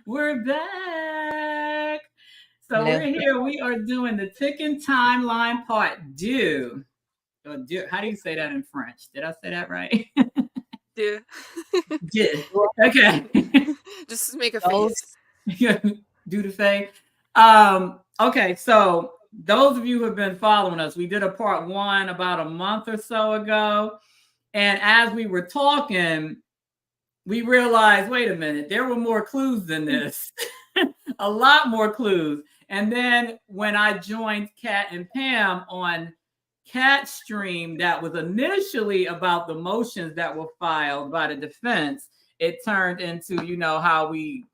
We're back. So Hello. we're here. We are doing the ticking timeline part deux. How do you say that in French? Did I say that right? Deux. Deux. Okay. Just make a face. Do the thing. Okay, so those of you who have been following us, we did a part one about a month or so ago. And as we were talking, we realized, wait a minute, there were more clues than this. A lot more clues. And then when I joined Kat and Pam on Kat's stream that was initially about the motions that were filed by the defense, it turned into, how we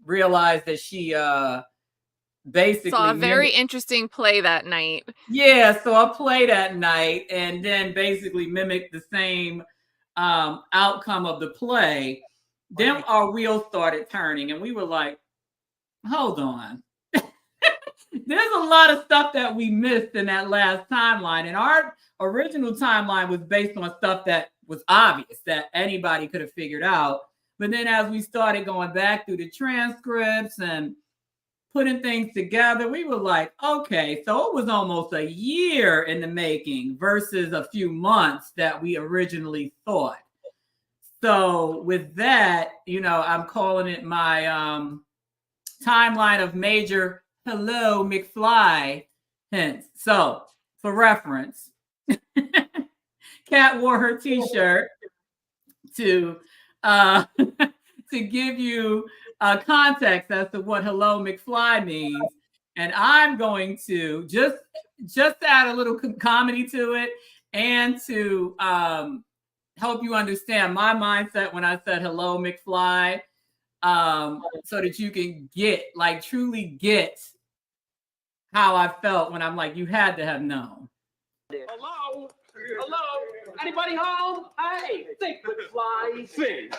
realized that she basically saw a very interesting play that night. Yeah, so I played that night and then basically mimicked the same outcome of the play. Then our wheels started turning and we were like, hold on. There's a lot of stuff that we missed in that last timeline. And our original timeline was based on stuff that was obvious that anybody could have figured out. But then as we started going back through the transcripts and putting things together, we were like, okay, so it was almost a year in the making versus a few months that we originally thought. So with that, I'm calling it my timeline of major hello McFly hints. So for reference, Kat wore her t-shirt to give you context as to what hello McFly means. And I'm going to just add a little comedy to it and to help you understand my mindset when I said hello McFly, so that you can truly get how I felt when I'm like, you had to have known. Hello? Anybody home? Hey, think McFly, sing.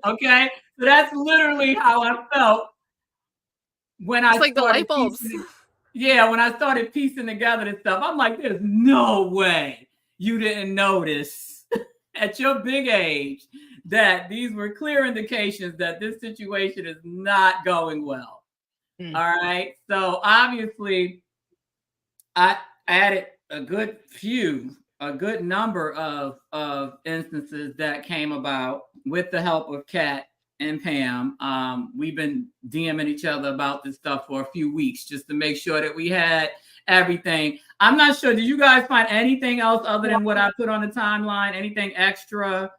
Okay, so that's literally how I felt when I like the light bulbs. When I started piecing together this stuff. I'm like, there's no way you didn't notice at your big age that these were clear indications that this situation is not going well. All right, so obviously I added a good number of instances that came about with the help of Kat and Pam. We've been DMing each other about this stuff for a few weeks just to make sure that we had everything. I'm not sure. Did you guys find anything else other than what I put on the timeline? Anything extra?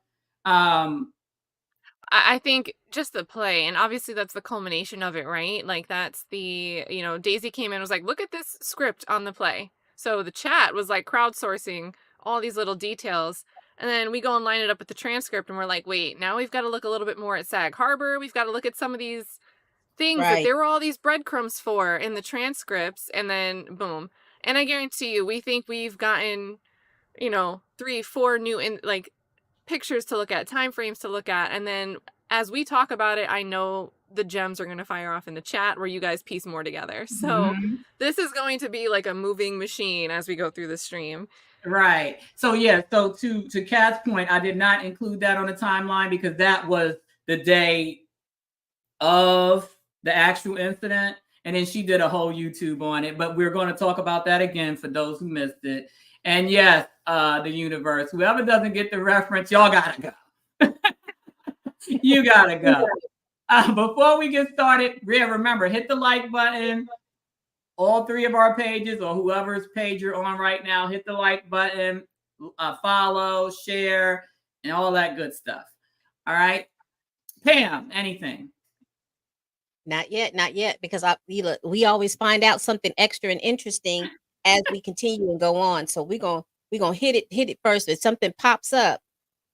I think just the play, and obviously that's the culmination of it, right? Like that's the, Daisy came in and was like, look at this script on the play. So the chat was like crowdsourcing all these little details. And then we go and line it up with the transcript and we're like, wait, now we've got to look a little bit more at Sag Harbor. We've got to look at some of these things that there were all these breadcrumbs for in the transcripts. And then boom. And I guarantee you, we think we've gotten, 3, 4 new pictures to look at, time frames to look at. And then as we talk about it, I know the gems are going to fire off in the chat where you guys piece more together. So this is going to be like a moving machine as we go through the stream. Right. So so to Kat's point, I did not include that on the timeline because that was the day of the actual incident. And then she did a whole YouTube on it, but we're going to talk about that again for those who missed it. And yes, the universe, whoever doesn't get the reference, y'all gotta go. You gotta go. Before we get started, remember, hit the like button. All 3 of our pages or whoever's page you're on right now, hit the like button, follow, share, and all that good stuff. All right. Pam, anything? Not yet, because we always find out something extra and interesting as we continue and go on. So we're gonna hit it first. If something pops up,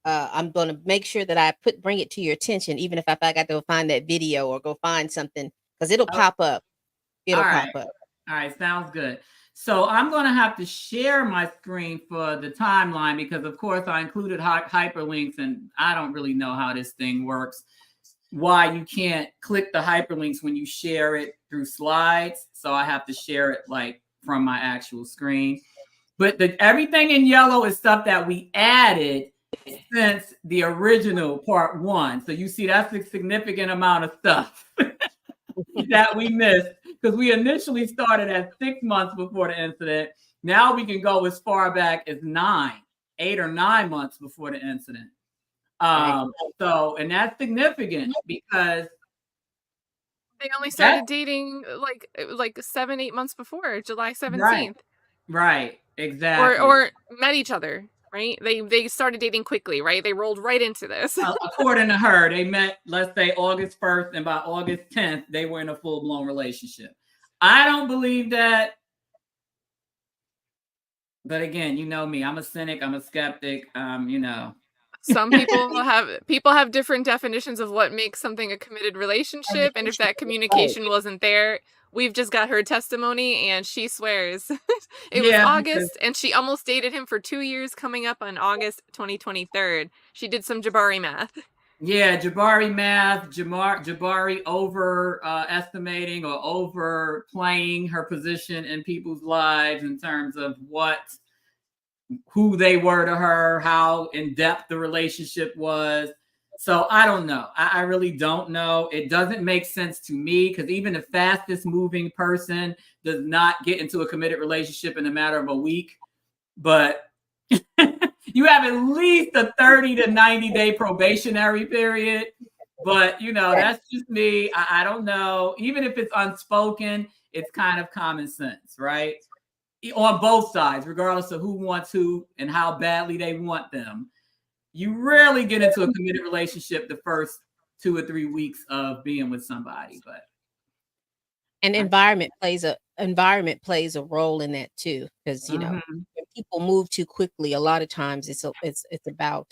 I'm gonna make sure that I bring it to your attention, even if I got to go find that video or go find something, because it'll pop up. It'll pop up. All right, sounds good. So I'm going to have to share my screen for the timeline because, of course, I included hyperlinks, and I don't really know how this thing works, why you can't click the hyperlinks when you share it through slides. So I have to share it from my actual screen. But everything in yellow is stuff that we added since the original part 1. So you see, that's a significant amount of stuff that we missed, because we initially started at 6 months before the incident. Now we can go as far back as 8 or 9 months before the incident. So, and that's significant because they only started dating like 7-8 months before July 17th. Right, exactly. Or met each other, right? They started dating quickly, right? They rolled right into this. According to her, they met, let's say, August 1st, and by August 10th, they were in a full-blown relationship. I don't believe that. But again, you know me, I'm a cynic, I'm a skeptic, Some people have different definitions of what makes something a committed relationship, and if that communication wasn't there, we've just got her testimony, and she swears it was August, and she almost dated him for 2 years, coming up on August 2023. She did some Jabbari math. Yeah, Jabbari math, Jabbari overestimating or overplaying her position in people's lives in terms of who they were to her, how in depth the relationship was. So I don't know. I really don't know. It doesn't make sense to me, because even the fastest moving person does not get into a committed relationship in a matter of a week. But you have at least a 30 to 90 day probationary period. But, that's just me. I don't know. Even if it's unspoken, it's kind of common sense, right? On both sides, regardless of who wants who and how badly they want them. You rarely get into a committed relationship the first 2 or 3 weeks of being with somebody. But and environment plays a role in that too, because when people move too quickly, a lot of times it's about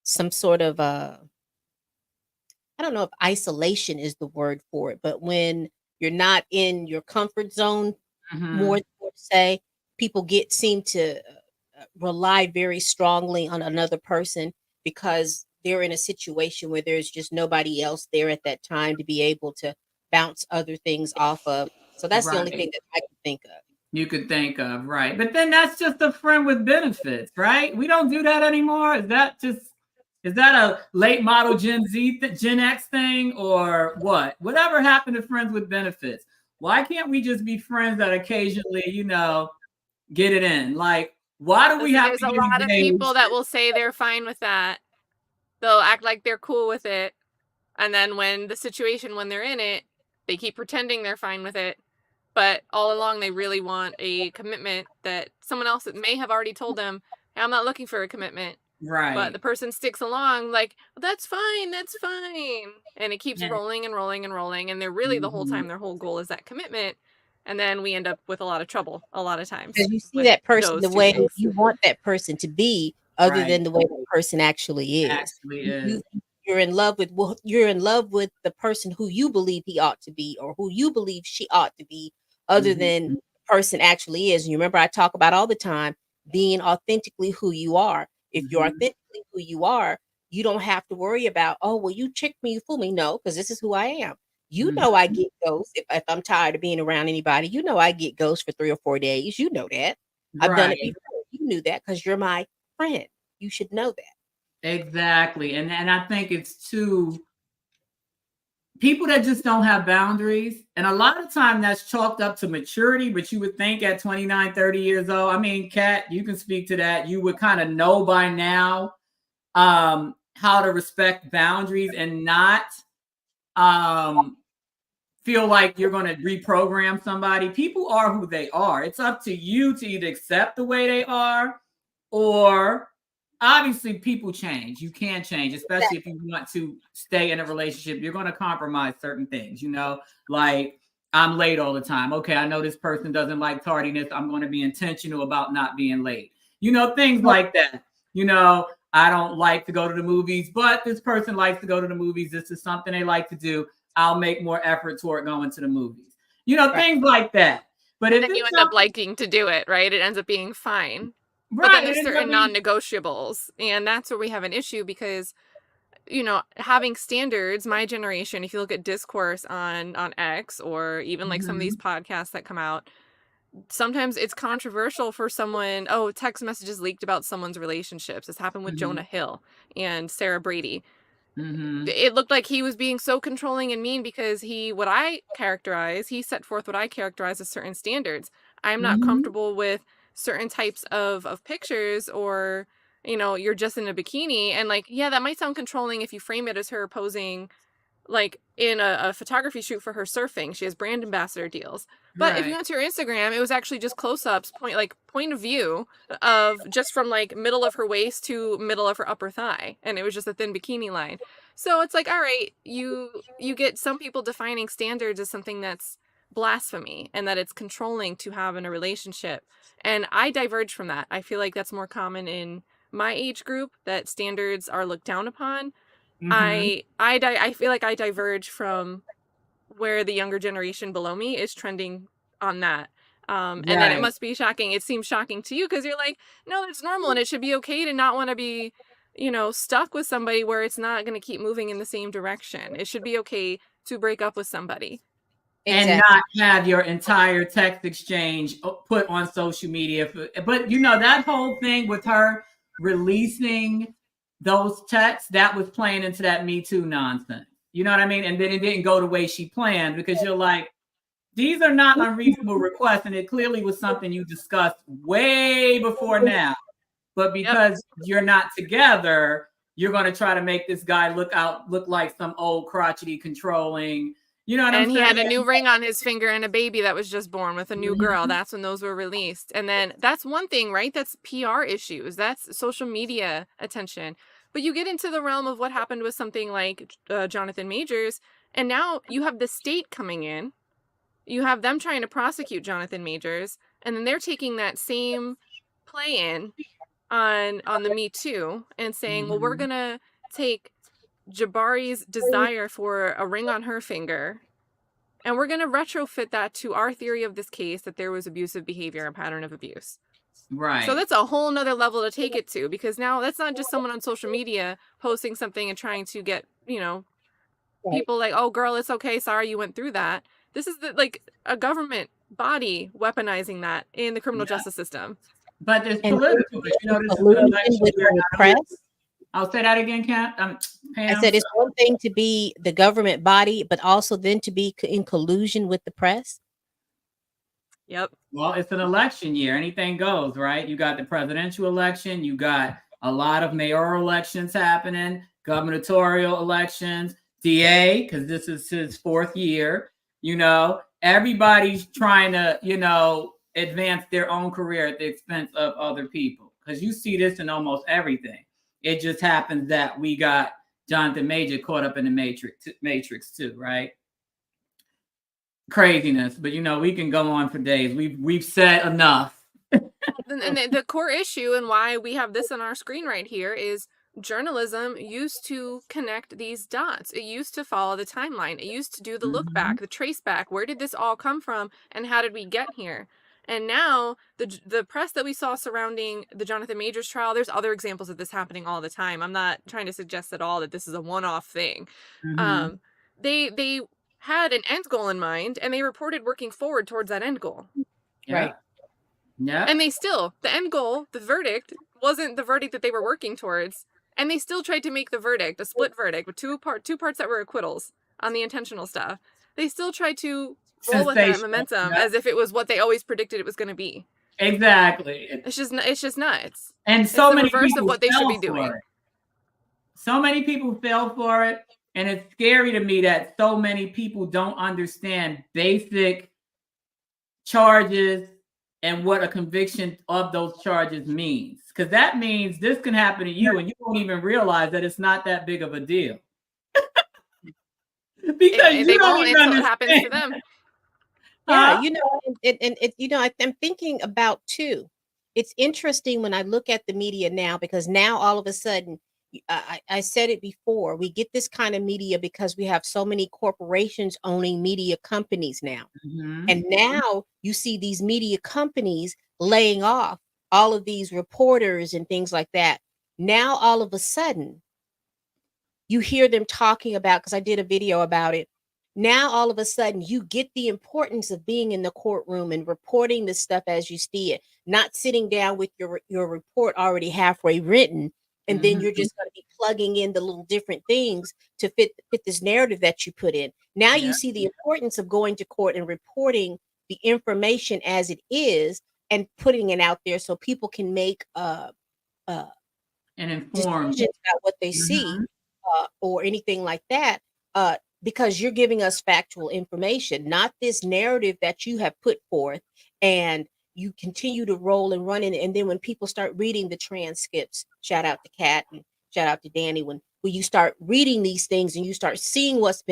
some sort of I don't know if isolation is the word for it, but when you're not in your comfort zone, more to say, people seem to rely very strongly on another person because they're in a situation where there's just nobody else there at that time to be able to bounce other things off of. So that's the only thing that I can think of. You could think of, right? But then that's just a friend with benefits, right? We don't do that anymore. Is that a late model Gen X thing, or what? Whatever happened to friends with benefits? Why can't we just be friends that occasionally, get it in? Like, why do we have There's to a lot of people that will say they're fine with that. They'll act like they're cool with it. And then when they're in it, they keep pretending they're fine with it. But all along, they really want a commitment that someone else may have already told them, hey, I'm not looking for a commitment. Right. But the person sticks along like, that's fine. And it keeps rolling and rolling and rolling. And they're really the whole time, their whole goal is that commitment. And then we end up with a lot of trouble a lot of times. Because you see that person the way you want that person to be, other than the way the person actually is. You're in love with the person who you believe he ought to be, or who you believe she ought to be, other than the person actually is. And you remember I talk about all the time being authentically who you are. If you're authentically who you are, you don't have to worry about, oh, well, you tricked me, you fooled me. No, because this is who I am. You know, I get ghosts if I'm tired of being around anybody. You know, I get ghosts for 3 or 4 days. You know that. I've done it before. You knew that because you're my friend. You should know that. Exactly. And I think it's too people that just don't have boundaries. And a lot of time that's chalked up to maturity, but you would think at 29, 30 years old, I mean, Kat, you can speak to that. You would kind of know by now how to respect boundaries and not feel like you're going to reprogram somebody. People are who they are. It's up to you to either accept the way they are, or obviously people change. You can change, especially if you want to stay in a relationship. You're going to compromise certain things, like I'm late all the time. Okay, I know this person doesn't like tardiness. I'm going to be intentional about not being late. Things like that. I don't like to go to the movies, but this person likes to go to the movies. This is something they like to do. I'll make more effort toward going to the movies. Things like that. But if then you end up liking to do it, right? It ends up being fine. Right. But then there's certain non-negotiables. And that's where we have an issue because, having standards, my generation, if you look at discourse on X or even like some of these podcasts that come out, sometimes it's controversial for someone. Oh, text messages leaked about someone's relationships. This happened with Jonah Hill and Sarah Brady. It looked like he was being so controlling and mean because he set forth what I characterize as certain standards. I'm not comfortable with certain types of pictures, or, you're just in a bikini. And like, yeah, that might sound controlling if you frame it as her posing like in a photography shoot for her surfing. She has brand ambassador deals. But if you went to her Instagram, it was actually just close-ups, point of view of just from like middle of her waist to middle of her upper thigh. And it was just a thin bikini line. So it's like, all right, you get some people defining standards as something that's blasphemy and that it's controlling to have in a relationship. And I diverge from that. I feel like that's more common in my age group, that standards are looked down upon. I feel like I diverge from where the younger generation below me is trending on that. And then it must be shocking. It seems shocking to you because you're like, no, it's normal and it should be okay to not want to be, stuck with somebody where it's not going to keep moving in the same direction. It should be okay to break up with somebody. Exactly. And not have your entire text exchange put on social media. But that whole thing with her releasing those texts, that was playing into that Me Too nonsense. You know what I mean? And then it didn't go the way she planned, because you're like, these are not unreasonable requests. And it clearly was something you discussed way before now. But because you're not together, you're going to try to make this guy look like some old crotchety controlling. You know what I'm saying? And he had a new ring on his finger and a baby that was just born with a new girl. That's when those were released. And then that's one thing, right? That's PR issues. That's social media attention. But you get into the realm of what happened with something like Jonathan Majors. And now you have the state coming in. You have them trying to prosecute Jonathan Majors. And then they're taking that same play-in on the Me Too and saying, well, we're going to take Jabbari's desire for a ring on her finger, and we're going to retrofit that to our theory of this case, that there was abusive behavior, a pattern of abuse. Right. So that's a whole nother level to take it to, because now that's not just someone on social media posting something and trying to get, people like, oh, girl, it's okay. Sorry you went through that. This is a government body weaponizing that in the criminal justice system. But there's political, this is an election with the press. I'll say that again, Pam. I said it's one thing to be the government body, but also then to be in collusion with the press. Yep. Well, it's an election year. Anything goes, right? You got the presidential election. You got a lot of mayoral elections happening, gubernatorial elections, DA, because this is his 4th year. Everybody's trying to, advance their own career at the expense of other people. Because you see this in almost everything. It just happens that we got Jonathan Major caught up in the matrix too, right? Craziness, but we can go on for days. We've said enough. And the core issue, and why we have this on our screen right here, is journalism used to connect these dots. It used to follow the timeline. It used to do the look back, the trace back. Where did this all come from, and how did we get here? And now the press that we saw surrounding the Jonathan Majors trial, there's other examples of this happening all the time. I'm not trying to suggest at all that this is a one-off thing. They had an end goal in mind, and they reported working forward towards that end goal. Right. Yeah. And the end goal, the verdict, wasn't the verdict that they were working towards. And they still tried to make the verdict a split verdict with two parts that were acquittals on the intentional stuff. They still tried to roll with that momentum as if it was what they always predicted it was going to be. Exactly. It's just nuts. And so many reverse people of what they should be fell doing. for it. So many people fell for it, and it's scary to me that so many people don't understand basic charges and what a conviction of those charges means. Because that means this can happen to you, and you don't even realize that it's not that big of a deal. Because they won't until it happens to them. Yeah, I'm thinking about too. It's interesting when I look at the media now, because now all of a sudden, I said it before, we get this kind of media because we have so many corporations owning media companies now. And now you see these media companies laying off all of these reporters and things like that. Now, all of a sudden, you hear them talking about, because I did a video about it, Now all of a sudden you get the importance of being in the courtroom and reporting the stuff as you see it, not sitting down with your report already halfway written, and then you're just going to be plugging in the little different things to fit this narrative that you put in. Now you see the importance of going to court and reporting the information as it is and putting it out there so people can make and informed decisions about what they see or anything like that. Because you're giving us factual information, not this narrative that you have put forth, and you continue to roll and run in. And then when people start reading the transcripts, shout out to Kat and shout out to Danny, when you start reading these things and you start seeing was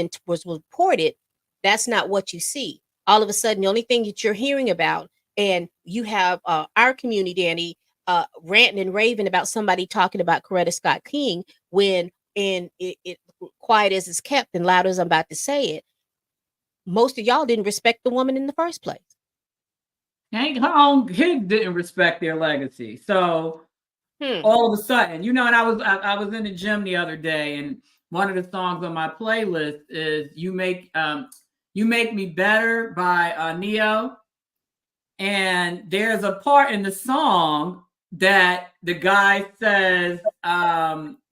reported, that's not what you see. All of a sudden, the only thing that you're hearing about, and you have our community, Danny, ranting and raving about somebody talking about Coretta Scott King when it quiet as it's kept and loud as I'm about to say it, most of y'all didn't respect the woman in the first place. Hank didn't respect their legacy. So all of a sudden, and I was in the gym the other day, and one of the songs on my playlist is You Make Me Better by Neo. And there's a part in the song that the guy says,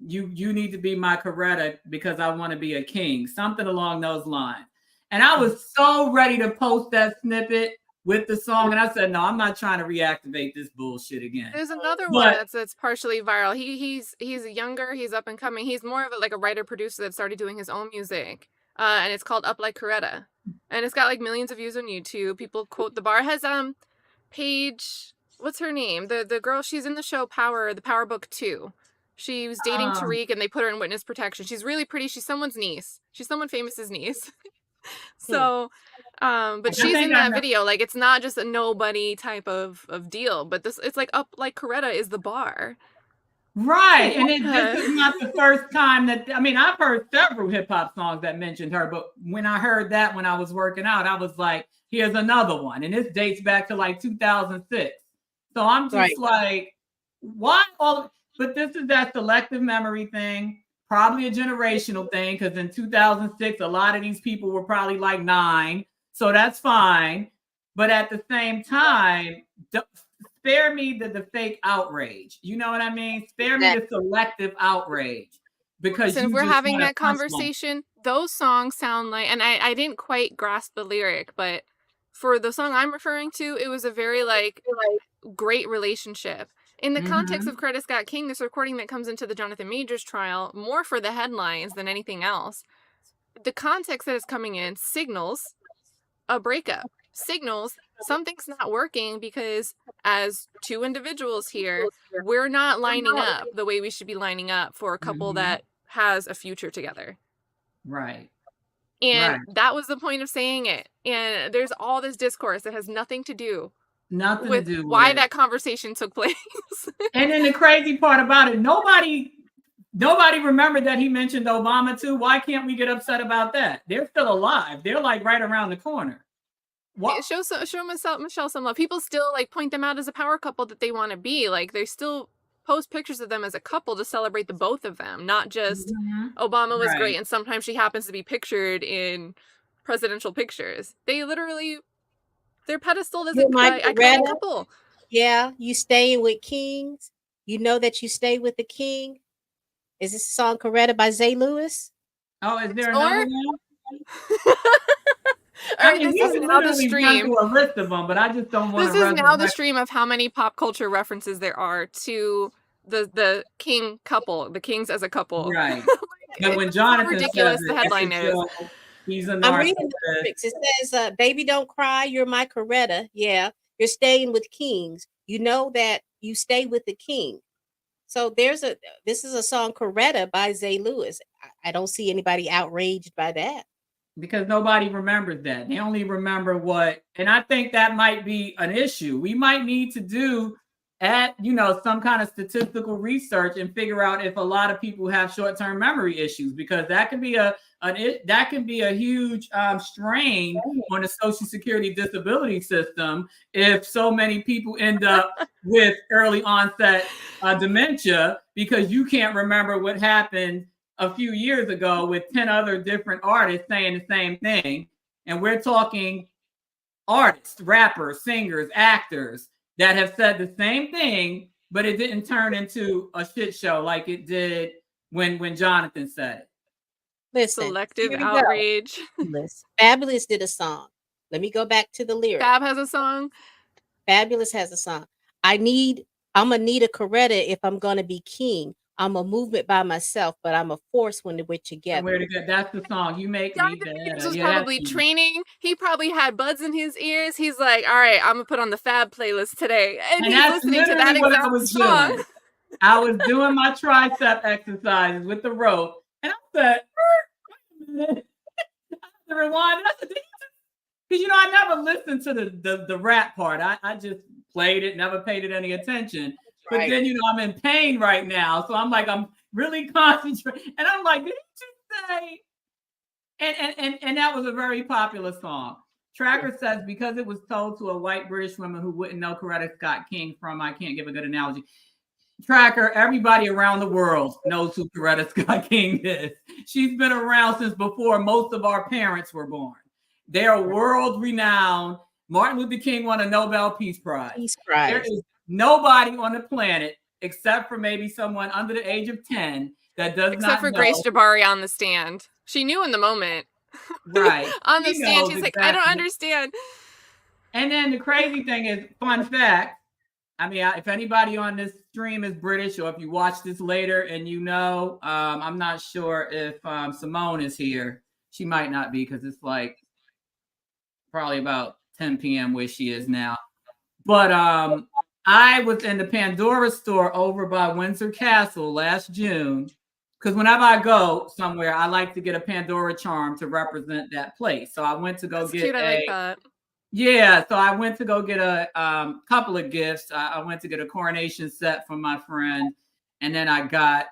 you need to be my Coretta because I want to be a king, something along those lines. And I was so ready to post that snippet with the song, and I said, no, I'm not trying to reactivate this bullshit again. There's another one that's partially viral. He's younger, he's up and coming. He's more of a writer producer that started doing his own music, and it's called Up Like Coretta, and it's got like millions of views on YouTube. People quote the bar. It has Paige. What's her name? The girl, she's in the show Power, the Power Book 2. She was dating Tariq and they put her in witness protection. She's really pretty. She's someone's niece. She's someone famous's niece. So, but she's in that video. Like, it's not just a nobody type of deal, but it's like Up Like Coretta is the bar. Right. And this is not the first time I've heard several hip hop songs that mentioned her, but when I heard that when I was working out, I was like, here's another one. And this dates back to like 2006. So I'm just like, why all? But this is that selective memory thing, probably a generational thing, because in 2006, a lot of these people were probably like 9. So that's fine. But at the same time, spare me the fake outrage. You know what I mean? Spare me the selective outrage. Because if we're having that conversation, those songs sound like, and I didn't quite grasp the lyric, but for the song I'm referring to, it was a very great relationship. In the context of Coretta Scott King, this recording that comes into the Jonathan Majors trial, more for the headlines than anything else, the context that is coming in signals a breakup, signals something's not working because as two individuals here, we're not lining up the way we should be lining up for a couple that has a future together. Right. And that was the point of saying it. And there's all this discourse that has nothing to do with why that conversation took place. And then the crazy part about it, nobody remembered that he mentioned Obama too. Why can't we get upset about that? They're still alive. They're like right around the corner. What? Show Michelle some love. People still point them out as a power couple that they want to be. Like, they still post pictures of them as a couple to celebrate the both of them, not just Obama was great and sometimes she happens to be pictured in presidential pictures. They literally, they're pedestaled as a iconic couple. Yeah, you staying with kings. You know that you stay with the king. Is this a song Coretta by Zay Lewis? Oh, is there another one? This is now the stream. A list of them, but I just don't want to. This is now the stream of how many pop culture references there are to the king couple, the kings as a couple. Right. But when Jonathan ridiculous the headline is. He's a narcissist. I'm reading the lyrics. It says, "Baby, don't cry. You're my Coretta. Yeah, you're staying with kings. You know that you stay with the king." So this is a song Coretta by Zay Lewis. I don't see anybody outraged by that. Because nobody remembers that. They only remember and I think that might be an issue. We might need to do some kind of statistical research and figure out if a lot of people have short-term memory issues, because that can be a huge strain on the Social Security disability system if so many people end up with early onset dementia because you can't remember what happened a few years ago with 10 other different artists saying the same thing. And we're talking artists, rappers, singers, actors that have said the same thing, but it didn't turn into a shit show like it did when Jonathan said it. Listen, Selective here we go. outrage. Fabulous did a song. Let me go back to the lyrics. Fab has a song. Fabulous has a song. I'm gonna need a Coretta if I'm gonna be king. I'm a movement by myself, but I'm a force when we're together. Where to get? That's the song. You make me Jonathan Majors better. was Yeah, probably that's training. He probably had buds in his ears. He's like, all right, I'm gonna put on the Fab playlist today. And he's that's listening to that literally what I exact was song. doing. I was doing my tricep exercises with the rope, and I said, wait a minute. I had to rewind. I said, because you know, I never listened to the rap part. I just played it, never paid it any attention. But Right. then, you know, I'm in pain right now. So I'm like, I'm really concentrating. And I'm like, did he just say? And that was a very popular song. Tracker says, because it was told to a white British woman who wouldn't know Coretta Scott King from, I can't give a good analogy. Tracker, everybody around the world knows who Coretta Scott King is. She's been around since before most of our parents were born. They're world renowned. Martin Luther King won a Nobel Peace Prize. Peace Prize. There is nobody on the planet, except for maybe someone under the age of 10, that does Except not for know. Grace Jabbari on the stand. She knew in the moment. Right. On the She stand, knows she's like, I don't exactly. understand. And then the crazy thing is, fun fact, I mean, if anybody on this stream is British, or if you watch this later and you know, I'm not sure if Simone is here. She might not be, because it's like probably about 10 p.m. where she is now. But I was in the Pandora store over by Windsor Castle last June, because whenever I go somewhere, I like to get a Pandora charm to represent that place. So I went to go That's get cute. I like that. Yeah, so I went to go get a couple of gifts. I went to get a coronation set from my friend, and then I got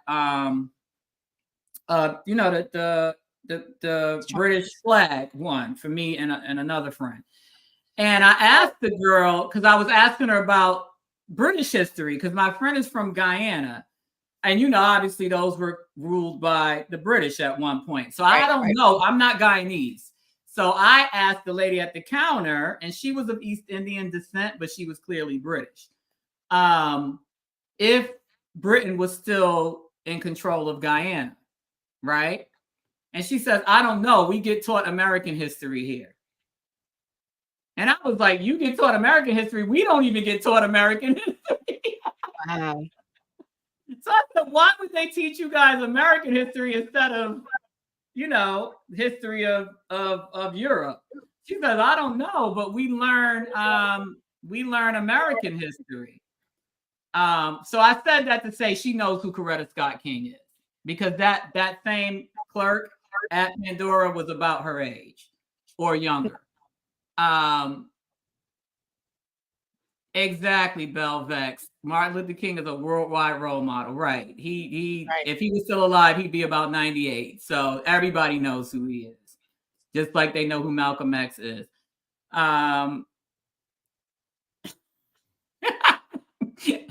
you know, the British flag one for me and another friend. And I asked the girl, because I was asking her about British history, because my friend is from Guyana, and you know, obviously those were ruled by the British at one point. So I don't know. I'm not Guyanese. So I asked the lady at the counter, and she was of East Indian descent, but she was clearly British, if Britain was still in control of Guyana, right? And she says, I don't know. We get taught American history here. And I was like, you get taught American history? We don't even get taught American history. Wow. So I said, why would they teach you guys American history instead of, you know, history of Europe? She says, I don't know, but we learn American history. So I said that to say she knows who Coretta Scott King is, because that same clerk at Pandora was about her age or younger. Exactly, Belvex. Martin Luther King is a worldwide role model, right? He Right. If he was still alive, he'd be about 98. So everybody knows who he is, just like they know who Malcolm X is.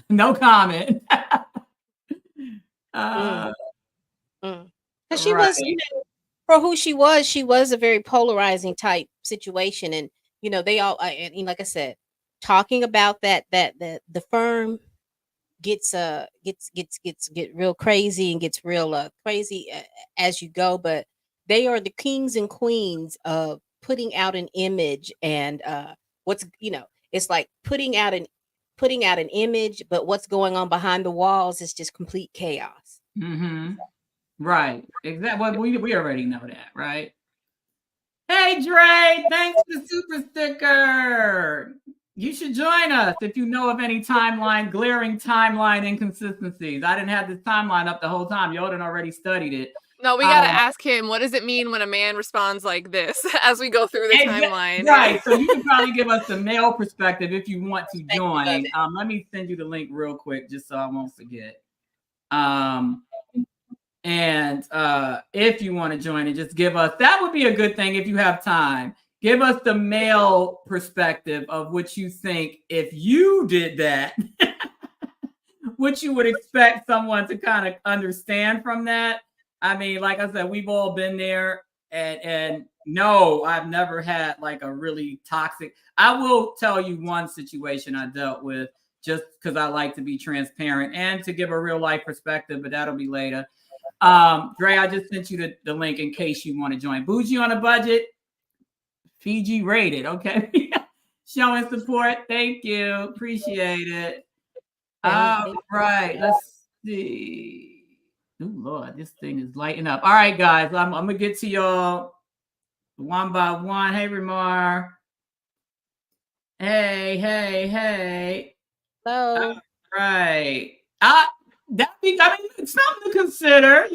No comment. She was, you know, for who she was a very polarizing type situation, and you know, they all, and like I said, talking about that the firm gets real crazy and gets real crazy as you go, but they are the kings and queens of putting out an image, and what's, you know, it's like putting out an image, but what's going on behind the walls is just complete chaos. Mm-hmm. Right. Exactly. Well, we already know that, right? Hey, Dre, thanks for the super sticker. You should join us if you know of any glaring timeline inconsistencies. I didn't have this timeline up the whole time. Y'all done already studied it. No, we got to ask him, what does it mean when a man responds like this as we go through the timeline? Right. So you can probably give us the male perspective if you want to join. Let me send you the link real quick just so I won't forget. And if you want to join and just give us, that would be a good thing if you have time. Give us the male perspective of what you think if you did that, what you would expect someone to kind of understand from that. I mean, like I said, we've all been there, and no, I've never had like a really toxic. I will tell you one situation I dealt with, just because I like to be transparent and to give a real life perspective, but that'll be later. Dre, I just sent you the link in case you want to join. Bougie on a budget, Fiji rated. Okay. Showing support. Thank you. Appreciate it. All right. Let's see. Oh, Lord, this thing is lighting up. All right, guys. I'm going to get to y'all one by one. Hey, Ramar. Hey. Hello. All right. It's something to consider,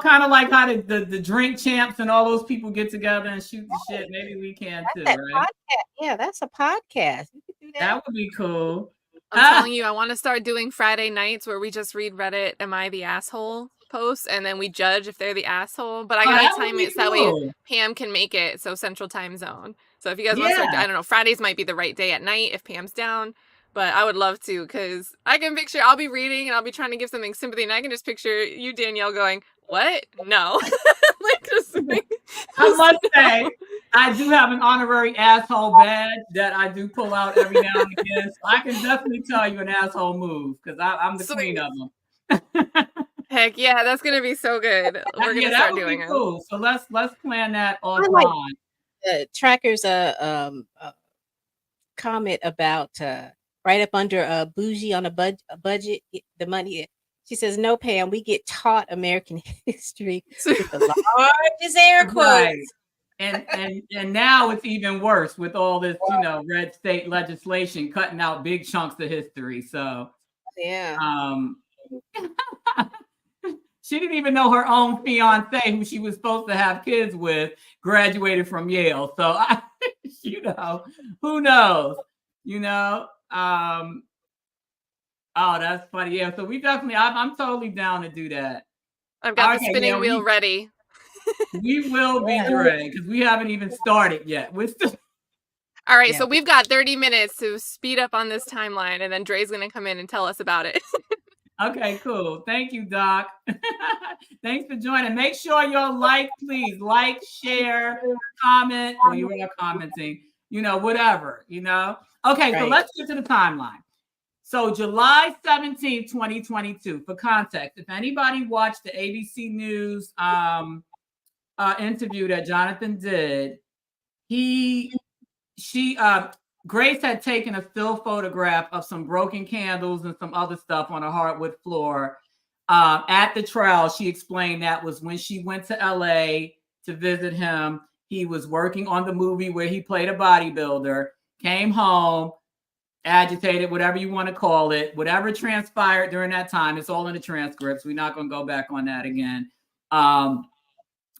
kind of like how the drink champs and all those people get together and shoot the shit. Maybe we can too, That right? podcast. Yeah, that's a podcast. You could do that. That would be cool. I'm telling you, I want to start doing Friday nights where we just read Reddit "Am I the asshole?" posts, and then we judge if they're the asshole. But I gotta time it so that way Pam can make it, so Central Time Zone. So if you guys want to start, I don't know, Fridays might be the right day at night if Pam's down. But I would love to, because I can picture, I'll be reading and I'll be trying to give something sympathy, and I can just picture you, Danielle, going, "What? No." I must say, I do have an honorary asshole badge that I do pull out every now and again. So I can definitely tell you an asshole move, because I'm the queen of them. Heck yeah, that's going to be so good. We're going to start doing it. Cool. So let's plan that offline. Tracker's comment about right up under bougie on a budget, the money. She says, "No, Pam, we get taught American history with the largest air quotes." Right. And now it's even worse with all this, red state legislation cutting out big chunks of history. So yeah. She didn't even know her own fiance, who she was supposed to have kids with, graduated from Yale. So who knows? Oh, that's funny. Yeah. So we definitely, I'm totally down to do that. I've got the spinning wheel ready. We will be, Dre, because we haven't even started yet. We're still. All right. So we've got 30 minutes to speed up on this timeline, and then Dre's going to come in and tell us about it. Okay, cool. Thank you, Doc. Thanks for joining. Make sure you'll please like, share, comment. Well, you are commenting, whatever, Okay, right. So let's get to the timeline. So July 17th, 2022, for context, if anybody watched the ABC News interview that Jonathan did, Grace had taken a still photograph of some broken candles and some other stuff on a hardwood floor. At the trial, she explained that was when she went to LA to visit him. He was working on the movie where he played a bodybuilder, came home, agitated, whatever you want to call it, whatever transpired during that time. It's all in the transcripts. We're not going to go back on that again.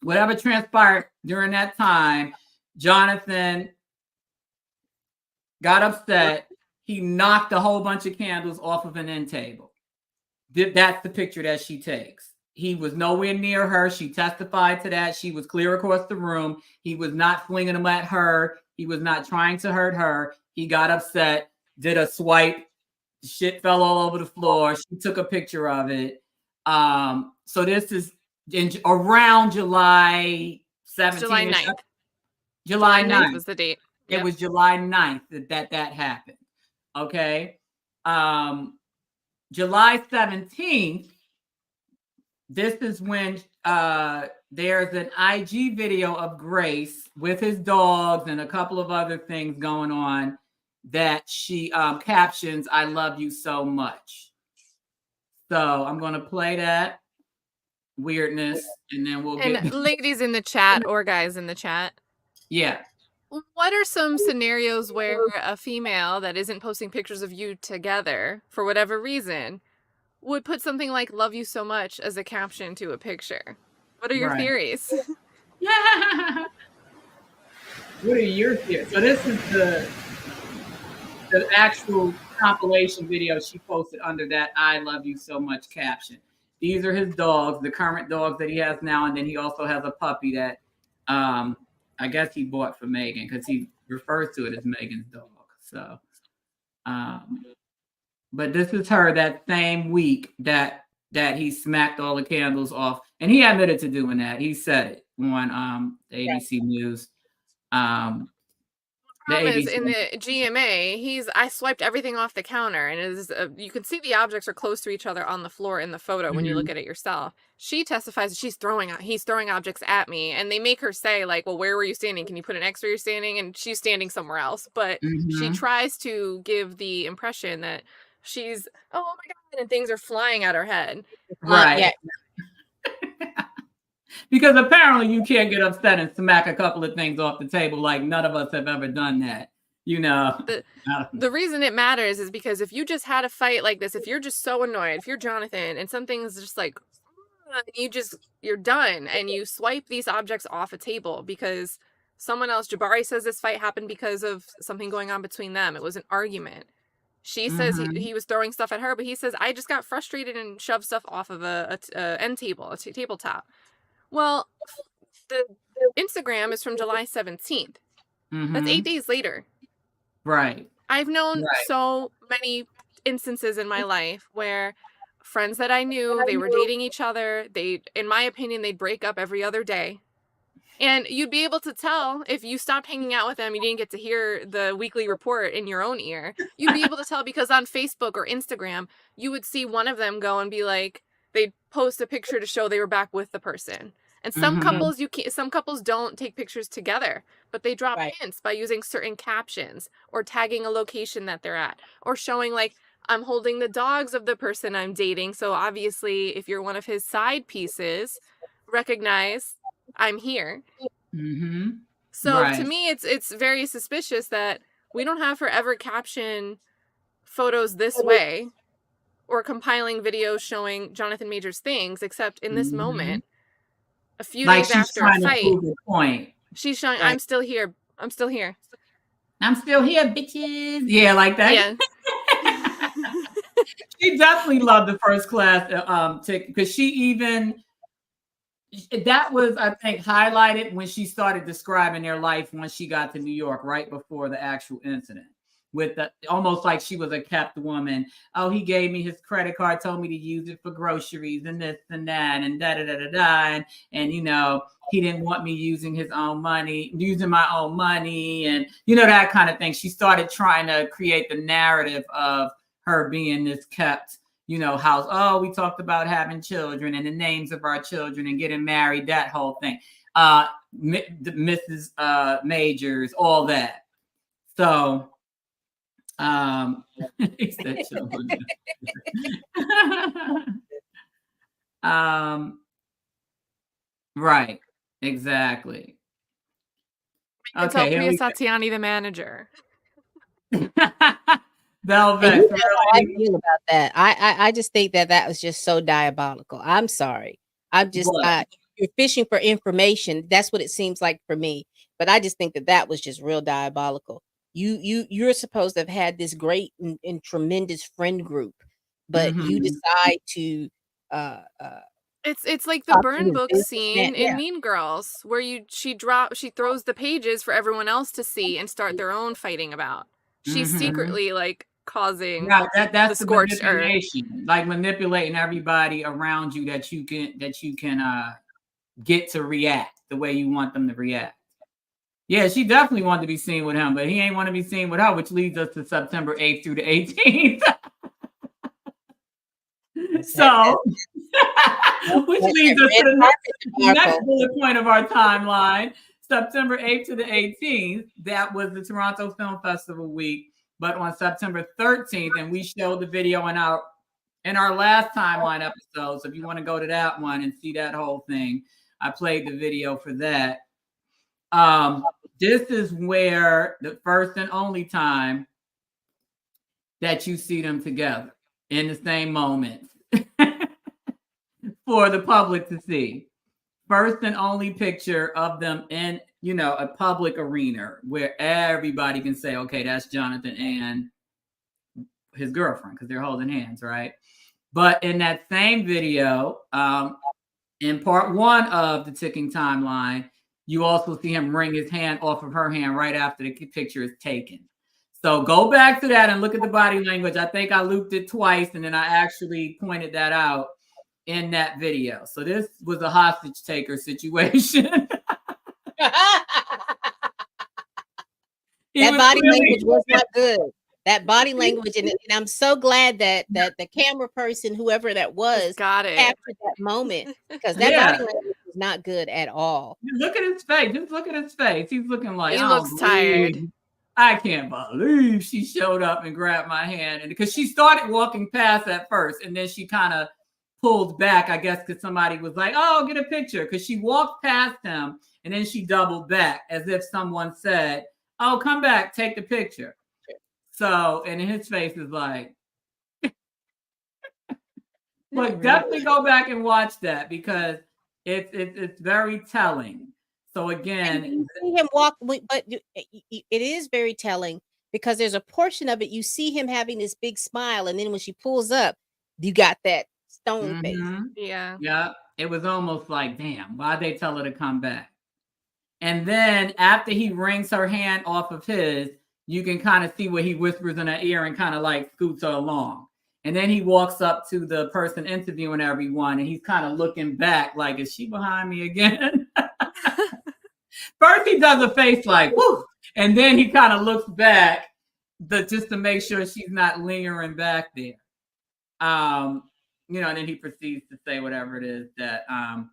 Whatever transpired during that time, Jonathan got upset. He knocked a whole bunch of candles off of an end table. That's the picture that she takes. He was nowhere near her. She testified to that. She was clear across the room. He was not flinging them at her. He was not trying to hurt her. He got upset, did a swipe. Shit fell all over the floor. She took a picture of it. So this is around July 17th. July 9th. July 9th was the date. It was July 9th that happened. Okay. July 17th, this is when there's an IG video of Grace with his dogs and a couple of other things going on that she captions, "I love you so much." So I'm going to play that weirdness, and then we'll get... ladies in the chat or guys in the chat. Yeah. What are some scenarios where a female that isn't posting pictures of you together, for whatever reason, would put something like "love you so much" as a caption to a picture? What are your theories? What are your theories? So this is the actual compilation video she posted under that "I love you so much" caption. These are his dogs, the current dogs that he has now, and then he also has a puppy that I guess he bought for Megan, because he refers to it as Megan's dog. So, but this is her that same week that that he smacked all the candles off, and he admitted to doing that. He said it on the ABC News. The Problem is, ABC. in the GMA, I swiped everything off the counter, and you can see the objects are close to each other on the floor in the photo when you look at it yourself. She testifies that he's throwing objects at me, and they make her say, like, well, where were you standing? Can you put an X where you're standing? And she's standing somewhere else. But she tries to give the impression that she's, oh my God, and things are flying at her head. Right. Yeah. Because apparently you can't get upset and smack a couple of things off the table. Like, none of us have ever done that, you know. The reason it matters is because if you just had a fight like this, if you're just so annoyed, if you're Jonathan and something's just like, you're done, and you swipe these objects off a table because someone else, Jabbari says this fight happened because of something going on between them. It was an argument. She says he was throwing stuff at her, but he says, I just got frustrated and shoved stuff off of a end table, a tabletop. Well, the Instagram is from July 17th. That's 8 days later. Right. I've known so many instances in my life where friends that I knew, they were dating each other. In my opinion, they'd break up every other day. And you'd be able to tell if you stopped hanging out with them, you didn't get to hear the weekly report in your own ear. You'd be able to tell because on Facebook or Instagram, you would see one of them go and be like, they'd post a picture to show they were back with the person. And some couples don't take pictures together, but they drop hints by using certain captions or tagging a location that they're at or showing like, I'm holding the dogs of the person I'm dating. So obviously if you're one of his side pieces, recognize I'm here. So to me, it's very suspicious that we don't have her ever caption photos this way or compiling videos showing Jonathan Majors things, except in this moment, a few days after a fight, she's showing, I'm still here. I'm still here. I'm still here, bitches. Yeah, like that. Yeah. She definitely loved the first class ticket because that was, I think, highlighted when she started describing their life when she got to New York, right before the actual incident. With almost like she was a kept woman. Oh, he gave me his credit card, told me to use it for groceries and this and that and da-da-da-da-da. And you know, he didn't want me using my own money, and you know, that kind of thing. She started trying to create the narrative of her being this kept, you know, house. Oh, we talked about having children and the names of our children and getting married, that whole thing. Mrs. Majors, all that. So right, exactly. Okay, Priya Satyani, the manager. Velvet. How I feel about that. I just think that was just so diabolical. I'm sorry. I'm just you're fishing for information. That's what it seems like for me. But I just think that was just real diabolical. You're supposed to have had this great and tremendous friend group, but you decide to it's like the burn book scene in Mean Girls where she throws the pages for everyone else to see and start their own fighting about. She's secretly like causing that's the scorched manipulation, earth. Like manipulating everybody around you that you can get to react the way you want them to react. Yeah, she definitely wanted to be seen with him, but he ain't want to be seen with her, which leads us to September 8th through the 18th. So, which leads us to the next bullet point of our timeline, September 8th to the 18th. That was the Toronto Film Festival week. But on September 13th, and we showed the video in our last timeline episode. So if you want to go to that one and see that whole thing, I played the video for that. This is where the first and only time that you see them together in the same moment for the public to see. First and only picture of them in, you know, a public arena where everybody can say, okay, that's Jonathan and his girlfriend because they're holding hands, right? But in that same video, in part one of the ticking timeline, you also see him wring his hand off of her hand right after the picture is taken. So go back to that and look at the body language. I think I looped it twice and then I actually pointed that out. in that video. So this was a hostage taker situation. That body language was not good. That body language, and I'm so glad that the camera person, whoever that was, got it. captured that moment, because that body language was not good at all. Look at his face. Just look at his face. He's looking like, he looks tired. I can't believe she showed up and grabbed my hand, and because she started walking past at first, and then she kind of pulled back, I guess, because somebody was like, "Oh, get a picture," because she walked past him, and then she doubled back as if someone said, "Oh, come back, take the picture." So, and his face is like, look, definitely go back and watch that because it's very telling. So again, you see him walk, but it is very telling because there's a portion of it you see him having this big smile, and then when she pulls up, you got that stone face. Yeah. It was almost like, damn, why'd they tell her to come back? And then after he wrings her hand off of his, you can kind of see where he whispers in her ear and kind of like scoots her along. And then he walks up to the person interviewing everyone, and he's kind of looking back like, is she behind me again? First he does a face like, whoo, and then he kind of looks back just to make sure she's not lingering back there. And then he proceeds to say whatever it is that I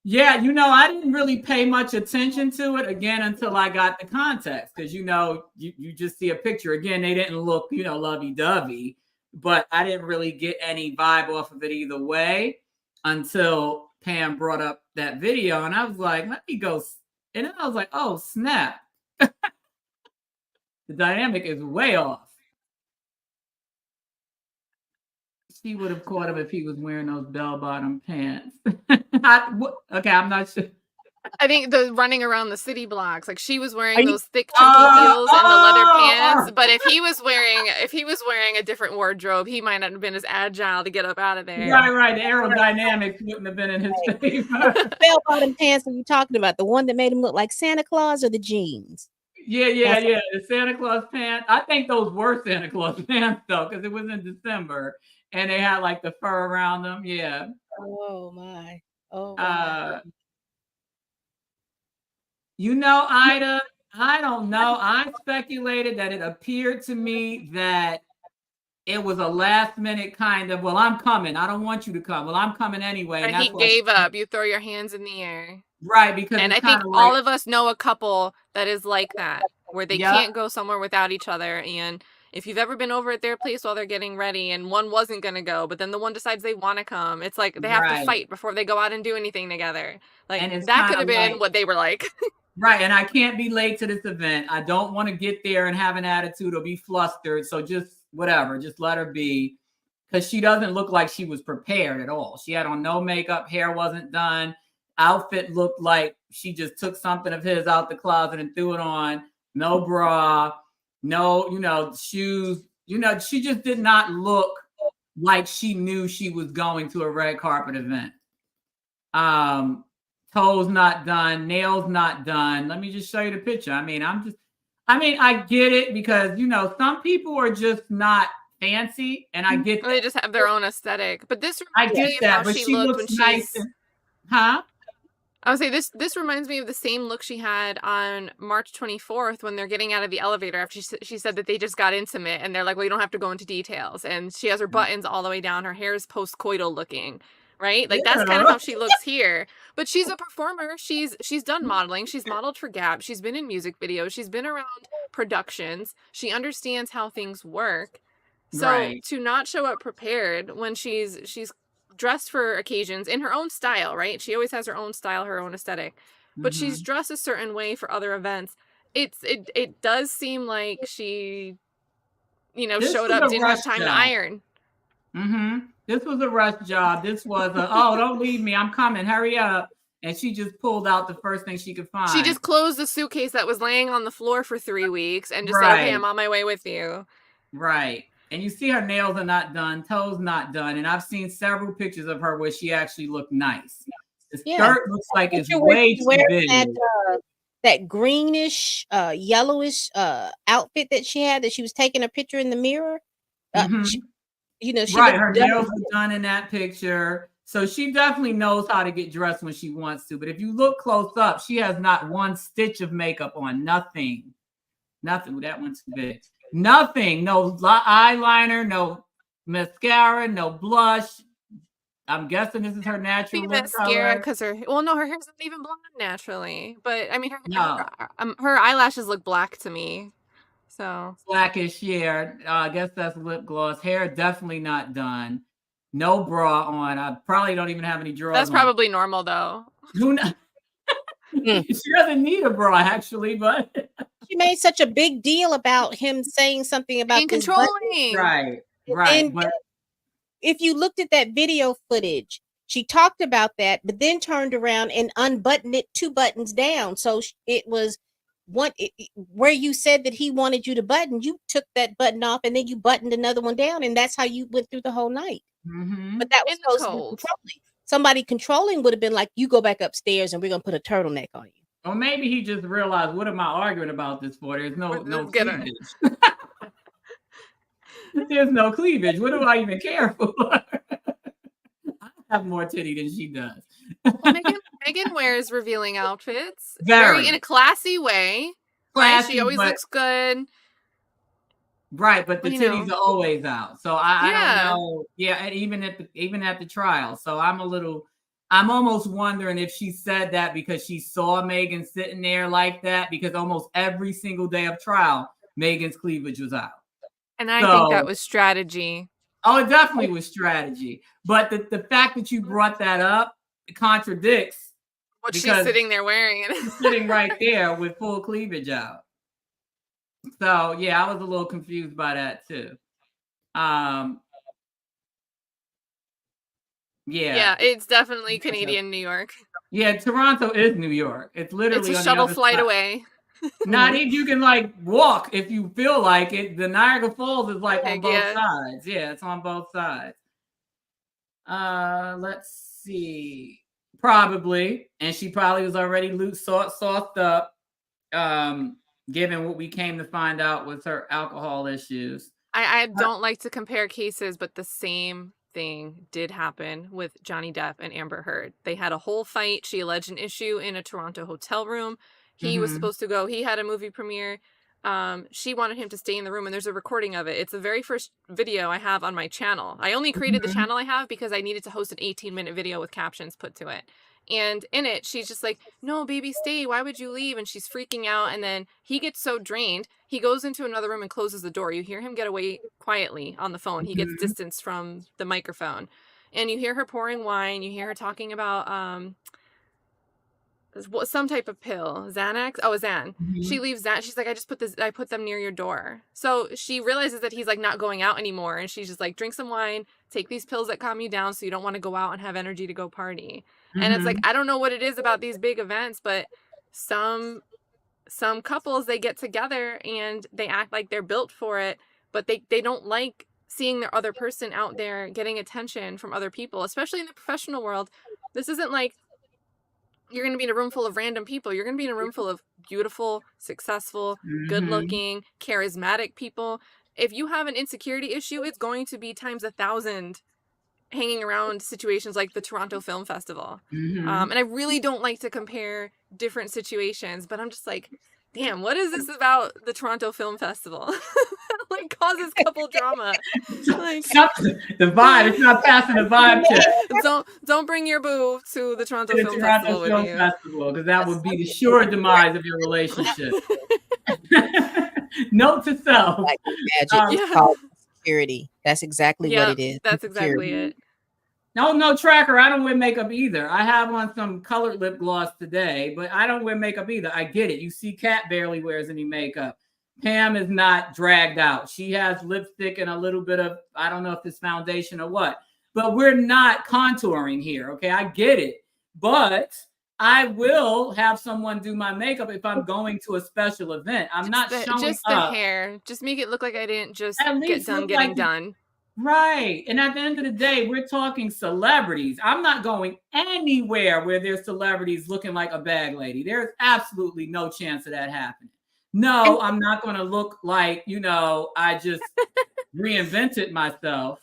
didn't really pay much attention to it again until I got the context, because you just see a picture. Again, they didn't look lovey-dovey, but I didn't really get any vibe off of it either way until Pam brought up that video, and I was like, let me go. And then I was like, oh snap. The dynamic is way off. She would have caught him if he was wearing those bell-bottom pants. Okay, I'm not sure. I think the running around the city blocks, like she was wearing those thick chunky heels and the leather pants. But if he was wearing a different wardrobe, he might not have been as agile to get up out of there. Right. The aerodynamics wouldn't have been in his favor. Bell-bottom pants are you talking about? The one that made him look like Santa Claus, or the jeans? Yeah. The Santa Claus pants. I think those were Santa Claus pants though, because it was in December and they had like the fur around them. Yeah. Oh my. Ida, I don't know. I speculated that it appeared to me that it was a last minute kind of, well, I'm coming. I don't want you to come. Well, I'm coming anyway. And he gave up. You throw your hands in the air. Right. Because I think all of us know a couple that is like that, where they can't go somewhere without each other. And if you've ever been over at their place while they're getting ready and one wasn't going to go, but then the one decides they want to come, it's like they have to fight before they go out and do anything together. Like that could have been what they were like. Right. And I can't be late to this event. I don't want to get there and have an attitude or be flustered. So just whatever, just let her be. Because she doesn't look like she was prepared at all. She had on no makeup, hair wasn't done. Outfit looked like she just took something of his out the closet and threw it on. No bra, no, shoes. She just did not look like she knew she was going to a red carpet event. Toes not done, nails not done. Let me just show you the picture. I get it because, some people are just not fancy, and I get that. They just have their own aesthetic. But this reminds me of how she looked when nice. I would say this reminds me of the same look she had on March 24th when they're getting out of the elevator after she said that they just got intimate, and they're like, well, you don't have to go into details. And she has her buttons all the way down. Her hair is post-coital looking, right? Like that's kind of how she looks here. But she's a performer. She's done modeling. She's modeled for Gap. She's been in music videos. She's been around productions. She understands how things work. So to not show up prepared when she's dressed for occasions in her own style, right? She always has her own style, her own aesthetic, but she's dressed a certain way for other events. It does seem like she, showed up, didn't have time to iron. This was a rush job. This was don't leave me, I'm coming, hurry up. And she just pulled out the first thing she could find. She just closed the suitcase that was laying on the floor for 3 weeks and just said, okay, I'm on my way with you. Right. And you see her nails are not done, toes not done. And I've seen several pictures of her where she actually looked nice. The skirt looks like it's way too big. That greenish, yellowish outfit that she had, that she was taking a picture in the mirror. She Right, looked her done. nails were done in that picture. So she definitely knows how to get dressed when she wants to. But if you look close up, she has not one stitch of makeup on. Nothing. Nothing. That one's too big. Nothing. No eyeliner, no mascara, no blush. I'm guessing this is her natural Be lip mascara color. because her hair's not even blonde naturally. But I mean, No. her eyelashes look black to me. So Blackish hair. I guess that's lip gloss. Hair definitely not done. No bra on. I probably don't even have any drawers that's on. probably normal though. Who knows? She doesn't need a bra actually, but She made such a big deal about him saying something about Being this controlling. right. And But if you looked at that video footage, she talked about that, but then turned around and unbuttoned it 2 buttons down. So it was where you said that he wanted you to button, you took that button off and then you buttoned another one down, and that's how you went through the whole night. But that was In the supposed to be cold. controlling. Somebody controlling would have been like, you go back upstairs and we're gonna put a turtleneck on you. or maybe he just realized, what am I arguing about this for? There's no Get her. cleavage. There's no cleavage. What do I even care for? I have more titty than she does. Well, Megan wears revealing outfits Very. in a classy way. Right? She always looks good. Right, but the You titties know. are always out. So I Yeah. don't know. Yeah, and even at the trial. So I'm almost wondering if she said that because she saw Megan sitting there like that, because almost every single day of trial, Megan's cleavage was out. And I think that was strategy. Oh, it definitely was strategy. But the fact that you brought that up, it contradicts what she's because sitting there wearing. she's sitting right there with full cleavage out. So yeah, I was a little confused by that too. Yeah, it's definitely Canadian New York. Yeah, Toronto is New York. It's literally It's a on shuttle the other flight side. away. Not even you can like walk if you feel like it. The Niagara Falls is like on both sides. Yeah, it's on both sides. Let's see. Probably, and she probably was already sauced up. Given what we came to find out was her alcohol issues. I don't like to compare cases, but the same thing did happen with Johnny Depp and Amber Heard. They had a whole fight. She alleged an issue in a Toronto hotel room. He was supposed to go. He had a movie premiere. She wanted him to stay in the room, and there's a recording of it. It's the very first video I have on my channel. I only created the channel I have because I needed to host an 18-minute video with captions put to it. And in it, she's just like, no, baby, stay. Why would you leave? And she's freaking out. And then he gets so drained, he goes into another room and closes the door. You hear him get away quietly on the phone. He gets distance from the microphone. And you hear her pouring wine. You hear her talking about some type of pill. Xanax? Oh, Xan. She leaves that. She's like, I put them near your door. So she realizes that he's like not going out anymore. And she's just like, drink some wine, take these pills that calm you down so you don't want to go out and have energy to go party. And it's like, I don't know what it is about these big events, but some couples, they get together and they act like they're built for it, but they don't like seeing their other person out there getting attention from other people, especially in the professional world. This isn't like you're going to be in a room full of random people. You're going to be in a room full of beautiful, successful, good-looking, charismatic people. If you have an insecurity issue, it's going to be times 1,000 hanging around situations like the Toronto Film Festival. And I really don't like to compare different situations, but I'm just like, damn, what is this about the Toronto Film Festival? Like causes couple drama. Like the vibe, it's not passing the vibe check. Don't bring your boo to the Toronto The Film Toronto Festival Film with you. Festival, because that would be the sure demise of your relationship. Note to self. Like magic is called security. That's exactly what it is. That's exactly it. No tracker. I don't wear makeup either. I have on some colored lip gloss today, but I don't wear makeup either. I get it. You see, Kat barely wears any makeup. Pam is not dragged out. She has lipstick and a little bit of, I don't know if it's foundation or what, but we're not contouring here. Okay, I get it. But I will have someone do my makeup if I'm going to a special event. I'm not showing just the hair. Just make it look like I didn't just get done getting done. Right. And at the end of the day, we're talking celebrities. I'm not going anywhere where there's celebrities looking like a bag lady. There's absolutely no chance of that happening. No, I'm not going to look like, I just reinvented myself.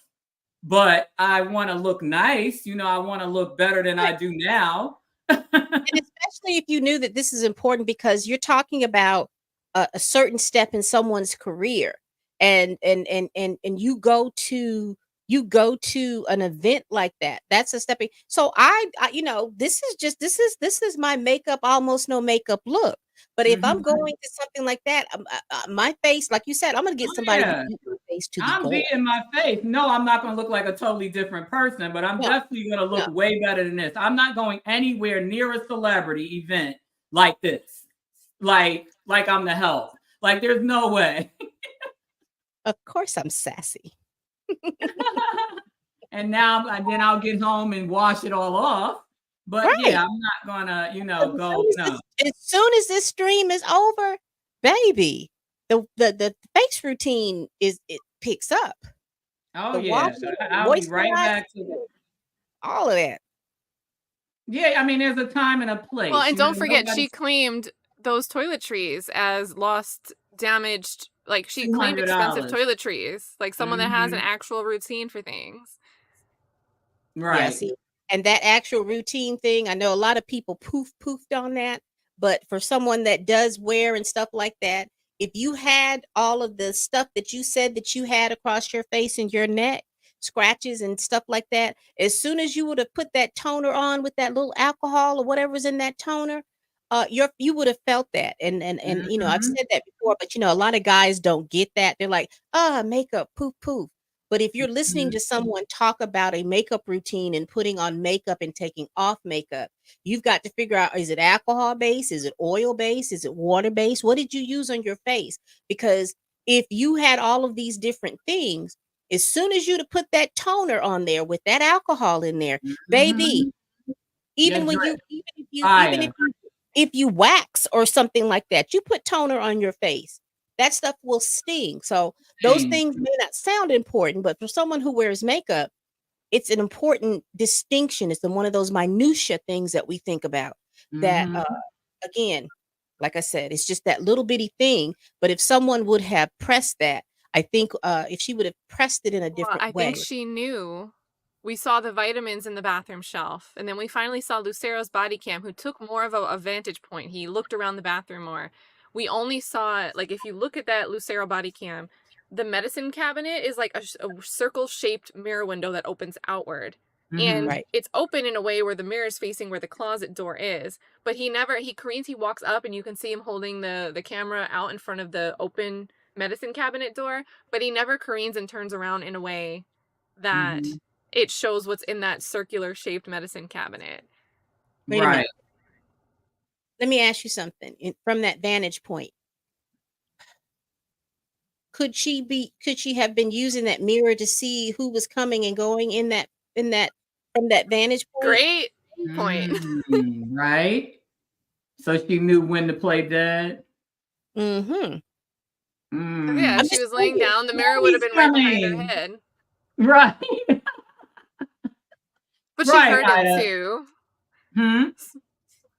but I want to look nice. I want to look better than I do now. And especially if you knew that this is important, because you're talking about a certain step in someone's career, and you go to an event like that. That's a stepping. So this is my makeup, almost no makeup look. But if I'm going to something like that, my face, like you said, I'm going to get somebody to beat my face to the I'm goal. beating my face. No, I'm not going to look like a totally different person, but I'm definitely going to look way better than this. I'm not going anywhere near a celebrity event like this. Like I'm the help. Like, there's no way. Of course I'm sassy. And then I'll get home and wash it all off. But yeah, I'm not gonna, go. As soon as this stream is over, baby, the face routine it picks up. Oh yeah, I'll be right back to it. All of that. Yeah, I mean, there's a time and a place. Well, and don't forget, she claimed those toiletries as lost, damaged. Like, she claimed expensive toiletries, like someone that has an actual routine for things. Right. Yeah, see, and that actual routine thing, I know a lot of people poofed on that, but for someone that does wear and stuff like that, if you had all of the stuff that you said that you had across your face and your neck, scratches and stuff like that, as soon as you would have put that toner on with that little alcohol or whatever's in that toner, you would have felt that. And I've said that before, but a lot of guys don't get that. They're like, makeup, poof. But if you're listening to someone talk about a makeup routine and putting on makeup and taking off makeup, you've got to figure out, is it alcohol based? Is it oil based? Is it water based? What did you use on your face? Because if you had all of these different things, as soon as you'd put that toner on there with that alcohol in there, baby, even if you wax or something like that, you put toner on your face, that stuff will sting. So those things may not sound important, but for someone who wears makeup, it's an important distinction. It's one of those minutia things that we think about that, again, like I said, it's just that little bitty thing. But if someone would have pressed that, I think if she would have pressed it in a different way. I think she knew. We saw the vitamins in the bathroom shelf, and then we finally saw Lucero's body cam, who took more of a vantage point. He looked around the bathroom more. We only saw, like, if you look at that Lucero body cam, the medicine cabinet is like a circle-shaped mirror window that opens outward. And it's open in a way where the mirror is facing where the closet door is. But he careens, he walks up, and you can see him holding the camera out in front of the open medicine cabinet door. But he never careens and turns around in a way that it shows what's in that circular-shaped medicine cabinet. Right. Let me ask you something from that vantage point. Could she have been using that mirror to see who was coming and going from that vantage point? Great point. Right. So she knew when to play dead. Yeah, if she was laying down, the mirror would have been right behind her head. Right. But she heard him too.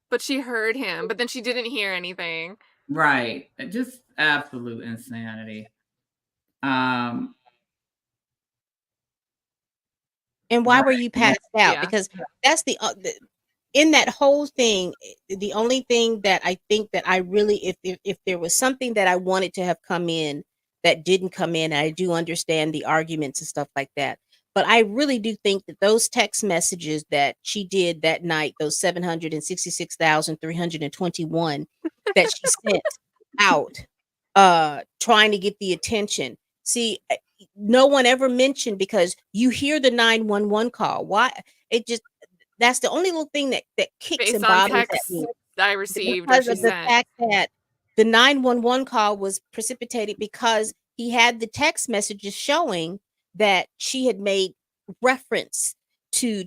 But she heard him, but then she didn't hear anything. Right. Just absolute insanity. And why were you passed out? Yeah. Because that's in that whole thing, the only thing that I think that I really, if there was something that I wanted to have come in that didn't come in, I do understand the arguments and stuff like that. But I really do think that those text messages that she did that night, those 766,321 that she sent out, trying to get the attention. See, no one ever mentioned, because you hear the 911 call. Why? That's the only little thing that kicks based and bothers at me. I received because of the fact that the 911 call was precipitated because he had the text messages showing that she had made reference to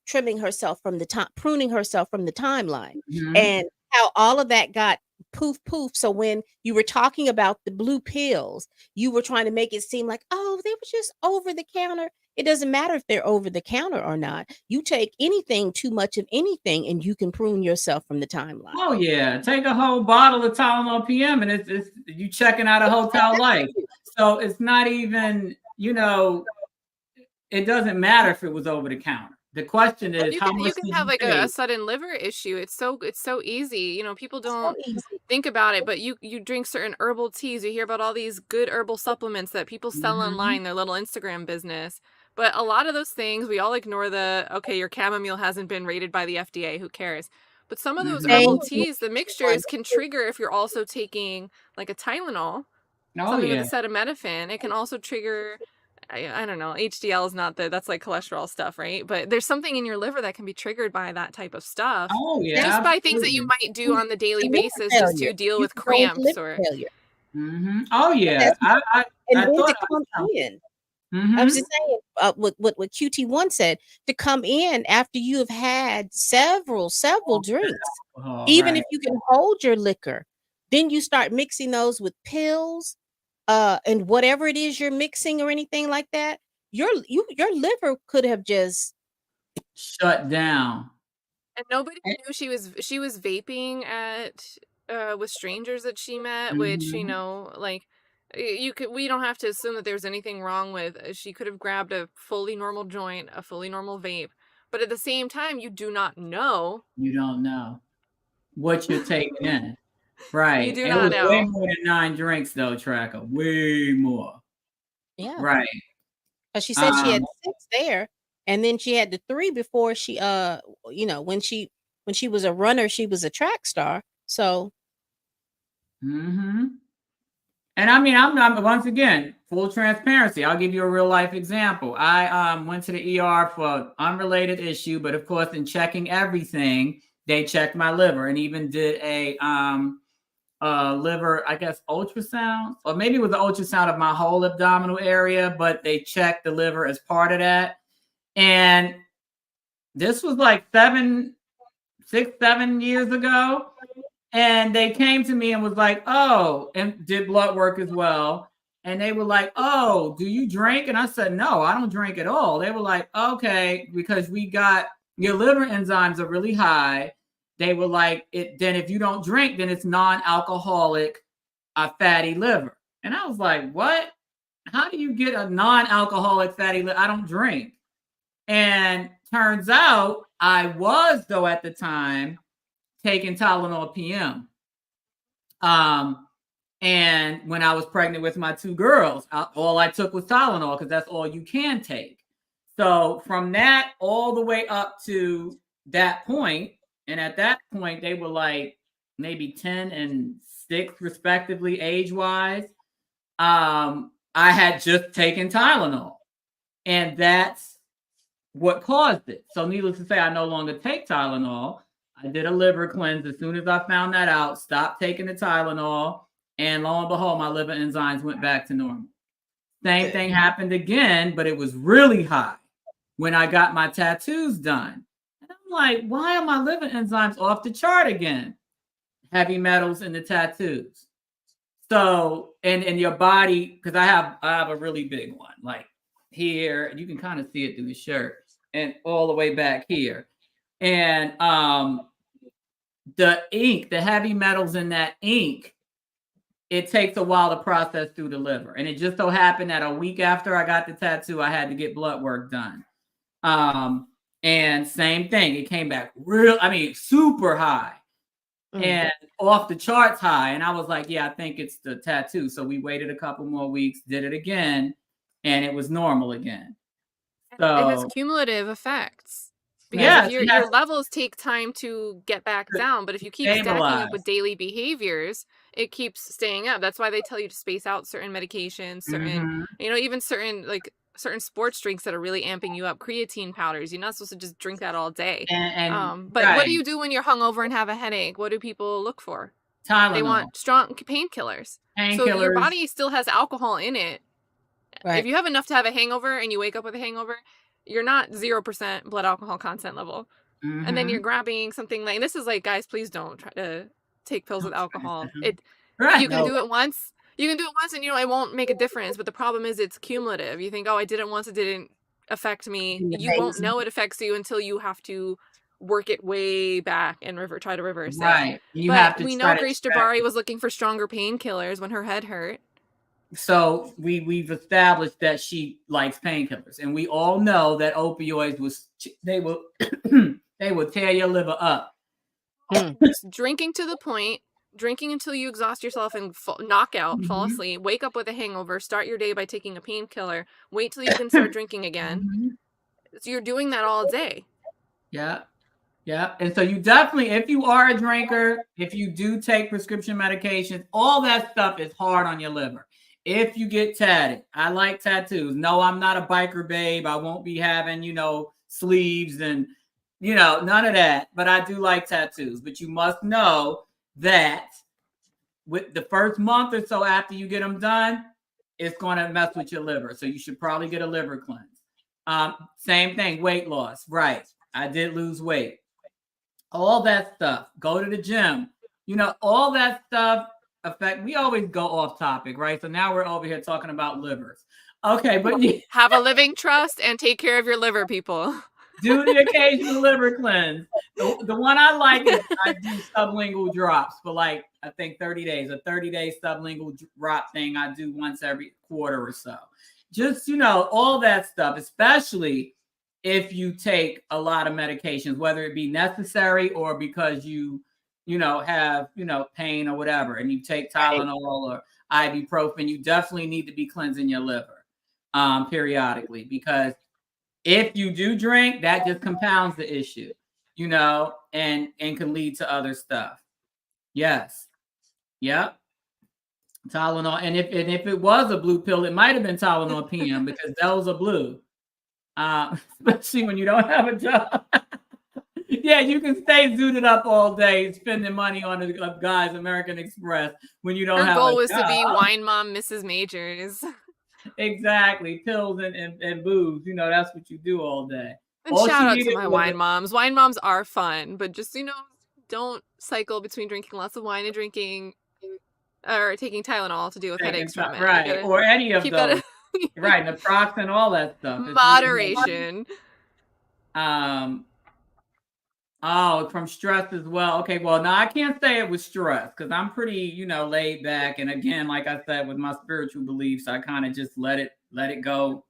pruning herself from the timeline, and how all of that got poof. So when you were talking about the blue pills, you were trying to make it seem like, oh, they were just over the counter. It doesn't matter if they're over the counter or not. You take anything, too much of anything, and you can prune yourself from the timeline. Oh yeah, take a whole bottle of Tylenol PM, and it's you checking out a hotel life. So it's not even, it doesn't matter if it was over the counter. The question is, You how can much can did have you like pay? a sudden liver issue. It's so easy. You know, people So don't easy. think about it, but you drink certain herbal teas. You hear about all these good herbal supplements that people sell online, their little Instagram business. But a lot of those things, we all ignore okay, your chamomile hasn't been rated by the FDA, who cares? But some of those herbal Thank you. teas, the mixtures can trigger if you're also taking like a Tylenol, Oh something with yeah. acetaminophen. It can also trigger, I don't know, HDL is not that's like cholesterol stuff, right? But there's something in your liver that can be triggered by that type of stuff. Oh yeah. Just by things that you Absolutely. might do on the daily Liver basis just failure. to deal You with can go into cramps liver or failure. Oh And yeah. that's and I then thought to I come was. in. I Mm-hmm. was just saying, what QT1 said, to come in after you have had several drinks, Oh, even right. if you can hold your liquor, then you start mixing those with pills, and whatever it is you're mixing or anything like that, your liver could have just Shut down. and nobody Eh, knew she was vaping at with strangers that she met, which, you mhm. know, like we don't have to assume that there's anything wrong with she could have grabbed a fully normal joint, a fully normal vape, but at the same time you do not know. You don't know what you're taking in. You Right. do It not was way know. more than 9 drinks though, Tracker. Way more. yeah. Right. Because she said she had Um, 6 there, and then she had the 3 before she when she was a runner, she was a track star. So mhm. And I mean, I'm once again, full transparency. I'll give you a real life example. I went to the ER for unrelated issue, but of course, in checking everything, they checked my liver and even did a liver, I guess, ultrasound, or maybe it was an ultrasound of my whole abdominal area, but they checked the liver as part of that. And this was like 7 years ago. And they came to me and was like, oh, and did blood work as well. And they were like, oh, do you drink? And I said, no, I don't drink at all. They were like, okay, because we got your liver enzymes are really high. They were like, then if you don't drink, then it's non-alcoholic fatty liver. And I was like, what? How do you get a non-alcoholic fatty liver? I don't drink. And turns out I was, though, at the time taking Tylenol PM. And when I was pregnant with my 2 girls, all I took was Tylenol because that's all you can take. So from that all the way up to that point, and at that point they were like maybe 10 and 6 respectively age-wise. I had just taken Tylenol, and that's what caused it. So needless to say, I no longer take Tylenol. I did a liver cleanse as soon as I found that out, stopped taking the Tylenol, and lo and behold, my liver enzymes went back to normal. Same thing happened again, but it was really high when I got my tattoos done. And I'm like, why are my liver enzymes off the chart again? Heavy metals in the tattoos. So, and your body, because I have a really big one, like here, you can kind of see it through the shirt, and all the way back here. And the ink, the heavy metals in that ink, it takes a while to process through the liver. And it just so happened that a week after I got the tattoo, I had to get blood work done. And same thing, it came back super high and off the charts high. And I was like, yeah, I think it's the tattoo. So we waited a couple more weeks, did it again, and it was normal again. So it has cumulative effects. Because yes, if your levels take time to get back down, but if you keep stacking up with daily behaviors, it keeps staying up. That's why they tell you to space out certain medications, certain, even certain sports drinks that are really amping you up, creatine powders. You're not supposed to just drink that all day. But what do you do when you're hungover and have a headache? What do people look for? Tylenol. They want strong painkillers. So if your body still has alcohol in it, if you have enough to have a hangover and you wake up with a hangover, you're not 0% blood alcohol content level. And then you're grabbing something like, this is like, guys, please don't try to take pills with alcohol. You can do it once. You can do it once and, it won't make a difference. But the problem is it's cumulative. You think, oh, I did it once, it didn't affect me. You won't know it affects you until you have to work it way back and try to reverse it. You have to we know Grace Jabbari was looking for stronger painkillers when her head hurt. So we've established that she likes painkillers, and we all know that opioids they will they will tear your liver up. Drinking to the point, drinking until you exhaust yourself and knock out, fall asleep, wake up with a hangover, start your day by taking a painkiller, wait till you can start drinking again. So you're doing that all day. Yeah. Yeah. And so you definitely, if you are a drinker, if you do take prescription medications, all that stuff is hard on your liver. If you get tatted, I like tattoos. No, I'm not a biker babe. I won't be having, sleeves and, none of that. But I do like tattoos. But you must know that with the first month or so after you get them done, it's going to mess with your liver. So you should probably get a liver cleanse. Same thing, weight loss. Right. I did lose weight. All that stuff. Go to the gym. All that stuff affect. We always go off topic, right? So now we're over here talking about livers. Okay, but have a living trust and take care of your liver, people. Do the occasional liver cleanse. The one I like is I do sublingual drops for I think 30 days. A 30-day sublingual drop thing I do once every quarter or so. Just, all that stuff, especially if you take a lot of medications, whether it be necessary or because you have, pain or whatever, and you take Tylenol or ibuprofen, you definitely need to be cleansing your liver periodically, because if you do drink, that just compounds the issue, and can lead to other stuff. Yes. Yep. Tylenol. And if it was a blue pill, it might have been Tylenol PM because those are blue. Especially when you don't have a job. Yeah, you can stay zooted up all day spending money on a guy's American Express when you don't have a job. Her goal was to be wine mom Mrs. Majors. Exactly. Pills and booze. That's what you do all day. And shout out to my wine moms. Wine moms are fun, but just, don't cycle between drinking lots of wine and drinking or taking Tylenol to deal with headaches from it. Right. Or any of those. Right. Naproxen, all that stuff. Moderation. From stress as well. Okay, well, now I can't say it was stress because I'm pretty, laid back. And again, like I said, with my spiritual beliefs, I kind of just let it go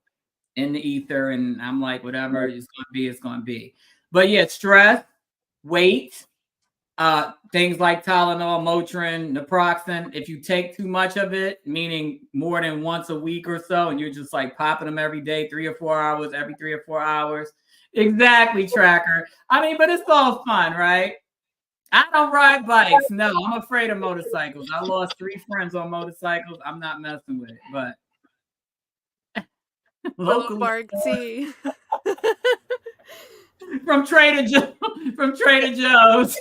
in the ether. And I'm like, whatever it's going to be, it's going to be. But yeah, stress, weight, things like Tylenol, Motrin, naproxen. If you take too much of it, meaning more than once a week or so, and you're just popping them every day, 3 or 4 hours, every 3 or 4 hours. Exactly, Tracker. I mean, but it's all fun, right? I don't ride bikes. No, I'm afraid of motorcycles. I lost 3 friends on motorcycles. I'm not messing with it, but local Barksy. From Trader Joe's.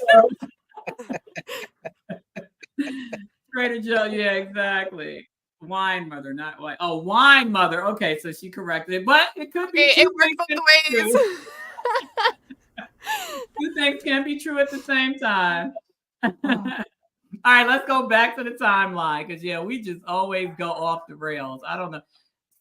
Trader Joe, yeah, exactly. Wine mother, not white. Oh, wine mother. Okay, so she corrected it, but it could be. It worked both ways. 2 things can be true at the same time. All right, let's go back to the timeline because we just always go off the rails. I don't know.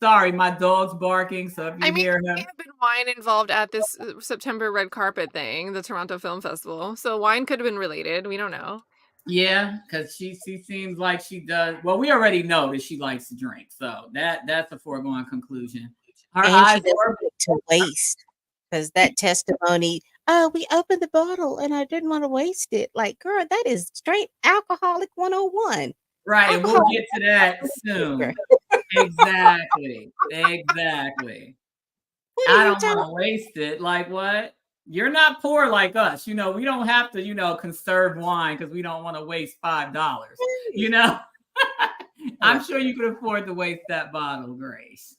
Sorry, my dog's barking. So if you hear him, there have been wine involved at this September red carpet thing, the Toronto Film Festival. So wine could have been related. We don't know. Yeah, because she seems like she does. Well, we already know that she likes to drink, so that's a foregone conclusion. Her eyes she doesn't like to waste, because that testimony. We opened the bottle and I didn't want to waste it. Like, girl, that is straight alcoholic 101. Right, and we'll get to that soon. Exactly. I don't want to waste it. Like what? You're not poor like us. We don't have to, conserve wine because we don't want to waste $5. I'm sure you could afford to waste that bottle, Grace.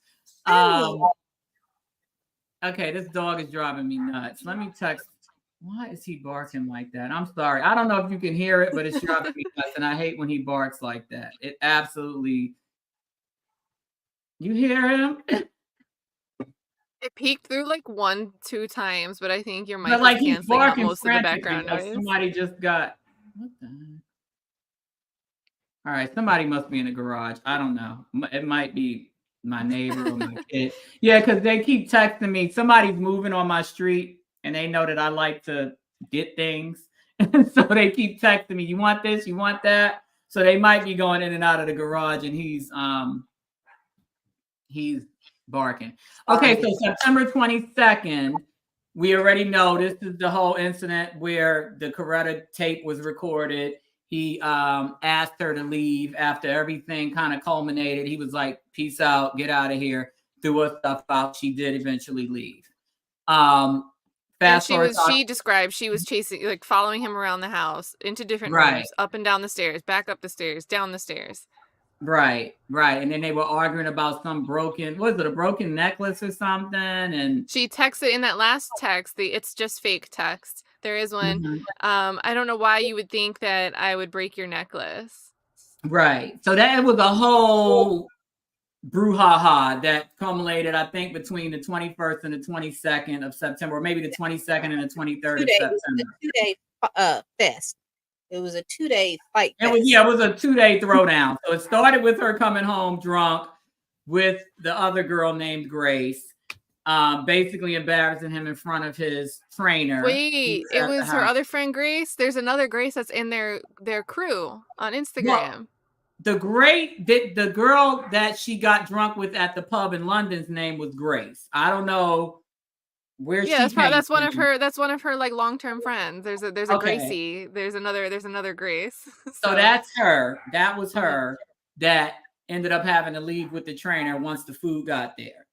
Okay, this dog is driving me nuts. Let me text. Why is he barking like that? I'm sorry. I don't know if you can hear it, but it's driving me nuts. And I hate when he barks like that. It absolutely. You hear him? It peeked through 1-2 times, but I think your mic is canceling out most of the background noise. Somebody just got. What the? All right, somebody must be in the garage. I don't know. It might be my neighbor or my kid. Yeah, because they keep texting me. Somebody's moving on my street, and they know that I like to get things, and so they keep texting me. You want this? You want that? So they might be going in and out of the garage, and he's barking. Okay, so September 22nd, we already know this is the whole incident where the Coretta tape was recorded. He asked her to leave after everything kind of culminated. He was like, peace out, get out of here, threw her stuff out. She did eventually leave. And she described she was chasing, like following him around the house into different rooms, up and down the stairs, back up the stairs, down the stairs. Right. And then they were arguing about some broken necklace or something. And she texted in that last text, it's just fake text. There is one. I don't know why you would think that I would break your necklace. Right. So that was a whole brouhaha that culminated, I think, between the 21st and the 22nd of September, or maybe the 22nd and the 23rd of September. It was a 2-day fest. It was a 2-day fight. It was a 2-day throwdown. So it started with her coming home drunk with the other girl named Grace, basically embarrassing him in front of his trainer. Wait, it was her other friend Grace? There's another Grace that's in their crew on Instagram. Well, the girl that she got drunk with at the pub in London's name was Grace. I don't know where she came from. That's one of her like long-term friends. There's a Gracie. There's another Grace. So that's her. That was her that ended up having to leave with the trainer once the food got there.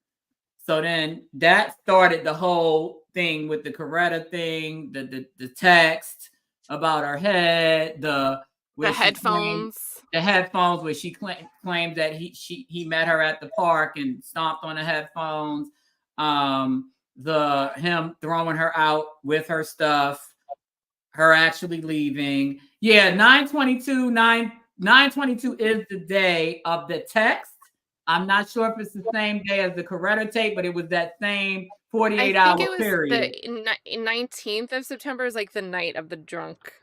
So then that started the whole thing with the Coretta thing, the text about her head, the headphones. The headphones where she claimed that he met her at the park and stomped on the headphones. Him throwing her out with her stuff, her actually leaving. Yeah, 9/22 is the day of the text. I'm not sure if it's the same day as the Coretta tape, but it was that same 48-hour period. The 19th of September is like the night of the drunk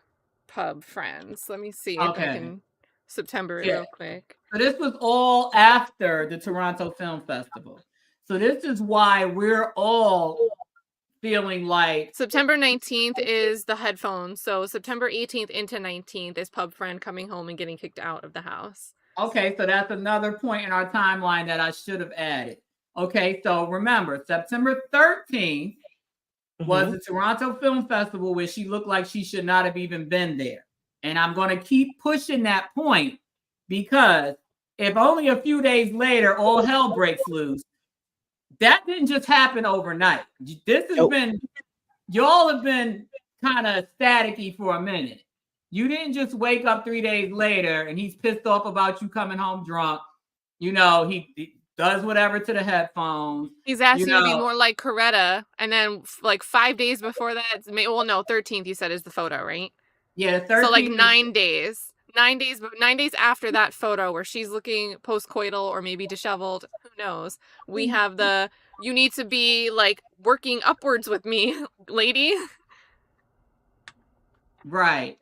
pub friends. Let me see if I can September real quick. So this was all after the Toronto Film Festival. So this is why we're all feeling like September 19th is the headphones. So September 18th into 19th is pub friend coming home and getting kicked out of the house. Okay, so that's another point in our timeline that I should have added. Okay, so remember, September 13th was the Toronto Film Festival where she looked like she should not have even been there. And I'm going to keep pushing that point because if only a few days later all hell breaks loose, that didn't just happen overnight. This has been, y'all have been kind of staticky for a minute. You didn't just wake up 3 days later and he's pissed off about you coming home drunk. You know, he does whatever to the headphones. He's asking you to be more like Coretta. And then like 5 days before that, 13th you said is the photo, right? Yeah, 13th. So like 9 days. 9 days after that photo where she's looking post-coital or maybe disheveled, who knows? We have you need to be like working upwards with me, lady. Right.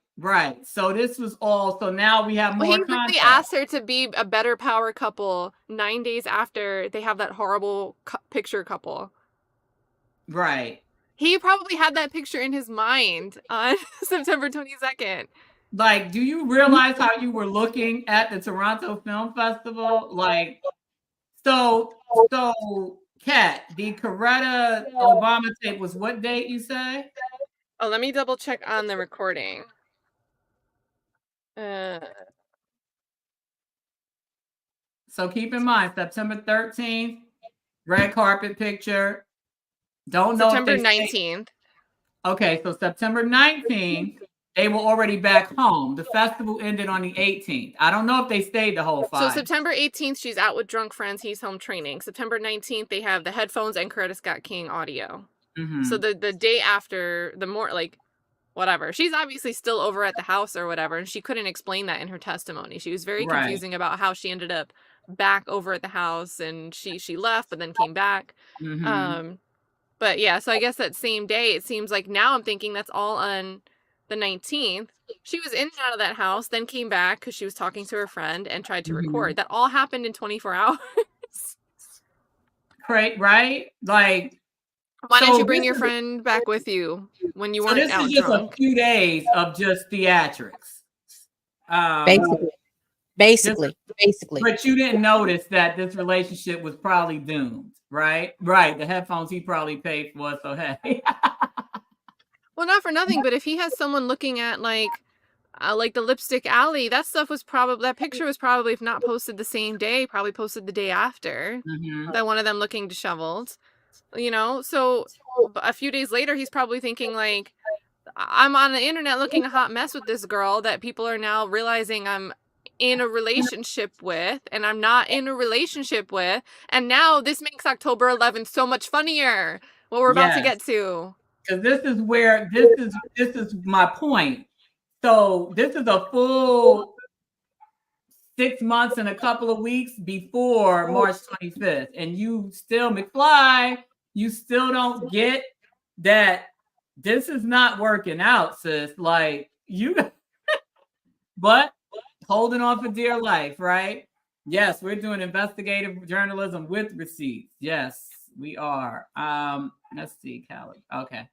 So this was all. So now we have more. He really asked her to be a better power couple 9 days after they have that horrible picture couple. Right. He probably had that picture in his mind on September 22nd. Like, do you realize how you were looking at the Toronto Film Festival? Like, so, Kat, the Coretta Obama tape was what date you say? Oh, let me double check on the recording. So keep in mind, September 13th, red carpet picture. Don't know. September 19th. Okay, so September 19th, they were already back home. The festival ended on the 18th. I don't know if they stayed the whole 5. So September 18th, she's out with drunk friends. He's home training. September 19th, they have the headphones and Coretta Scott King audio. So the day after, whatever. She's obviously still over at the house or whatever, and she couldn't explain that in her testimony. She was very confusing about how she ended up back over at the house, and she left but then came back. But yeah, so I guess that same day, it seems like now I'm thinking that's all on the 19th. She was in and out of that house, then came back because she was talking to her friend and tried to record. That all happened in 24 hours. Right? Like, why don't you bring your friend back with you when you weren't out drunk? This is just a few days of just theatrics. Basically. Basically. But you didn't notice that this relationship was probably doomed, right? Right. The headphones he probably paid for, so hey. Well, not for nothing, but if he has someone looking at like the Lipstick Alley, that picture was probably, if not posted the same day, probably posted the day after. Mhm. That one of them looking disheveled, you know. So a few days later, he's probably thinking like, I'm on the internet looking a hot mess with this girl that people are now realizing I'm in a relationship with, and I'm not in a relationship with, and now this makes October 11th so much funnier. What we're about to get to. Because this is where this is my point. So this is a full 6 months and a couple of weeks before March 25th, and you still, McFly, you still don't get that this is not working out, sis. Like you, but holding on for dear life, right? Yes, we're doing investigative journalism with receipts. Yes, we are. Let's see, Callie. Okay.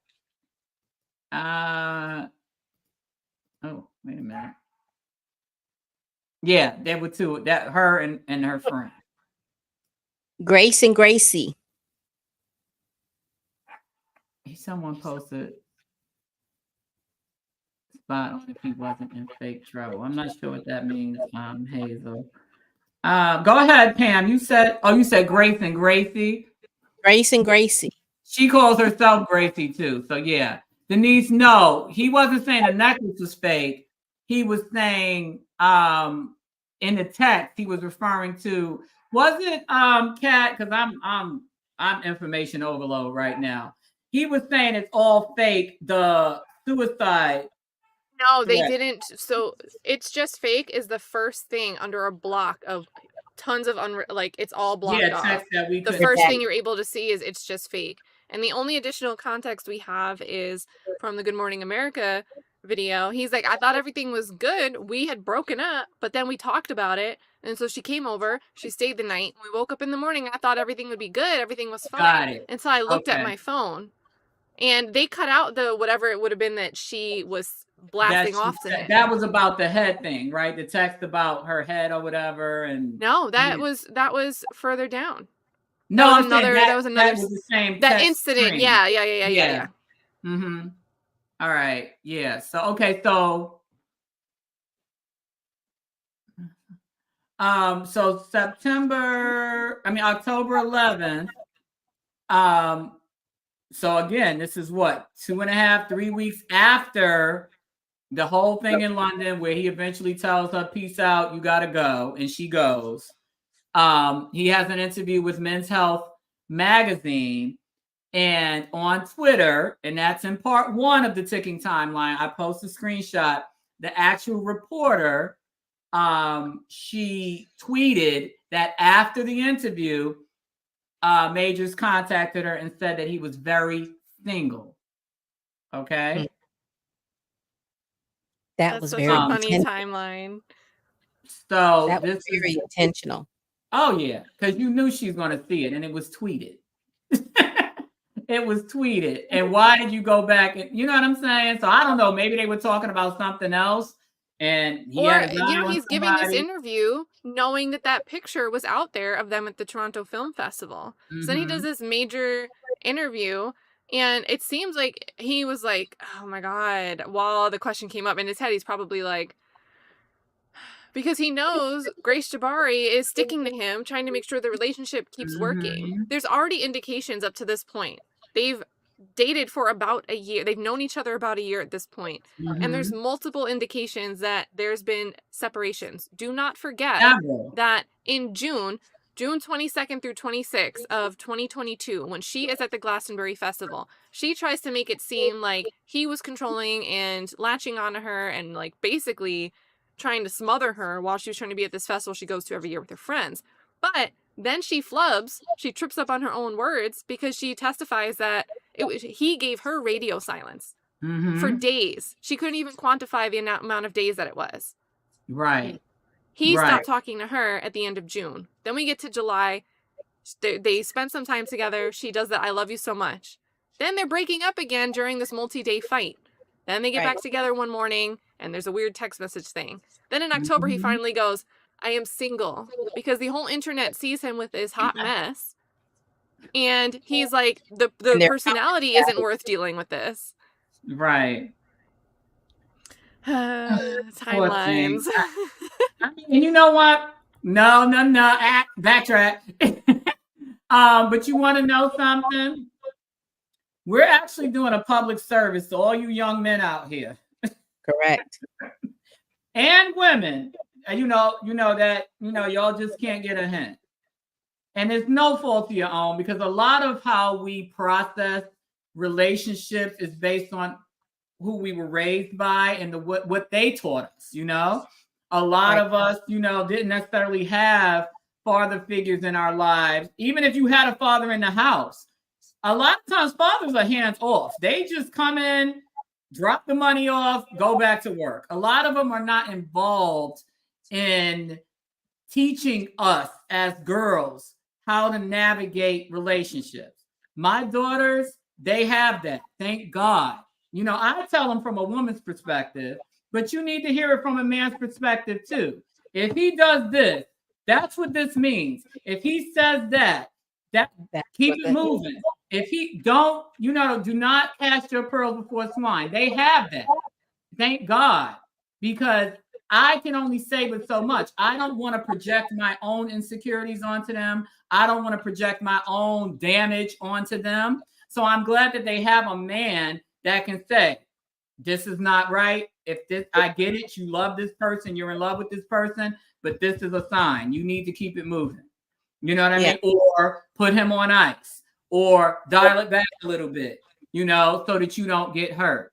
Oh, wait a minute. Yeah, there were two. That her and her friend. Grace and Gracie. Someone posted spot on if he wasn't in fake trouble. I'm not sure what that means, Hazel. Go ahead, Pam. You said Grace and Gracie. Grace and Gracie. She calls herself Gracie too. So yeah. Denise, no, he wasn't saying the necklace was fake. He was saying in the text he was referring to, was it Kat? Because I'm information overload right now. He was saying it's all fake, the suicide. No, they didn't. So it's just fake is the first thing under a block of tons of it's all blocked off. Text that we the first thing you're able to see is it's just fake. And the only additional context we have is from the Good Morning America video. He's like, I thought everything was good. We had broken up, but then we talked about it. And so she came over. She stayed the night. We woke up in the morning. I thought everything would be good. Everything was fine. Got it. And so I looked at my phone. And they cut out the whatever it would have been that she was blasting off to him. That was about the head thing, right? The text about her head or whatever. And no, that was further down. No, that was another. That was the same. That incident. String. Yeah. Mm-hmm. All right. Yeah. So okay. So so October 11th. So again, this is what 2.5, 3 weeks after the whole thing in London, where he eventually tells her, "Peace out, you gotta go," and she goes. He has an interview with Men's Health magazine, and on Twitter, and that's in part 1 of the ticking timeline. I post a screenshot. The actual reporter, she tweeted that after the interview, Majors contacted her and said that he was very single. Okay. That was very funny timeline. So that was very intentional. Oh yeah, because you knew she's going to see it, and it was tweeted. It was tweeted. And why did you go back? And you know what I'm saying? So I don't know. Maybe they were talking about something else. And he's giving this interview knowing that picture was out there of them at the Toronto Film Festival. Mm-hmm. So then he does this major interview, and it seems like he was like, oh my God, while the question came up in his head, he's probably like, because he knows Grace Jabbari is sticking to him, trying to make sure the relationship keeps working. There's already indications up to this point. They've dated for about a year. They've known each other about a year at this point. And there's multiple indications that there's been separations. Do not forget that in June 22nd through 26th of 2022, when she is at the Glastonbury Festival, she tries to make it seem like he was controlling and latching onto her and like basically trying to smother her while she was trying to be at this festival she goes to every year with her friends. But then she flubs. She trips up on her own words because she testifies that he gave her radio silence for days. She couldn't even quantify the amount of days that it was. Right. He stopped talking to her at the end of June. Then we get to July. They spend some time together. She does that I love you so much. Then they're breaking up again during this multi-day fight. Then they get back together one morning, and there's a weird text message thing. Then in October, he finally goes, I am single, because the whole internet sees him with this hot mess. And he's like, the And they're personality isn't worth dealing with this. Right. Poor thing. Timelines. I mean, and you know what? No. Backtrack. But you want to know something? We're actually doing a public service to all you young men out here. correct. And women. And y'all just can't get a hint. And it's no fault of your own, because a lot of how we process relationships is based on who we were raised by and what they taught us. A lot of us, didn't necessarily have father figures in our lives. Even if you had a father in the house, a lot of times fathers are hands off. They just come in, drop the money off, go back to work. A lot of them are not involved in teaching us as girls how to navigate relationships. My daughters, they have that. Thank God. I tell them from a woman's perspective, but you need to hear it from a man's perspective too. If he does this, that's what this means. If he says that keep it moving. If he don't, do not cast your pearls before swine. They have that. Thank God. Because I can only say but so much. I don't want to project my own insecurities onto them. I don't want to project my own damage onto them. So I'm glad that they have a man that can say, this is not right. I get it. You love this person. You're in love with this person, but this is a sign. You need to keep it moving. You know what I mean? Or put him on ice, or dial it back a little bit, so that you don't get hurt,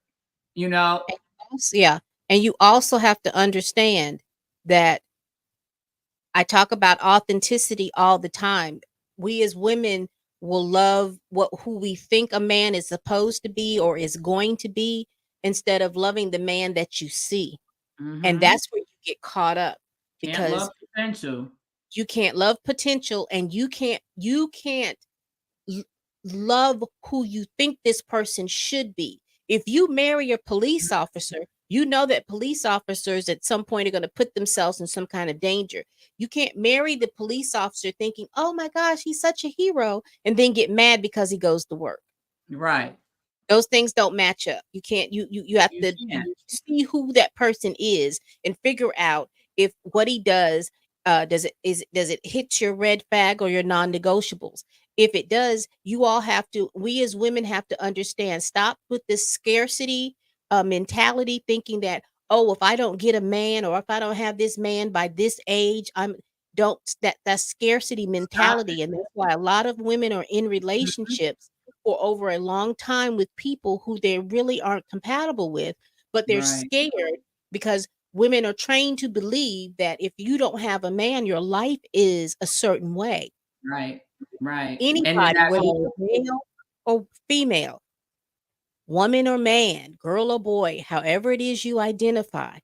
Yeah. And you also have to understand that I talk about authenticity all the time. We as women will love who we think a man is supposed to be or is going to be, instead of loving the man that you see. Mm-hmm. And that's where you get caught up, because love potential. You can't love potential, and you can't love who you think this person should be. If you marry a police officer, you know that police officers at some point are going to put themselves in some kind of danger. You can't marry the police officer thinking, oh my gosh, he's such a hero, and then get mad because he goes to work. Right. Those things don't match up. You can't, you have to see who that person is and figure out if what he does, does it hit your red flag or your non-negotiables? If it does, we as women have to understand, stop with this scarcity mentality, thinking that, oh, if I don't get a man, or if I don't have this man by this age, that's scarcity mentality. And that's why a lot of women are in relationships for over a long time with people who they really aren't compatible with, but they're scared, because women are trained to believe that if you don't have a man, your life is a certain way. Right. Anybody, whether male or female, woman or man, girl or boy, however it is you identify,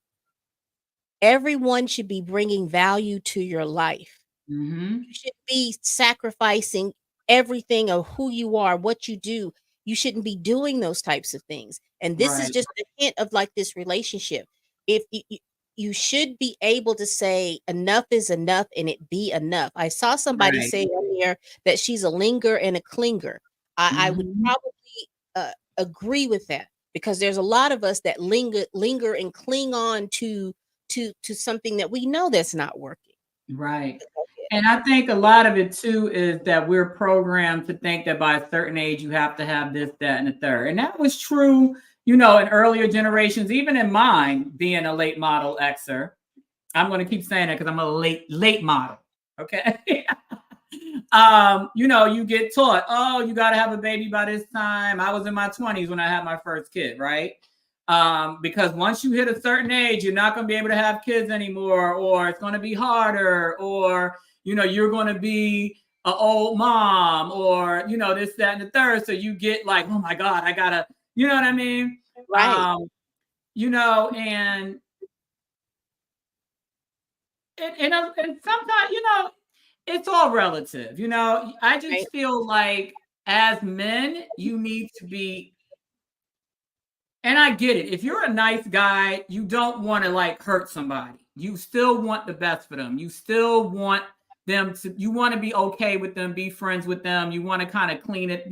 everyone should be bringing value to your life. Mm-hmm. You should be sacrificing everything of who you are, what you do. You shouldn't be doing those types of things. And this is just a hint of like this relationship. If you should be able to say enough is enough and it be enough. I saw somebody say earlier that she's a linger and a clinger. I would probably agree with that, because there's a lot of us that linger and cling on to something that we know that's not working. Right. And I think a lot of it too is that we're programmed to think that by a certain age you have to have this, that, and the third. And that was true, in earlier generations, even in mine, being a late model Xer. I'm going to keep saying that because I'm a late model. Okay. You get taught, oh, you got to have a baby by this time. I was in my 20s when I had my first kid, right? Because once you hit a certain age, you're not going to be able to have kids anymore, or it's going to be harder, or, you're going to be an old mom, or, this, that, and the third. So you get like, oh my God, I gotta, you know what I mean? Right. And sometimes, it's all relative. I just feel like as men, you need to be, and I get it. If you're a nice guy, you don't want to like hurt somebody. You still want the best for them. You still want them to, you want to be okay with them, be friends with them. You want to kind of clean it,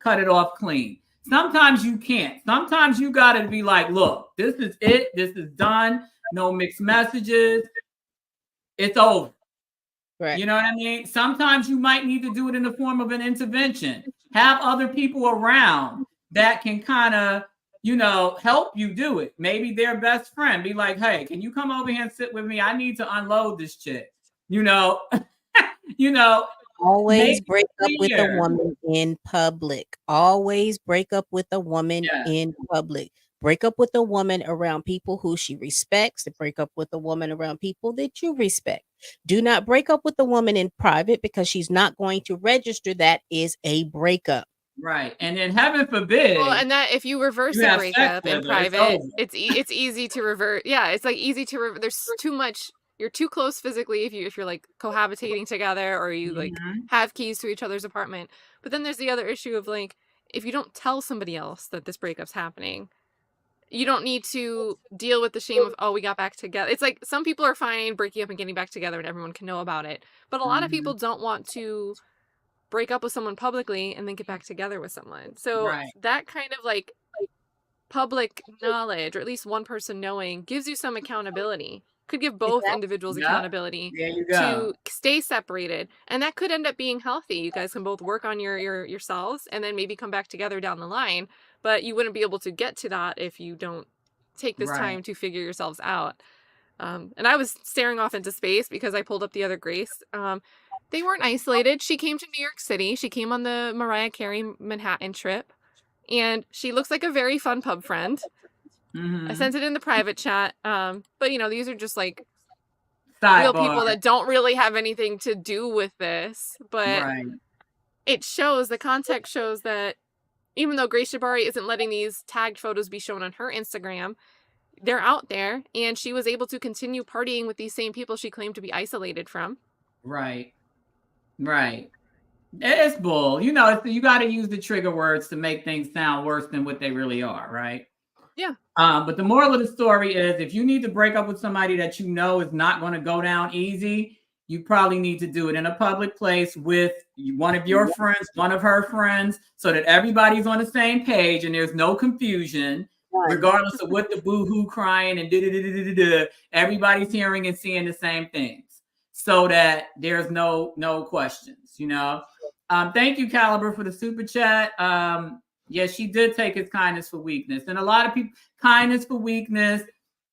cut it off clean. Sometimes you can't. Sometimes you got to be like, look, this is it. This is done. No mixed messages. It's over. Right. You know what I mean? Sometimes you might need to do it in the form of an intervention. Have other people around that can kind of, help you do it. Maybe their best friend. Be like, hey, can you come over here and sit with me? I need to unload this chick. Always break up with a woman in public. Always break up with a woman in public. Break up with a woman around people who she respects, and break up with a woman around people that you respect. Do not break up with a woman in private, because she's not going to register that is a breakup. Right. And then heaven forbid. Well, and that if you reverse a breakup in private, it's easy to revert. Yeah, it's like easy to there's too much. You're too close physically if you're like cohabitating together, or you like have keys to each other's apartment. But then there's the other issue of like, if you don't tell somebody else that this breakup's happening, you don't need to deal with the shame of, oh, we got back together. It's like some people are fine breaking up and getting back together and everyone can know about it. But a lot of people don't want to break up with someone publicly and then get back together with someone. So that kind of like public knowledge, or at least one person knowing, gives you some accountability. Could give both individuals accountability to stay separated. And that could end up being healthy. You guys can both work on yourselves and then maybe come back together down the line. But you wouldn't be able to get to that if you don't take this time to figure yourselves out. And I was staring off into space because I pulled up the other Grace. They weren't isolated. She came to New York City. She came on the Mariah Carey Manhattan trip. And she looks like a very fun pub friend. I sent it in the private chat. But, these are just like real people that don't really have anything to do with this. But it shows, the context shows that even though Grace Jabbari isn't letting these tagged photos be shown on her Instagram, they're out there, and she was able to continue partying with these same people she claimed to be isolated from. Right. It's bull. You got to use the trigger words to make things sound worse than what they really are, right? Yeah. But the moral of the story is, if you need to break up with somebody that you know is not going to go down easy, you probably need to do it in a public place with one of your friends, one of her friends, so that everybody's on the same page and there's no confusion, regardless of what the boo-hoo crying and everybody's hearing and seeing the same things, so that there's no questions, Thank you, Caliber, for the super chat. Yes, she did take his kindness for weakness. And a lot of people, kindness for weakness,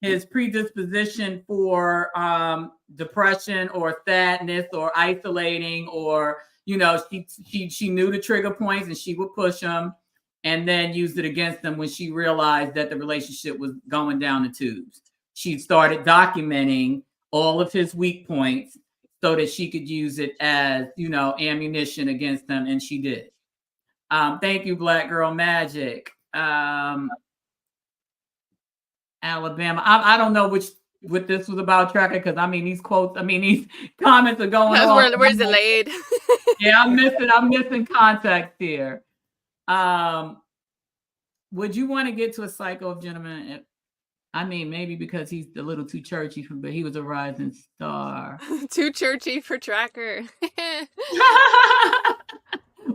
his predisposition for depression or sadness or isolating, or, she knew the trigger points and she would push them and then used it against them when she realized that the relationship was going down the tubes. She started documenting all of his weak points so that she could use it as, ammunition against them. And she did. Thank you, Black Girl Magic. Alabama. I don't know what this was about, Tracker, because these quotes, these comments are going on. Where's it laid? Yeah, I'm missing context here. Would you want to get to a psycho gentleman? Maybe because he's a little too churchy, but he was a rising star. Too churchy for Tracker.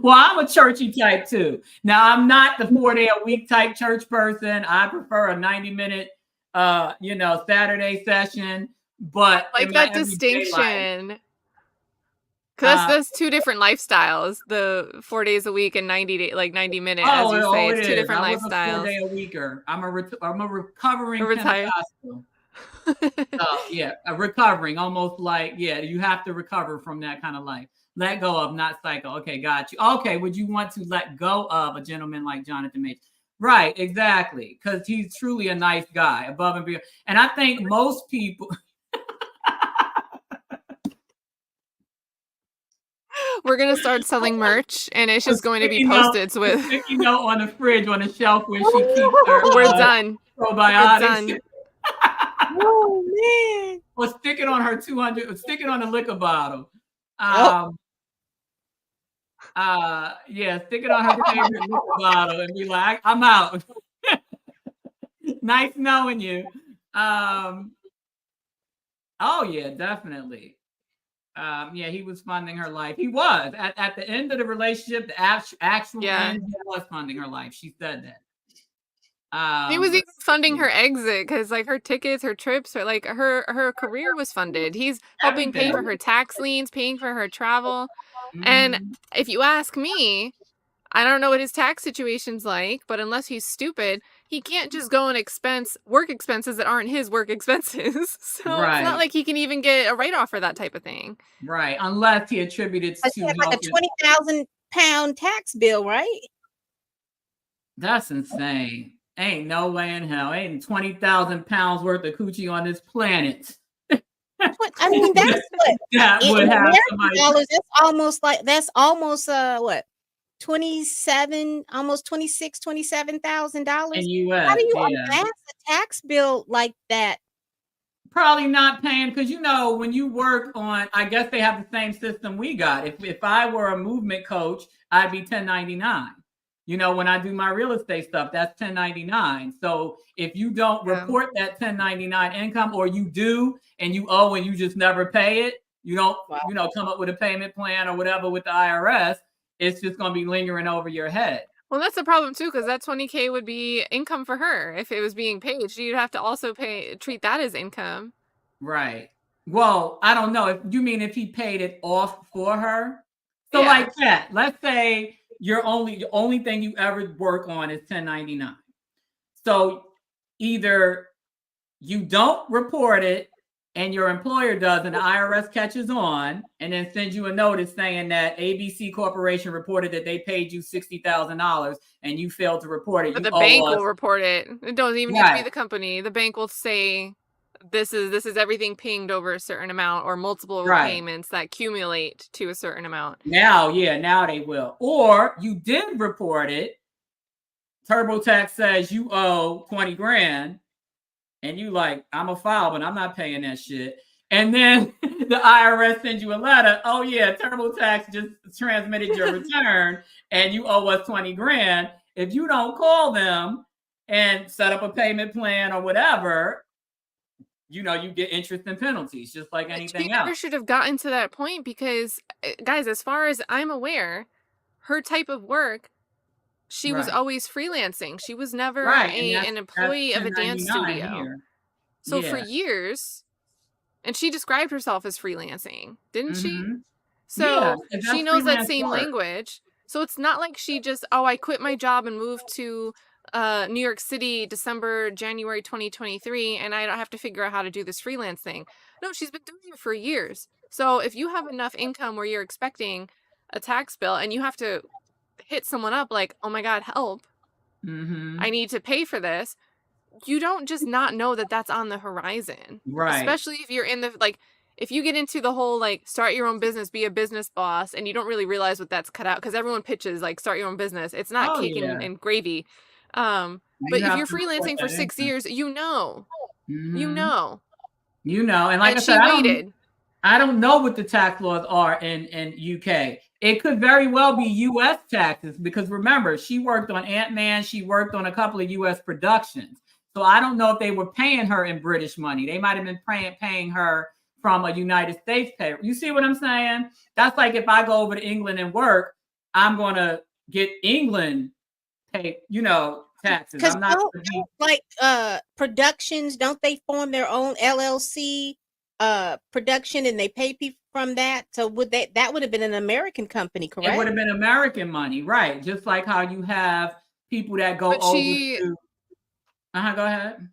Well, I'm a churchy type too. Now, I'm not the 4-day-a-week type church person. I prefer a 90-minute, Saturday session. But like that distinction, because that's two different lifestyles. The 4 days a week and 90 minutes, as you say, it's two different lifestyles. 4-day-a-weeker. I'm a recovering Pentecostal. Recovering, almost like you have to recover from that kind of life. Let go of, not psycho. Okay, got you. Okay, would you want to let go of a gentleman like Jonathan Majors? Right, exactly, because he's truly a nice guy, above and beyond. And I think most people. We're gonna start selling merch, and it's just going to be Post-its with sticky note on the fridge on the shelf where she keeps her. We're done. Probiotics. We're done. Oh man! Or stick it on her 200. Or stick it on the liquor bottle. Stick it on her favorite liquor bottle and be like, I'm out. Nice knowing you. Oh yeah, definitely. Yeah, he was funding her life. He was at the end of the relationship, the actual Yeah. end. He was funding her life. She said that. He was even Let's funding see. her exit because, like, her tickets, her trips, or like her career was funded. He's helping pay for Everything. her tax liens, paying for her travel. And Mhm. if you ask me, I don't know what his tax situation's like, but unless he's stupid, he can't just go and expense work expenses that aren't his work expenses. So it's not Right, like he can even get a write-off for that type of thing. right. Unless he attributed But she to had like a helping. 20,000 pound tax bill, right? That's insane. Ain't no way in hell. Ain't 20,000 pounds worth of coochie on this planet. I mean, that's what That in would have American somebody. dollars. That's almost what 27, almost 26, $27,000. In How US, do you yeah. amass a tax bill like that? Probably not paying because when you work on, I guess they have the same system we got. If I were a movement coach, I'd be 1099. When I do my real estate stuff, that's 1099. So if you don't report that 1099 income, or you do and you owe and you just never pay it, you don't, come up with a payment plan or whatever with the IRS, it's just going to be lingering over your head. Well, that's the problem too, because that 20K would be income for her if it was being paid. You'd have to also treat that as income. Right. Well, I don't know. If he paid it off for her. So Yeah. like that, let's say the only thing you ever work on is 1099. So either you don't report it and your employer does, and the IRS catches on and then sends you a notice saying that ABC Corporation reported that they paid you $60,000 and you failed to report it. But You the owe bank us. will report it. It doesn't even need to be the company. The bank will say this is everything pinged over a certain amount, or multiple repayments that accumulate to a certain amount. Now they will. Or you did report it. TurboTax says you owe 20 grand, and you like, I'm a file, but I'm not paying that shit. And then the IRS sends you a letter. Oh yeah, TurboTax just transmitted your return, and you owe us 20 grand. If you don't call them and set up a payment plan or whatever, you get interest and penalties, just like anything else. She never should have gotten to that point because, guys, as far as I'm aware, her type of work, she was always freelancing. She was never an employee of a dance studio. Here. So for years, and she described herself as freelancing, didn't she? So she knows that same language. So it's not like she just, I quit my job and moved to New York City, January 2023, and I don't have to figure out how to do this freelance thing. No, she's been doing it for years. So if you have enough income where you're expecting a tax bill and you have to hit someone up like, oh my God, help, I need to pay for this, you don't just not know that that's on the horizon. Right. Especially if you're in if you get into the whole start your own business, be a business boss, and you don't really realize what that's cut out, because everyone pitches start your own business. It's not cake and gravy. But if you're freelancing for 6 years, you know, and like I said, I don't know what the tax laws are in UK. It could very well be US taxes, because remember, she worked on Ant-Man. She worked on a couple of US productions. So I don't know if they were paying her in British money. They might have been paying her from a United States pay. You see what I'm saying? That's like if I go over to England and work, I'm going to get England pay, taxes. Because productions, don't they form their own LLC production and they pay people from that? So that would have been an American company, correct? It would have been American money, right? Just like how you have people that go over to. Go ahead.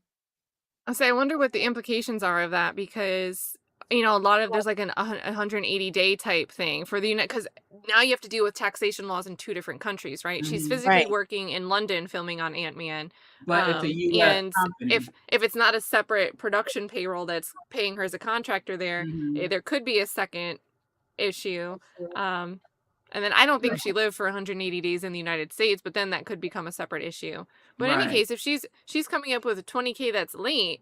I wonder what the implications are of that, because a lot of there's an 180-day type thing for the unit, because now you have to deal with taxation laws in 2 different countries, right? She's physically working in London filming on Ant-Man, but it's a US and company. if it's not a separate production payroll that's paying her as a contractor there, there could be a second issue. And then I don't think she lived for 180 days in the United States, but then that could become a separate issue. But in any case, if she's coming up with a 20K that's late,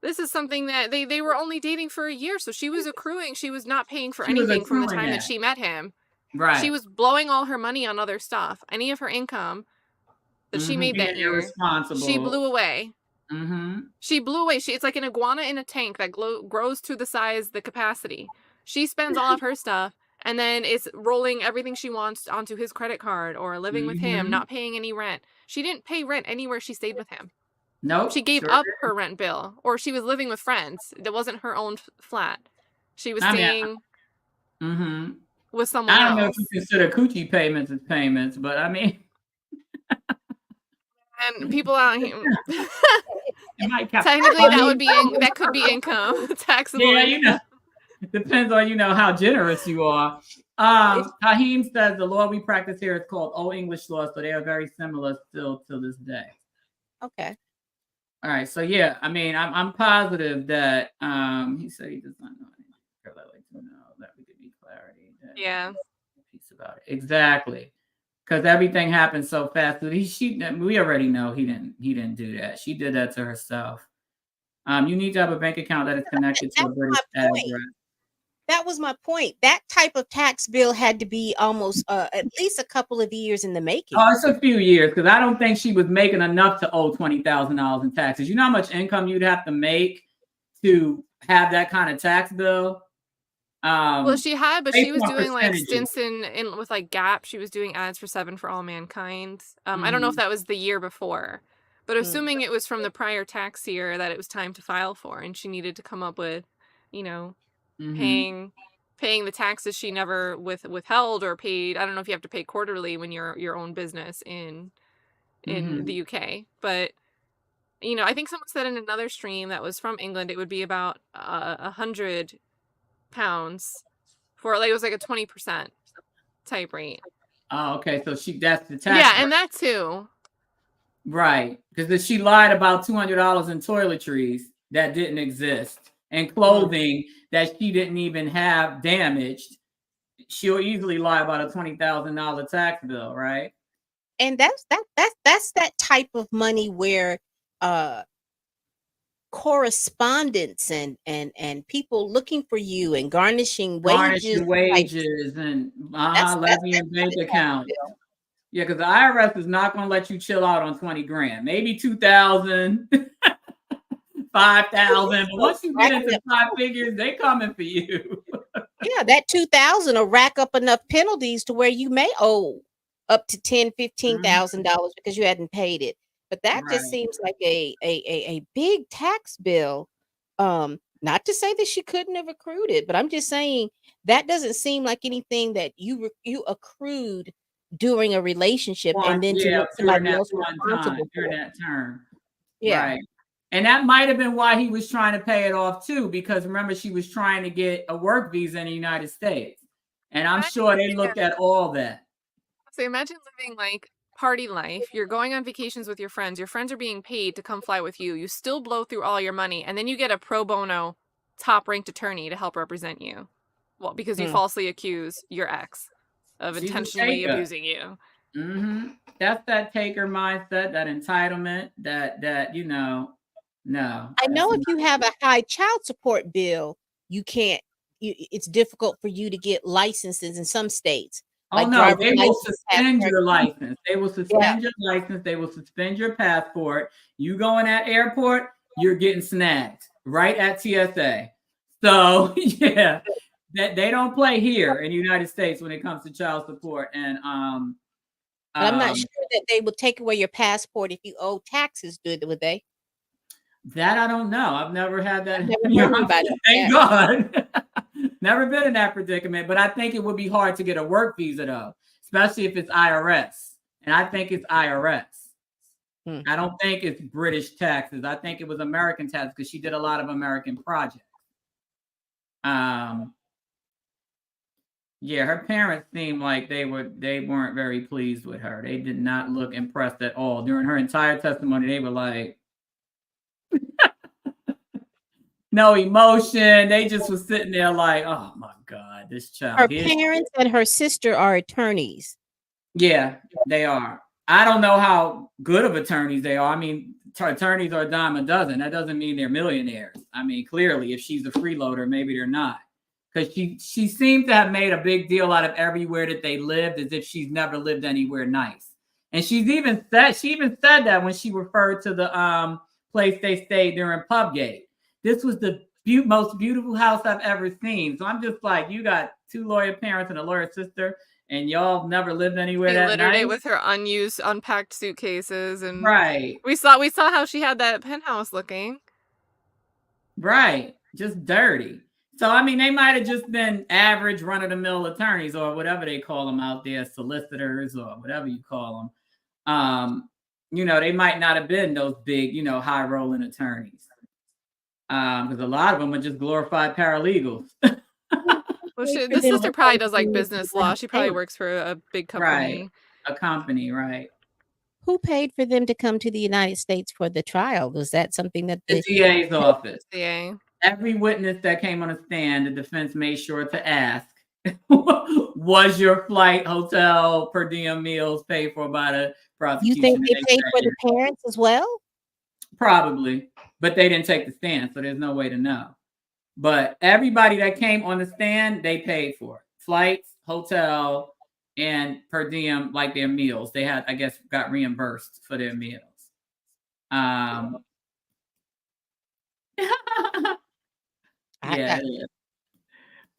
this is something that they were only dating for a year. So she was accruing. She was not paying for anything from the time that she met him. Right. She was blowing all her money on other stuff. Any of her income that she made that year, she blew away. Mm-hmm. She blew away. It's like an iguana in a tank that grows to the capacity. She spends all of her stuff and then is rolling everything she wants onto his credit card or living with him, Mm-hmm. not paying any rent. She didn't pay rent anywhere she stayed with him. Nope. She gave up her rent bill, or she was living with friends. That wasn't her own flat. She was staying mm-hmm. with someone else. I don't know if you consider coochie payments as payments, but I mean. And people out here. Technically, that could be income, taxable. Yeah, you know, depends on how generous you are. Haheem says the law we practice here is called Old English law, so they are very similar still to this day. Okay. All right, so yeah, I mean, I'm positive that he said he does not know anything. I'd like to know that we could be clarity. Yeah. Piece about it exactly. Because everything happened so fast. We already know he didn't do that. She did that to herself. You need to have a bank account that is connected to a British address. That was my point. That type of tax bill had to be almost at least a couple of years in the making. Oh, it's a few years because I don't think she was making enough to owe $20,000 in taxes. You know how much income you'd have to make to have that kind of tax bill? Well, she was doing like stints in with like Gap. She was doing ads for 7 for All Mankind. I don't know if that was the year before, but assuming it was from the prior tax year that it was time to file for, and she needed to come up with, paying the taxes she never withheld or paid. I don't know if you have to pay quarterly when you're your own business in the UK, but I think someone said in another stream that was from England it would be about £100 for it was like a 20% type rate. Oh, okay. So that's the tax. Yeah, and that too. Right. Because if she lied about $200 in toiletries that didn't exist and clothing that she didn't even have damaged, she'll easily lie about a $20,000 tax bill, right? And that's that type of money where correspondence and people looking for you and garnishing wages and levying bank accounts. Yeah, because the IRS is not going to let you chill out on 20 grand, maybe 2,000, 5,000. But once you get into 5 figures, they coming for you. Yeah, that 2,000 will rack up enough penalties to where you may owe up to $10,000-$15,000 because you hadn't paid it. But that just seems like a big tax bill. Not to say that she couldn't have accrued it, but I'm just saying that doesn't seem like anything that you accrued during a relationship and then to make somebody else responsible during that term. Yeah. Right. And that might have been why he was trying to pay it off too, because remember, she was trying to get a work visa in the United States. And I'm sure they looked at all that. So imagine living like party life. You're going on vacations with your friends. Your friends are being paid to come fly with you. You still blow through all your money. And then you get a pro bono top ranked attorney to help represent you. Well, because you falsely accuse your ex of intentionally abusing you. That's that taker mindset, that entitlement, that no. I know if you have a high child support bill, it's difficult for you to get licenses in some states. Oh, no, they will suspend your license. They will suspend your license. They will suspend your passport. You go in that airport, you're getting snagged right at TSA. So, yeah, they don't play here in the United States when it comes to child support. And I'm not sure that they would take away your passport if you owe taxes, would they? That I don't know. I've never had that. Thank God. Never been in that predicament, but I think it would be hard to get a work visa though, especially if it's IRS. And I think it's IRS. I don't think it's British taxes. I think it was American taxes because she did a lot of American projects. Yeah, her parents seemed like they weren't very pleased with her. They did not look impressed at all. During her entire testimony, they were like, no emotion. They just was sitting there like, oh my God, this child. Her parents and her sister are attorneys. Yeah, they are. I don't know how good of attorneys they are. I mean, attorneys are a dime a dozen. That doesn't mean they're millionaires. I mean, clearly, if she's a freeloader, maybe they're not. Because she seems to have made a big deal out of everywhere that they lived, as if she's never lived anywhere nice. And she even said that when she referred to the place they stayed during Pubgate. This was the most beautiful house I've ever seen. So I'm just like, you got 2 lawyer parents and a lawyer sister, and y'all never lived anywhere She that littered nice. it with her unused, unpacked suitcases, and Right, we saw how she had that penthouse looking. right. Just dirty. So, I mean, they might have just been average run-of-the-mill attorneys or whatever they call them out there, solicitors or whatever you call them. They might not have been those big, high-rolling attorneys. Because a lot of them are just glorified paralegals. Well, the sister probably does like business law. She probably works for a big company. Right. A company, right. Who paid for them to come to the United States for the trial? Was that something that The DA's office. DA. Every witness that came on the stand, the defense made sure to ask, was your flight, hotel, per diem meals paid for by the prosecution? You think they paid for the parents as well? Probably, but they didn't take the stand, so there's no way to know. But everybody that came on the stand, they paid for it. Flights, hotel, and per diem, like their meals. They had, I guess, got reimbursed for their meals. Yeah.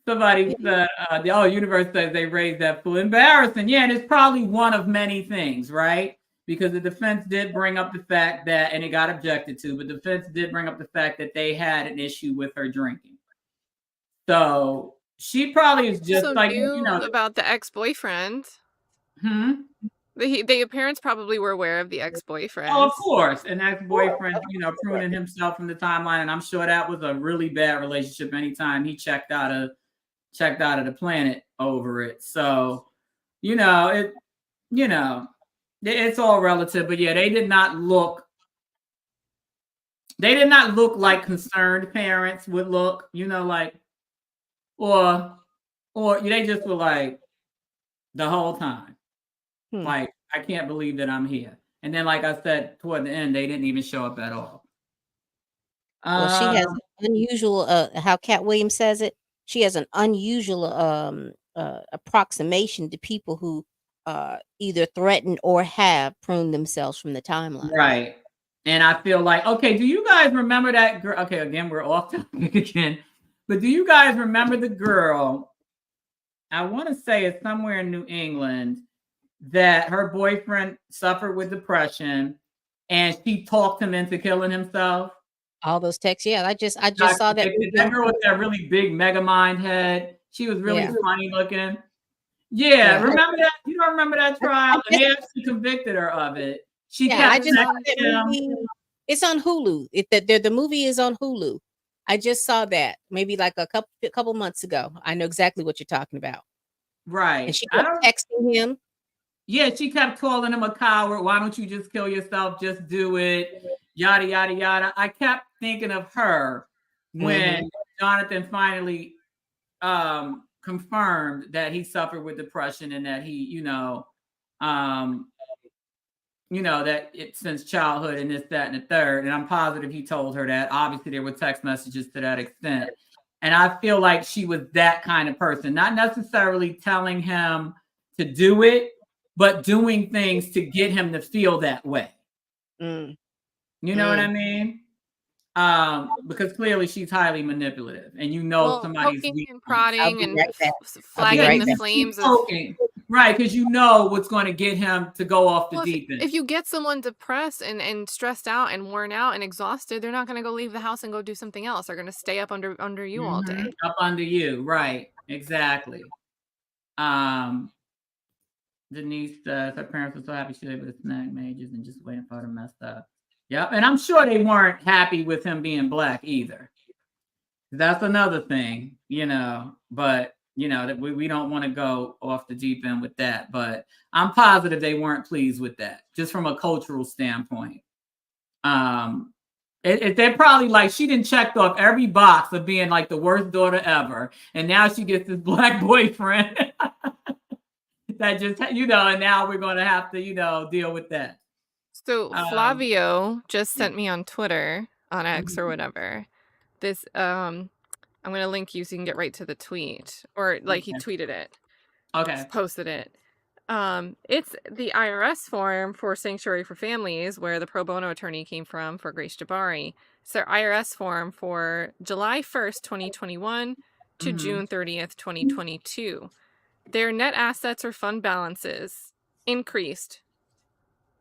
Somebody said, the universe says they raised that fool. Embarrassing. Yeah, and it's probably one of many things, right? Because the defense did bring up the fact that, and it got objected to, but the defense did bring up the fact that they had an issue with her drinking. So she probably is just like, about the ex-boyfriend. The parents probably were aware of the ex-boyfriend. Oh, of course. An ex-boyfriend, pruning himself from the timeline. And I'm sure that was a really bad relationship anytime he checked out of the planet over it. So, it's all relative. But yeah, they did not look like concerned parents would look, like, or they just were like the whole time. Like, I can't believe that I'm here. And then, like I said, toward the end, they didn't even show up at all. Well, she has an unusual, how Cat Williams says it, she has an unusual approximation to people who either threaten or have pruned themselves from the timeline. Right. And I feel like, okay, do you guys remember that girl? Okay, again, we're off topic again. But do you guys remember the girl? I want to say it's somewhere in New England that her boyfriend suffered with depression and she talked him into killing himself. All those texts. Yeah, I just saw that. That girl with that really big mega mind head. She was really funny looking. Yeah, remember that? You don't remember that trial? And they actually convicted her of it. I just saw that movie. It's on Hulu. The movie is on Hulu. I just saw that maybe like a couple months ago. I know exactly what you're talking about. Right. And she kept texting him. Yeah, she kept calling him a coward. Why don't you just kill yourself? Just do it. Yada, yada, yada. I kept thinking of her when Jonathan finally confirmed that he suffered with depression and that he, that it since childhood and this, that, and the third. And I'm positive he told her that. Obviously, there were text messages to that extent. And I feel like she was that kind of person, not necessarily telling him to do it, but doing things to get him to feel that way. You know what I mean? Because clearly she's highly manipulative, and somebody's poking and prodding and flagging the flames. Right, because what's going to get him to go off the deep end. If you get someone depressed and stressed out and worn out and exhausted, they're not going to go leave the house and go do something else. They're going to stay up under you all day. Up under you, right? Exactly. Denise says her parents were so happy she was able to snag majors and just waiting for her to mess up. Yep, and I'm sure they weren't happy with him being black either. That's another thing, but that we don't want to go off the deep end with that. But I'm positive they weren't pleased with that, just from a cultural standpoint. They're probably like, she didn't check off every box of being like the worst daughter ever, and now she gets this black boyfriend. That just, and now we're going to have to, deal with that. So Flavio just sent me on Twitter, on X or whatever, this, I'm going to link you so you can get right to the tweet, or like he tweeted it. Okay. Just posted it. It's the IRS form for Sanctuary for Families, where the pro bono attorney came from for Grace Jabbari. It's their IRS form for July 1st, 2021 to Mhm. June 30th, 2022. Their net assets or fund balances increased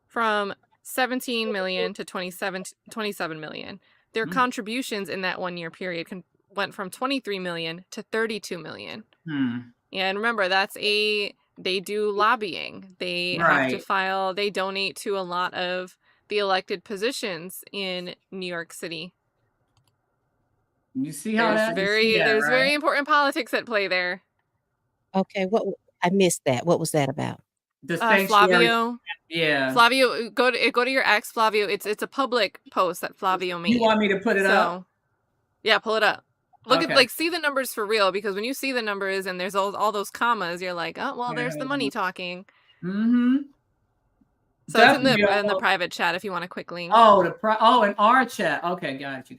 from 17 million to 27 million. Their Mm. contributions in that 1 year period went from 23 million to 32 million. Hmm. And remember, they do lobbying. They have to Right. file, they donate to a lot of the elected positions in New York City. You see how that? There's Right? very important politics at play there. Okay, I missed that. What was that about? The sanctuary. Flavio, Yeah. go to your ex, Flavio. It's a public post that Flavio made. You want me to put it up? Yeah, pull it up. Look Okay. at see the numbers for real, because when you see the numbers and there's all those commas, you're like, oh well, there's the money talking. Mm-hmm. So it's in the private chat if you want a quick link. Oh, in our chat. Okay, got you.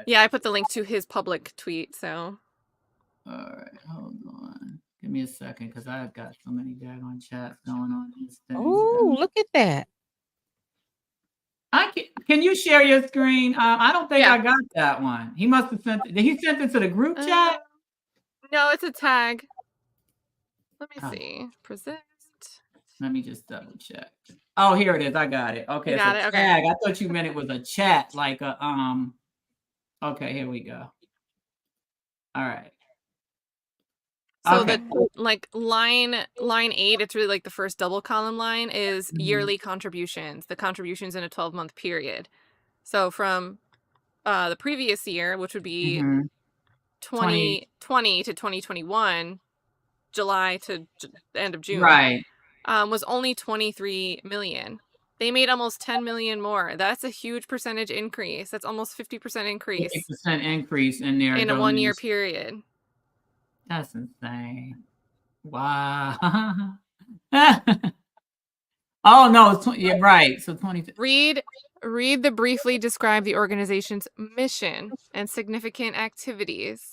Yeah, I put the link to his public tweet. So. All right, hold on. Give me a second, because I've got so many daggone chats going on these things. Oh, look at that. Can you share your screen? I don't think Yeah. I got that one. He must have sent it. Did he send it to the group chat? No, it's a tag. Let me see. Present. Let me just double check. Oh, here it is. I got it. Okay, You got it? Okay. tag. I thought you meant it was a chat, like a Okay, here we go. All right. So Okay. line 8, it's really like the first double column line is yearly contributions, the contributions in a 12-month period. So from the previous year, which would be 2020 to 2021, July to the end of June, Right. Was only 23 million. They made almost 10 million more. That's a huge percentage increase. That's almost 50% increase. 50% increase in their in a 1 year period. That's insane. Wow. Oh no, yeah, right. So 20. Read the briefly describe the organization's mission and significant activities.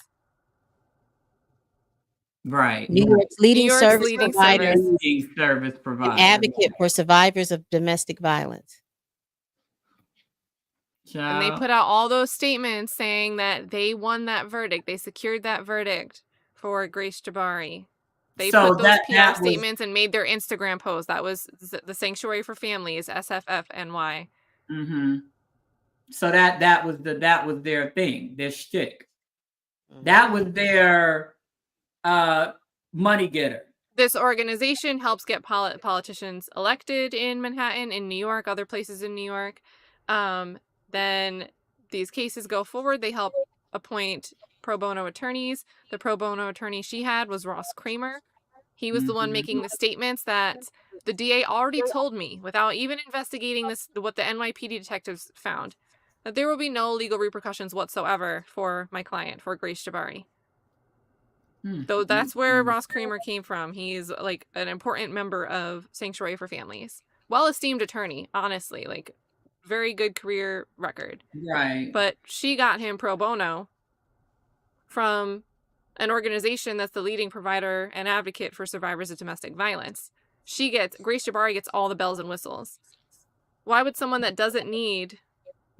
Right. New York's leading service provider, an advocate for survivors of domestic violence. And they put out all those statements saying that they won that verdict. They secured that verdict for Grace Jabbari. They put those PR statements and made their Instagram post. That was the Sanctuary for Families, SFFNY. Mm-hmm. So that was their thing, their shtick. That was their money getter. This organization helps get politicians elected in Manhattan, in New York, other places in New York. Then these cases go forward. They help appoint pro bono attorneys. The pro bono attorney she had was Ross Kramer. He was the one making the statements that the DA already told me, without even investigating what the NYPD detectives found, that there will be no legal repercussions whatsoever for my client, for Grace Jabbari. Though that's where Ross Kramer came from. He's like an important member of Sanctuary for Families. Well-esteemed attorney, honestly, like very good career record. Right. But she got him pro bono from an organization that's the leading provider and advocate for survivors of domestic violence. Grace Jabbari gets all the bells and whistles. Why would someone that doesn't need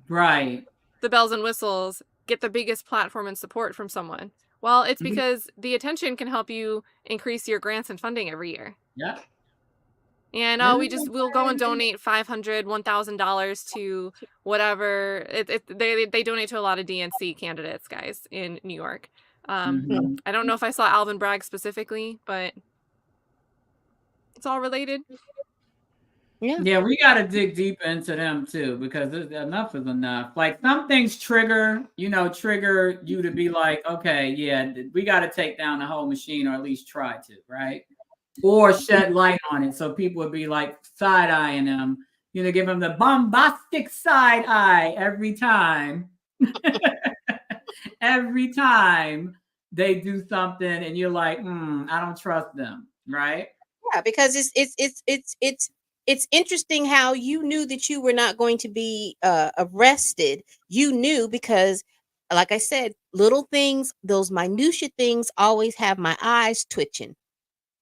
the bells and whistles get the biggest platform and support from someone? Well, it's because the attention can help you increase your grants and funding every year. Yeah. And we'll go and donate $500, $1,000 to whatever. They donate to a lot of DNC candidates, guys, in New York. I don't know if I saw Alvin Bragg specifically, but it's all related. Yeah, we got to dig deep into them too, because enough is enough. Like some things trigger you to be like, okay, yeah, we got to take down the whole machine, or at least try to, right? Or shed light on it, so people would be like side-eyeing them, give them the bombastic side eye every time. Every time they do something, and you're like, I don't trust them, right? Yeah, because it's interesting how you knew that you were not going to be arrested. You knew because, like I said, little things, those minutia things always have my eyes twitching.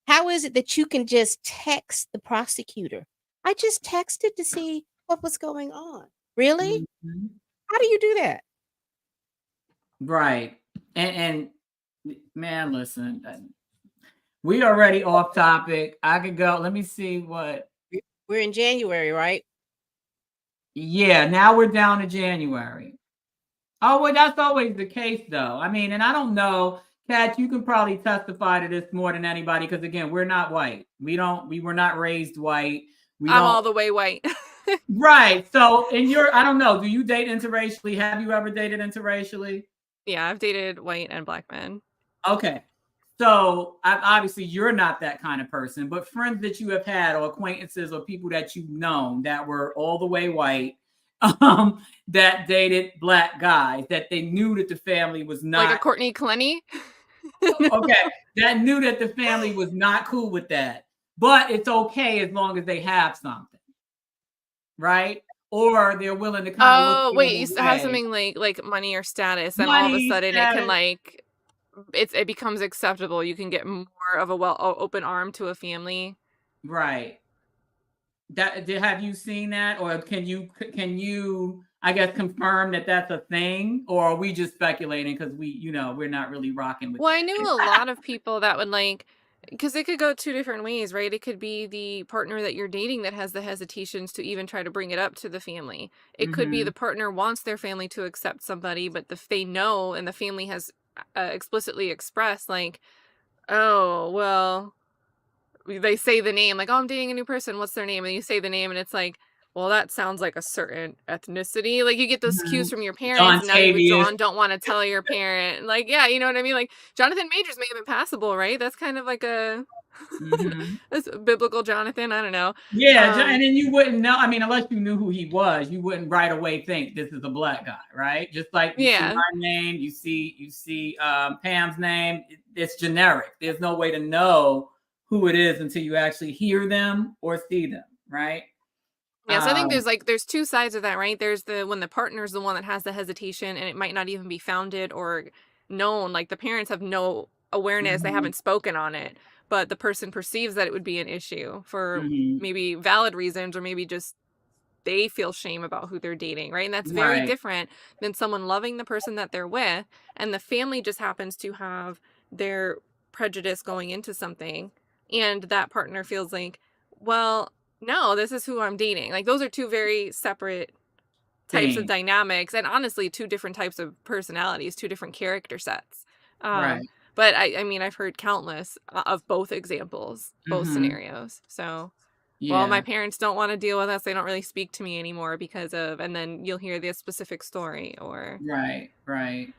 How is it that you can just text the prosecutor? I just texted to see what was going on. Really? Mhm. How do you do that? Right. And man, listen, we already off topic. I could go. Let me see what. We're in January, right? Yeah, now we're down to January. Oh, well, that's always the case, though. I mean, and I don't know, Kat, you can probably testify to this more than anybody because, again, we're not white. We were not raised white. We I'm don't. all the way white. Right. So, I don't know. Do you date interracially? Have you ever dated interracially? Yeah, I've dated white and black men. Okay. So obviously you're not that kind of person, but friends that you have had or acquaintances or people that you've known that were all the way white, that dated black guys, that they knew that the family was Like a not Courtney Clenny. okay, that knew that the family was not cool with that, but it's okay as long as they have something, right? Or they're willing to kind of look Oh, the wait, you other have way. something like money or status, and all of a Money, sudden it can status, like it becomes acceptable. You can get more of a open arm to a family. right. Have you seen that, or can you I guess confirm that that's a thing, or are we just speculating because we're not really rocking with Well, that? I knew a lot of people that would like, because it could go two different ways, right? It could be the partner that you're dating that has the hesitations to even try to bring it up to the family. It could be Mm-hmm. the partner wants their family to accept somebody, but they know and the family has explicitly expressed like, oh, well, they say the name, like, oh, I'm dating a new person. What's their name? And you say the name, and it's like, well, that sounds like a certain ethnicity. Like, you get those Mm-hmm. cues from your parents, John and now you withdraw Tavius. and don't want to tell your parent. Like, yeah, you know what I mean? Like, Jonathan Majors may have been passable, right? That's kind of like a Mm-hmm. that's a biblical Jonathan. I don't know. Yeah, and then you wouldn't know. I mean, unless you knew who he was, you wouldn't right away think this is a black guy, right? Just like you see Yeah. my name, you see Pam's name. It's generic. There's no way to know who it is until you actually hear them or see them, right? Yeah, so I think Um, there's two sides of that, right? There's the when the partner's the one that has the hesitation and it might not even be founded or known. Like the parents have no awareness, they mhm, haven't spoken on it, but the person perceives that it would be an issue for mhm. maybe valid reasons or maybe just they feel shame about who they're dating, right? And that's very Right. different than someone loving the person that they're with and the family just happens to have their prejudice going into something and that partner feels like, well, no, this is who I'm dating. Like those are two very separate types of Thing. dynamics and honestly two different types of personalities, two different character sets. Right. But I mean I've heard countless of both examples, both Mhm. scenarios. So well, my Yeah. parents don't want to deal with us. They don't really speak to me anymore because of, and then you'll hear this specific story or. Right. Right.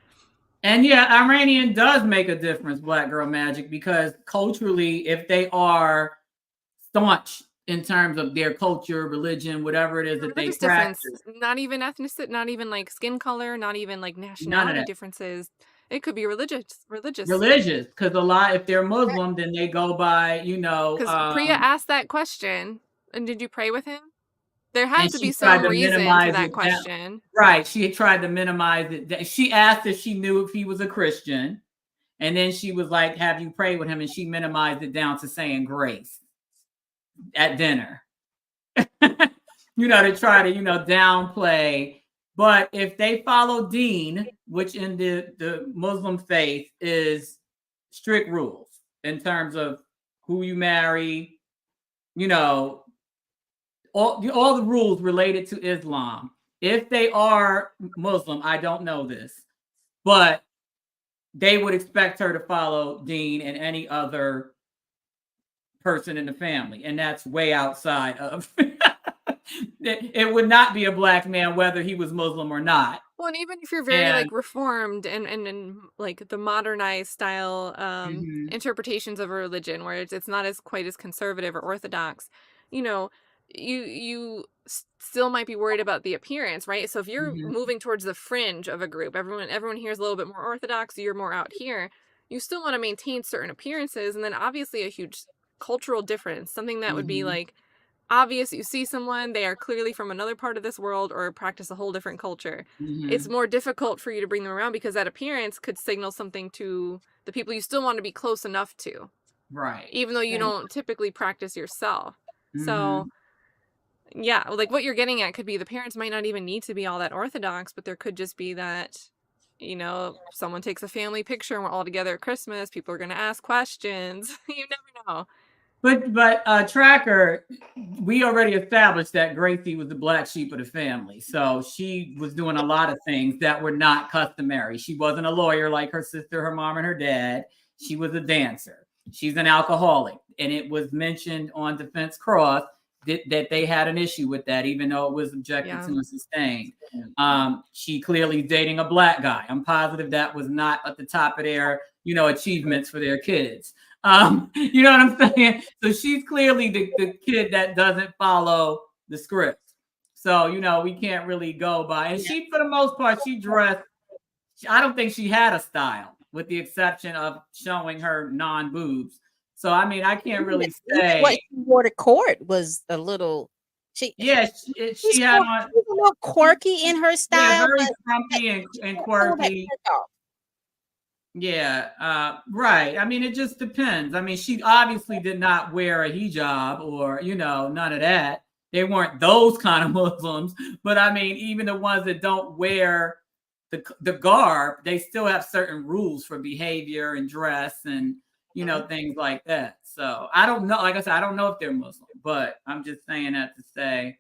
And yeah, Iranian does make a difference, Black Girl Magic, because culturally, if they are staunch in terms of their culture, religion, whatever it is that they Religious difference, practice, not even ethnicity, not even like skin color, not even like none of nationality that. differences. It could be religious. Religious, because a lot, if they're Muslim, then they go by, Because Priya asked that question, and did you pray with him? There and had to be she tried some to reason to minimize that it down. question. Right. She had tried to minimize it. She asked if she knew if he was a Christian. And then she was like, have you prayed with him? And she minimized it down to saying grace at dinner. To try to, downplay. But if they follow Deen, which in the Muslim faith is strict rules in terms of who you marry, all the rules related to Islam. If they are Muslim, I don't know this, but they would expect her to follow Dean and any other person in the family, and that's way outside of. It would not be a black man whether he was Muslim or not. Well, and even if you're very And like reformed and like the modernized style mhm, interpretations of a religion where it's not as quite as conservative or orthodox, you know, you still might be worried about the appearance, right? So if you're mhm, moving towards the fringe of a group, everyone here is a little bit more orthodox, you're more out here, you still want to maintain certain appearances and then obviously a huge cultural difference, something that would be mhm, like obvious. You see someone, they are clearly from another part of this world or practice a whole different culture. It's mhm. more difficult for you to bring them around because that appearance could signal something to the people you still want to be close enough to. Right. even though you Right. don't typically practice yourself. Mhm. So yeah, like what you're getting at could be the parents might not even need to be all that orthodox, but there could just be that, someone takes a family picture and we're all together at Christmas. People are going to ask questions. You never know. But Tracker, we already established that Gracie was the black sheep of the family. So she was doing a lot of things that were not customary. She wasn't a lawyer like her sister, her mom, and her dad. She was a dancer. She's an alcoholic. And it was mentioned on Defense Cross that they had an issue with that, even though it was objected to and sustained. She clearly is dating a black guy. I'm positive that was not at the top of their, achievements for their kids. You know what I'm saying? So she's clearly the kid that doesn't follow the script. So, we can't really go by. And she, for the most part, she dressed, I don't think she had a style, with the exception of showing her non-boobs. So, I mean, I can't really say. What she wore to court was a little. She had she's on. a little quirky in her Yeah, style, very but frumpy and quirky. Yeah, right. I mean, it just depends. I mean, she obviously did not wear a hijab or, none of that. They weren't those kind of Muslims. But I mean, even the ones that don't wear the garb, they still have certain rules for behavior and dress and, things like that. So I don't know. Like I said, I don't know if they're Muslim, but I'm just saying that to say,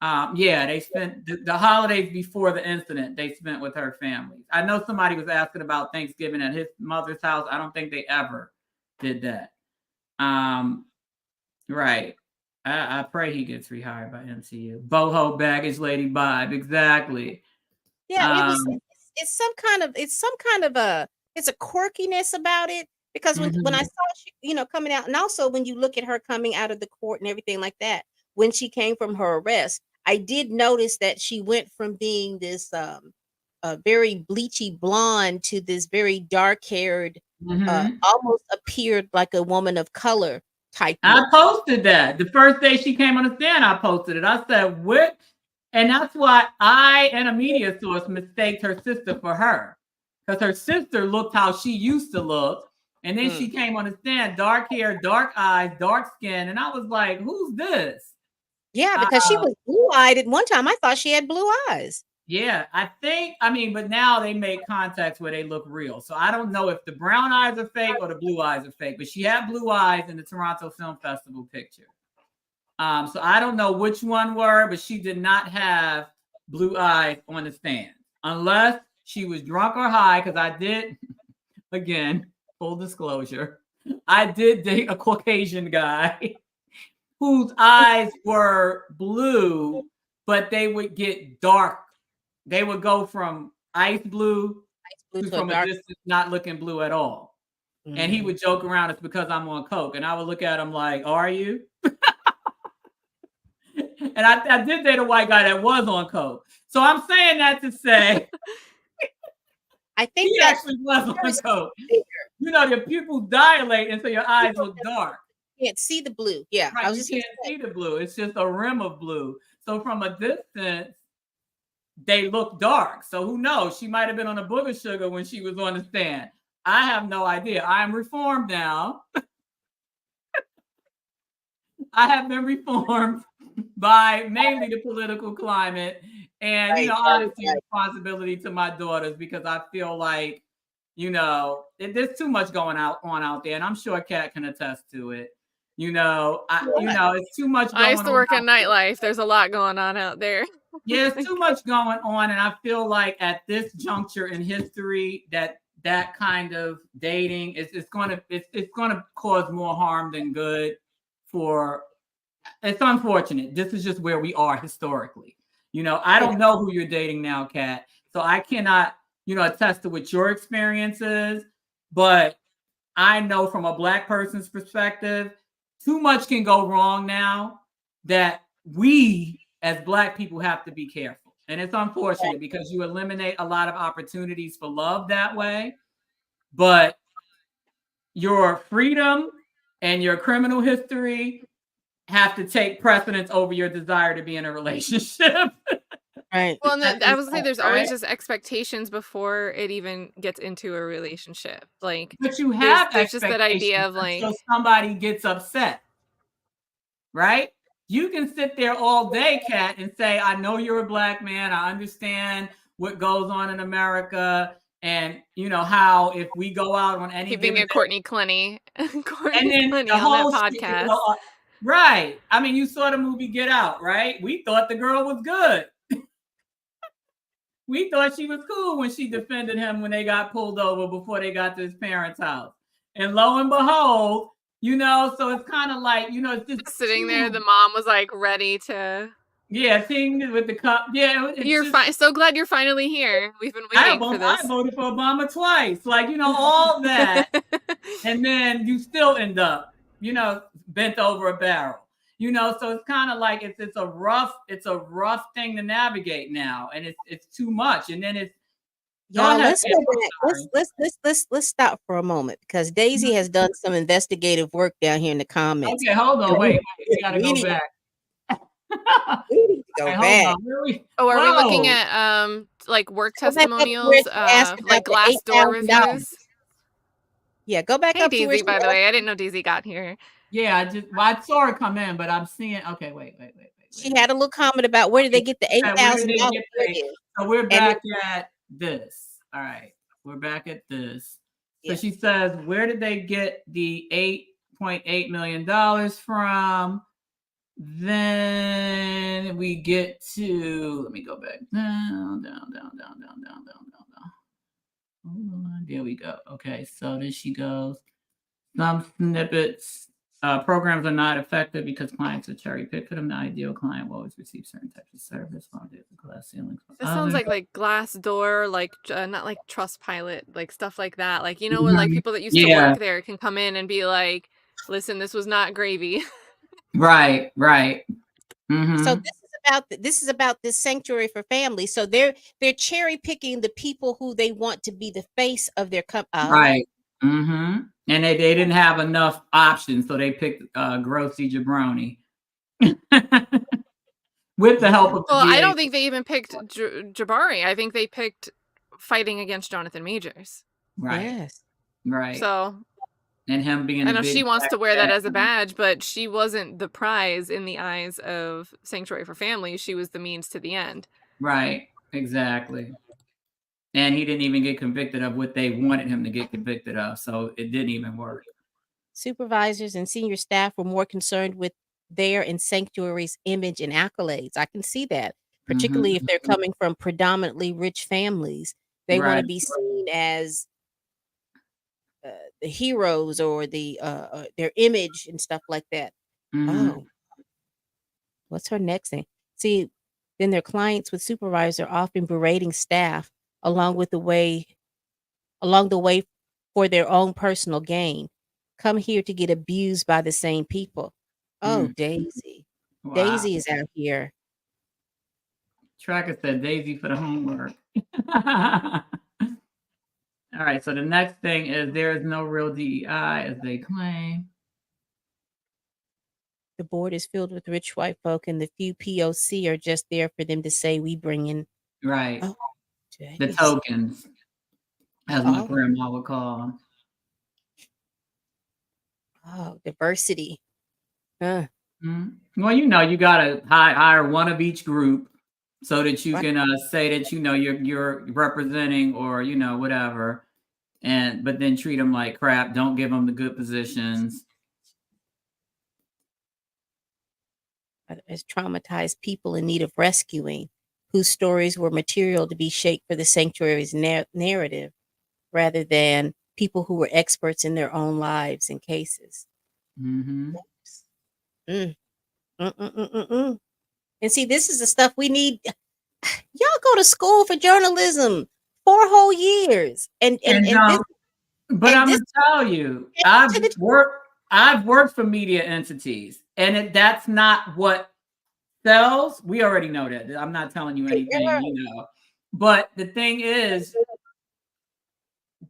they spent the holidays before the incident, they spent with her family. I know somebody was asking about Thanksgiving at his mother's house. I don't think they ever did that. Right. I pray he gets rehired by MCU. Boho baggage lady vibe. Exactly. Yeah, it's some kind of it's a quirkiness about it, because when I saw she, coming out, and also when you look at her coming out of the court and everything like that, when she came from her arrest, I did notice that she went from being this very bleachy blonde to this very dark-haired, almost appeared like a woman of color type I look. posted that the first day she came on the stand. I posted it. I said, "What?" And that's why I and a media source mistaked her sister for her, because her sister looked how she used to look, and then she came on the stand, dark hair, dark eyes, dark skin, and I was like, "Who's this?" Yeah, because she was blue-eyed at one time. I thought she had blue eyes. Yeah, but now they make contacts where they look real. So I don't know if the brown eyes are fake or the blue eyes are fake, but she had blue eyes in the Toronto Film Festival picture. So I don't know which one were, but she did not have blue eyes on the stand, unless she was drunk or high, because I did, again, full disclosure, I did date a Caucasian guy whose eyes were blue, but they would get dark. They would go from ice blue to from a distance not looking blue at all. And he would joke around, "It's because I'm on coke." And I would look at him like, "Are you?" And I did date a white guy that was on coke. So I'm saying that to say I think he actually was on coke. Your pupils dilate, and so your eyes look dark. You can't see the blue. Yeah, right. You can't see the blue. It's just a rim of blue. So from a distance, they look dark. So who knows? She might have been on a booger sugar when she was on the stand. I have no idea. I am reformed now. I have been reformed by mainly the political climate and, honestly, responsibility to my daughters, because I feel like, there's too much going on out there, and I'm sure Kat can attest to it. It's too much going on. I used to work in nightlife. There's a lot going on out there. Yeah, it's too much going on, and I feel like at this juncture in history that kind of dating it's going to cause more harm than good. It's unfortunate. This is just where we are historically. I don't know who you're dating now, Kat, so I cannot attest to what your experience is, but I know from a Black person's perspective, too much can go wrong now that we as Black people have to be careful. And it's unfortunate because you eliminate a lot of opportunities for love that way, but your freedom and your criminal history have to take precedence over your desire to be in a relationship. Right. Well, and That I is was gonna say all, there's right? always just expectations before it even gets into a relationship. Like But you have there's just that idea expectations of like, until somebody gets upset, right? You can sit there all day, Kat, and say, I know you're a black man. I understand what goes on in America. And you know how if we go out on any keeping given it day, Courtney Clenny, and Courtney then the Clenny on that whole shit, podcast. right. I mean, you saw the movie Get Out, right? We thought the girl was good. We thought she was cool when she defended him when they got pulled over before they got to his parents' house. And lo and behold, you know, so it's kind of like, you know, it's just Sitting there, the mom was like ready to. yeah, thing with the cup. Yeah, it's You're just, fine. So glad you're finally here. We've been waiting for I this. voted for Obama twice. Like, you know, all that. And then you still end up, you know, bent over a barrel. You know, so it's kind of like it's a rough thing to navigate now, and it's too much. And then it's Y'all, ahead, let's Pam, go I'm back. sorry. Let's stop for a moment because Daisy has done some investigative work down here in the comments. Okay, hold on, And wait, we gotta we go need, back. we need to go Hold back. on, really? Oh, are we looking Whoa. at like work Go back up to where testimonials, she asked like about the Glassdoor $8,000. reviews? Yeah, go back Hey up to where Daisy, she by the asked. way, I didn't know Daisy got here. Yeah, I saw her come in, but I'm seeing. Okay, wait. She had a little comment about where did they get the Where did they $8,000? get paid? So we're And back at this. All right, we're back at this. So yeah. she says, where did they get the $8.8 million from? Then we get to, let me go back down. Hold on, there we go. Okay, so then she goes, some snippets. Programs are not effective because clients are cherry picked for them. The ideal client will always receive certain types of service, while there's a glass ceiling. This sounds like Glassdoor, like not like Trustpilot, like stuff like that. Like you know, where like people that used to Yeah, work there can come in and be like, "Listen, this was not gravy." right. So Mm-hmm. this is about this sanctuary for families. So they're cherry picking the people who they want to be the face of their company. Right. Mm-hmm. And they didn't have enough options, so they picked Grossy Jabroni with the help of the Well, I VA. don't think they even picked Jabbari. I think they picked fighting against Jonathan Majors. Right. Yes. Right. So and him being I a know big she wants to wear black that as a man. badge, but she wasn't the prize in the eyes of Sanctuary for Families. She was the means to the end. Right. Exactly. And he didn't even get convicted of what they wanted him to get convicted of, so it didn't even work. Supervisors and senior staff were more concerned with their and sanctuary's image and accolades. I can see that, particularly if they're coming from predominantly rich families. They want to be seen as the heroes or the their image and stuff like that. Oh, what's her next thing? See, then their clients with supervisor often berating staff along the way for their own personal gain. Come here to get abused by the same people. Oh, Daisy. Wow. Daisy is out here. Tracker said Daisy for the homework. All right, so the next thing is there is no real DEI as they claim. The board is filled with rich white folk, and the few POC are just there for them to say we bring in. Right. Oh, the tokens, as my grandma would call them. Oh, diversity. Well, you know, you got to hire one of each group so that you can say that, you know, you're representing or, you know, whatever. But then treat them like crap. Don't give them the good positions. As traumatized people in need of rescuing, whose stories were material to be shaped for the sanctuary's narrative, rather than people who were experts in their own lives and cases. And see, this is the stuff we need. Y'all go to school for journalism 4 whole years, but I'm gonna tell you, I've worked for media entities, and that's not what sells. We already know that. I'm not telling you anything, you know. But the thing is,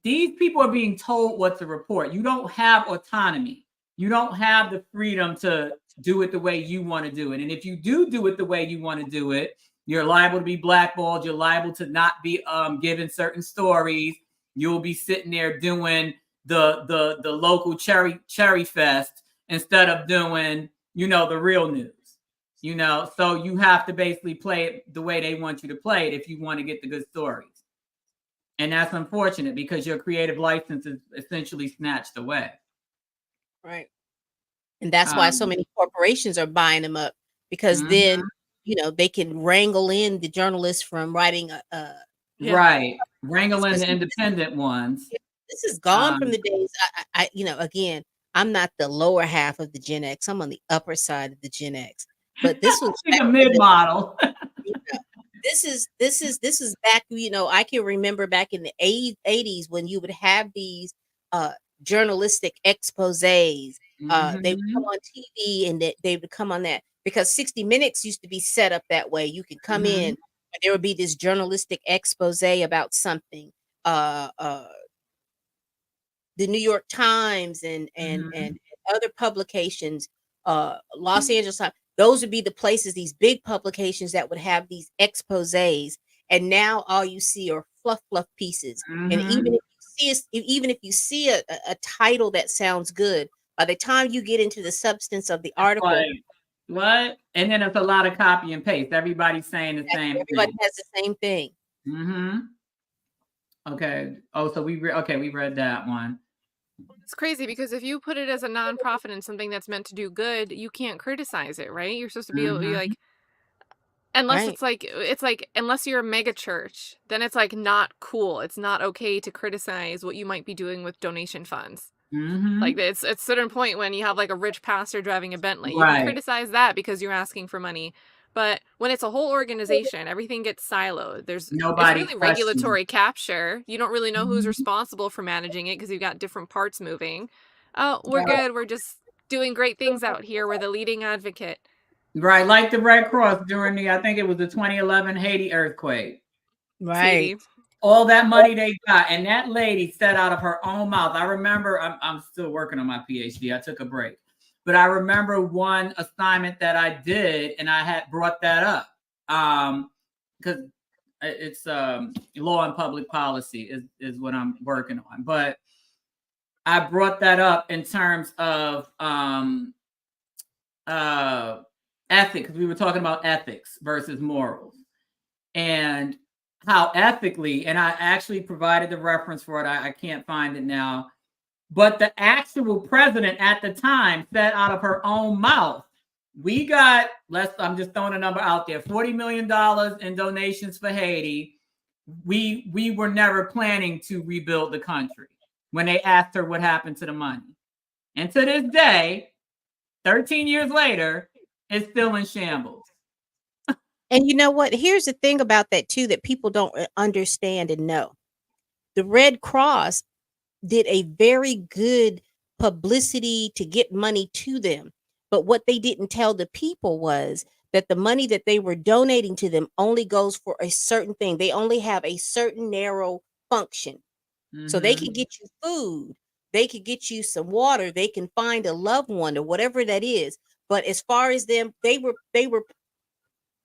these people are being told what to report. You don't have autonomy. You don't have the freedom to do it the way you want to do it. And if you do it the way you want to do it, You're liable to be blackballed. You're liable to not be given certain stories. You'll be sitting there doing the local cherry fest instead of doing, the real news. So you have to basically play it the way they want you to play it if you want to get the good stories. And that's unfortunate because your creative license is essentially snatched away. Right. And that's why so many corporations are buying them up, because then, they can wrangle in the journalists from writing right. Wrangle in the independent ones. This is gone from the days. Again, I'm not the lower half of the Gen X. I'm on the upper side of the Gen X. But this was a mid model. This is back. I can remember back in the 80s when you would have these journalistic exposés. They would come on TV and they would come on that, because 60 Minutes used to be set up that way. You could come in and there would be this journalistic expose about something. The New York Times and other publications, Los Angeles Times, those would be the places, these big publications that would have these exposés. And now all you see are fluff pieces. And even if you see a title that sounds good, by the time you get into the substance of the article, what? And then it's a lot of copy and paste. Everybody's saying the same thing. Everybody has the same thing. Okay. Oh, so we read that one. It's crazy because if you put it as a nonprofit and something that's meant to do good, you can't criticize it, right? You're supposed to be able to be like, unless it's like unless you're a mega church, then it's like not cool. It's not okay to criticize what you might be doing with donation funds. Like it's at a certain point when you have like a rich pastor driving a Bentley, you can criticize that because you're asking for money. But when it's a whole organization, everything gets siloed. It's really regulatory capture. You don't really know who's responsible for managing it because you've got different parts moving. Oh, we're good. We're just doing great things out here. We're the leading advocate. Right, like the Red Cross during I think it was the 2011 Haiti earthquake. Right. All that money they got, and that lady said out of her own mouth. I remember, I'm still working on my PhD. I took a break. But I remember one assignment that I did, and I had brought that up because it's law and public policy is what I'm working on. But I brought that up in terms of ethics. We were talking about ethics versus morals, and how ethically, and I actually provided the reference for it. I can't find it now. But the actual president at the time said out of her own mouth, we got, I'm just throwing a number out there, $40 million in donations for Haiti. We were never planning to rebuild the country when they asked her what happened to the money. And to this day, 13 years later, it's still in shambles. And you know what? Here's the thing about that too, that people don't understand and know. The Red Cross did a very good publicity to get money to them. But what they didn't tell the people was that the money that they were donating to them only goes for a certain thing. They only have a certain narrow function. So they can get you food. They could get you some water. They can find a loved one or whatever that is. But as far as them, they were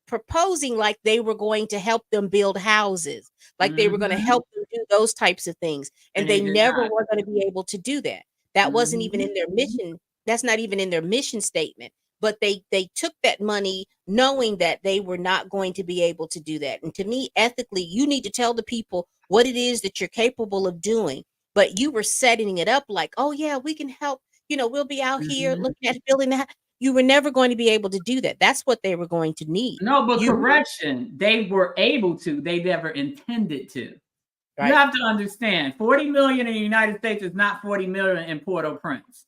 proposing like they were going to help them build houses, like they were going to help them do those types of things. And they never were going to be able to do that. That wasn't even in their mission. That's not even in their mission statement. But they took that money knowing that they were not going to be able to do that. And to me, ethically, you need to tell the people what it is that you're capable of doing. But you were setting it up like, oh yeah, we can help. We'll be out here looking at building that. You were never going to be able to do that. That's what they were going to need. No, but correction, they were able to. They never intended to. Right. You have to understand, 40 million in the United States is not 40 million in Port-au-Prince.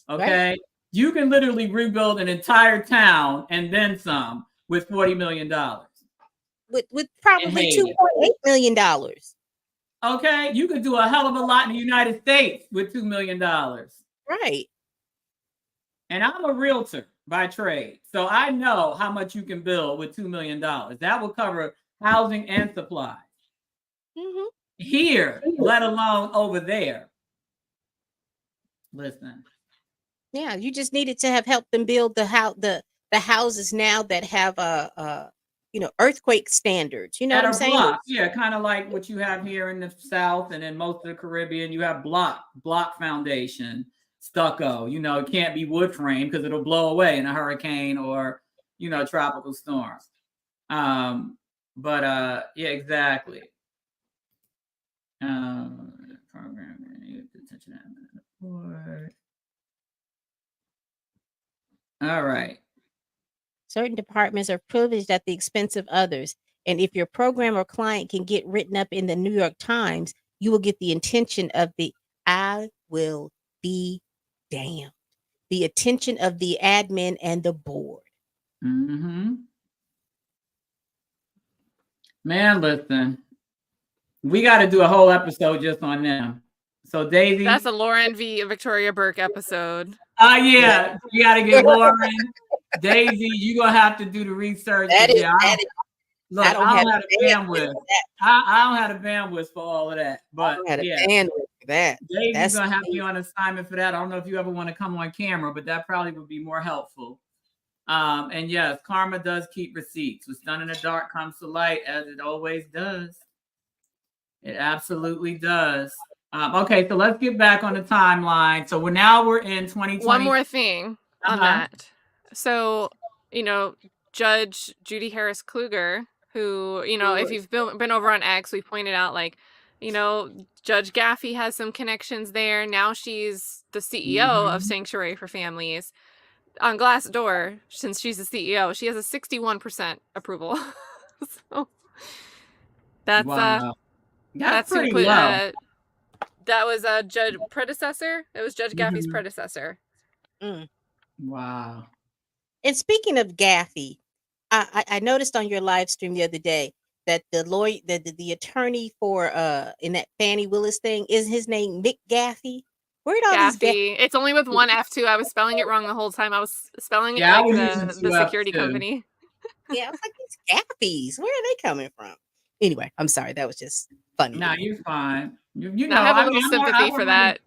Okay? Right. You can literally rebuild an entire town and then some with $40 million. With probably $2.8 million. Okay? You could do a hell of a lot in the United States with $2 million. Right. And I'm a realtor by trade. So I know how much you can build with $2 million. That will cover housing and supplies. Here, let alone over there. Listen. Yeah, you just needed to have helped them build the houses now that have earthquake standards. You know That what I'm are saying? blocks, yeah, kind of like what you have here in the South and in most of the Caribbean. You have block foundation, stucco. It can't be wood frame because it'll blow away in a hurricane or tropical storm. But yeah, exactly. Program attention. All right. Certain departments are privileged at the expense of others. And if your program or client can get written up in the New York Times, you will get the attention of I will be damned. The attention of the admin and the board. Mm-hmm. Man, listen, we got to do a whole episode just on them. So Daisy, That's a Lauren v. Victoria Burke episode. Oh yeah, you got to get Lauren, Daisy. You gonna have to do the research. That is, Yeah, look, I don't have the bandwidth. for that. I don't have the bandwidth for all of that. I But don't have the yeah, bandwidth for that. Daisy's That's gonna have to be on assignment for that. I don't know if you ever want to come on camera, but that probably would be more helpful. And yes, karma does keep receipts. What's done in the dark comes to light, as it always does. It absolutely does. Okay, so let's get back on the timeline. So we're in 2020. One more thing on that. So, Judge Judy Harris Kluger, who, if you've been over on X, we pointed out, like, Judge Gaffey has some connections there. Now she's the CEO of Sanctuary for Families. On Glassdoor, since she's the CEO, she has a 61% approval. So that's wow. That's pretty who put, low. that was a judge predecessor. It was Judge Gaffey's predecessor. Wow. And speaking of Gaffey, I noticed on your live stream the other day that the lawyer, the attorney for in that Fannie Willis thing, is his name Mick Gaffey? Where did all these Gaffey. It's only with one F too. I was spelling it wrong the whole time. I was spelling it Yeah, I like was the using two Fs security too. company. Yeah, I was like, these Gaffeys, where are they coming from? Anyway, I'm sorry, that was just funny. No, you're fine. You know, I have a little I'm sympathy for that.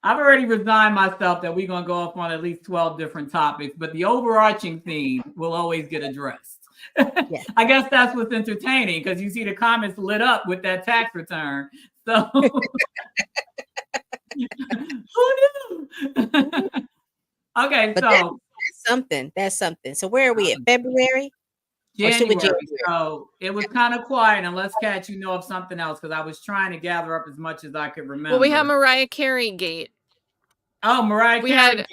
I've already resigned myself that we're gonna go off on at least 12 different topics, but the overarching theme will always get addressed. Yeah. I guess that's what's entertaining because you see the comments lit up with that tax return. So who knew? Okay, But so that's something. So where are we at? February? January. So it was kind of quiet, and let's catch of something else because I was trying to gather up as much as I could remember. Well, we have Mariah Carey Gate. Oh, Mariah Carey.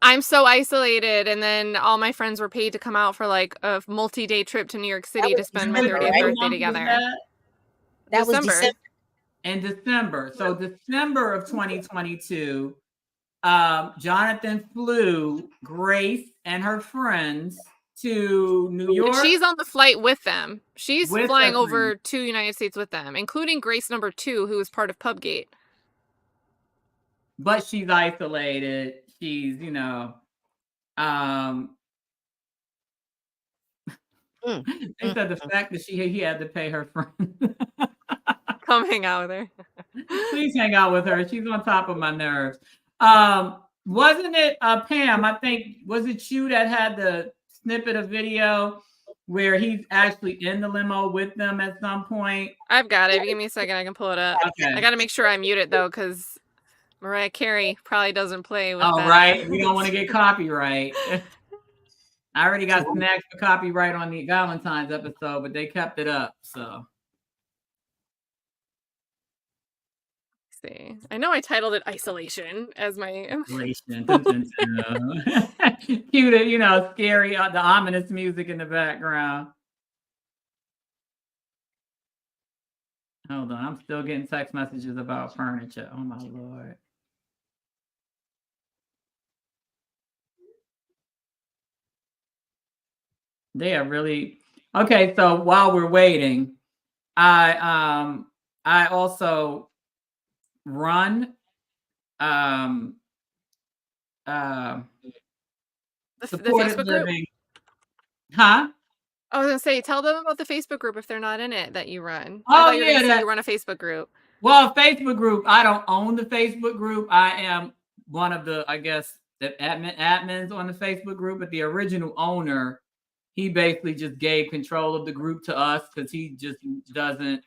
I'm so isolated, and then all my friends were paid to come out for like a multi-day trip to New York City to spend my 30th birthday together. That was December. In December. So December of 2022, Jonathan flew Grace and her friends to New York. She's on the flight with them. She's flying over to United States with them, including Grace number 2, who is part of Pubgate. But she's isolated. She's, they said the fact that he had to pay her friend. Come hang out with her. Please hang out with her. She's on top of my nerves. Wasn't it Pam? I think was it you that had the snippet of video where he's actually in the limo with them at some point? I've got it. Give me a second. I can pull it up. Okay. I got to make sure I mute it though, because Mariah Carey probably doesn't play with that. Right. We don't want to get copyright. I already got snagged for copyright on the Valentine's episode, but they kept it up. So. See. I know I titled it Isolation as my Isolation. Cute, scary, the ominous music in the background. Hold on, I'm still getting text messages about furniture. Oh my Lord. They are really okay. So while we're waiting, I also run the Facebook group. Huh? I was gonna say, tell them about the Facebook group if they're not in it that you run. Oh, you run a Facebook group. Well, a Facebook group. I don't own the Facebook group. I am one of the, I guess, the admins on the Facebook group, but the original owner he basically just gave control of the group to us because he just doesn't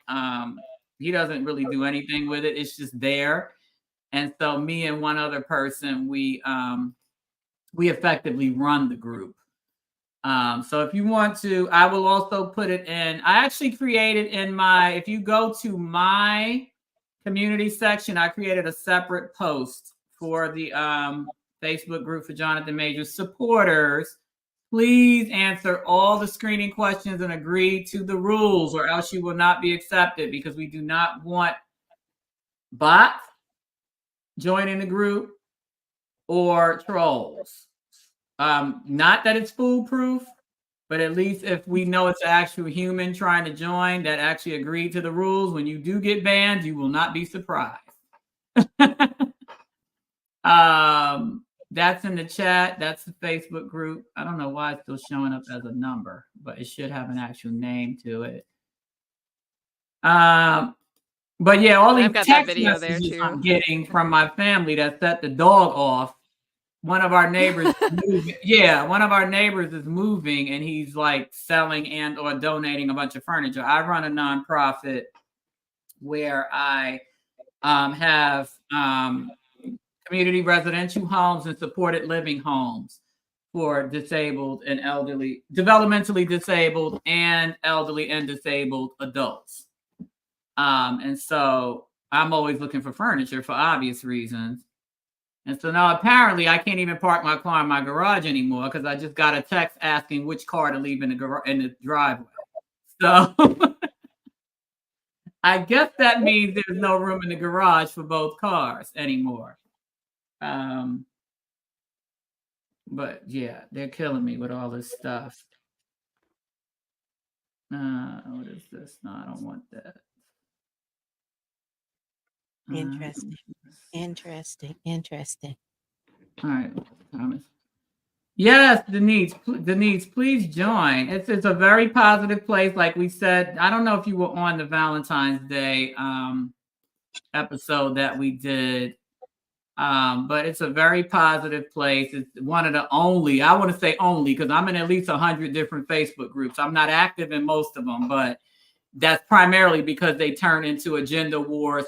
really do anything with it. It's just there. And so me and one other person, we effectively run the group. So if you want to, I will also put it in. I actually created if you go to my community section, I created a separate post for the Facebook group for Jonathan Majors supporters. Please answer all the screening questions and agree to the rules, or else you will not be accepted, because we do not want bots joining the group or trolls. Not that it's foolproof, but at least if we know it's an actual human trying to join that actually agreed to the rules, when you do get banned, you will not be surprised. That's in the chat. That's the Facebook group. I don't know why it's still showing up as a number, but it should have an actual name to it. But yeah, all these text messages I'm getting from my family that set the dog off. One of our neighbors one of our neighbors is moving, and he's like selling and or donating a bunch of furniture. I run a nonprofit where I have community residential homes and supported living homes for disabled and elderly, developmentally disabled and elderly and disabled adults. And so I'm always looking for furniture for obvious reasons. And so now apparently I can't even park my car in my garage anymore because I just got a text asking which car to leave in the driveway. So I guess that means there's no room in the garage for both cars anymore. But yeah, they're killing me with all this stuff. What is this? No, I don't want that. Interesting. All right, Thomas. Yes, Denise, please join. It's a very positive place. Like we said, I don't know if you were on the Valentine's Day episode that we did, but it's a very positive place. It's one of the only, I want to say only, because I'm in at least 100 different Facebook groups. I'm not active in most of them, but that's primarily because they turn into a gender war /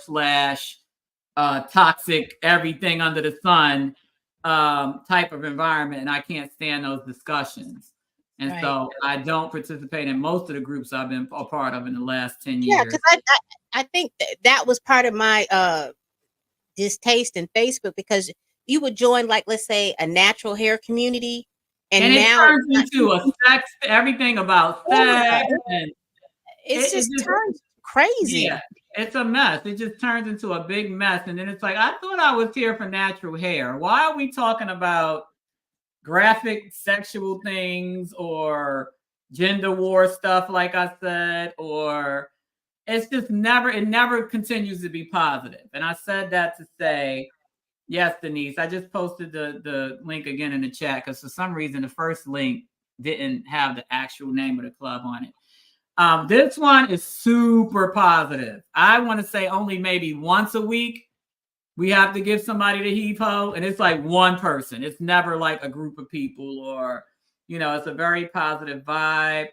toxic everything under the sun type of environment, and I can't stand those discussions. And so I don't participate in most of the groups I've been a part of in the last 10 years. Yeah, because I think that was part of my distaste in Facebook, because you would join, like, let's say, a natural hair community, and now it turns into a sex, everything about sex, and it just turns crazy. Yeah, it's a mess. It just turns into a big mess. And then it's like, I thought I was here for natural hair. Why are we talking about graphic sexual things or gender war stuff, like I said? Or it's just never continues to be positive. And I said that to say, yes, Denise, I just posted the link again in the chat because for some reason the first link didn't have the actual name of the club on it. This one is super positive. I want to say only maybe once a week we have to give somebody the heave-ho, and it's like one person. It's never like a group of people, or, it's a very positive vibe.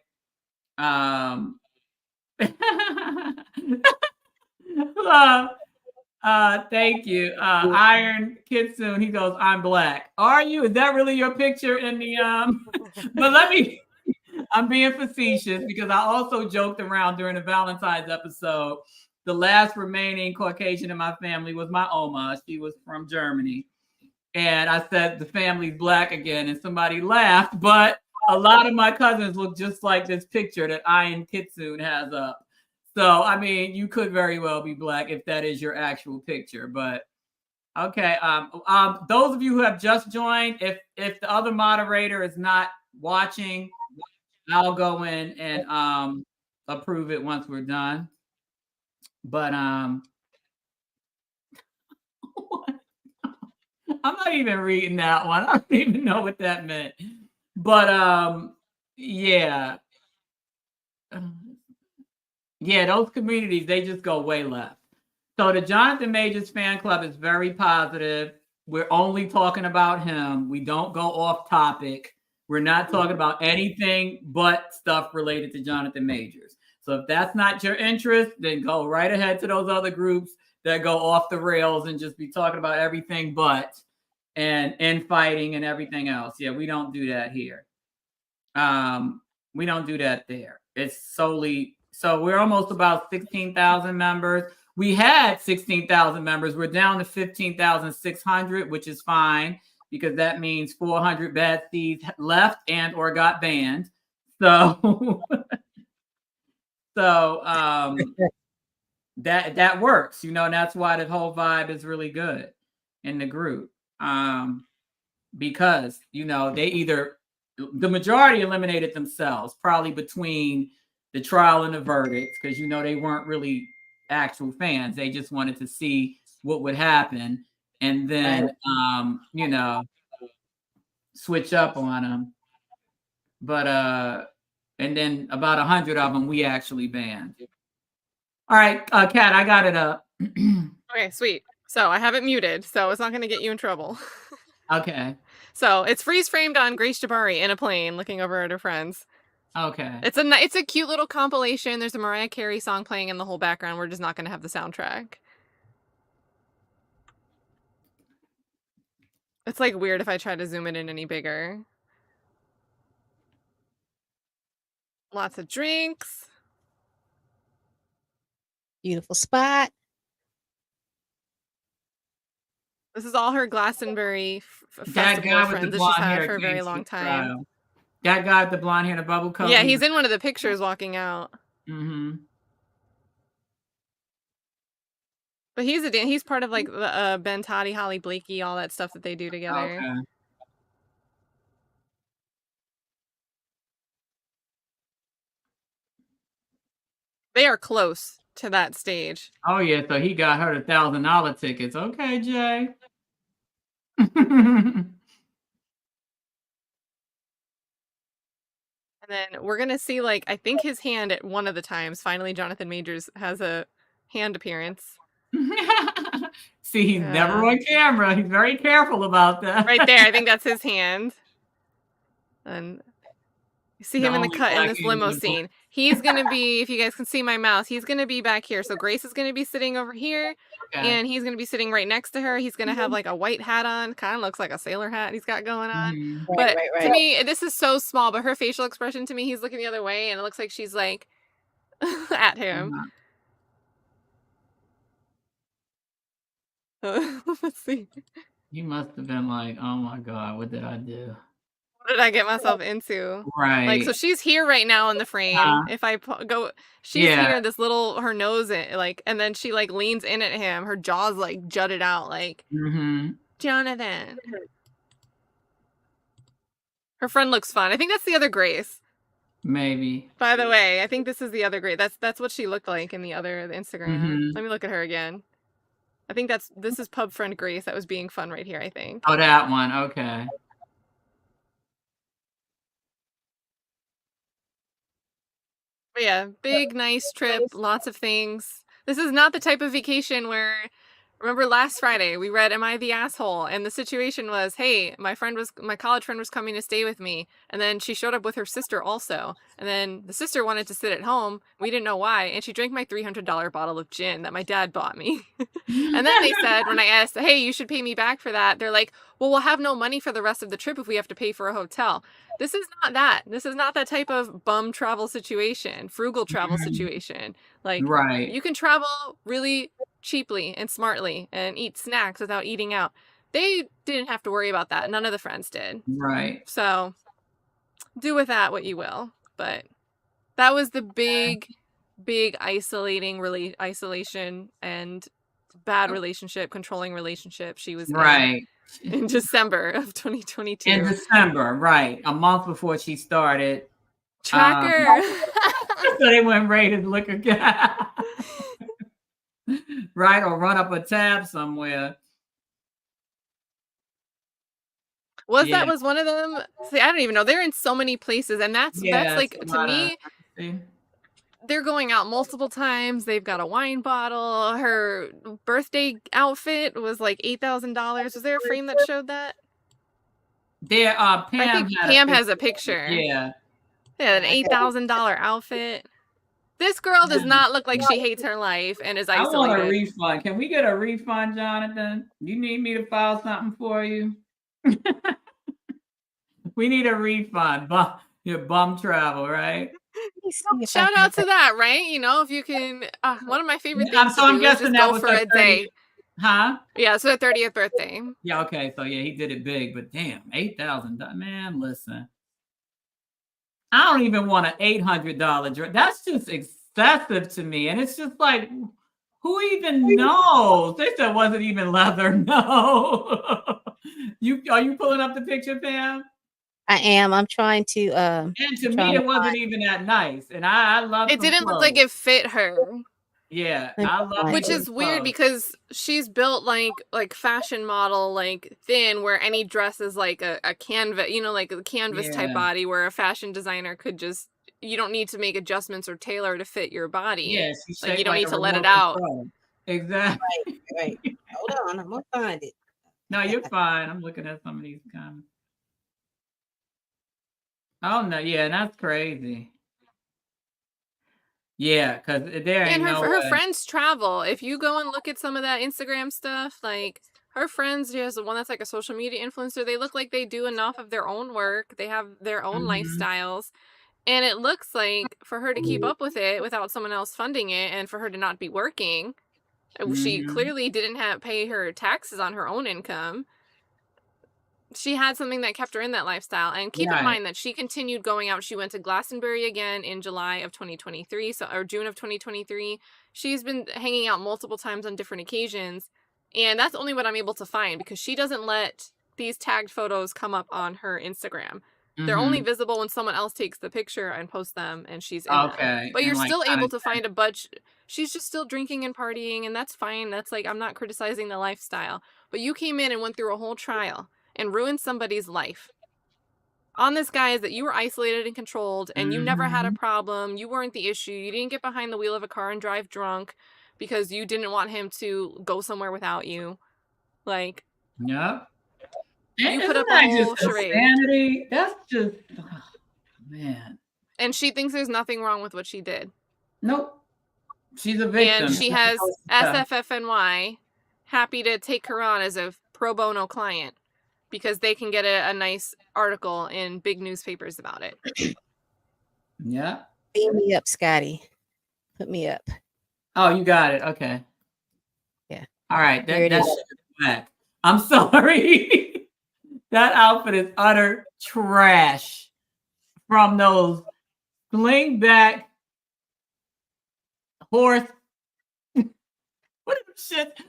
Thank you. Iron Kitsune, he goes, I'm black. Are you? Is that really your picture in the but I'm being facetious because I also joked around during the Valentine's episode. The last remaining Caucasian in my family was my Oma. She was from Germany. And I said, the family's black again. And somebody laughed. But a lot of my cousins look just like this picture that Iron Kitsune has up. So, I mean, you could very well be black if that is your actual picture. But, okay. Those of you who have just joined, if the other moderator is not watching, I'll go in and approve it once we're done. But I'm not even reading that one. I don't even know what that meant. But yeah. Yeah, those communities, they just go way left. So the Jonathan Majors fan club is very positive. We're only talking about him. We don't go off topic. We're not talking about anything but stuff related to Jonathan Majors. So if that's not your interest, then go right ahead to those other groups that go off the rails and just be talking about everything but and infighting and everything else. Yeah, we don't do that here. We don't do that there. It's solely, so we're almost about 16,000 members. We had 16,000 members. We're down to 15,600, which is fine because that means 400 bad seeds left and or got banned. So, that works, you know, and that's why the whole vibe is really good in the group. Because, you know, the majority eliminated themselves, probably between the trial and the verdicts, because, you know, they weren't really actual fans. They just wanted to see what would happen and then, you know, switch up on them. But, and then about 100 of them we actually banned. All right, Kat, I got it up. Okay, sweet. So I have it muted, so it's not going to get you in trouble. Okay. So it's freeze framed on Grace Jabbari in a plane looking over at her friends. Okay. It's a cute little compilation. There's a Mariah Carey song playing in the whole background. We're just not going to have the soundtrack. It's like weird if I try to zoom it in any bigger. Lots of drinks. Beautiful spot. This is all her Glastonbury That festival guy with friends the that she's blonde had hair for a very came long to time. trial. That guy with the blonde hair and the bubble coat. Yeah, he's in one of the pictures walking out. Mm-hmm. But he's part of like the Ben Toddy, Holly Blakey, all that stuff that they do together. Okay. They are close to that stage. Oh yeah, so he got her $1,000 tickets. Okay, Jay. And then we're gonna see, like, I think his hand at one of the times. Finally, Jonathan Majors has a hand appearance. See, he's never on camera. He's very careful about that. Right there, I think that's his hand. And you see him in the cut in this limo scene. He's gonna be, if you guys can see my mouse, he's gonna be back here. So Grace is gonna be sitting over here, and he's gonna be sitting right next to her. He's gonna have like a white hat on, kind of looks like a sailor hat he's got going on. But to me, this is so small. But her facial expression to me, he's looking the other way, and it looks like she's like at him. Let's see. You must have been like, oh my God, what did I do? What did I get myself into? Right. Like, so she's here right now in the frame. If I go, she's here, this little, her nose, like, and then she like leans in at him. Her jaw's like jutted out, like, Jonathan. Her friend looks fun. I think that's the other Grace. Maybe. By the way, I think this is the other Grace. That's what she looked like in the Instagram. Let me look at her again. I think this is pub friend Grace that was being fun right here, I think. Oh, that one. Okay. But yeah, big, nice trip, lots of things. This is not the type of vacation where, remember last Friday, we read Am I the Asshole? And the situation was, hey, my college friend was coming to stay with me. And then she showed up with her sister also. And then the sister wanted to sit at home. We didn't know why. And she drank my $300 bottle of gin that my dad bought me. And then they said, when I asked, hey, you should pay me back for that, they're like, well, we'll have no money for the rest of the trip if we have to pay for a hotel. This is not that. This is not that type of bum travel situation, frugal travel situation. Like, you can travel really cheaply and smartly and eat snacks without eating out. They didn't have to worry about that. None of the friends did. Right. So do with that what you will. But that was the big isolation and bad relationship, controlling relationship she was in December of 2022. In December, right. A month before she started. Tracker. So they went right to look again. Right, or run up a tab somewhere. That was one of them? See, I don't even know. They're in so many places, and that's like, to me, they're going out multiple times. They've got a wine bottle. Her birthday outfit was like $8,000. Was there a frame that showed that? There, I Pam think had Pam a has a picture. picture. Yeah. Yeah, an $8,000 outfit. This girl does not look like she hates her life and is I want a isolated. refund. Can we get a refund, Jonathan? You need me to file something for you? We need a refund. Your bum travel, right? Shout out to that, right? You know, if you can, one of my favorite I'm things to do is guessing just that go was for her a day. Huh? Yeah, it's her 30th birthday. Yeah, okay. So yeah, he did it big, but damn, $8,000. Man, listen. I don't even want an $800 dress. That's just excessive to me. And it's just like, who even knows? They said it wasn't even leather. No. Are you pulling up the picture, Pam? I am. I'm trying to. And to me, it wasn't even that nice. And I love it didn't look like it fit her. Yeah, I love which is weird because she's built like fashion model, like thin, where any dress is like a canvas, you know, like a canvas type body, where a fashion designer could just, you don't need to make adjustments or tailor to fit your body. Yes, like you don't need to let it out. Exactly. Right. Hold on, I'm gonna find it. No, you're fine. I'm looking at some of these comments. Oh no, yeah, that's crazy. Yeah, because there ain't her friends travel. If you go and look at some of that Instagram stuff, like her friends, there's the one that's like a social media influencer. They look like they do enough of their own work. They have their own lifestyles. And it looks like for her to keep up with it without someone else funding it and for her to not be working, she clearly didn't pay her taxes on her own income. She had something that kept her in that lifestyle. And keep in mind that she continued going out. She went to Glastonbury again in July of 2023, or June of 2023. She's been hanging out multiple times on different occasions. And that's only what I'm able to find because she doesn't let these tagged photos come up on her Instagram. They're only visible when someone else takes the picture and posts them and she's in them. But you're still able to find a bunch. She's just still drinking and partying, and that's fine. That's like, I'm not criticizing the lifestyle. But you came in and went through a whole trial and ruined somebody's life on this guise that you were isolated and controlled and you never had a problem. You weren't the issue. You didn't get behind the wheel of a car and drive drunk because you didn't want him to go somewhere without you. Like, yep. You put up a whole charade. Insanity? That's just, oh, man. And she thinks there's nothing wrong with what she did. Nope. She's a victim. And she has SFFNY happy to take her on as a pro bono client because they can get a nice article in big newspapers about it. Yeah. Beam me up, Scotty. Put me up. Oh, you got it. Okay. Yeah. All right. That's back. I'm sorry. That outfit is utter trash from those sling back horse.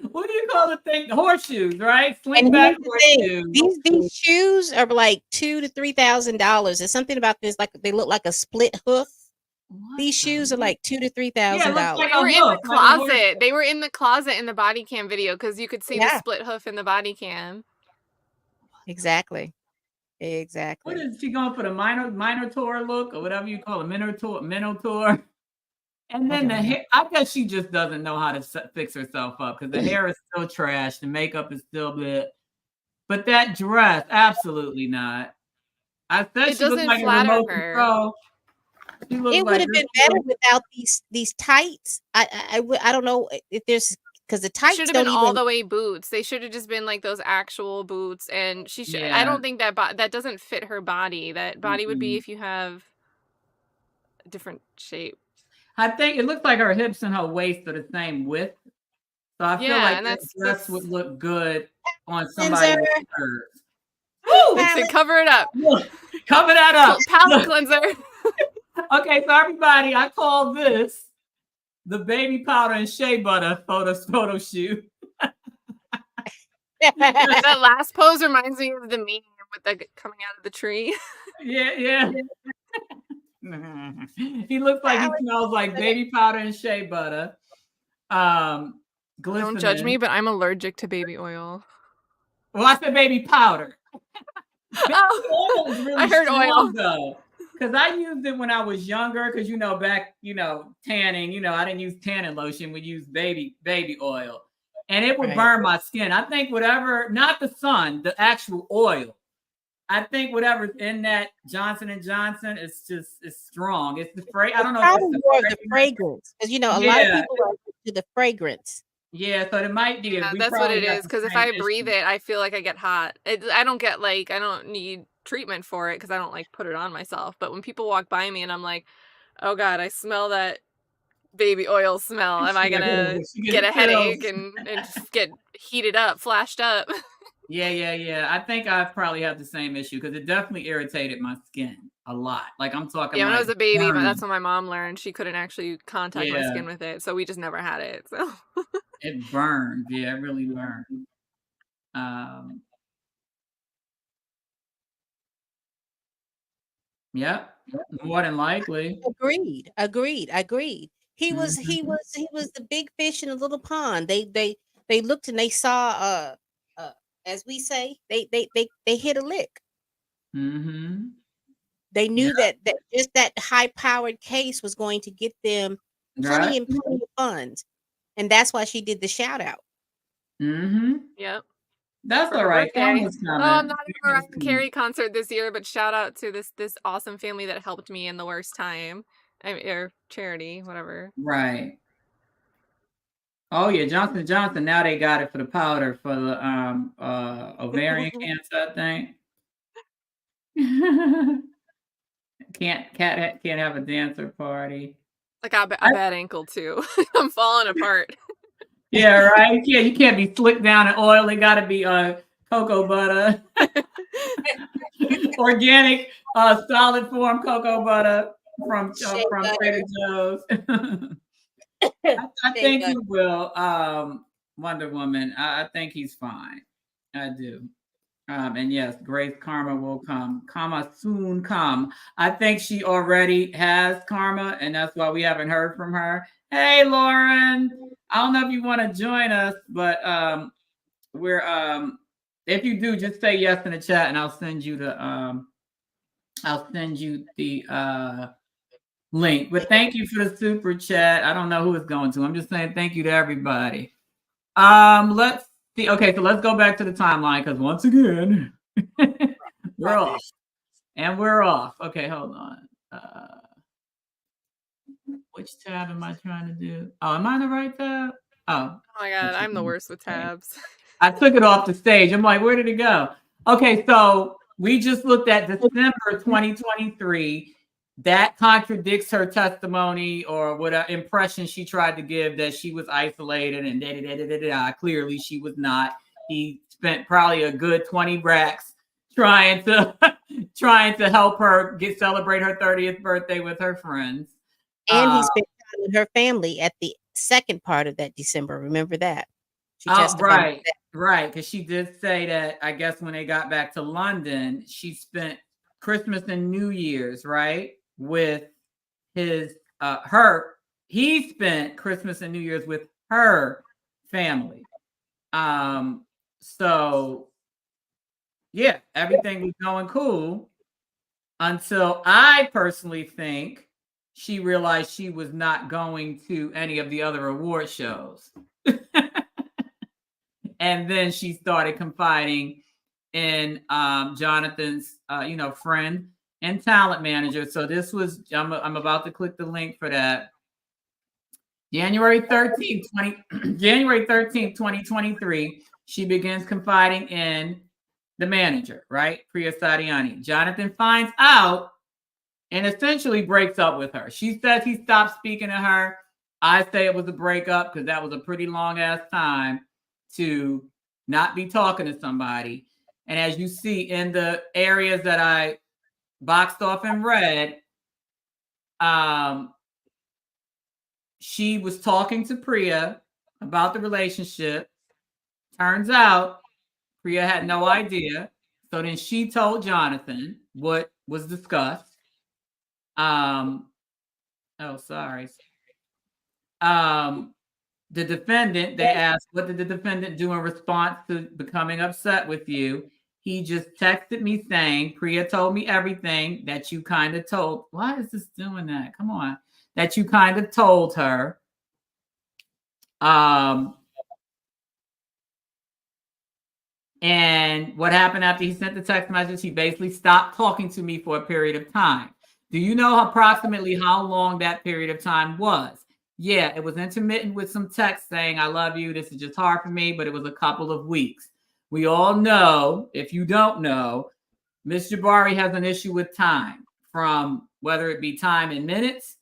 What do you call the thing? Horseshoes, right? Sling back horseshoes. These shoes are like $2,000 to $3,000. There's something about this, like they look like a split hoof. These shoes are like $2,000 to $3,000. They were in the closet. They were in the closet in the body cam video because you could see the split hoof in the body cam. Exactly. What is she going for, the Minotaur look or whatever you call it, Minotaur? And then the hair, I guess she just doesn't know how to fix herself up because the hair is still trash, the makeup is still bad. But that dress, absolutely not. I said it doesn't like flatter her. It would have been better without these tights. I don't know if there's, because the tights should have been all the way boots. They should have just been like those actual boots. And she should. I don't think that doesn't fit her body. That body would be if you have a different shape. I think it looks like her hips and her waist are the same width. So I feel like this dress would look good on somebody's curves. Woo! Cover it up. Cover that up. Palette cleanser. Okay, so everybody, I call this the baby powder and shea butter photo shoot. That last pose reminds me of the meme with the coming out of the tree. Yeah. He looks like he smells like baby powder and shea butter. Don't judge me, but I'm allergic to baby oil. Well, I said baby powder. Oh, really I heard oil though. Because I used it when I was younger, because back, tanning, I didn't use tanning lotion, we used baby oil. And it would burn my skin. I think whatever, not the sun, the actual oil I think whatever's in that Johnson and Johnson is strong. It's the I don't know if Probably it's more of the fragrance, because a lot of yeah, people are into the fragrance. yeah. So it might be. Yeah, We that's what probably it got is. the Because if same I breathe issue. it, I feel like I get hot. I don't get I don't need treatment for it because I don't put it on myself. But when people walk by me and I'm like, oh God, I smell that baby oil smell. Am I gonna She get gets a chills. headache and get heated up, flashed up? Yeah. I think I probably have the same issue because it definitely irritated my skin a lot. Like I'm talking Yeah, when I like was a baby, that's burning. when my mom learned she couldn't actually contact my Yeah, skin with it, so we just never had it. So it burned. Yeah, it really burned. Um, yeah, more than likely. Agreed. He was Mhm. the big fish in a little pond. They looked and they saw uh as we say, they hit a lick. Mhm. They Yeah. knew that just that high powered case was going to get them Right. plenty and plenty of funds. And that's why she did the shout out. Mhm. yep. That's For all her right. birthday. Karma's Oh, I'm coming. not at a Karma's Mariah coming. Carey concert this year, but shout out to this awesome family that helped me in the worst time. Or charity, whatever. Right. Oh yeah, Johnson and Johnson. Now they got it for the powder for the ovarian cancer, I think. Can't have a dancer party. I got a I, bad ankle too. I'm falling apart. yeah, right. Yeah, you can't be slicked down in oil. It got to be cocoa butter, organic, solid form cocoa butter Shea from Trader butter. Joe's. I Shea think he butter. will. Wonder Woman. I think he's fine. I do. And yes, Grace Karma will come. Karma soon come. I think she already has karma, and that's why we haven't heard from her. Hey, Lauren. I don't know if you want to join us, but we're if you do, just say yes in the chat, and I'll send you the link. But thank you for the super chat. I don't know who it's going to. I'm just saying thank you to everybody. Let's see. Okay, so let's go back to the timeline because once again, we're off. And we're off. Okay, hold on. Which tab am I trying to do? Oh, am I on the right tab? Oh. Oh my God, I'm the worst with tabs. I took it off the stage. I'm like, where did it go? Okay, so we just looked at December 2023. That contradicts her testimony or what impression she tried to give that she was isolated and da. Clearly, she was not. He spent probably a good 20 racks trying to help her celebrate her 30th birthday with her friends. And he spent time with her family at the second part of that December. Remember that? She Oh, testified. right. Because she did say that, I guess, when they got back to London, she spent Christmas and New Year's, right, with his he spent Christmas and New Year's with her family. So yeah, everything was going cool until I personally think she realized she was not going to any of the other award shows. And then she started confiding in Jonathan's friend and talent manager. So this was I'm about to click the link for that. January 13th, 2023, she begins confiding in the manager, right? Priya Sadiani. Jonathan finds out and essentially breaks up with her. She says he stopped speaking to her. I say it was a breakup because that was a pretty long ass time to not be talking to somebody. And as you see in the areas that I boxed off in red, she was talking to Priya about the relationship. Turns out Priya had no idea. So then she told Jonathan what was discussed. Sorry. The defendant, they asked, what did the defendant do in response to becoming upset with you? He just texted me saying, Priya told me everything that you kind of told. Why is this doing that? Come on. That you kind of told her. And what happened after he sent the text message? He basically stopped talking to me for a period of time. Do you know approximately how long that period of time was? Yeah, it was intermittent with some text saying, I love you. This is just hard for me, but it was a couple of weeks. We all know, if you don't know, Miss Jabbari has an issue with time, from whether it be time in minutes,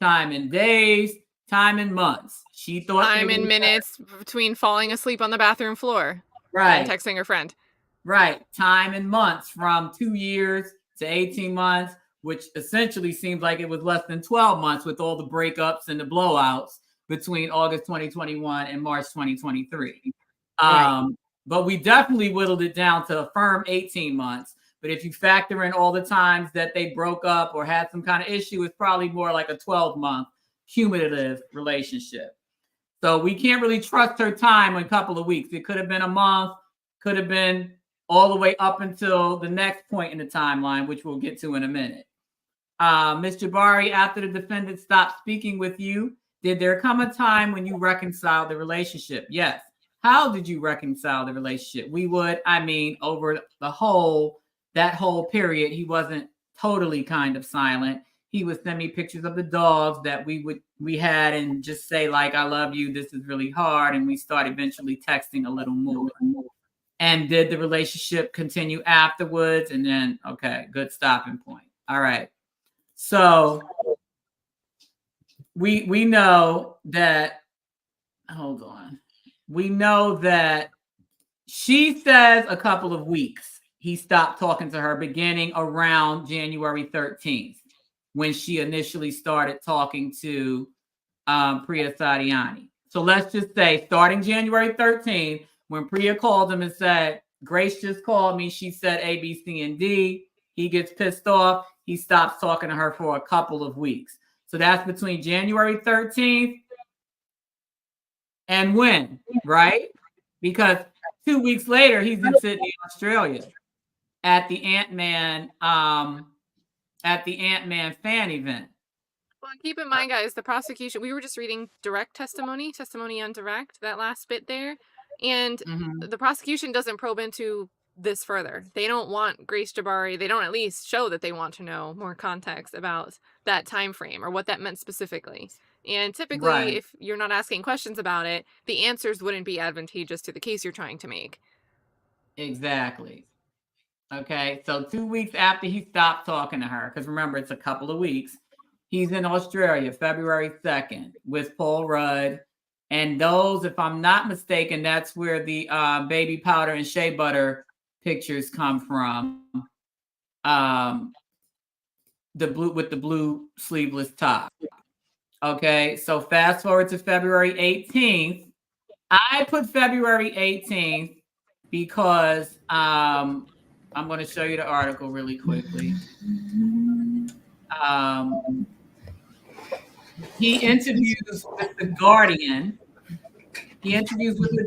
time in days, time in months. She thought time in minutes between falling asleep on the bathroom floor and texting her friend. Right. Time in months, from 2 years to 18 months, which essentially seems like it was less than 12 months with all the breakups and the blowouts between August 2021 and March 2023. But we definitely whittled it down to a firm 18 months. But if you factor in all the times that they broke up or had some kind of issue, it's probably more like a 12-month cumulative relationship. So we can't really trust her time in a couple of weeks. It could have been a month, could have been all the way up until the next point in the timeline, which we'll get to in a minute. Ms. Jabbari, after the defendant stopped speaking with you, did there come a time when you reconciled the relationship? Yes. How did you reconcile the relationship? Over that whole period, he wasn't totally kind of silent. He would send me pictures of the dogs that we had and just say, like, I love you, this is really hard. And we start eventually texting a little more. And did the relationship continue afterwards? And then, okay, good stopping point. All right. So we know that, hold on. We know that she says a couple of weeks he stopped talking to her, beginning around January 13th, when she initially started talking to Priya Sadiani. So let's just say starting January 13th, when Priya called him and said, Grace just called me, she said A, B, C, and D. He gets pissed off. He stops talking to her for a couple of weeks. So that's between January 13th and when, right? Because 2 weeks later, he's in Sydney, Australia at the Ant-Man fan event. Well, keep in mind, guys, the prosecution, we were just reading direct testimony on direct, that last bit there. And the prosecution doesn't probe into this further. They don't want Grace Jabbari, they don't at least show that they want to know more context about that time frame or what that meant specifically. And typically, if you're not asking questions about it, the answers wouldn't be advantageous to the case you're trying to make. Exactly. Okay, so 2 weeks after he stopped talking to her, because remember, it's a couple of weeks, he's in Australia, February 2nd, with Paul Rudd. And those, if I'm not mistaken, that's where the baby powder and shea butter pictures come from. The blue sleeveless top. Okay, so fast forward to February 18th. I put February 18th because I'm going to show you the article really quickly. He interviews with The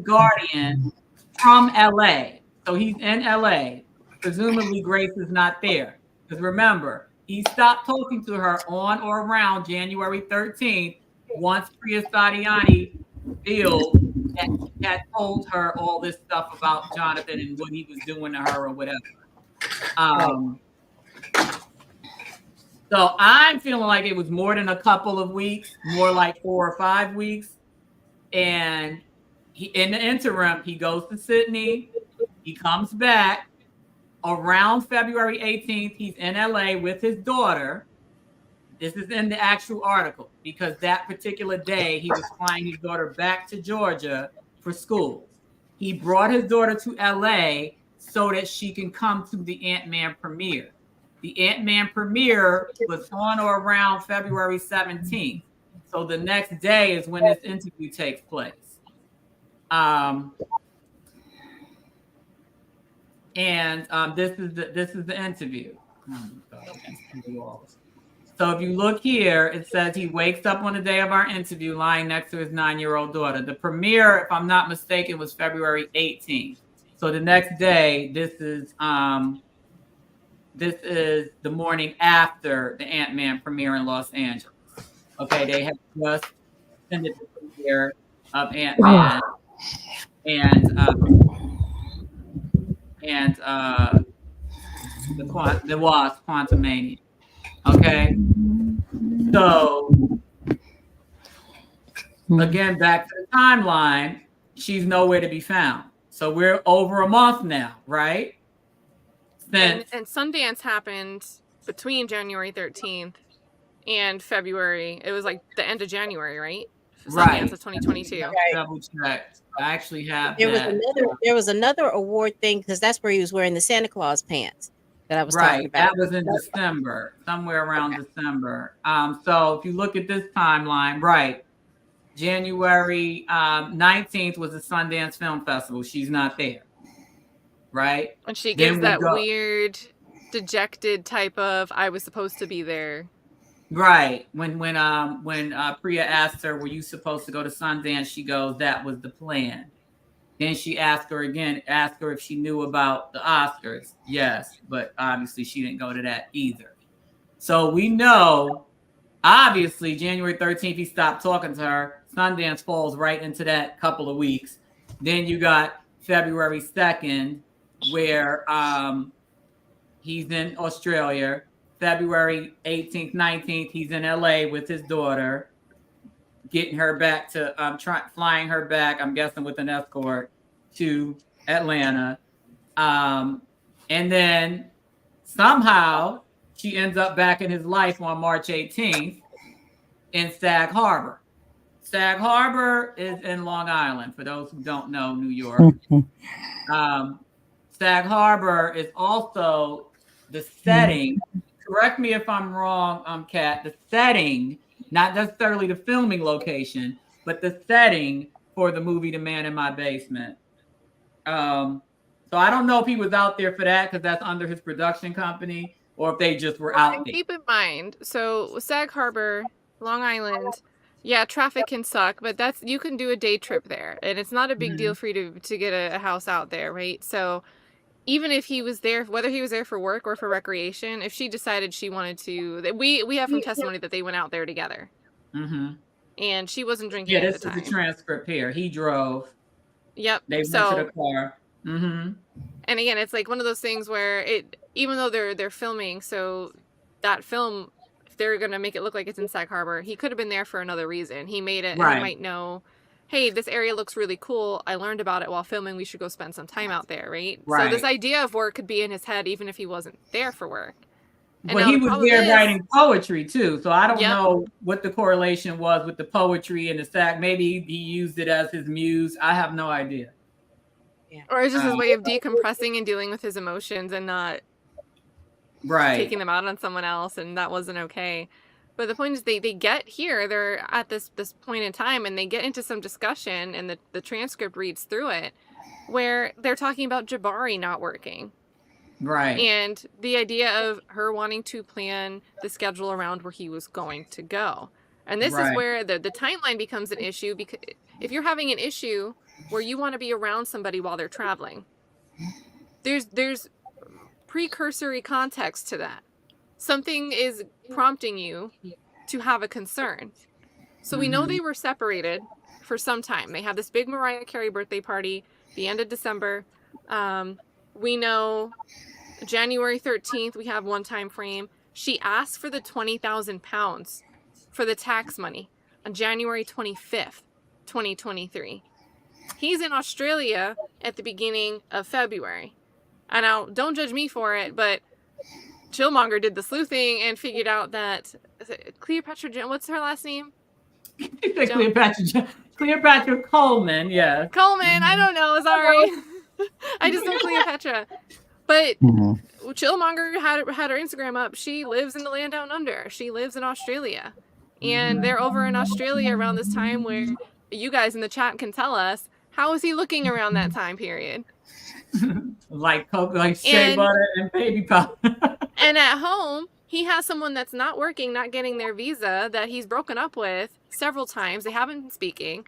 Guardian. From LA. So he's in LA. Presumably Grace is not there. Because remember, he stopped talking to her on or around January 13th once Priya Sadiani revealed that he had told her all this stuff about Jonathan and what he was doing to her or whatever. So I'm feeling like it was more than a couple of weeks, more like 4 or 5 weeks. And in the interim, he goes to Sydney. He comes back around February 18th. He's in LA with his daughter. This is in the actual article, because that particular day he was flying his daughter back to Georgia for school. He brought his daughter to LA so that she can come to the Ant-Man premiere. The Ant-Man premiere was on or around February 17th. So the next day is when this interview takes place. This is the interview. So if you look here, it says he wakes up on the day of our interview lying next to his 9-year-old daughter. The premiere, if I'm not mistaken, was February 18th. So the next day, this is the morning after the Ant-Man premiere in Los Angeles. Okay, they have just ended the premiere of Ant-Man. And and the Wasp, Quantumania. Okay, so again, back to the timeline, she's nowhere to be found. So we're over a month now, right? And Sundance happened between January 13th and February. It was like the end of January, right? Sundance of 2022. Right. Double check. I actually have there was another award thing, because that's where he was wearing the Santa Claus pants that I was talking about. That was in December, somewhere around December. So if you look at this timeline, right, January 19th was the Sundance Film Festival. She's not there, right? And she gives that weird, dejected type of "I was supposed to be there." Right. When Priya asked her, "Were you supposed to go to Sundance?" She goes, "That was the plan." Then she asked her if she knew about the Oscars. Yes, but obviously she didn't go to that either. So we know, obviously, January 13th, he stopped talking to her. Sundance falls right into that couple of weeks. Then you got February 2nd, where he's in Australia. February 18th, 19th, he's in LA with his daughter, getting her back to flying her back, I'm guessing with an escort, to Atlanta. And then somehow she ends up back in his life on March 18th in Sag Harbor. Sag Harbor is in Long Island, for those who don't know New York. Sag Harbor is also the setting. Correct me if I'm wrong, Kat. The setting, not necessarily the filming location, but the setting for the movie The Man in My Basement. So I don't know if he was out there for that because that's under his production company, or if they just were out there. Keep in mind, so Sag Harbor, Long Island, yeah, traffic can suck, but you can do a day trip there, and it's not a big deal for you to get a house out there, right? So even if he was there, whether he was there for work or for recreation, if she decided she wanted to, we have from testimony that they went out there together. And she wasn't drinking at the time. This is the transcript here. He drove. Yep. They went to the car. And again, it's like one of those things where even though they're filming, so that film, if they're gonna make it look like it's in Sag Harbor, he could have been there for another reason. He made it. Right. He might know, hey, this area looks really cool. I learned about it while filming. We should go spend some time out there, right? So this idea of work could be in his head even if he wasn't there for work. And well, he was there writing poetry too. So I don't know what the correlation was with the poetry and the Sag. Maybe he used it as his muse. I have no idea. Or it's just his way of decompressing and dealing with his emotions and not taking them out on someone else, and that wasn't okay. But the point is they get here, they're at this point in time, and they get into some discussion, and the transcript reads through it, where they're talking about Jabbari not working. Right. And the idea of her wanting to plan the schedule around where he was going to go. And this is where the timeline becomes an issue, because if you're having an issue where you want to be around somebody while they're traveling, there's precursory context to that. Something is prompting you to have a concern. So we know they were separated for some time. They have this big Mariah Carey birthday party the end of December. We know January 13th, we have one time frame. She asked for the 20,000 pounds for the tax money on January 25th, 2023. He's in Australia at the beginning of February. And now, don't judge me for it, but Chillmonger did the sleuthing and figured out that Cleopatra, what's her last name? Cleopatra Coleman, yeah. Coleman, I don't know, sorry. I just know Cleopatra. But Chillmonger had her Instagram up. She lives in the land down under. She lives in Australia. And they're over in Australia around this time, where you guys in the chat can tell us, how is he looking around that time period? like shea butter and baby powder. And at home, he has someone that's not working, not getting their visa, that he's broken up with several times. They haven't been speaking.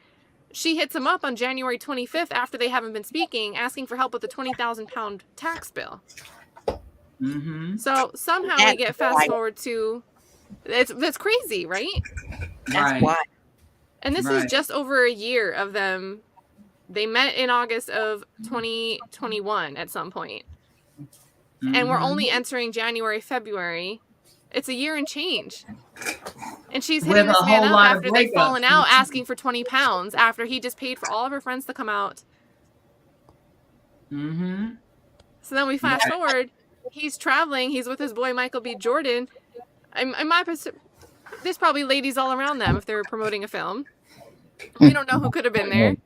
She hits him up on January 25th after they haven't been speaking, asking for help with the 20,000 pound tax bill. So somehow we get fast forward to, that's crazy, right? That's why. And this is just over a year of them They met in August of 2021 at some point. And we're only entering January, February. It's a year and change. And she's hitting With this a man whole up lot of after they've fallen breakups. out, asking for 20 pounds after he just paid for all of her friends to come out. Mm-hmm. So then we fast forward. He's traveling. He's with his boy Michael B. Jordan. There's probably ladies all around them if they were promoting a film. We don't know who could have been there.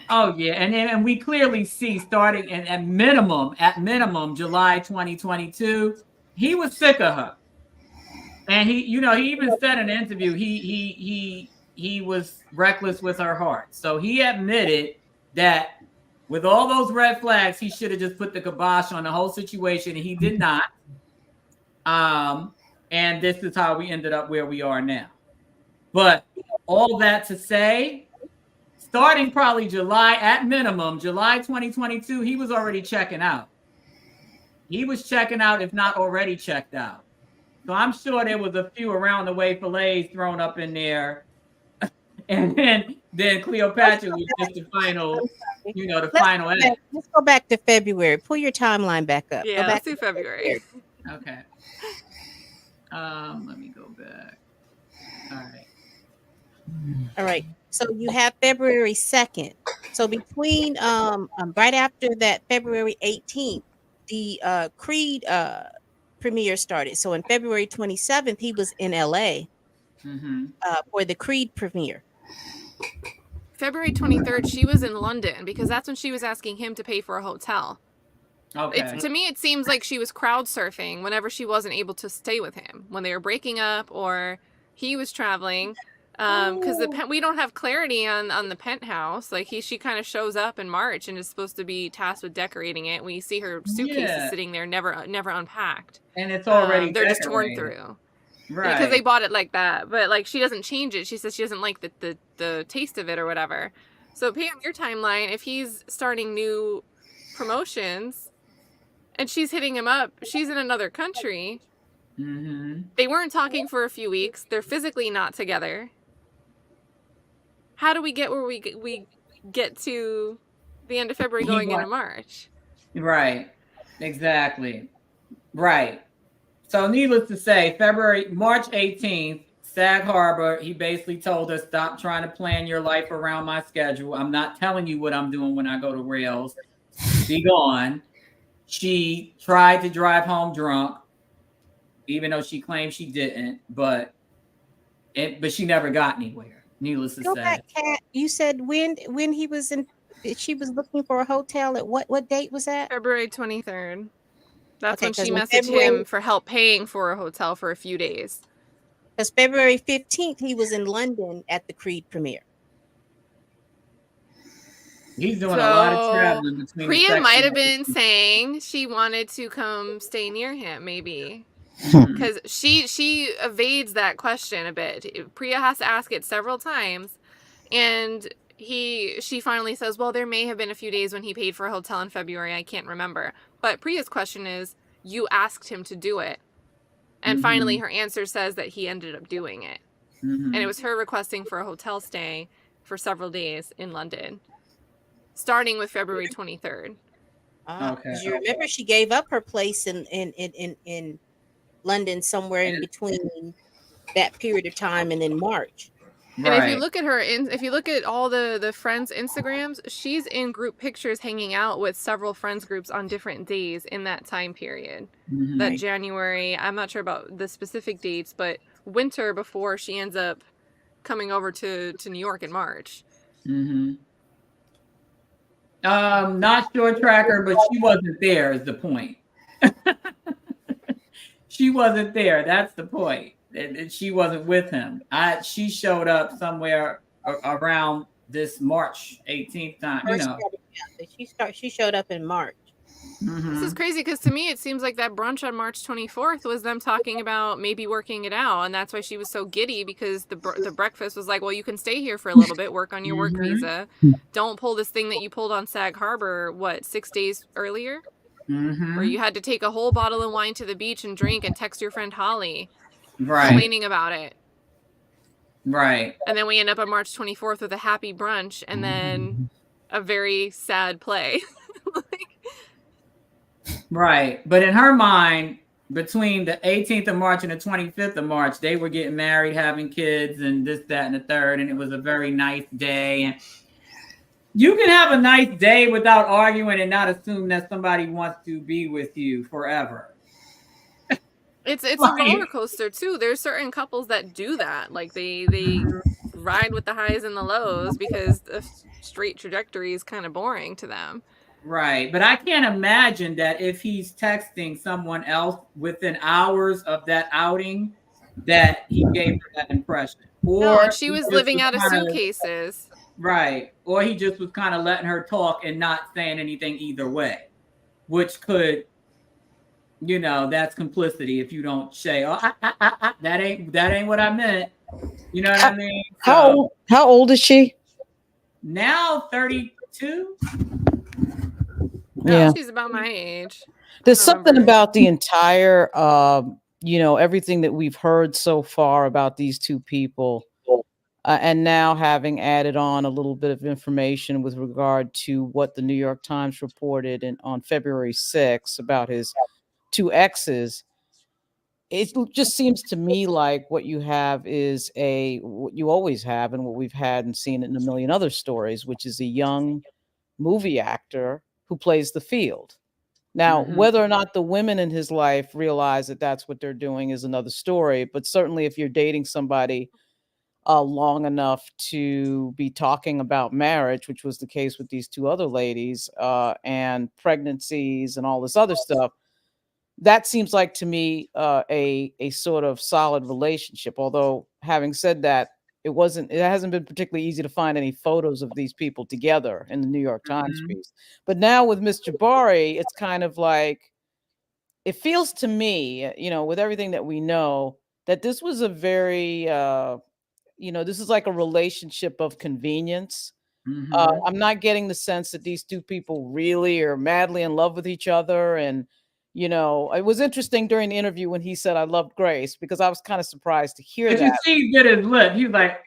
Oh yeah, and we clearly see starting at minimum July 2022, he was sick of her, and he even said in an interview he was reckless with her heart. So he admitted that with all those red flags, he should have just put the kibosh on the whole situation, and he did not. And this is how we ended up where we are now. But all that to say, starting probably July 2022, he was already checking out. He was checking out, if not already checked out. So I'm sure there was a few around the way fillets thrown up in there. And then Cleopatra was just the final, the final act. Let's go back to February. Pull your timeline back up. Yeah, go back let's do February. Okay. Let me go back. All right. So you have February 2nd. So between right after that February 18th, the Creed premiere started. So on February 27th, he was in LA for the Creed premiere. February 23rd, she was in London because that's when she was asking him to pay for a hotel. Okay. To me, it seems like she was crowd surfing whenever she wasn't able to stay with him when they were breaking up or he was traveling. Because we don't have clarity on the penthouse. Like she kind of shows up in March and is supposed to be tasked with decorating it. We see her suitcases sitting there, never unpacked, and it's already they're just torn through. Right. Because they bought it like that, but like she doesn't change it. She says she doesn't like the taste of it or whatever. So Pam, your timeline, if he's starting new promotions and she's hitting him up, she's in another country. They weren't talking for a few weeks. They're physically not together. How do we get where we get to the end of February going into March? Right. Exactly. Right. So needless to say, March 18th, Sag Harbor, he basically told us, stop trying to plan your life around my schedule. I'm not telling you what I'm doing when I go to Rails. Be gone. She tried to drive home drunk, even though she claimed she didn't, but she never got anywhere. Needless to say. Back, Kat. You said when he was in, she was looking for a hotel at what date was that? February 23rd. That's when she messaged him for help paying for a hotel for a few days. Because February 15th, he was in London at the Creed premiere. He's doing a lot of traveling between. Priya might have been saying she wanted to come stay near him, maybe. Because she evades that question a bit. Priya has to ask it several times. And she finally says, well, there may have been a few days when he paid for a hotel in February. I can't remember. But Priya's question is, you asked him to do it. And finally, her answer says that he ended up doing it. And it was her requesting for a hotel stay for several days in London, starting with February 23rd. Okay. You remember she gave up her place in London somewhere in between that period of time and then March. And if you look at her, if you look at all the friends' Instagrams, she's in group pictures hanging out with several friends groups on different days in that time period. That January, I'm not sure about the specific dates, but winter before she ends up coming over to New York in March. Not sure tracker, but she wasn't there is the point. She wasn't there. That's the point. She wasn't with him. She showed up somewhere around this March 18th time. She showed up in March. This is crazy because to me it seems like that brunch on March 24th was them talking about maybe working it out, and that's why she was so giddy, because the breakfast was like, well, you can stay here for a little bit, work on your work visa. Don't pull this thing that you pulled on Sag Harbor 6 days earlier, where you had to take a whole bottle of wine to the beach and drink and text your friend Holly. Complaining about it. And then we end up on March 24th with a happy brunch, and then a very sad play. Right. But in her mind, between the 18th of March and the 25th of March, they were getting married, having kids, and this, that, and the third. And it was a very nice day. And you can have a nice day without arguing and not assume that somebody wants to be with you forever. It's a roller coaster too. There's certain couples that do that. Like they ride with the highs and the lows because the straight trajectory is kind of boring to them. Right. But I can't imagine that if he's texting someone else within hours of that outing, that he gave her that impression. Or no, and she was living out of suitcases. Right. Or he just was kind of letting her talk and not saying anything either way, which could, you know, that's complicity if you don't say, oh, that ain't what I meant. You know what I mean? So, how old is she? Now 32. Yeah, she's about my age. There's something about the entire, you know, everything that we've heard so far about these two people, and now having added on a little bit of information with regard to what the New York Times reported on February 6th about his two exes. It just seems to me like what you have is what you always have and what we've had and seen in a million other stories, which is a young movie actor who plays the field. Now, whether or not the women in his life realize that that's what they're doing is another story. But certainly if you're dating somebody long enough to be talking about marriage, which was the case with these two other ladies, and pregnancies and all this other stuff, that seems like to me a sort of solid relationship. Although having said that, it hasn't been particularly easy to find any photos of these people together in the New York Times piece. But now with Miss Jabbari, it's kind of like, it feels to me, you know, with everything that we know, that this was a very, you know, this is like a relationship of convenience. I'm not getting the sense that these two people really are madly in love with each other. And, you know, it was interesting during the interview when he said, "I loved Grace," because I was kind of surprised to hear that. You see, he bit his lip. He was like,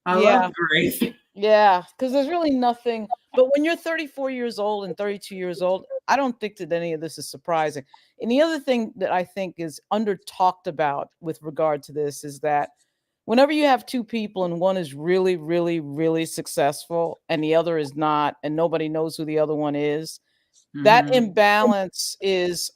I love Grace. Yeah, because there's really nothing. But when you're 34 years old and 32 years old, I don't think that any of this is surprising. And the other thing that I think is under talked about with regard to this is that whenever you have two people and one is really, really, really successful and the other is not, and nobody knows who the other one is, that imbalance is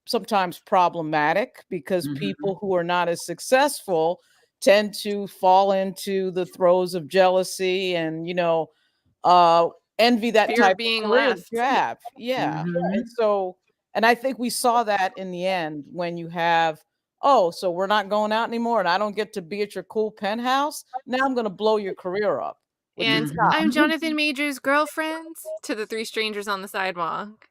sometimes problematic because people who are not as successful tend to fall into the throes of jealousy and, you know, envy that Fear type of being of career that left. you have. Yeah. And so, and I think we saw that in the end when you have, oh, so we're not going out anymore and I don't get to be at your cool penthouse. Now I'm going to blow your career up. And I'm Jonathan Major's girlfriend, to the three strangers on the sidewalk.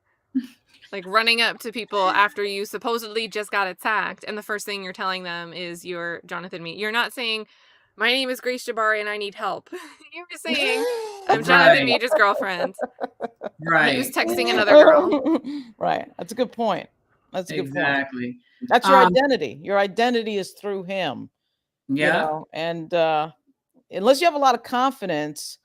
Like running up to people after you supposedly just got attacked, and the first thing you're telling them is you're Jonathan Major. You're not saying, "My name is Grace Jabbari and I need help." You're saying, "I'm Jonathan Major's girlfriend." Right. Who's texting another girl. Right. That's a good point. That's a good point. Exactly. That's your identity. Your identity is through him. Yeah. You know? And unless you have a lot of confidence,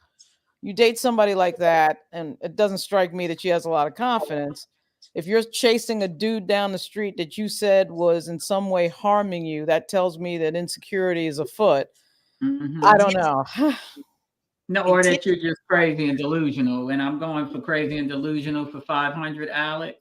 you date somebody like that, and it doesn't strike me that she has a lot of confidence. If you're chasing a dude down the street that you said was in some way harming you, that tells me that insecurity is afoot. I don't know. No, or that you're just crazy and delusional. And I'm going for crazy and delusional for 500, Alex.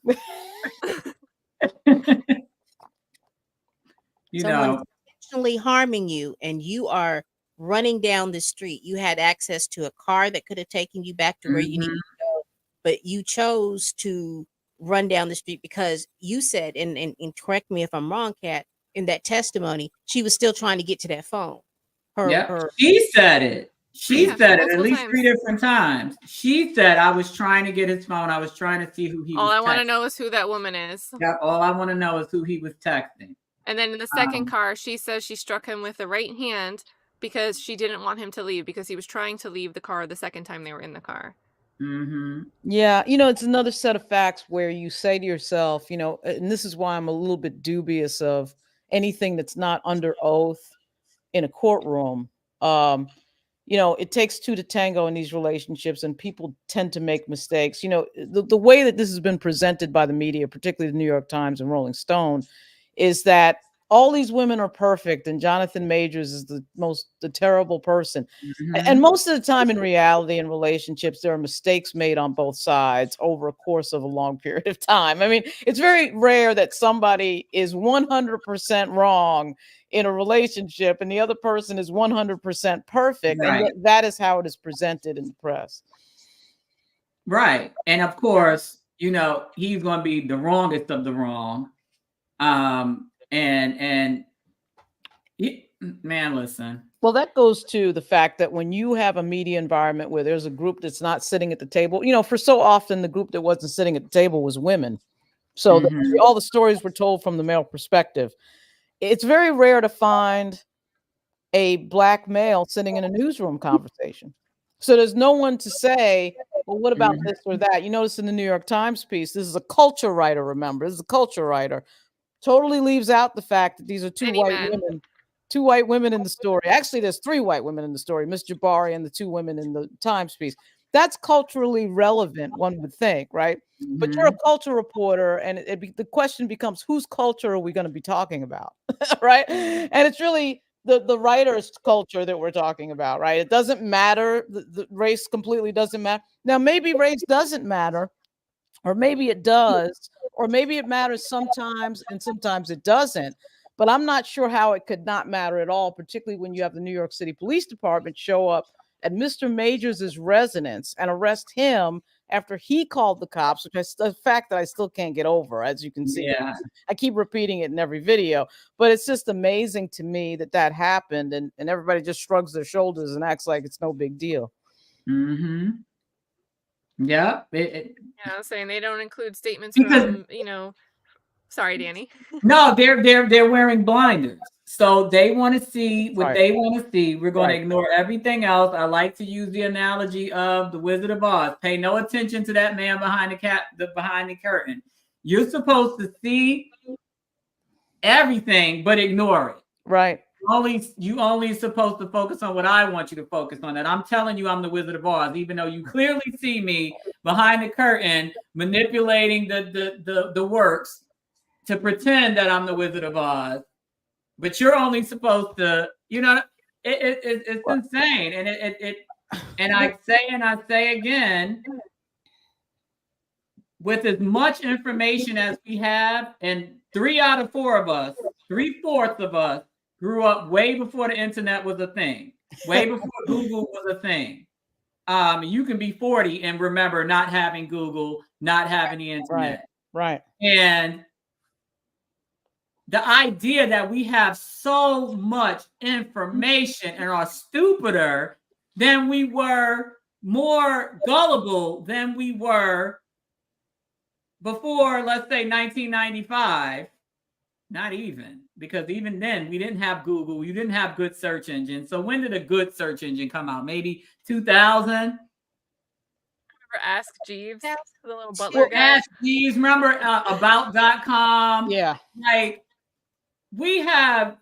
Someone's intentionally harming you and you are running down the street. You had access to a car that could have taken you back to where you needed to go, but you chose to run down the street because you said, and correct me if I'm wrong, Kat, in that testimony, she was still trying to get to that phone. She said it. She said it at least 3 different times. She said, I was trying to get his phone. I was trying to see who he was texting. All I want to know is who that woman is. Yeah, all I want to know is who he was texting. And then in the second car, she says she struck him with the right hand because she didn't want him to leave because he was trying to leave the car the second time they were in the car. Yeah, you know, it's another set of facts where you say to yourself, you know, and this is why I'm a little bit dubious of anything that's not under oath in a courtroom. You it takes two to tango in these relationships, and people tend to make mistakes. The way that this has been presented by the media, particularly the New York Times and Rolling Stone, is that all these women are perfect and Jonathan Majors is the terrible person. And most of the time in reality, in relationships, there are mistakes made on both sides over a course of a long period of time. I mean, it's very rare that somebody is 100% wrong in a relationship and the other person is 100% perfect. Right. And yet that is how it is presented in the press. Right. And of course, he's going to be the wrongest of the wrong. Man, listen. Well, that goes to the fact that when you have a media environment where there's a group that's not sitting at the table, for so often the group that wasn't sitting at the table was women. So all the stories were told from the male perspective. It's very rare to find a Black male sitting in a newsroom conversation. So there's no one to say, well, what about this or that? You notice in the New York Times piece, this is a culture writer, remember, this is a culture writer, totally leaves out the fact that these are two white women in the story. Actually, there's 3 white women in the story, Miss Jabbari and the 2 women in the Times piece. That's culturally relevant, one would think, right? But you're a culture reporter, and the question becomes, whose culture are we going to be talking about, right? And it's really the writer's culture that we're talking about, right? It doesn't matter. The race completely doesn't matter. Now, maybe race doesn't matter, or maybe it does, or maybe it matters sometimes and sometimes it doesn't. But I'm not sure how it could not matter at all, particularly when you have the New York City Police Department show up at Mr. Majors' residence and arrest him after he called the cops, which is a fact that I still can't get over, as you can see. Yeah. I keep repeating it in every video, but it's just amazing to me that happened, and everybody just shrugs their shoulders and acts like it's no big deal. Yeah. I was saying they don't include statements from, sorry, Danny. No, they're wearing blinders. So they want to see what they want to see. We're going to ignore everything else. I like to use the analogy of the Wizard of Oz. Pay no attention to that man behind behind the curtain. You're supposed to see everything, but ignore it. Right. You only supposed to focus on what I want you to focus on. And I'm telling you, I'm the Wizard of Oz, even though you clearly see me behind the curtain manipulating the works to pretend that I'm the Wizard of Oz. But you're only supposed to, it's insane. And I say again, with as much information as we have, and 3 out of 4 of us, 3/4 of us grew up way before the internet was a thing, way before Google was a thing. You can be 40 and remember not having Google, not having the internet. Right. And the idea that we have so much information and are stupider than we were, more gullible than we were before, let's say 1995, not even, because even then we didn't have Google, we didn't have good search engines. So when did a good search engine come out? Maybe 2000? Remember Ask Jeeves, the little butler guy? Ask Jeeves, remember about.com? Yeah. Like, we have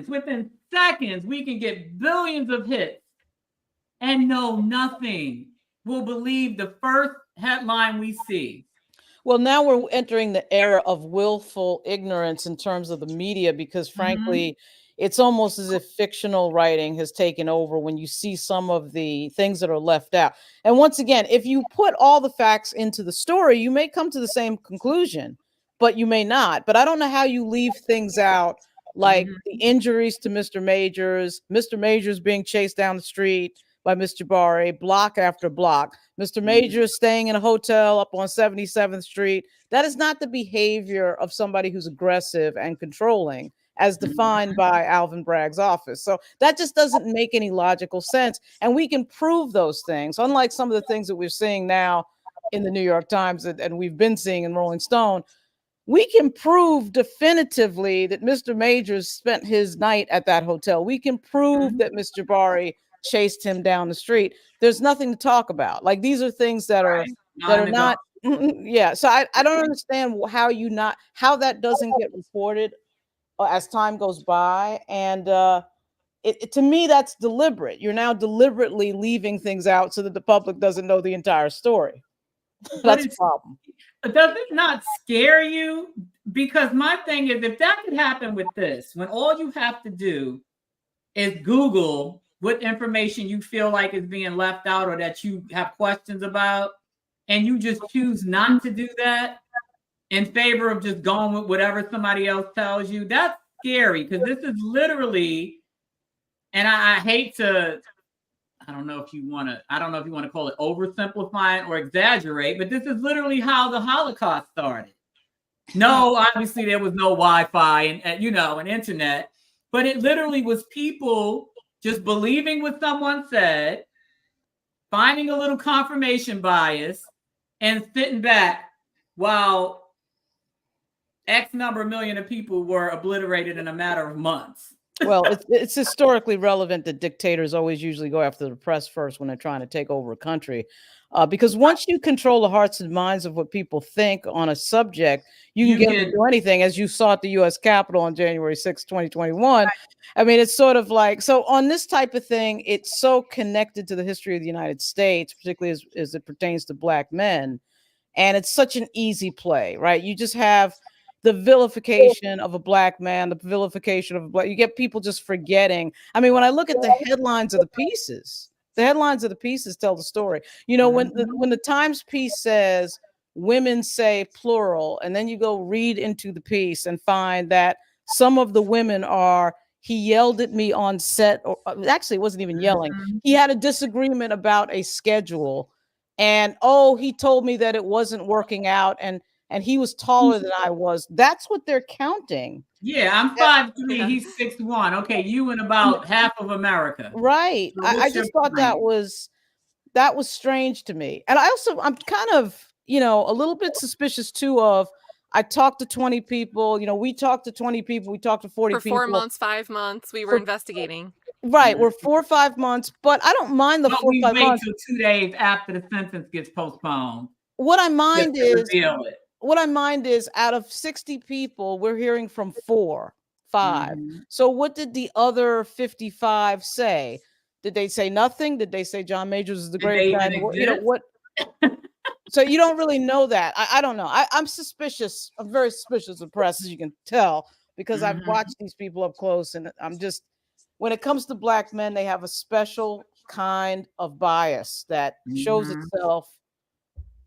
within seconds, we can get billions of hits and know nothing. We'll believe the first headline we see. Well, now we're entering the era of willful ignorance in terms of the media, because frankly, it's almost as if fictional writing has taken over when you see some of the things that are left out. And once again, if you put all the facts into the story, you may come to the same conclusion, but you may not. But I don't know how you leave things out, like the injuries to Mr. Majors being chased down the street by Miss Jabbari, block after block, Mr. Majors staying in a hotel up on 77th Street. That is not the behavior of somebody who's aggressive and controlling, as defined by Alvin Bragg's office. So that just doesn't make any logical sense. And we can prove those things, unlike some of the things that we're seeing now in the New York Times and we've been seeing in Rolling Stone. We can prove definitively that Mr. Majors spent his night at that hotel. We can prove that Ms. Jabbari chased him down the street. There's nothing to talk about. Like, these are things that are not. Yeah. So I don't understand how that doesn't get reported as time goes by. And to me, that's deliberate. You're now deliberately leaving things out so that the public doesn't know the entire story. That's a problem. Does it not scare you? Because my thing is, if that could happen with this, when all you have to do is Google what information you feel like is being left out or that you have questions about, and you just choose not to do that in favor of just going with whatever somebody else tells you, that's scary, because this is literally, and I hate to, I don't know if you want to call it oversimplifying or exaggerate, but this is literally how the Holocaust started. No, obviously there was no Wi-Fi and and internet, but it literally was people just believing what someone said, finding a little confirmation bias, and sitting back while X number of million of people were obliterated in a matter of months. Well, it's historically relevant that dictators always usually go after the press first when they're trying to take over a country. Because once you control the hearts and minds of what people think on a subject, you can get them to do anything, as you saw at the U.S. Capitol on January 6, 2021. I mean, it's sort of like, so on this type of thing, it's so connected to the history of the United States, particularly as it pertains to Black men. And it's such an easy play, right? You just have the vilification of a Black man, the vilification of a Black, you get people just forgetting. I mean, when I look at the headlines of the pieces tell the story. When the Times piece says women say plural, and then you go read into the piece and find that some of the women are, he yelled at me on set, or actually it wasn't even yelling. He had a disagreement about a schedule, and he told me that it wasn't working out, and he was taller than I was. That's what they're counting. Yeah, I'm 5'3", he's 6'1". Okay, you and about half of America. Right. So I just thought that was strange to me. And I'm kind of, a little bit suspicious too of, I talked to 20 people, we talked to 20 people, we talked to 40 people. For 4 months, 5 months, we were investigating. Right, we're 4 or 5 months, but I don't mind the 4 or 5 months. Till 2 days after the sentence gets postponed. What I mind is out of 60 people, we're hearing from 4, 5. So what did the other 55 say? Did they say nothing? Did they say John Majors is the greatest guy? What? So you don't really know that. I don't know. I'm suspicious. I'm very suspicious of press, as you can tell, because I've watched these people up close, and I'm just, when it comes to Black men, they have a special kind of bias that shows itself.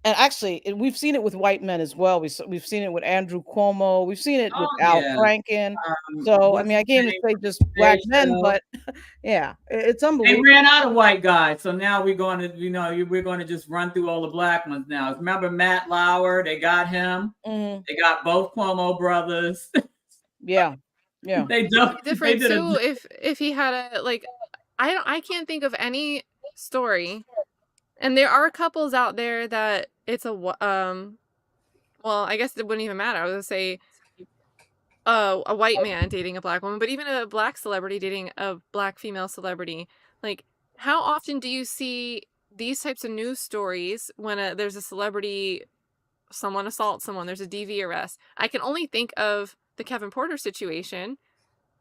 And actually, we've seen it with white men as well. We've seen it with Andrew Cuomo. We've seen it with Al Franken. So, I mean, I can't even say just Black men, but yeah, it's unbelievable. They ran out of white guys. So now we're going to just run through all the Black ones now. Remember Matt Lauer? They got him. They got both Cuomo brothers. Yeah. They don't. Different too. If he had I can't think of any story. And there are couples out there that it's well, I guess it wouldn't even matter. I was gonna say a white man dating a Black woman, but even a Black celebrity dating a Black female celebrity. Like, how often do you see these types of news stories when there's a celebrity, someone assaults someone, there's a DV arrest? I can only think of the Kevin Porter situation,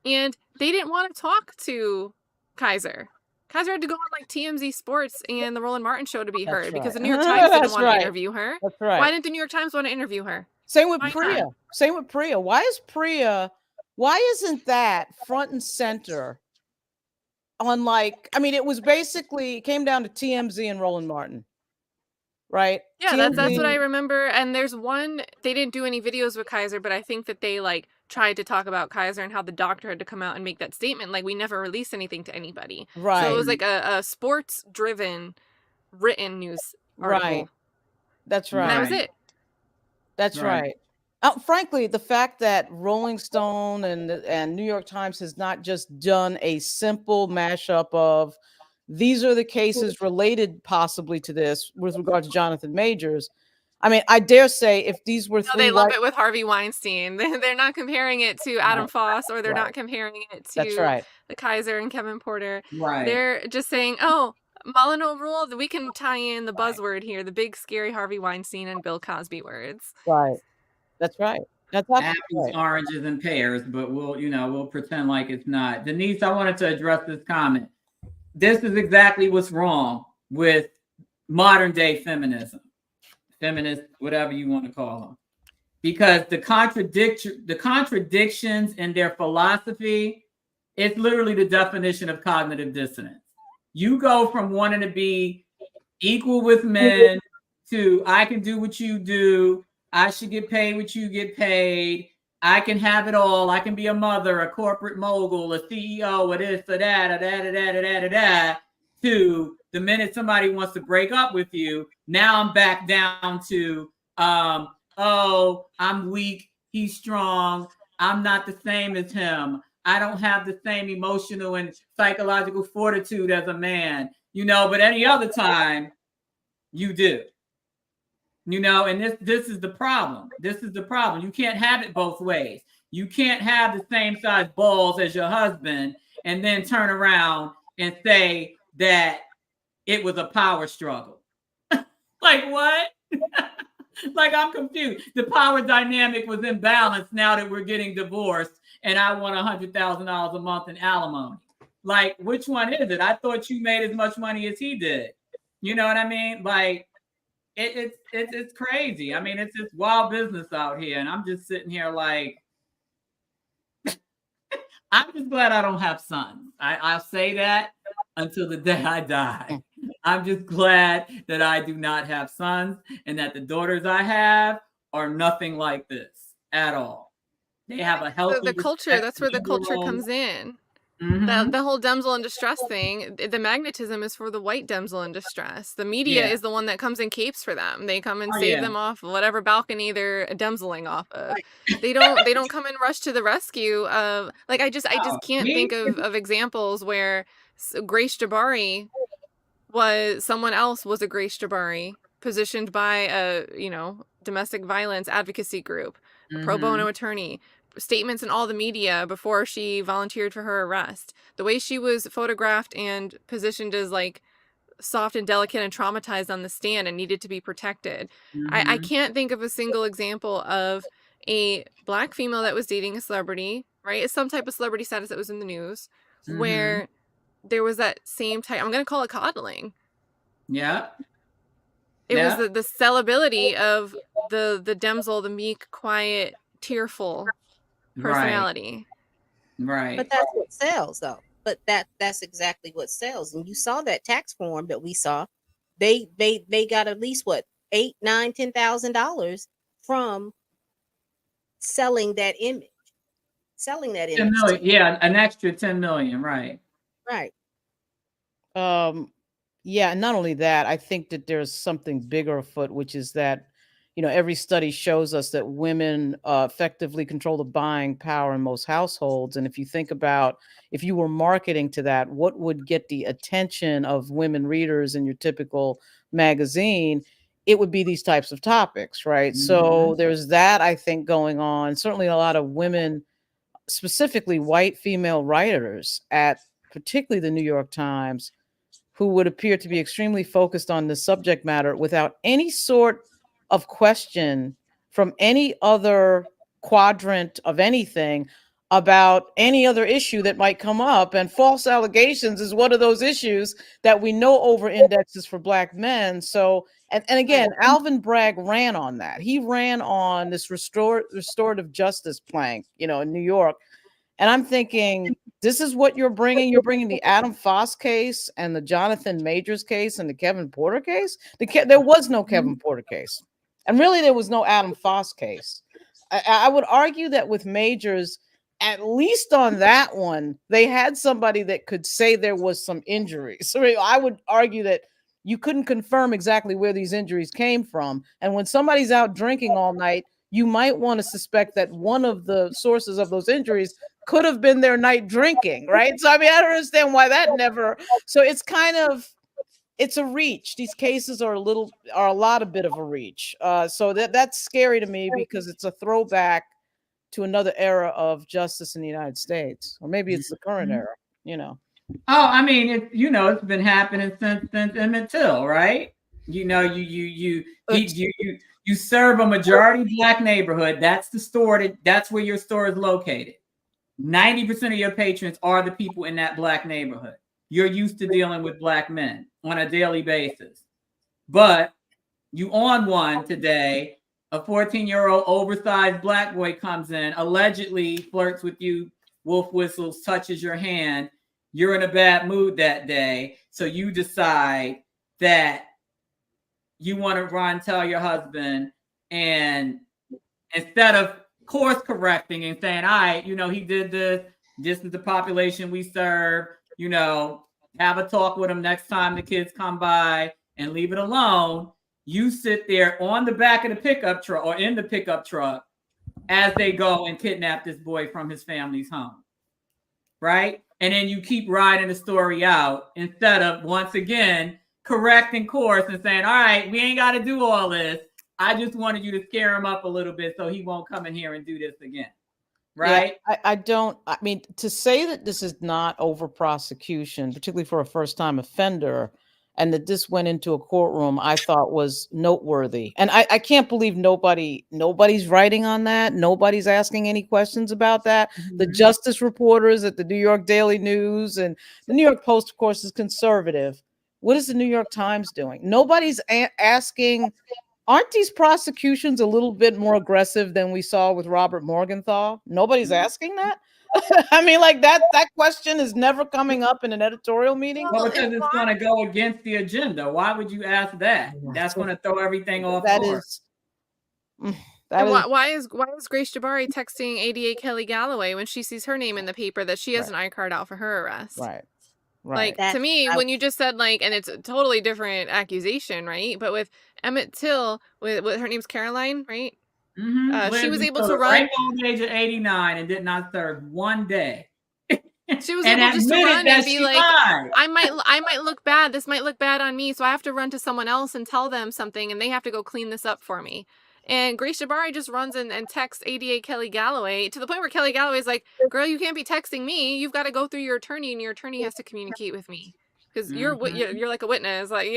and they didn't want to talk to Kaiser. Kaiser had to go on like TMZ Sports and the Roland Martin show to be heard because the New York Times didn't want to interview her. That's right. Why didn't the New York Times want to interview her? Same with Priya. Why isn't that front and center on, it was basically, it came down to TMZ and Roland Martin, right? Yeah, that's what I remember. And there's one, they didn't do any videos with Kaiser, but I think that they tried to talk about Kaiser and how the doctor had to come out and make that statement. We never released anything to anybody. Right. So it was a sports-driven written news article. Right. That's right. And that was it. That's right. Frankly, the fact that Rolling Stone and New York Times has not just done a simple mashup of, these are the cases related possibly to this with regard to Jonathan Majors. I mean, I dare say if these were they love it with Harvey Weinstein. They're not comparing it to Adam Foss, or they're not comparing it to the Kaiser and Kevin Porter. Right. They're just saying, Molyneux rule, we can tie in the buzzword here, the big scary Harvey Weinstein and Bill Cosby words. Right. That's right. That's apples, right. oranges, and pears, but we'll pretend like it's not. Denise, I wanted to address this comment. This is exactly what's wrong with modern day feminism, feminists, whatever you want to call them, because the contradictions in their philosophy, it's literally the definition of cognitive dissonance. You go from wanting to be equal with men to I can do what you do. I should get paid what you get paid. I can have it all. I can be a mother, a corporate mogul, a CEO, a this, a that, a that, a that, a that, a that. To the minute somebody wants to break up with you, now I'm back down to, oh, I'm weak. He's strong. I'm not the same as him. I don't have the same emotional and psychological fortitude as a man, but any other time you do. And this is the problem. This is the problem. You can't have it both ways. You can't have the same size balls as your husband and then turn around and say that it was a power struggle. Like what? Like I'm confused. The power dynamic was imbalanced now that we're getting divorced and I want $100,000 a month in alimony. Like, which one is it? I thought you made as much money as he did. You know what I mean? Like, it's crazy. I mean, it's just wild business out here. And I'm just sitting here like, I'm just glad I don't have sons. I'll say that until the day I die. I'm just glad that I do not have sons and that the daughters I have are nothing like this at all. They have a healthy the culture. That's where the culture comes in. Mm-hmm. The whole damsel in distress thing, the magnetism is for the white damsel in distress. The media is the one that comes in capes for them. They come and save them off whatever balcony they're damseling off of. They don't come and rush to the rescue of, like, I just can't think of examples where Grace Jabbari someone else was a Grace Jabbari positioned by a domestic violence advocacy group, a pro bono attorney. Statements in all the media before she volunteered for her arrest. The way she was photographed and positioned as like soft and delicate and traumatized on the stand and needed to be protected. I can't think of a single example of a Black female that was dating a celebrity, right? It's some type of celebrity status that was in the news where there was that same type, I'm going to call it coddling. Yeah. It was the sellability of the damsel, the meek, quiet, tearful personality. Right. But that's what sells, though. But that's exactly what sells. And you saw that tax form that we saw. They got at least what, $8, $9, $10,000 from selling that image. 10 million, yeah, an extra 10 million, right. Yeah, and not only that, I think that there's something bigger afoot, which is that every study shows us that women effectively control the buying power in most households. And if you think about, if you were marketing to that, what would get the attention of women readers in your typical magazine? It would be these types of topics, right? So there's that, I think, going on. Certainly a lot of women, specifically white female writers at particularly the New York Times, who would appear to be extremely focused on the subject matter without any sort of question from any other quadrant of anything about any other issue that might come up. And false allegations is one of those issues that we know over indexes for Black men. So, and again, Alvin Bragg ran on that. He ran on this restorative justice plank, in New York. And I'm thinking, this is what you're bringing. You're bringing the Adam Foss case and the Jonathan Majors case and the Kevin Porter case. There was no Kevin Porter case. And really, there was no Adam Foss case. I would argue that with Majors, at least on that one, they had somebody that could say there was some injuries. So I would argue that you couldn't confirm exactly where these injuries came from. And when somebody's out drinking all night, you might want to suspect that one of the sources of those injuries could have been their night drinking, right? So, I mean, I don't understand why that never. So it's a reach. These cases are a lot of bit of a reach. So that's scary to me because it's a throwback to another era of justice in the United States, or maybe it's the current era. Oh, I mean, it's been happening since Emmett Till, right? You You serve a majority Black neighborhood. That's the store. That's where your store is located. 90% of your patrons are the people in that Black neighborhood. You're used to dealing with Black men on a daily basis. But you on one today, a 14-year-old oversized Black boy comes in, allegedly flirts with you, wolf whistles, touches your hand. You're in a bad mood that day. So you decide that you want to run, tell your husband, and instead of course correcting and saying, all right, he did this is the population we serve, have a talk with him next time the kids come by and leave it alone. You sit there on the back of the pickup truck or in the pickup truck as they go and kidnap this boy from his family's home. Right? And then you keep riding the story out instead of, once again, correcting course and saying, all right, we ain't got to do all this. I just wanted you to scare him up a little bit so he won't come in here and do this again. Right? Yeah, I mean, to say that this is not over prosecution, particularly for a first-time offender, and that this went into a courtroom, I thought was noteworthy. And I can't believe nobody's writing on that. Nobody's asking any questions about that. Mm-hmm. The justice reporters at the New York Daily News and the New York Post, of course, is conservative. What is the New York Times doing? Nobody's asking, aren't these prosecutions a little bit more aggressive than we saw with Robert Morgenthau? Nobody's asking that. I mean, like that question is never coming up in an editorial meeting. Well, because it's going to go against the agenda. Why would you ask that? That's going to throw everything off course. Why is Grace Jabbari texting ADA Kelly Galloway when she sees her name in the paper that she has an iCard out for her arrest? Right. Like, to me, when you just said, like, and it's a totally different accusation, right? But with Emmett Till, with her name's Caroline, right? Mm-hmm. She was able to run right old age of 89 and did not serve one day. She was able just to run and be like, I might look bad. This might look bad on me, so I have to run to someone else and tell them something, and they have to go clean this up for me. And Grace Jabbari just runs and texts ADA Kelly Galloway to the point where Kelly Galloway's like, girl, you can't be texting me. You've got to go through your attorney, and your attorney has to communicate with me because you're like a witness, like,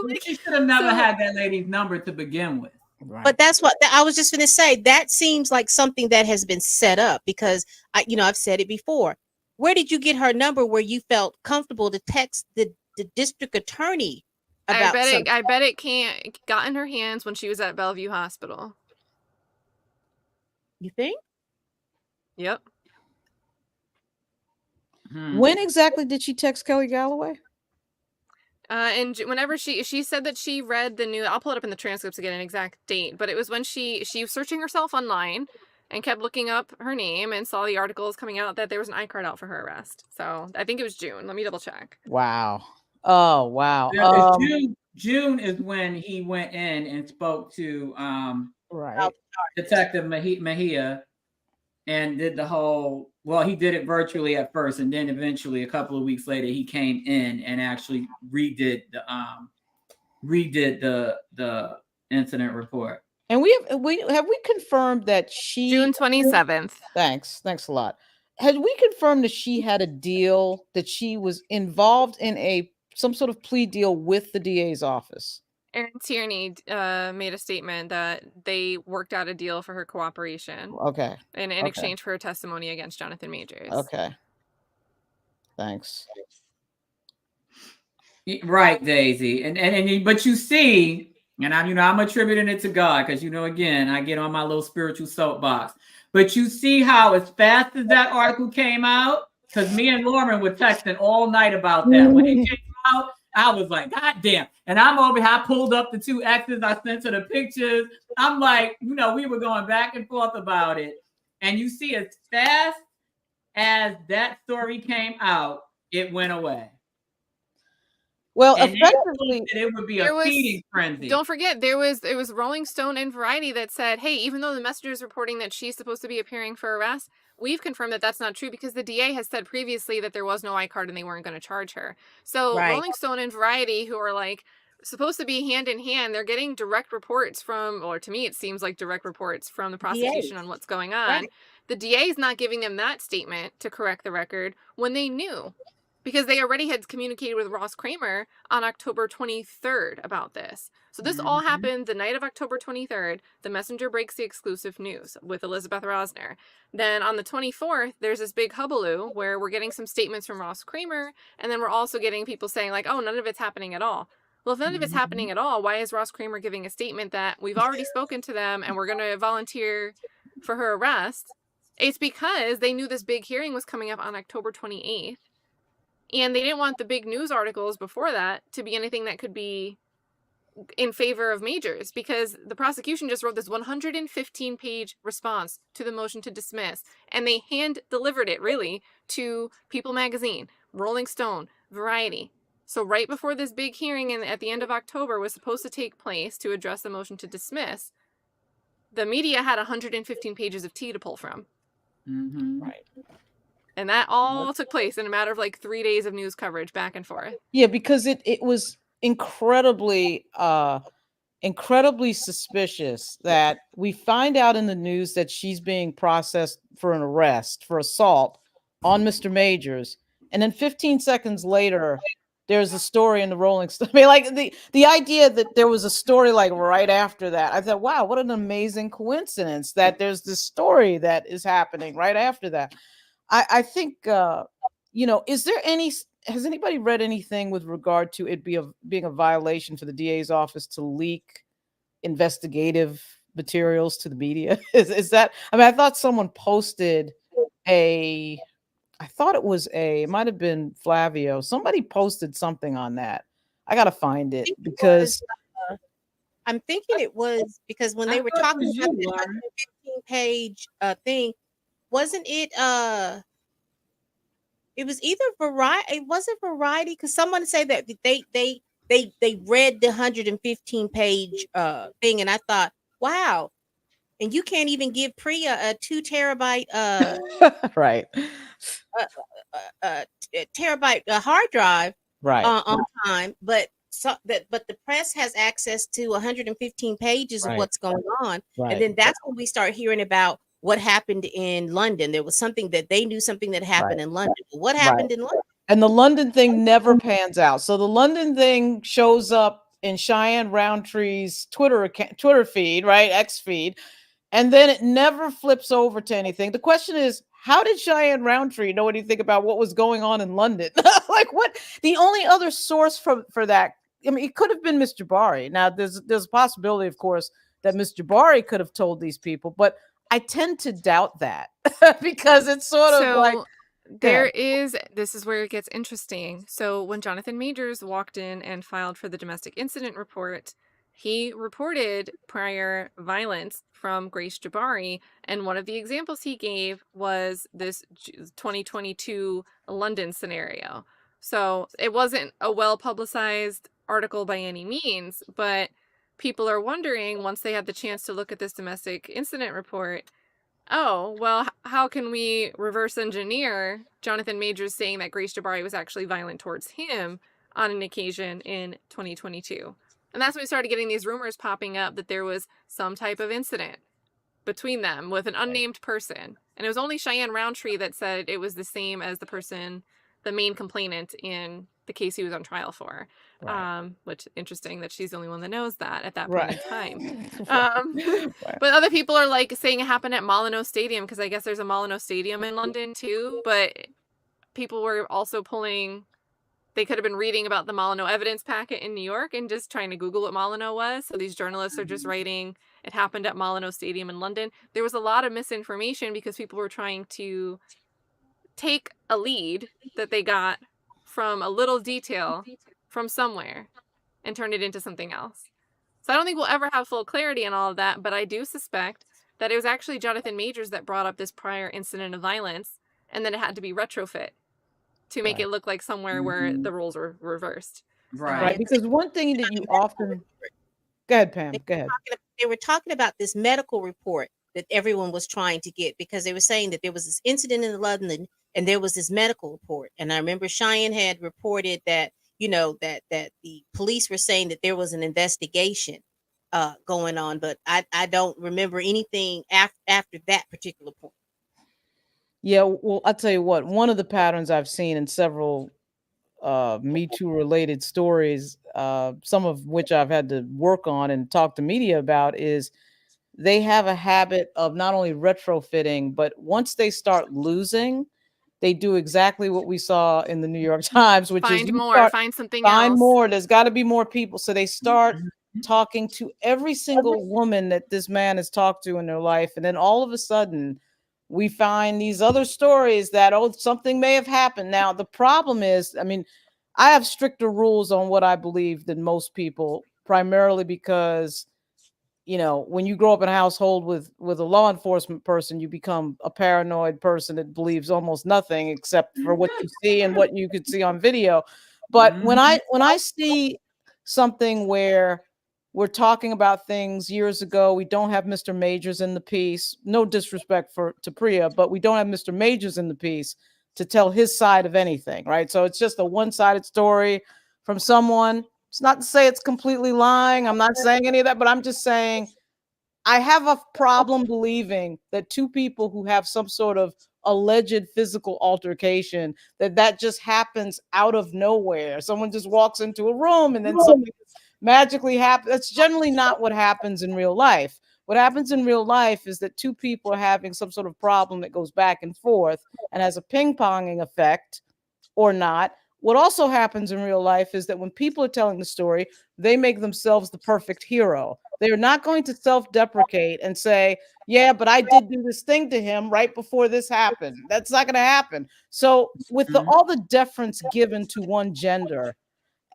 like, she should have never had that lady's number to begin with. Right. But that's what I was just going to say. That seems like something that has been set up because I've said it before. Where did you get her number where you felt comfortable to text the district attorney about something? I bet it got in her hands when she was at Bellevue Hospital. You think? Yep. When exactly did she text Kelly Galloway? And whenever she said that she read the new, I'll pull it up in the transcripts to get an exact date, but it was when she was searching herself online and kept looking up her name and saw the articles coming out that there was an iCard out for her arrest. So I think it was June. Let me double check. Wow. Oh, wow. June is when he went in and spoke to Detective Mejia and did the whole, well, he did it virtually at first, and then eventually a couple of weeks later he came in and actually redid the incident report. And have we confirmed that she June 27th. Thanks a lot. Had we confirmed that she had a deal, that she was involved in some sort of plea deal with the DA's office? Aaron Tierney made a statement that they worked out a deal for her cooperation. Okay. In exchange for her testimony against Jonathan Majors. Okay. Thanks. Right, Daisy. And but you see, and I'm attributing it to God because again, I get on my little spiritual soapbox. But you see how as fast as that article came out, because me and Lauren were texting all night about that. When it came out, I was like, God damn. And I'm over here, I pulled up the 2 X's, I sent her the pictures. I'm like, we were going back and forth about it. And you see, as fast as that story came out, it went away. Well, and effectively, it would be a feeding frenzy. Don't forget, there was Rolling Stone and Variety that said, hey, even though the Messenger is reporting that she's supposed to be appearing for arrest, we've confirmed that that's not true because the DA has said previously that there was no iCard and they weren't going to charge her. So Rolling Stone and Variety, who are like supposed to be hand in hand, they're getting direct reports from, or to me it seems like direct reports from the prosecution on what's going on. Right. The DA is not giving them that statement to correct the record when they knew. because they already had communicated with Ross Kramer on October 23rd about this. So this all happened the night of October 23rd. The Messenger breaks the exclusive news with Elizabeth Rosner. Then on the 24th, there's this big hullabaloo where we're getting some statements from Ross Kramer, and then we're also getting people saying like, oh, none of it's happening at all. Well, if none of it's happening at all, why is Ross Kramer giving a statement that we've already spoken to them and we're going to volunteer for her arrest? It's because they knew this big hearing was coming up on October 28th. And they didn't want the big news articles before that to be anything that could be in favor of Majors, because the prosecution just wrote this 115-page response to the motion to dismiss, and they hand-delivered it, really, to People magazine, Rolling Stone, Variety. So right before this big hearing at the end of October was supposed to take place to address the motion to dismiss, the media had 115 pages of tea to pull from. Right. And that all took place in a matter of like 3 days of news coverage back and forth. Yeah, because it was incredibly suspicious that we find out in the news that she's being processed for an arrest for assault on Mr. Majors, and then 15 seconds later there's a story in the Rolling Stone. I mean, like the idea that there was a story like right after that, I thought, wow, what an amazing coincidence that there's this story that is happening right after that. I think, has anybody read anything with regard to it being a violation for the DA's office to leak investigative materials to the media? Is that, I mean, I thought someone posted it might have been Flavio. Somebody posted something on that. I got to find it because I'm thinking it was because when they were talking about the 15-page thing, wasn't it it was either Variety, it wasn't Variety, because someone said that they read the 115-page thing, and I thought, wow, and you can't even give Priya a 2 terabyte right terabyte hard drive right on time, but the press has access to 115 pages of what's going on, and then that's when we start hearing about what happened in London. There was something that they knew something that happened in London. What happened in London? And the London thing never pans out. So the London thing shows up in Cheyenne Roundtree's Twitter feed, right? X feed. And then it never flips over to anything. The question is, how did Cheyenne Roundtree know anything about what was going on in London? Like, what? The only other source for that, I mean, it could have been Ms. Jabbari. Now, there's a possibility, of course, that Ms. Jabbari could have told these people, but I tend to doubt that because it's sort of like this is where it gets interesting. So when Jonathan Majors walked in and filed for the domestic incident report, he reported prior violence from Grace Jabbari, and one of the examples he gave was this 2022 London scenario. So it wasn't a well-publicized article by any means, but people are wondering, once they had the chance to look at this domestic incident report, oh, well, how can we reverse engineer Jonathan Majors saying that Grace Jabbari was actually violent towards him on an occasion in 2022? And that's when we started getting these rumors popping up that there was some type of incident between them with an unnamed person. And it was only Cheyenne Roundtree that said it was the same as the main complainant in the case he was on trial for. Which interesting that she's the only one that knows that at that point in time. But other people are like saying it happened at Molyneux Stadium, because I guess there's a Molyneux Stadium in London too. But people were also they could have been reading about the Molyneux evidence packet in New York and just trying to Google what Molyneux was. So these journalists are just writing, it happened at Molyneux Stadium in London. There was a lot of misinformation because people were trying to take a lead that they got from a little detail from somewhere and turn it into something else. So I don't think we'll ever have full clarity on all of that, but I do suspect that it was actually Jonathan Majors that brought up this prior incident of violence, and then it had to be retrofit to make it look like somewhere where the roles were reversed. Right. Because one thing that you often... Go ahead, Pam. Go ahead. They were talking about this medical report that everyone was trying to get, because they were saying that there was this incident in London and there was this medical report. And I remember Cheyenne had reported that, that the police were saying that there was an investigation going on, but I don't remember anything after that particular point. Yeah, well, I'll tell you what, one of the patterns I've seen in several Me Too related stories, some of which I've had to work on and talk to media about, is they have a habit of not only retrofitting, but once they start losing, they do exactly what we saw in the New York Times, which is Find you more, start, find something find else. more. There's got to be more people. So they start talking to every single woman that this man has talked to in their life. And then all of a sudden, we find these other stories that, oh, something may have happened. Now, the problem is, I mean, I have stricter rules on what I believe than most people, primarily because, you know, when you grow up in a household with a law enforcement person, you become a paranoid person that believes almost nothing except for what you see and what you could see on video. But when I see something where we're talking about things years ago, we don't have Mr. Majors in the piece. No disrespect to Priya, but we don't have Mr. Majors in the piece to tell his side of anything, right? So it's just a one-sided story from someone. It's not to say it's completely lying. I'm not saying any of that, but I'm just saying I have a problem believing that two people who have some sort of alleged physical altercation, that just happens out of nowhere. Someone just walks into a room and then something magically happens. That's generally not what happens in real life. What happens in real life is that two people are having some sort of problem that goes back and forth and has a ping-ponging effect or not. What also happens in real life is that when people are telling the story, they make themselves the perfect hero. They're not going to self-deprecate and say, yeah, but I did do this thing to him right before this happened. That's not going to happen. So with all the deference given to one gender,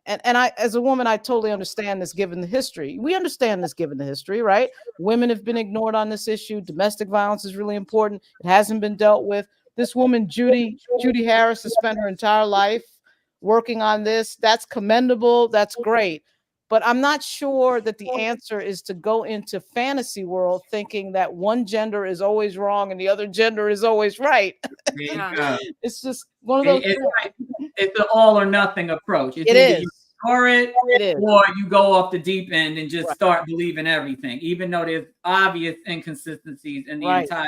and I, as a woman, I totally understand this given the history. We understand this given the history, right? Women have been ignored on this issue. Domestic violence is really important. It hasn't been dealt with. This woman, Judy Harris, has spent her entire life working on this. That's commendable. That's great. But I'm not sure that the answer is to go into fantasy world thinking that one gender is always wrong and the other gender is always right. It's just one of those it's an all or nothing approach. It's either you ignore it or you go off the deep end and just start believing everything, even though there's obvious inconsistencies in the entire.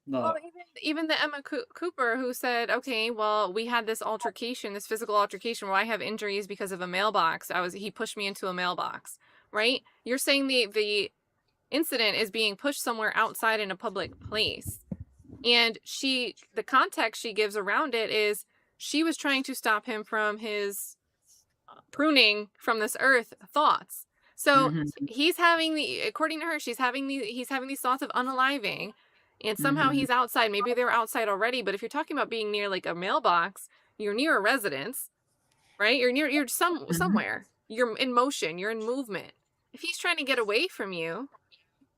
Well, even the Emma Cooper who said, okay, well, we had this altercation, this physical altercation where I have injuries because of a mailbox. He pushed me into a mailbox, right? You're saying the incident is being pushed somewhere outside in a public place. And the context she gives around it is she was trying to stop him from his pruning from this earth thoughts. So he's having according to her, he's having these thoughts of unaliving. And somehow he's outside. Maybe they're outside already, but if you're talking about being near like a mailbox, you're near a residence, right? You're somewhere. You're in motion. You're in movement. If he's trying to get away from you,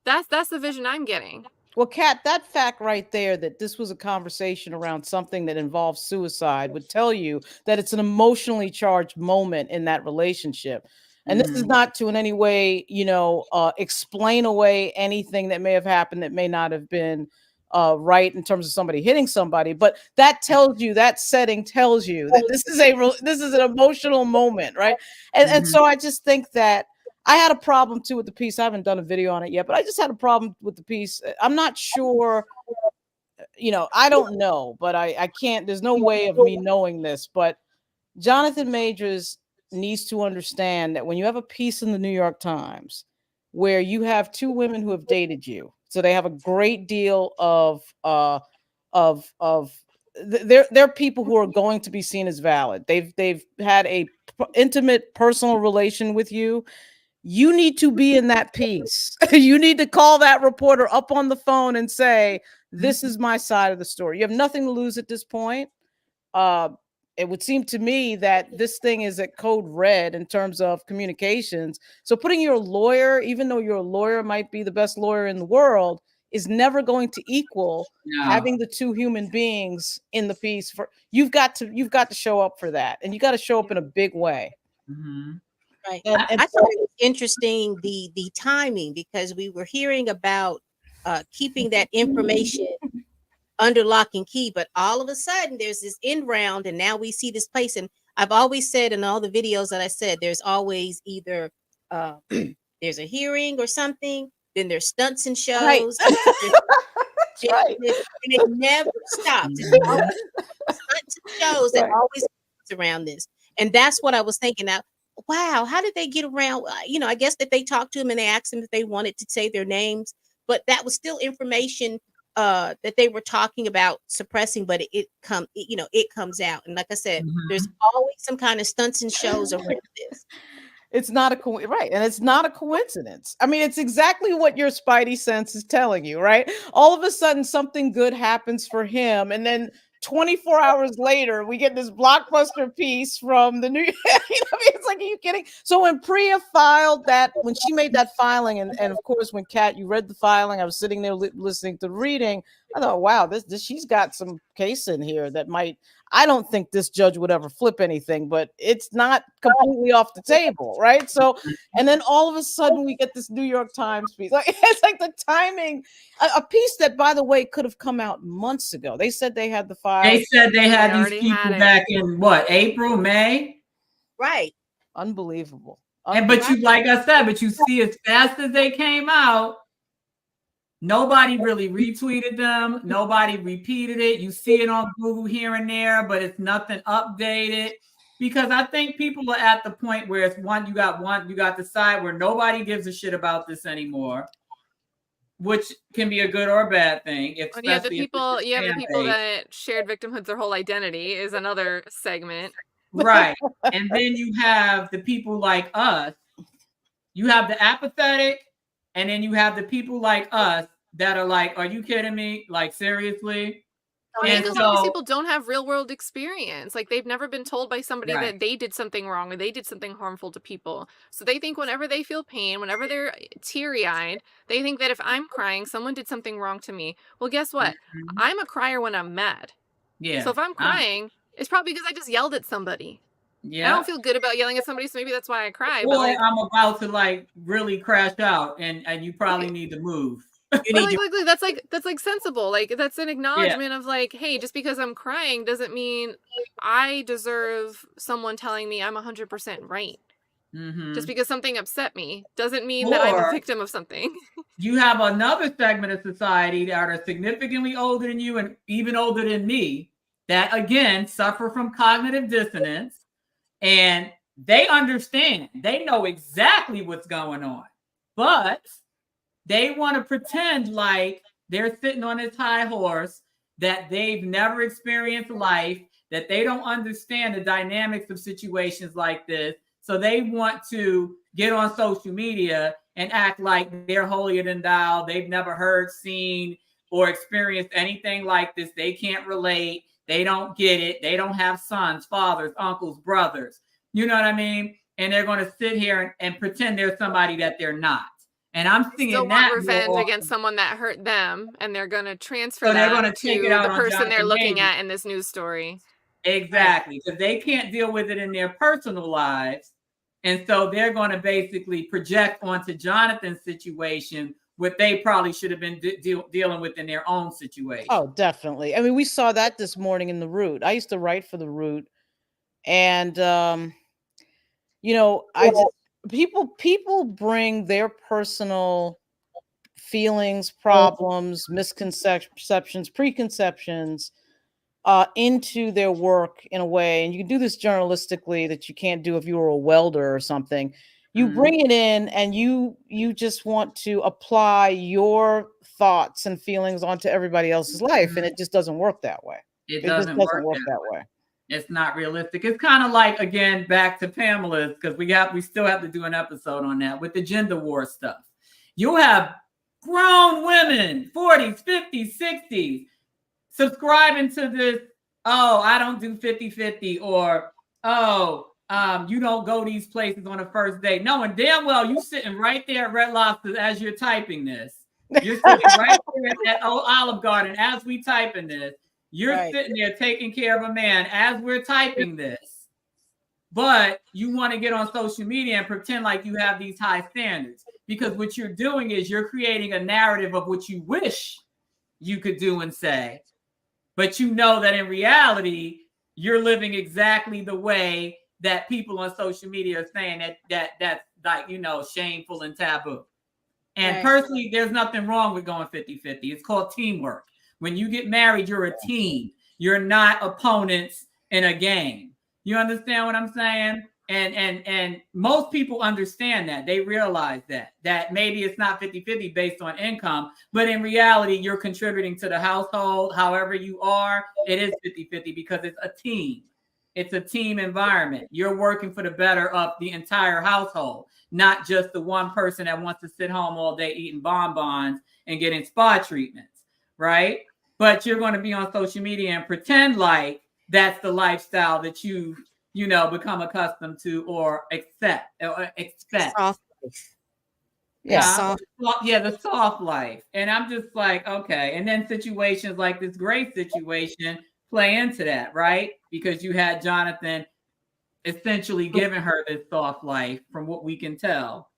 that's the vision I'm getting. Well, Kat, that fact right there, that this was a conversation around something that involves suicide, would tell you that it's an emotionally charged moment in that relationship. And this is not to in any way, explain away anything that may have happened that may not have been right in terms of somebody hitting somebody. But that tells you, that setting tells you that this is an emotional moment, right? And so I just think that I had a problem too with the piece. I haven't done a video on it yet, but I just had a problem with the piece. I'm not sure, I don't know, but I can't, there's no way of me knowing this, but Jonathan Majors needs to understand that when you have a piece in the New York Times where you have two women who have dated you, so they have a great deal of they're people who are going to be seen as valid. They've had a intimate personal relation with you. You need to be in that piece. You need to call that reporter up on the phone and say, this is my side of the story. You have nothing to lose at this point. It would seem to me that this thing is at code red in terms of communications. So putting your lawyer, even though your lawyer might be the best lawyer in the world, is never going to equal having the two human beings in the piece. You've got to show up for that, and you got to show up in a big way. Right. And I thought it was interesting the timing, because we were hearing about keeping that information under lock and key, but all of a sudden there's this end round, and now we see this place. And I've always said in all the videos that I said, there's always either there's a hearing or something, then there's stunts and shows. Right. And it never stops. It's always stunts and shows that always around this. And that's what I was thinking. Now, wow, how did they get around? I guess that they talked to them and they asked them if they wanted to say their names, but that was still information that they were talking about suppressing, but it comes out. And like I said, there's always some kind of stunts and shows around this. It's not right, and it's not a coincidence. I mean, it's exactly what your spidey sense is telling you, right? All of a sudden, something good happens for him, and then 24 hours later, we get this blockbuster piece from the New. It's like, are you kidding? So when Priya filed that, when she made that filing, and of course, when Kat, you read the filing, I was sitting there listening to the reading. I thought, wow, this she's got some case in here that might. I don't think this judge would ever flip anything, but it's not completely off the table, right? So, and then all of a sudden we get this New York Times piece. Like, it's like the timing, a piece that, by the way, could have come out months ago. They said they had the file. They said they had these people back in April, May? Right. Unbelievable. But you, like I said, but you see, as fast as they came out, nobody really retweeted them. Nobody repeated it. You see it on Google here and there, but it's nothing updated, because I think people are at the point where it's you got the side where nobody gives a shit about this anymore, which can be a good or a bad thing. You have the people that shared victimhood their whole identity is another segment. Right. And then you have the people like us. You have the apathetic. And then you have the people like us that are like, are you kidding me? Like, seriously? And a lot of these people don't have real world experience. Like, they've never been told by somebody that they did something wrong or they did something harmful to people. So they think whenever they feel pain, whenever they're teary-eyed, they think that if I'm crying, someone did something wrong to me. Well, guess what? I'm a crier when I'm mad. Yeah. So if I'm crying, it's probably because I just yelled at somebody. Yeah. I don't feel good about yelling at somebody, so maybe that's why I cry. Well, but I'm about to really crash out, and you probably need to move. That's like sensible. Like, that's an acknowledgement of like, hey, just because I'm crying doesn't mean I deserve someone telling me I'm 100% right. Just because something upset me doesn't mean that I'm a victim of something. You have another segment of society that are significantly older than you and even older than me that, again, suffer from cognitive dissonance. And they understand, they know exactly what's going on, but they want to pretend like they're sitting on this high horse, that they've never experienced life, that they don't understand the dynamics of situations like this. So they want to get on social media and act like they're holier than thou. They've never heard, seen, or experienced anything like this. They can't relate. They don't get it. They don't have sons, fathers, uncles, brothers. You know what I mean? And they're going to sit here and pretend they're somebody that they're not. And I'm seeing that want revenge against someone that hurt them, and they're going to transfer that to the person they're looking at in this news story. Exactly, because they can't deal with it in their personal lives. And so they're going to basically project onto Jonathan's situation what they probably should have been dealing with in their own situation. Oh, definitely. I mean, we saw that this morning in The Root. I used to write for The Root. And, people bring their personal feelings, problems, misconceptions, preconceptions into their work in a way. And you can do this journalistically that you can't do if you were a welder or something. You bring it in and you just want to apply your thoughts and feelings onto everybody else's life. And it just doesn't work that way. It doesn't work that way. It's not realistic. It's kind of like, again, back to Pamela's, because we still have to do an episode on that with the gender war stuff. You have grown women, 40s, 50s, 60s, subscribing to this, oh, I don't do 50-50, or, you don't go these places on a first date. No, and damn well you sitting right there at Red Lobster as you're typing this. You're sitting right there at Olive Garden as we typing this. You're sitting there taking care of a man as we're typing this. But you want to get on social media and pretend like you have these high standards, because what you're doing is you're creating a narrative of what you wish you could do and say. But you know that in reality, you're living exactly the way that people on social media are saying that's like, shameful and taboo. And personally, there's nothing wrong with going 50-50. It's called teamwork. When you get married, you're a team. You're not opponents in a game. You understand what I'm saying? And most people understand that. They realize that maybe it's not 50-50 based on income, but in reality, you're contributing to the household. However you are, it is 50-50 because it's a team. It's a team environment. You're working for the better of the entire household, not just the one person that wants to sit home all day eating bonbons and getting spa treatments, right? But you're going to be on social media and pretend like that's the lifestyle that you become accustomed to or accept or expect. Soft life. Yeah. Soft. Yeah, the soft life. And I'm just like, okay. And then situations like this Grace situation play into that, right? Because you had Jonathan essentially giving her this soft life from what we can tell.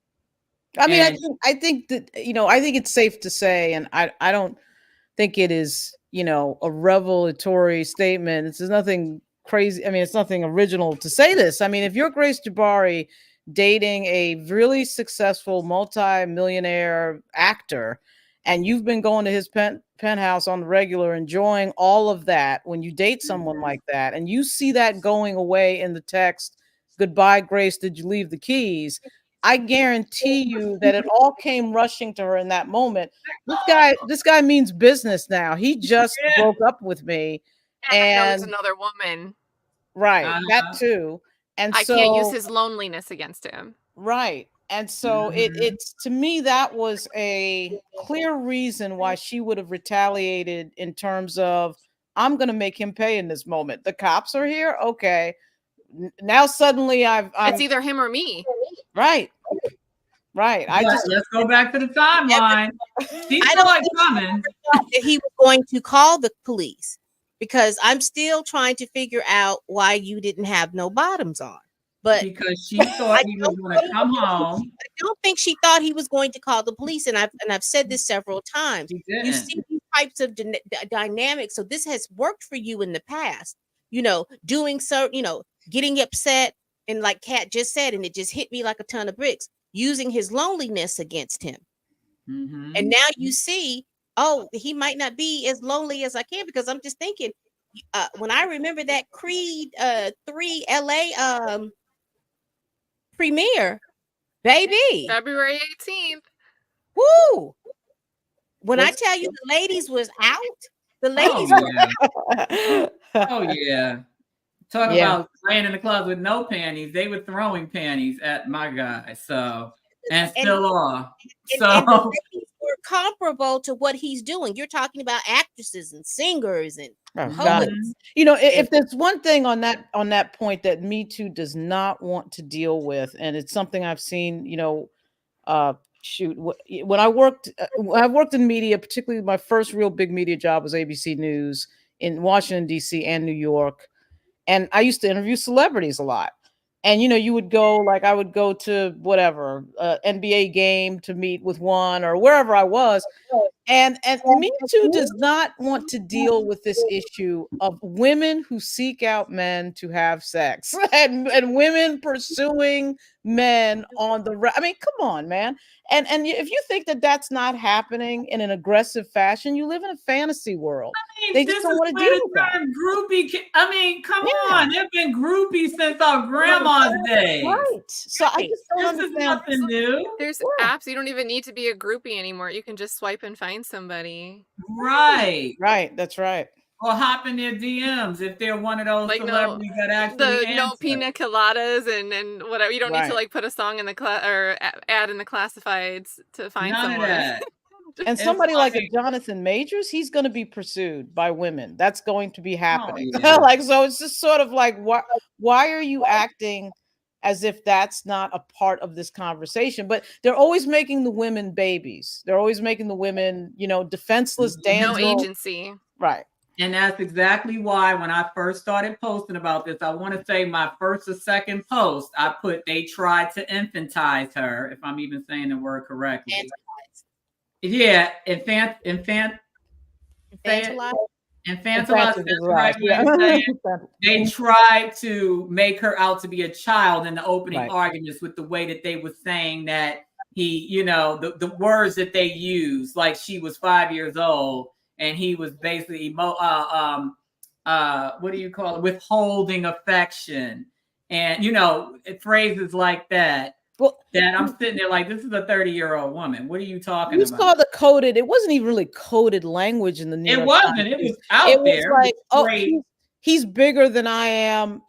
I mean, And I think that, I think it's safe to say, and I don't think it is, a revelatory statement. It's nothing crazy. I mean, it's nothing original to say this. I mean, if you're Grace Jabbari dating a really successful multi-millionaire actor, and you've been going to his penthouse on the regular, enjoying all of that, when you date someone like that, and you see that going away in the text, "Goodbye, Grace, did you leave the keys?" I guarantee you that it all came rushing to her in that moment. This guy means business now. He just broke up with me. And I know there's And another woman. right, that too. And I so can't use his loneliness against him. right. And so it's to me, that was a clear reason why she would have retaliated in terms of, I'm going to make him pay in this moment. The cops are here. Okay. Now suddenly I'm It's either him or me. right. Right. let's go back to the timeline. She I saw don't it coming. thought that he was going to call the police, because I'm still trying to figure out why you didn't have no bottoms on. But Because she thought he was going to come home. I don't think she thought he was going to call the police, and I've said this several times. She You didn't. see these types of dynamics, so this has worked for you in the past. Doing so, getting upset, and like Kat just said, and it just hit me like a ton of bricks. Using his loneliness against him. Mhm. And now you see, oh, he might not be as lonely as I can, because I'm just thinking, when I remember that Creed 3 LA premiere, baby, February 18th. woo! When I What's- tell you the ladies was out, the Oh ladies yeah. Oh yeah. Talk Yeah. about laying in the club with no panties. They were throwing panties at my guy. So and still are. and the So ladies were comparable to what he's doing. You're talking about actresses and singers and Oh, poets. Mhm. If there's one thing on that point that Me Too does not want to deal with, and it's something I've seen, when I worked in media, particularly my first real big media job was ABC News in Washington, D.C. and New York. And I used to interview celebrities a lot. And, you would go, like, I would go to whatever, NBA game to meet with one or wherever I was. And Me Too does not want to deal with this issue of women who seek out men to have sex and women pursuing men on the I mean, come on, man. And if you think that that's not happening in an aggressive fashion, you live in a fantasy world. They just this don't is want to where deal the with that. term groupie. I mean, come Yeah. on. They've been groupies since our grandma's days. Right. So I just don't This is understand. nothing new. There's Yeah. apps. You don't even need to be a groupie anymore. You can just swipe and find somebody. Right. Right. That's right. Or hop in their DMs if they're one of those Like, no, celebrities that actually The no answer. pina coladas and whatever. You don't need to Right. like put a song in the or ad in the classifieds to find None someone. of that. And It's somebody like a like- Jonathan Majors, he's going to be pursued by women. That's going to be happening. yeah. Like, so it's just sort of like, why are you acting as if that's not a part of this conversation? But they're always making the women babies. They're always making the women, defenseless No damsel. agency. Right. And that's exactly why when I first started posting about this, I want to say my first or second post, I put they tried to infantize her, if I'm even saying the word correctly. Yeah, infantilize. That's the right way of saying it. They tried to make her out to be a child in the opening arguments with the way that they were saying that he, the words that they used, like she was 5 years old and he was basically what do you call it? Withholding affection. And, phrases like that. Well, that I'm sitting there like, this is a 30-year-old woman. What are you talking you about? saw the coded, it wasn't even really coded language in the New It York wasn't. Times. It was out It was there. like, oh, Great. he's bigger than I am.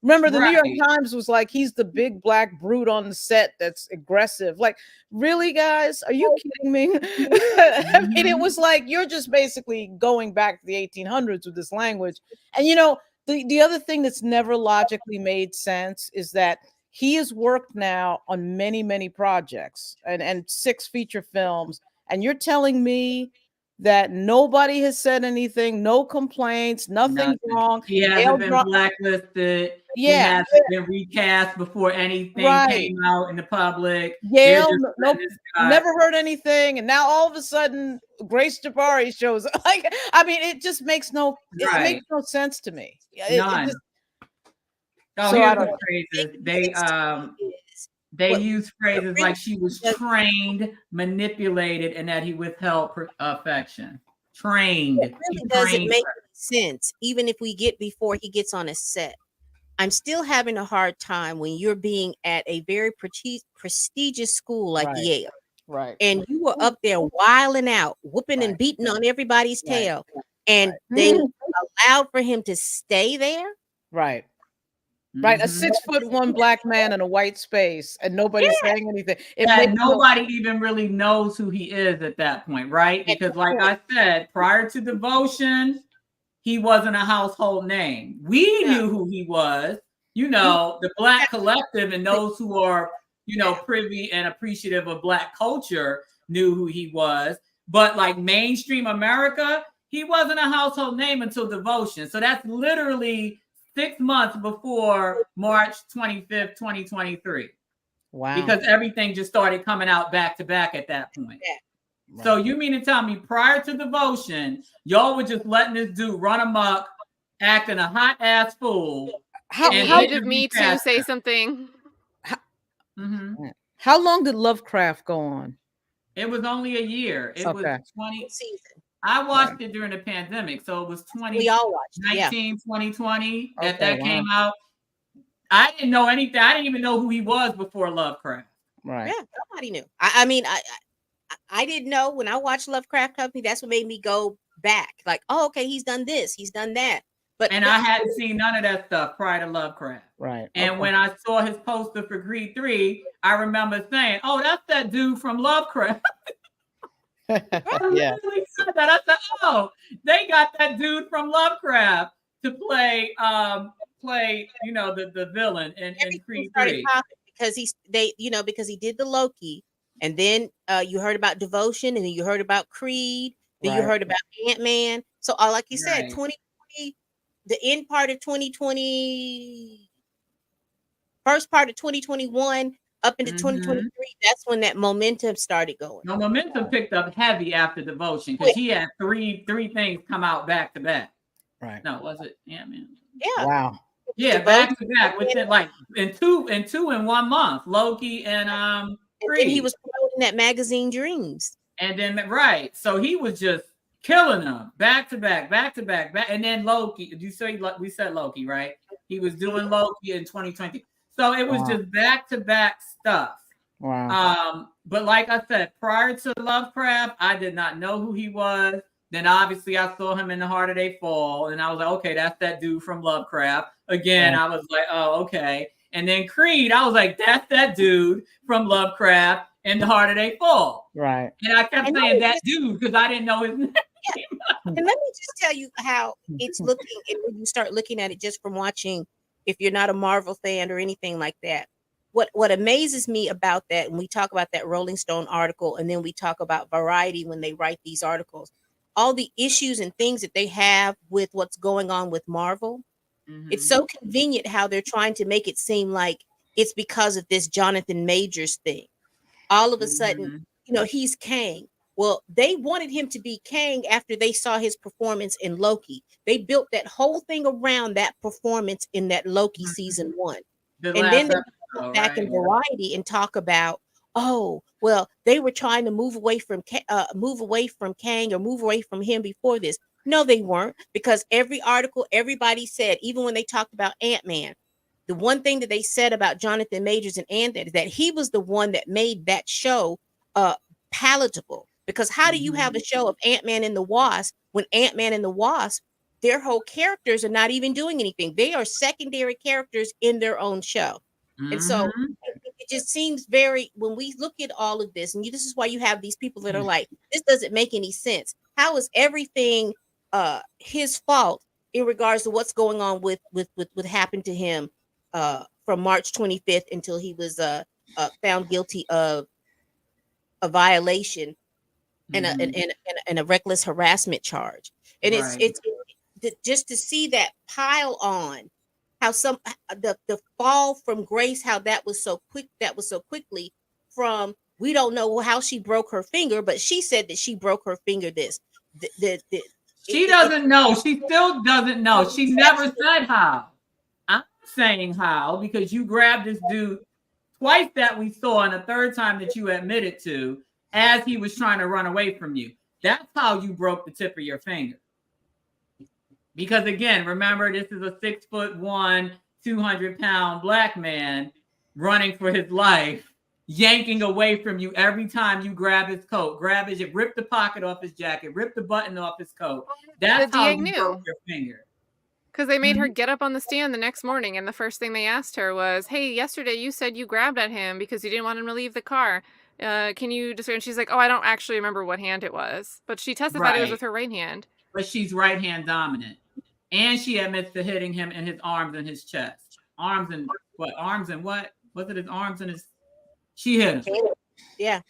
Remember, the New York Right. Times was like, he's the big black brute on the set that's aggressive. Like, really, guys? Are you kidding me? I mean, it was like, you're just basically going back to the 1800s with this language. And, the other thing that's never logically made sense is that he has worked now on many, many projects and 6 feature films. And you're telling me that nobody has said anything, no complaints, nothing wrong. He hasn't been blacklisted. He hasn't been recast before anything came out in the public. Yale, never heard anything. And now all of a sudden, Grace Jabbari shows up. Like, I mean, it just makes it makes no sense to me. None. So here's the phrases. They use phrases like she was trained, manipulated, and that he withheld affection. Trained. It really doesn't make sense, even if we get before he gets on a set. I'm still having a hard time when you're being at a very prestigious school like Yale. Right. And you were up there wilding out, whooping and beating on everybody's tail. And they allowed for him to stay there. Right. Right, a 6'1" black man in a white space, and nobody's saying anything. Nobody even really knows who he is at that point, right? Because, like I said, prior to Devotion, he wasn't a household name. We knew who he was. The Black collective and those who are, privy and appreciative of Black culture knew who he was. But like mainstream America, he wasn't a household name until Devotion. So that's literally 6 months before March 25th, 2023. Wow. Because everything just started coming out back to back at that point. Right. So you mean to tell me prior to Devotion, y'all were just letting this dude run amok, acting a hot ass fool? How did Me Too say something? How long did Lovecraft go on? It was only a year. It was 20 season. I watched it during the pandemic, so it was 2020 that came out. I didn't know anything. I didn't even know who he was before Lovecraft. Right. Yeah, nobody knew. I mean, I didn't know when I watched Lovecraft Company. That's what made me go back. Like, oh, okay, he's done this, he's done that. And I hadn't seen none of that stuff prior to Lovecraft. Right. And when I saw his poster for Creed 3, I remember saying, "Oh, that's that dude from Lovecraft." Yeah. I said, "Oh, they got that dude from Lovecraft to play the villain in Creed 3." Because because he did the Loki, and then you heard about Devotion, and then you heard about Creed, then you heard about Ant-Man. So like you said, 2020, the end part of 2020, first part of 2021 up into 2023, that's when that momentum started going. No, momentum picked up heavy after Devotion because he had three things come out back to back. Right. No, was it Ant-Man? Yeah. Wow. Yeah, back to back within like in two in 1 month. Loki and Creed. And he was promoting that magazine Dreams. And then so he was just killing them back to back. And then Loki. Did you say we said Loki, right? He was doing Loki in 2020. So it was just back to back stuff. Wow. But like I said, prior to Lovecraft, I did not know who he was. Then obviously I saw him in The Harder They Fall, and I was like, okay, that's that dude from Lovecraft. Again, I was like, oh, okay. And then Creed, I was like, that's that dude from Lovecraft and The Harder They Fall. Right. And I kept saying that dude because I didn't know his name. And let me just tell you how it's looking, and when you start looking at it just from watching, if you're not a Marvel fan or anything like that, what amazes me about that, and we talk about that Rolling Stone article, and then we talk about Variety when they write these articles, all the issues and things that they have with what's going on with Marvel. It's so convenient how they're trying to make it seem like it's because of this Jonathan Majors thing. All of a sudden, he's Kang. Well, they wanted him to be Kang after they saw his performance in Loki. They built that whole thing around that performance in that Loki season 1. And then they come back in Variety and talk about, oh, well, they were trying to move away from Kang or move away from him before this. No, they weren't, because every article, everybody said, even when they talked about Ant-Man, the one thing that they said about Jonathan Majors and Ant-Man is that he was the one that made that show palatable. Because how do you have a show of Ant-Man and the Wasp when Ant-Man and the Wasp, their whole characters are not even doing anything? They are secondary characters in their own show. And so it just seems very, when we look at all of this, and this is why you have these people that are like, this doesn't make any sense. How is everything his fault in regards to what's going on with what happened to him from March 25th until he was found guilty of a violation and a reckless harassment charge? And it's just to see that pile on, how some the fall from grace, how that was so quickly from, we don't know how she broke her finger, but she said that she broke her finger. She doesn't know. She still doesn't know. She never said how. I'm saying how, because you grabbed this dude twice that we saw, and a third time that you admitted to, as he was trying to run away from you. That's how you broke the tip of your finger. Because again, remember, this is a 6'1", 200-pound black man running for his life, yanking away from you every time you grab his coat, rip the pocket off his jacket, rip the button off his coat. That's The how DA you knew. broke your finger. Because they made her get up on the stand the next morning, and the first thing they asked her was, "Hey, yesterday you said you grabbed at him because you didn't want him to leave the car. Can you just?" And she's like, "Oh, I don't actually remember what hand it was," but she testified it was with her right hand. But she's right hand dominant, and she admits to hitting him in his arms and his chest. Arms and what? Was it his arms and his? She hit him. Yeah.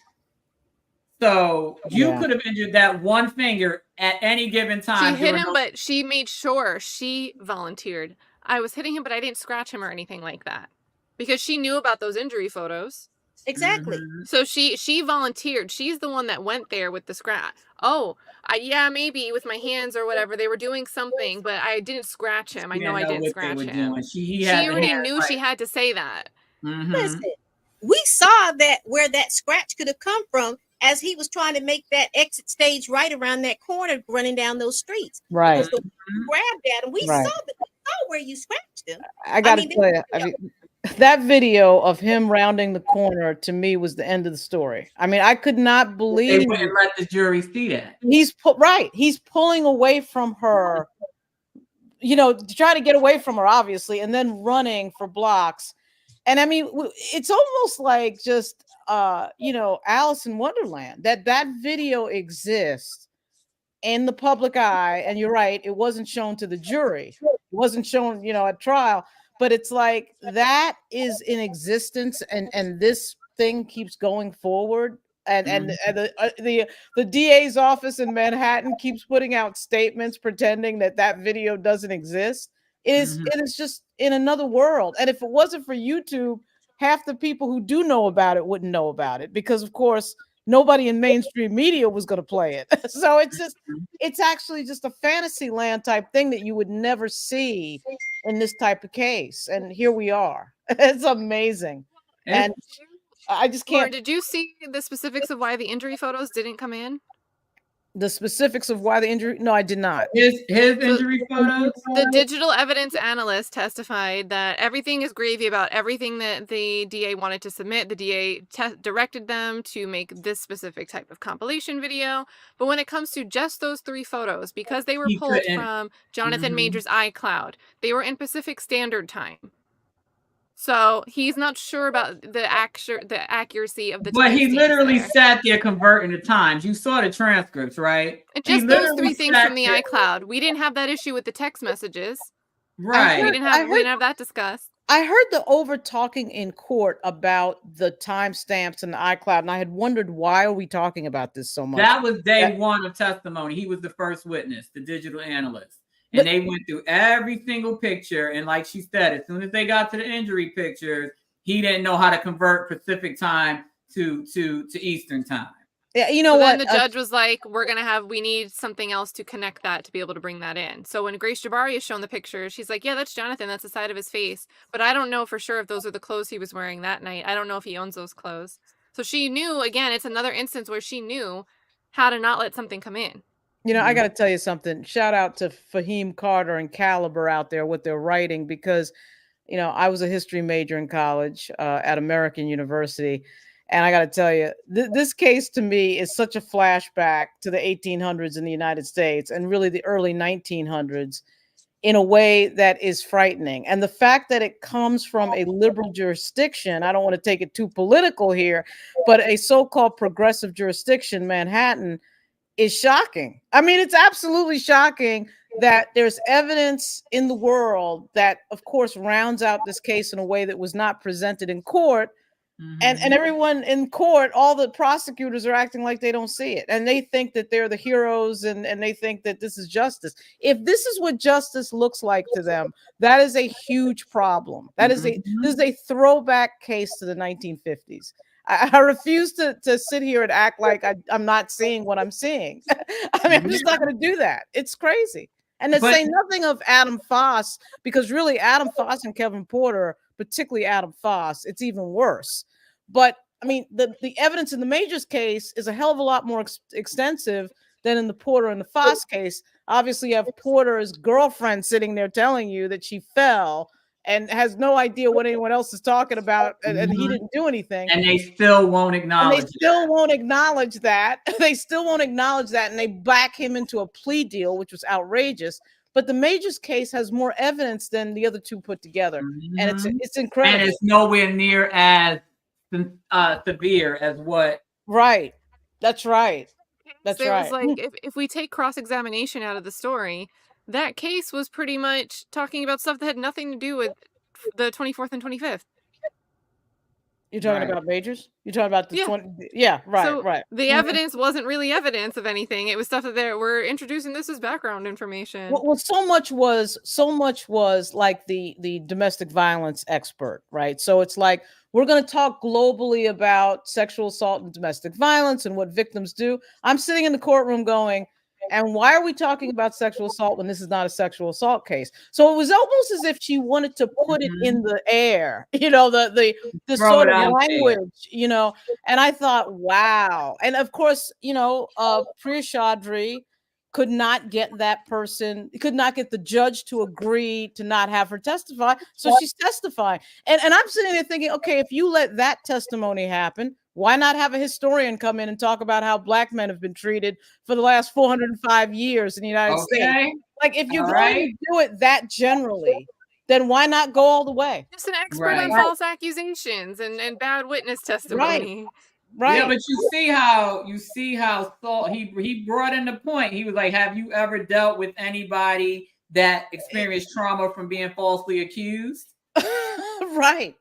So you could have injured that one finger at any given time. She hit him, but she made sure she volunteered. I was hitting him, but I didn't scratch him or anything like that, because she knew about those injury photos. Exactly. So she volunteered. She's the one that went there with the scratch. Oh, yeah, maybe with my hands or whatever. They were doing something, but I didn't scratch him. I know I didn't scratch him. She already knew she had to say that. Listen, we saw that where that scratch could have come from, as he was trying to make that exit stage right around that corner, running down those streets. Right. Because the grabbed at him. We saw where you scratched him. I got to tell you, that video of him rounding the corner to me was the end of the story. I mean, I could not believe they wouldn't let the jury see that. He's pulling away from her, to try to get away from her, obviously, and then running for blocks. And I mean, it's almost like just Alice in Wonderland, that video exists in the public eye. And you're right, it wasn't shown to the jury. It wasn't shown, at trial. But it's like that is in existence, and this thing keeps going forward. And the DA's office in Manhattan keeps putting out statements pretending that video doesn't exist. It is just in another world. And if it wasn't for YouTube, half the people who do know about it wouldn't know about it, because of course nobody in mainstream media was going to play it. So it's actually just a fantasy land type thing that you would never see in this type of case. And here we are. It's amazing. And I just can't. Or did you see the specifics of why the injury photos didn't come in? The specifics of why the injury? No, I did not. His injury photos? The digital evidence analyst testified that everything is gravy about everything that the DA wanted to submit. The DA directed them to make this specific type of compilation video. But when it comes to just those 3 photos, because they were pulled from Jonathan Majors' iCloud, they were in Pacific Standard Time. So he's not sure about the accuracy of the. But he literally sat there converting the times. You saw the transcripts, right? And just those 3 things from the iCloud. We didn't have that issue with the text messages. Right. We didn't have that discussed. I heard the over talking in court about the timestamps and the iCloud, and I had wondered, why are we talking about this so much? That was day one of testimony. He was the first witness, the digital analyst. And they went through every single picture. And like she said, as soon as they got to the injury pictures, he didn't know how to convert Pacific time to Eastern time. Yeah, you know what? Then the judge was like, we need something else to connect that to be able to bring that in. So when Grace Jabbari is shown the picture, she's like, yeah, that's Jonathan. That's the side of his face. But I don't know for sure if those are the clothes he was wearing that night. I don't know if he owns those clothes. So she knew, again, it's another instance where she knew how to not let something come in. You know, I got to tell you something. Shout out to Fahim Carter and Caliber out there, what they're writing, because, you know, I was a history major in college at American University. And I got to tell you, this case to me is such a flashback to the 1800s in the United States and really the early 1900s in a way that is frightening. And the fact that it comes from a liberal jurisdiction, I don't want to take it too political here, but a so-called progressive jurisdiction, Manhattan, is shocking. I mean, it's absolutely shocking that there's evidence in the world that, of course, rounds out this case in a way that was not presented in court. And everyone in court, all the prosecutors are acting like they don't see it. And they think that they're the heroes and they think that this is justice. If this is what justice looks like to them, that is a huge problem. This is a throwback case to the 1950s. I refuse to sit here and act like I'm not seeing what I'm seeing. I mean, I'm just not going to do that. It's crazy. And to say nothing of Adam Foss, because really Adam Foss and Kevin Porter, particularly Adam Foss, it's even worse. But I mean, the evidence in the Majors case is a hell of a lot more extensive than in the Porter and the Foss case. Obviously, you have Porter's girlfriend sitting there telling you that she fell and has no idea what anyone else is talking about, and he didn't do anything. And they still won't acknowledge that. They still won't acknowledge that, and they back him into a plea deal, which was outrageous. But the Majors case has more evidence than the other two put together, and it's incredible. And it's nowhere near as severe as what. Right. That's right. That's there right. Was like if we take cross-examination out of the story, that case was pretty much talking about stuff that had nothing to do with the 24th and 25th. You're talking about Majors? You're talking about the 20? Yeah, right, so right. The evidence wasn't really evidence of anything. It was stuff that they were introducing this as background information. Well, so much was like the domestic violence expert, right? So it's like, we're going to talk globally about sexual assault and domestic violence and what victims do. I'm sitting in the courtroom going, and why are we talking about sexual assault when this is not a sexual assault case? So it was almost as if she wanted to put it in the air, you know, the sort of language, you know. And I thought, wow. And of course, you know, Priya Chaudhry could not get the judge to agree to not have her testify. So she's testifying. And I'm sitting there thinking, okay, if you let that testimony happen, why not have a historian come in and talk about how Black men have been treated for the last 405 years in the United States? Like, if you're going to do it that generally, then why not go all the way? Just an expert on false accusations and bad witness testimony. Right. Yeah, but you see how he brought in the point. He was like, have you ever dealt with anybody that experienced trauma from being falsely accused? Right.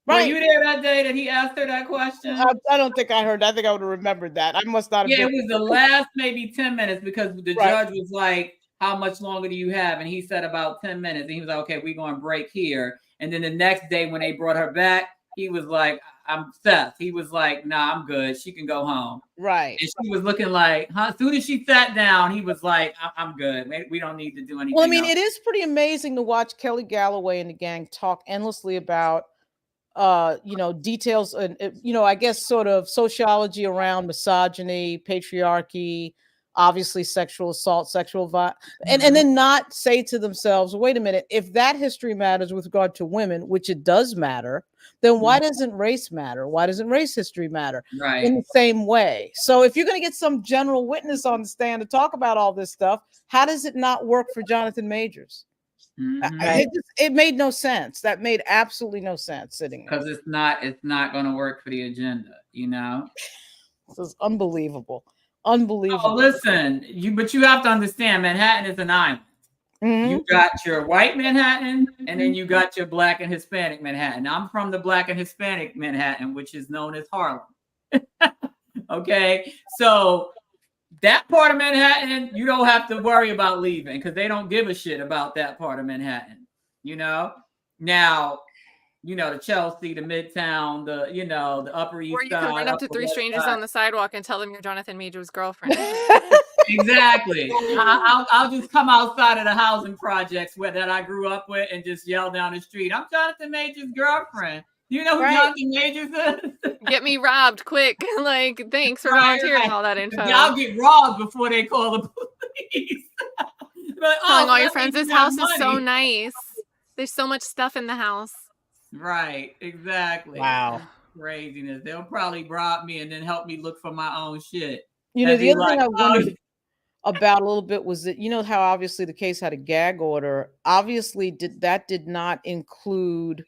Were you there that day that he asked her that question? I don't think I heard. I think I would have remembered that. I must not have. Yeah, it was the last maybe 10 minutes because the judge was like, how much longer do you have? And he said about 10 minutes. And he was like, okay, we're going to break here. And then the next day when they brought her back, he was like, I'm Seth. He was like, nah, I'm good. She can go home. Right. And she was looking like, huh? As soon as she sat down, he was like, I'm good. We don't need to do anything. Well, I mean, else. It is pretty amazing to watch Kelly Galloway and the gang talk endlessly about you know, details and, you know, I guess sort of sociology around misogyny, patriarchy, obviously sexual assault, sexual violence, and then not say to themselves, wait a minute, if that history matters with regard to women, which it does matter, then why doesn't race matter? Why doesn't race history matter in the same way? So if you're going to get some general witness on the stand to talk about all this stuff, how does it not work for Jonathan Majors? It made no sense. That made absolutely no sense sitting there. Because it's not going to work for the agenda, you know. This is unbelievable. Unbelievable. Oh, listen, but you have to understand, Manhattan is an island. You got your white Manhattan, and then you got your Black and Hispanic Manhattan. I'm from the Black and Hispanic Manhattan, which is known as Harlem. Okay, so that part of Manhattan, you don't have to worry about leaving because they don't give a shit about that part of Manhattan. You know, now, you know, the Chelsea, the Midtown, the Upper East Side. Or you can run up to three strangers on the sidewalk and tell them you're Jonathan Majors' girlfriend. Exactly. I'll just come outside of the housing projects that I grew up with and just yell down the street, I'm Jonathan Majors' girlfriend. You know who Jonathan Majors is? Get me robbed quick. Like, thanks for volunteering all that info. Y'all get robbed before they call the police. please. Like, Telling all your that friends means this you got house is so money. nice. There's so much stuff in the house. Right, exactly. Wow. It's craziness. They'll probably rob me and then help me look for my own shit. You know, And the be other thing like, I wondered about a little bit was that, you know, how obviously the case had a gag order. Obviously, did not include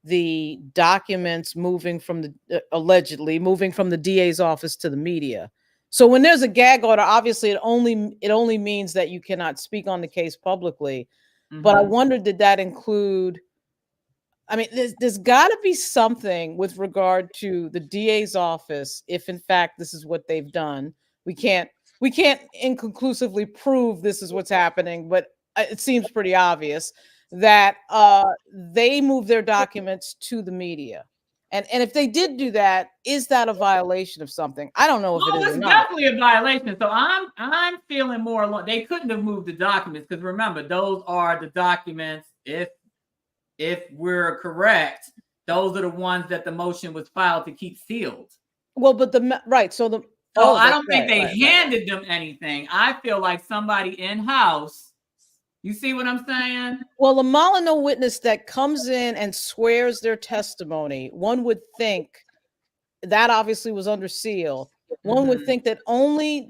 the documents moving from the allegedly moving from the DA's office to the media. So when there's a gag order, obviously it only means that you cannot speak on the case publicly. But I Mhm. wondered, did that include? I mean, there's got to be something with regard to the DA's office, if in fact this is what they've done. We can't inconclusively prove this is what's happening, but it seems pretty obvious that they move their documents to the media. And if they did do that, is that a violation of something? I don't know if it Well, is or it's not. definitely a violation. So I'm feeling more along. They couldn't have moved the documents because remember, those are the documents. If we're correct, those are the ones that the motion was filed to keep sealed. Well, but right. So I don't think right, they handed them anything. I feel like somebody in house. You see what I'm saying? Well, a Molyneux witness that comes in and swears their testimony, one would think that obviously was under seal. One would think that only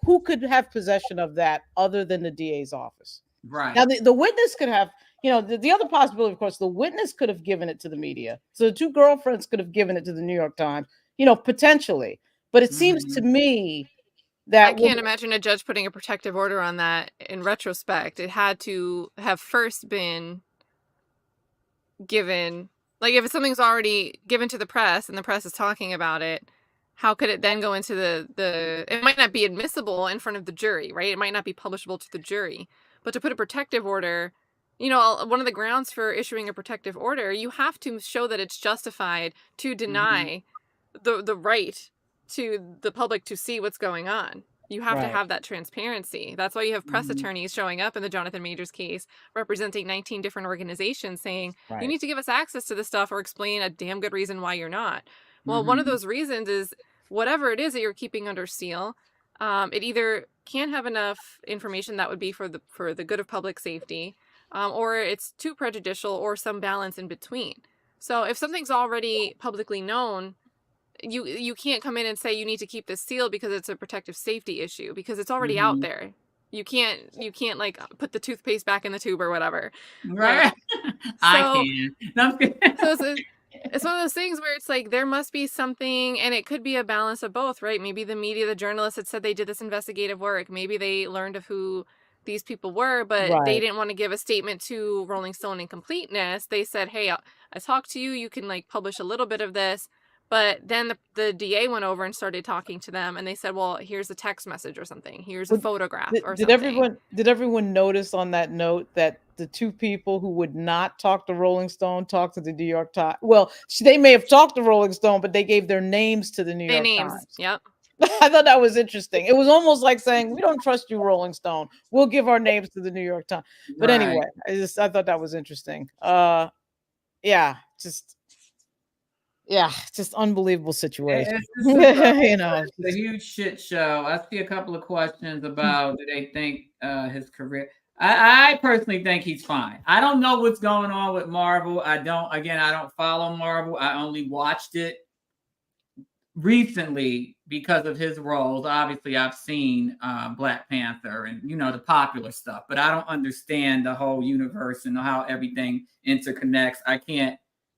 who could have possession of that other than the DA's office. Right. Now, the witness could have, you know, the other possibility, of course, the witness could have given it to the media. So the two girlfriends could have given it to the New York Times, you know, potentially. But it seems to me that I can't imagine a judge putting a protective order on that in retrospect. It had to have first been given. Like, if something's already given to the press and the press is talking about it, how could it then go into the it might not be admissible in front of the jury, right? It might not be publishable to the jury. But to put a protective order, you know, one of the grounds for issuing a protective order, you have to show that it's justified to deny the right to the public to see what's going on. You have to have that transparency. That's why you have press attorneys showing up in the Jonathan Majors case, representing 19 different organizations, saying, you need to give us access to this stuff or explain a damn good reason why you're not. Well, one of those reasons is whatever it is that you're keeping under seal, it either can't have enough information that would be for the good of public safety, or it's too prejudicial, or some balance in between. So if something's already publicly known, you can't come in and say you need to keep this sealed because it's a protective safety issue, because it's already out there. You can't like put the toothpaste back in the tube or whatever. Right. I can. So it's one of those things where it's like there must be something, and it could be a balance of both, right? Maybe the media, the journalists had said they did this investigative work. Maybe they learned of who these people were, but they didn't want to give a statement to Rolling Stone in completeness. They said, hey, I talked to you. You can like publish a little bit of this. But then the DA went over and started talking to them, and they said, well, here's a text message or something. Here's a photograph or something. Did everyone notice on that note that the two people who would not talk to Rolling Stone talked to the New York Times? Well, they may have talked to Rolling Stone, but they gave their names to the New York Times. Yep. I thought that was interesting. It was almost like saying, we don't trust you, Rolling Stone. We'll give our names to the New York Times. But anyway, I thought that was interesting. Just unbelievable situation. You know, it's a huge shit show. I see a couple of questions about do they think his career. I personally think he's fine. I don't know what's going on with Marvel. I don't follow Marvel. I only watched it recently because of his roles. Obviously, I've seen Black Panther and, you know, the popular stuff, but I don't understand the whole universe and how everything interconnects.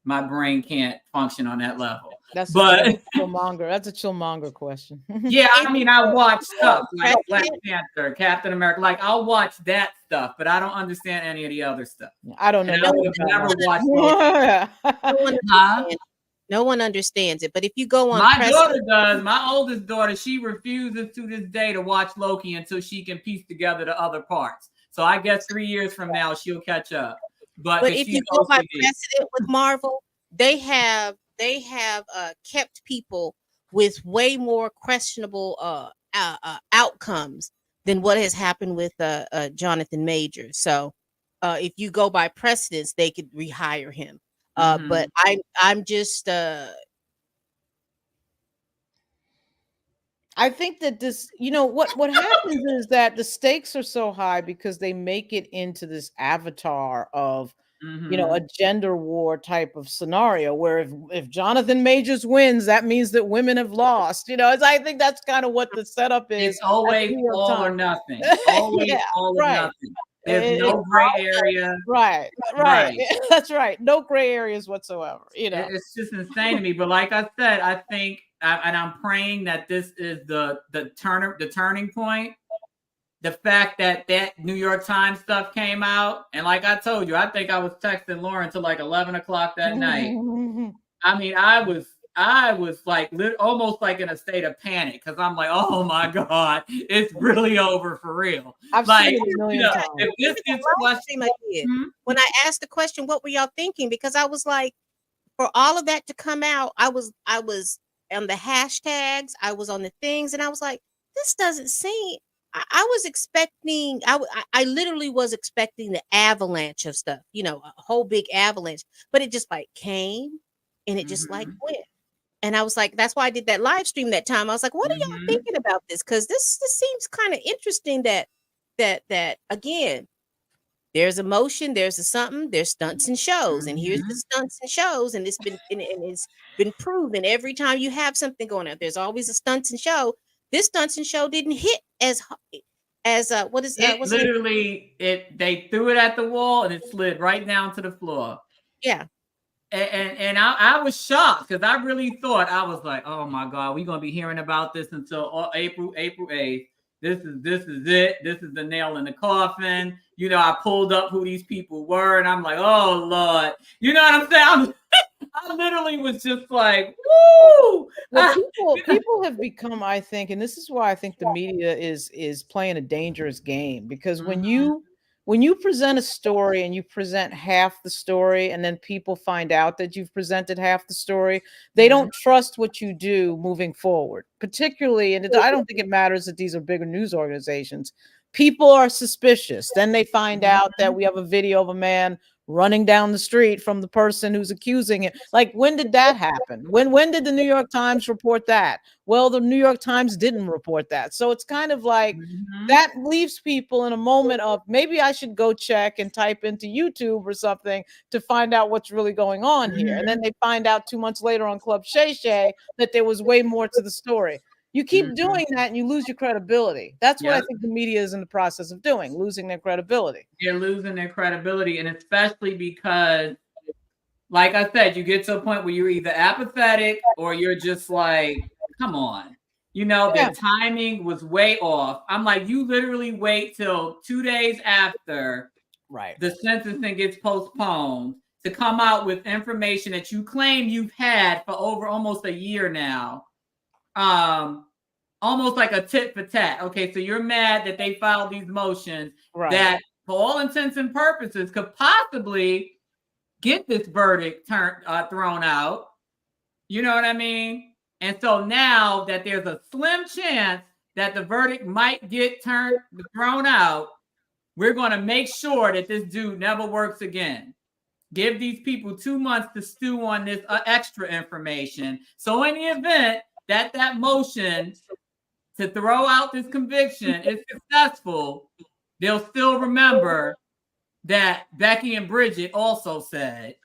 My brain can't function on that level. That's a Chillmonger question. Yeah, I mean, I watch stuff like Black Panther, Captain America. Like, I'll watch that stuff, but I don't understand any of the other stuff. I don't know. No one understands it. But if you go on, my daughter does. My oldest daughter, she refuses to this day to watch Loki until she can piece together the other parts. So I guess 3 years from now she'll catch up. But if you go by precedent with Marvel, they have kept people with way more questionable outcomes than what has happened with Jonathan Majors. So if you go by precedence, they could rehire him. But I'm just I think that this, what happens is that the stakes are so high because they make it into this avatar of, a gender war type of scenario where if Jonathan Majors wins, that means that women have lost. I think that's kind of what the setup is. It's always New York all or Times. nothing. Always Yeah, all or right. nothing. There's no gray area. Right. That's right. No gray areas whatsoever. It's just insane to me. But like I said, I think, and I'm praying that this is the turning point. The fact that New York Times stuff came out, and like I told you, I think I was texting Lauren till like 11 o'clock that night. I mean, I was like almost like in a state of panic because I'm like, oh my God, it's really over for real. I've like, seen it a million times. If this gets questioned, when I asked the question, what were y'all thinking? Because I was like, for all of that to come out, I was on the hashtags, I was on the things, and I was like, this doesn't seem. I was expecting, I literally was expecting the avalanche of stuff, a whole big avalanche, but it just like came and it just like went. And I was like, that's why I did that live stream that time. I was like, what are y'all thinking about this? Because this seems kind of interesting that again, there's emotion, there's a something, there's stunts and shows, and here's the stunts and shows, and it's been proven every time you have something going on. There's always a stunts and show. This stunts and show didn't hit as what is what's literally it? They threw it at the wall and it slid right down to the floor. Yeah, and I was shocked because I really thought, I was like, oh my God, we're gonna be hearing about this until April 8th. This is it. This is the nail in the coffin. I pulled up who these people were, and I'm like, oh Lord, you know what I'm saying? I literally was just like, woo! Well, people have become, I think, and this is why I think the media is playing a dangerous game, because when you present a story and you present half the story and then people find out that you've presented half the story, they don't trust what you do moving forward, particularly, and I don't think it matters that these are bigger news organizations. People are suspicious. Then they find out that we have a video of a man running down the street from the person who's accusing it. Like, when did that happen? When did the New York Times report that? Well, the New York Times didn't report that. So it's kind of like that leaves people in a moment of, maybe I should go check and type into YouTube or something to find out what's really going on here. And then they find out 2 months later on Club Shay Shay that there was way more to the story. You keep doing that and you lose your credibility. That's what I think the media is in the process of doing, losing their credibility. They're losing their credibility, and especially because, like I said, you get to a point where you're either apathetic or you're just like, come on. The timing was way off. I'm like, you literally wait till 2 days after the sentencing gets postponed to come out with information that you claim you've had for over almost a year now. Almost like a tit for tat. Okay, so you're mad that they filed these motions that, for all intents and purposes, could possibly get this verdict thrown out. You know what I mean? And so now that there's a slim chance that the verdict might get thrown out, we're going to make sure that this dude never works again. Give these people 2 months to stew on this extra information. So in the event that motion to throw out this conviction is successful, they'll still remember that Becky and Bridget also said,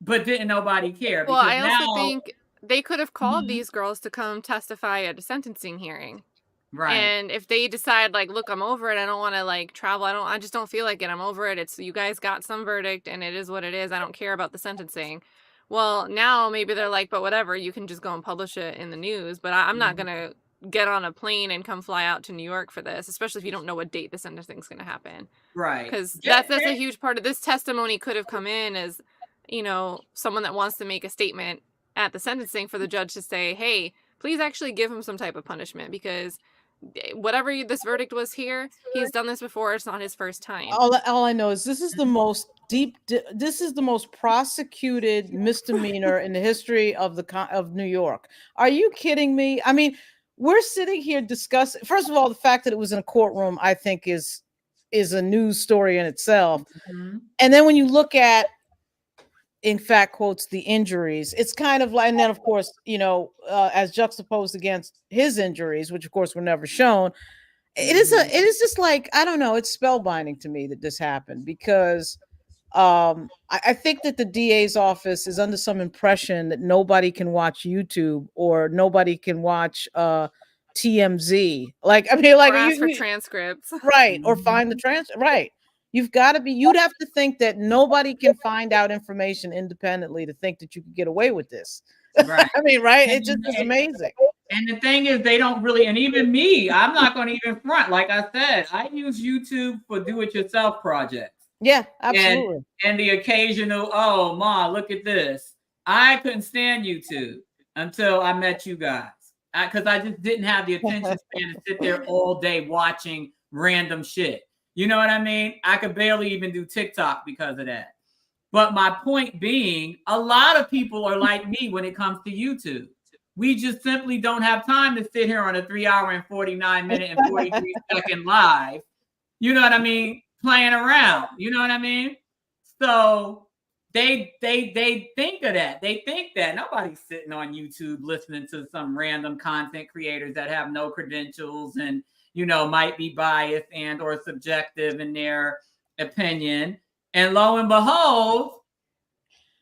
but didn't nobody care. Well, I also think they could have called these girls to come testify at a sentencing hearing. Right. And if they decide, like, look, I'm over it, I don't want to like travel, I just don't feel like it, I'm over it, it's, you guys got some verdict and it is what it is, I don't care about the sentencing. Well, now maybe they're like, but whatever, you can just go and publish it in the news, but I'm not gonna get on a plane and come fly out to New York for this, especially if you don't know what date the sentencing is going to happen. Right. Because that's a huge part of this testimony. Could have come in as, someone that wants to make a statement at the sentencing for the judge to say, hey, please actually give him some type of punishment, because whatever this verdict was here, he's done this before. It's not his first time. All I know is this is the most prosecuted misdemeanor in the history of New York. Are you kidding me? I mean, we're sitting here discussing, first of all, the fact that it was in a courtroom, I think is a news story in itself. And then when you look at in fact quotes the injuries. It's kind of like, and then of course, as juxtaposed against his injuries, which of course were never shown. It is just like, I don't know, it's spellbinding to me that this happened, because I think that the DA's office is under some impression that nobody can watch YouTube or nobody can watch TMZ. Like, I mean, like, or ask for transcripts. right, or find the transcript. Right. You'd have to think that nobody can find out information independently to think that you could get away with this. Right. I mean, right? It just is amazing. And the thing is, they don't really, and even me, I'm not going to even front. Like I said, I use YouTube for do-it-yourself projects. Yeah, absolutely. And the occasional, oh, Ma, look at this. I couldn't stand YouTube until I met you guys, because I just didn't have the attention span to sit there all day watching random shit. You know what I mean? I could barely even do TikTok because of that. But my point being, a lot of people are like me when it comes to YouTube. We just simply don't have time to sit here on a 3-hour and 49-minute and 43-second live. You know what I mean? Playing around. You know what I mean? So they think of that. They think that nobody's sitting on YouTube listening to some random content creators that have no credentials and, might be biased and or subjective in their opinion. And lo and behold,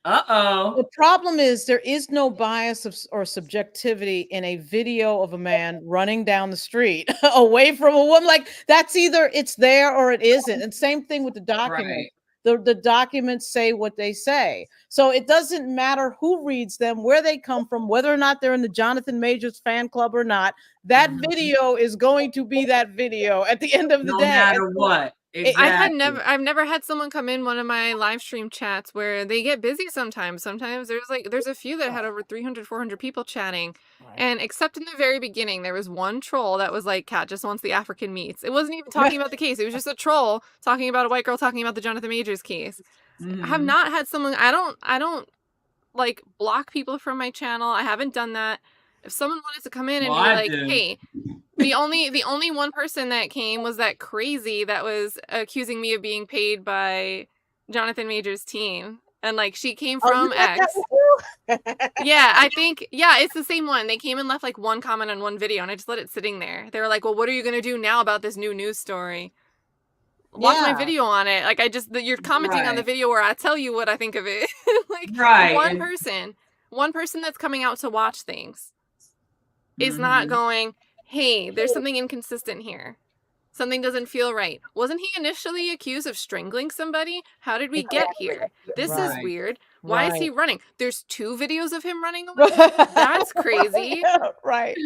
the problem is there is no bias or subjectivity in a video of a man running down the street away from a woman. Like, that's either it's there or it isn't. And same thing with the document. Right. The documents say what they say. So it doesn't matter who reads them, where they come from, whether or not they're in the Jonathan Majors fan club or not. That video is going to be that video at the end of the day. No matter what. Exactly. I've never had someone come in one of my live stream chats where they get busy sometimes. Sometimes there's a few that had over 300, 400 people chatting. Right. And except in the very beginning, there was one troll that was like, Kat just wants the African meats. It wasn't even talking about the case. It was just a troll talking about a white girl talking about the Jonathan Majors case. I have not had someone, I don't like block people from my channel. I haven't done that. If someone wanted to come in and be like, hey, the only one person that came was that crazy that was accusing me of being paid by Jonathan Majors' team. And like, she came from X. Yeah, I think, it's the same one. They came and left like one comment on one video and I just let it sitting there. They were like, well, what are you going to do now about this new news story? Watch my video on it. Like, you're commenting on the video where I tell you what I think of it. Like, one person that's coming out to watch things is not going, hey, there's something inconsistent here. Something doesn't feel right. Wasn't he initially accused of strangling somebody? How did we get here? This is weird. Why is he running? There's 2 videos of him running away. That's crazy. Right.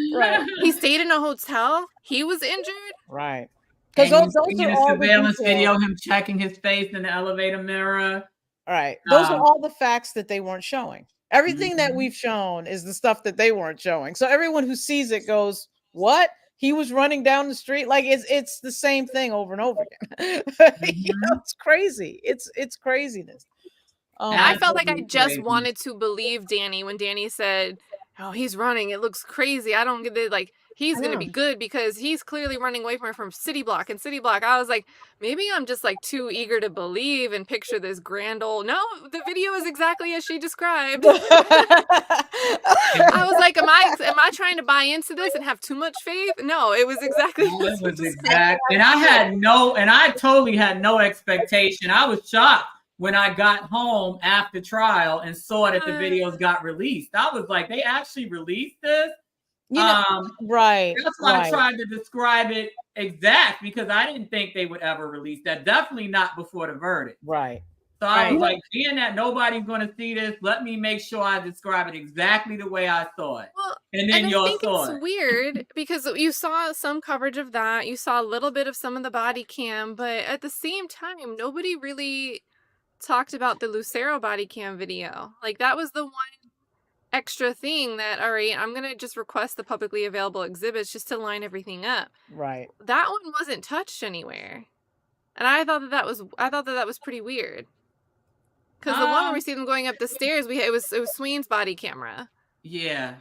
He stayed in a hotel. He was injured. Right. Because those are all surveillance video, him checking his face in the elevator mirror. Right. Those are all the facts that they weren't showing. Everything that we've shown is the stuff that they weren't showing. So everyone who sees it goes, what? He was running down the street? Like, it's the same thing over and over again. It's crazy. It's craziness. And I felt like I just wanted to believe Danny when Danny said, oh, he's running. It looks crazy. I don't get it. Like, he's going to be good because he's clearly running away from City Block and City Block. I was like, maybe I'm just like too eager to believe and picture this grand old. No, the video is exactly as she described. I was like, am I trying to buy into this and have too much faith? No, it was exactly. It was exact. And I totally had no expectation. I was shocked when I got home after trial and saw that the videos got released. I was like, they actually released this? Right. That's why I tried to describe it exact, because I didn't think they would ever release that. Definitely not before the verdict. Right. So I was like, being that nobody's going to see this, let me make sure I describe it exactly the way I saw it. Well, and then I think it's weird because you saw some coverage of that. You saw a little bit of some of the body cam, but at the same time, nobody really talked about the Lucero body cam video. Like, that was the one extra thing that, all right, I'm gonna just request the publicly available exhibits just to line everything up. Right. That one wasn't touched anywhere, and I thought that was pretty weird. Because the one where we see them going up the stairs, it was Swain's body camera. Yeah.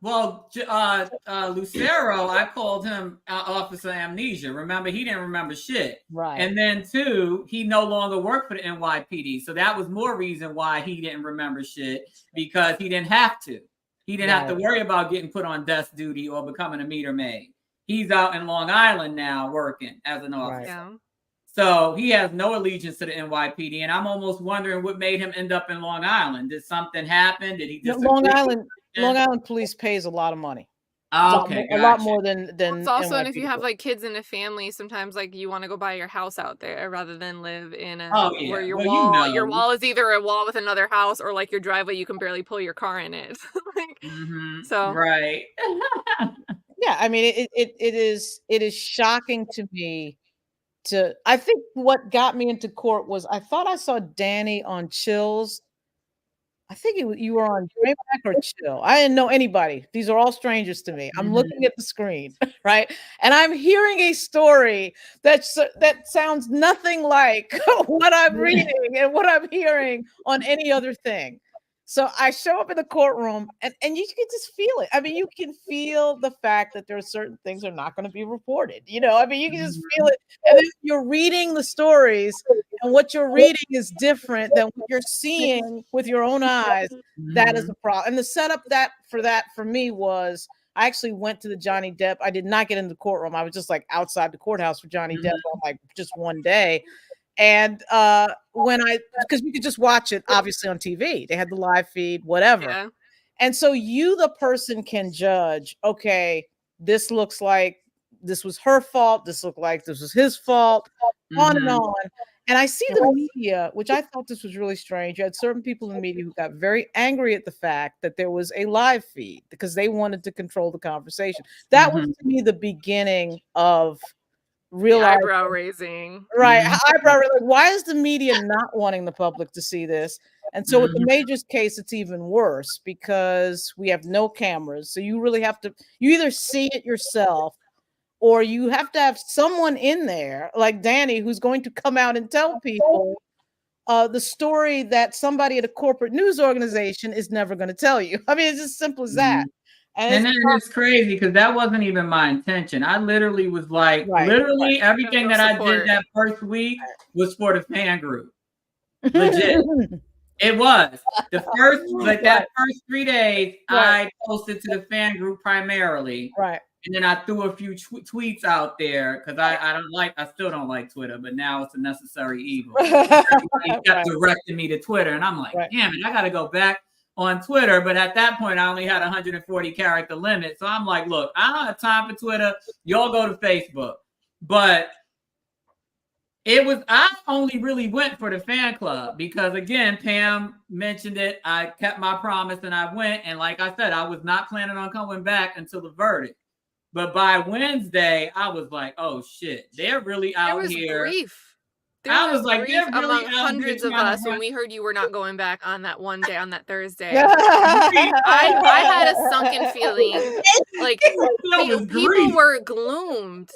Well, Lucero, I called him Officer Amnesia. Remember, he didn't remember shit. Right. And then two, he no longer worked for the NYPD. So that was more reason why he didn't remember shit, because he didn't have to. He didn't have to worry about getting put on desk duty or becoming a meter maid. He's out in Long Island now working as an officer. Yeah. So he has no allegiance to the NYPD. And I'm almost wondering what made him end up in Long Island. Did something happen? Did he just Long Island police pays a lot of money. Oh, okay, a lot more than It's also, and if NYPD you have does. like kids in a family, sometimes like you want to go buy your house out there rather than live in a where your Well, wall you your know. wall is either a wall with another house or like your driveway you can barely pull your car in it. Like, so Right. Yeah, I mean it is shocking to me. I think what got me into court was I thought I saw Danny on Chills. I think you were on Playback or Chill. I didn't know anybody. These are all strangers to me. I'm looking at the screen, right? And I'm hearing a story that sounds nothing like what I'm reading and what I'm hearing on any other thing. So I show up in the courtroom and you can just feel it. I mean, you can feel the fact that there are certain things that are not going to be reported. You know, I mean, you can just feel it. And then you're reading the stories, and what you're reading is different than what you're seeing with your own eyes. That is the problem. And the setup for me was I actually went to the Johnny Depp. I did not get in the courtroom. I was just like outside the courthouse for Johnny Depp on like just one day. And because you could just watch it obviously on TV, they had the live feed, whatever. yeah. And so you, the person, can judge, okay, this looks like this was her fault. This looked like this was his fault, on and on. And I see the media, which I thought this was really strange. You had certain people in the media who got very angry at the fact that there was a live feed because they wanted to control the conversation. That was to me the beginning of real eyebrow raising. Right. Eyebrow raising. Why is the media not wanting the public to see this? And so with the Majors case, it's even worse because we have no cameras. So you really have to, you either see it yourself or you have to have someone in there like Danny who's going to come out and tell people the story that somebody at a corporate news organization is never going to tell you. I mean, it's as simple as that. And then it's crazy because that wasn't even my intention. I literally was like, everything that I did that first week was for the fan group. Legit. It was. The first, like that first 3 days, I posted to the fan group primarily. Right. And then I threw a few tweets out there because I still don't like Twitter, but now it's a necessary evil. Everybody kept directing me to Twitter. And I'm like, damn it, I got to go back on Twitter, but at that point I only had 140 character limit. So I'm like, look, I don't have time for Twitter. Y'all go to Facebook. But I only really went for the fan club because again, Pam mentioned it. I kept my promise and I went. And like I said, I was not planning on coming back until the verdict. But by Wednesday, I was like, oh shit, they're really out here. Grief. I was like, they're really among hundreds of us when we heard you were not going back on that one day, on that Thursday. I had a sunken feeling. Like people were gloomed.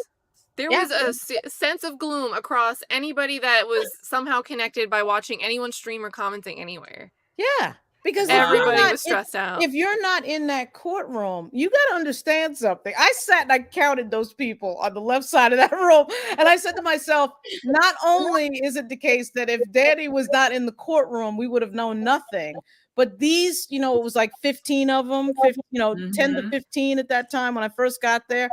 There was a sense of gloom across anybody that was somehow connected by watching anyone stream or commenting anywhere. Yeah. Because everybody was stressed out. If you're not in that courtroom, you got to understand something. I sat and I counted those people on the left side of that room. And I said to myself, not only is it the case that if Danny was not in the courtroom, we would have known nothing. But these, it was like 15 of them, 10 to 15 at that time when I first got there.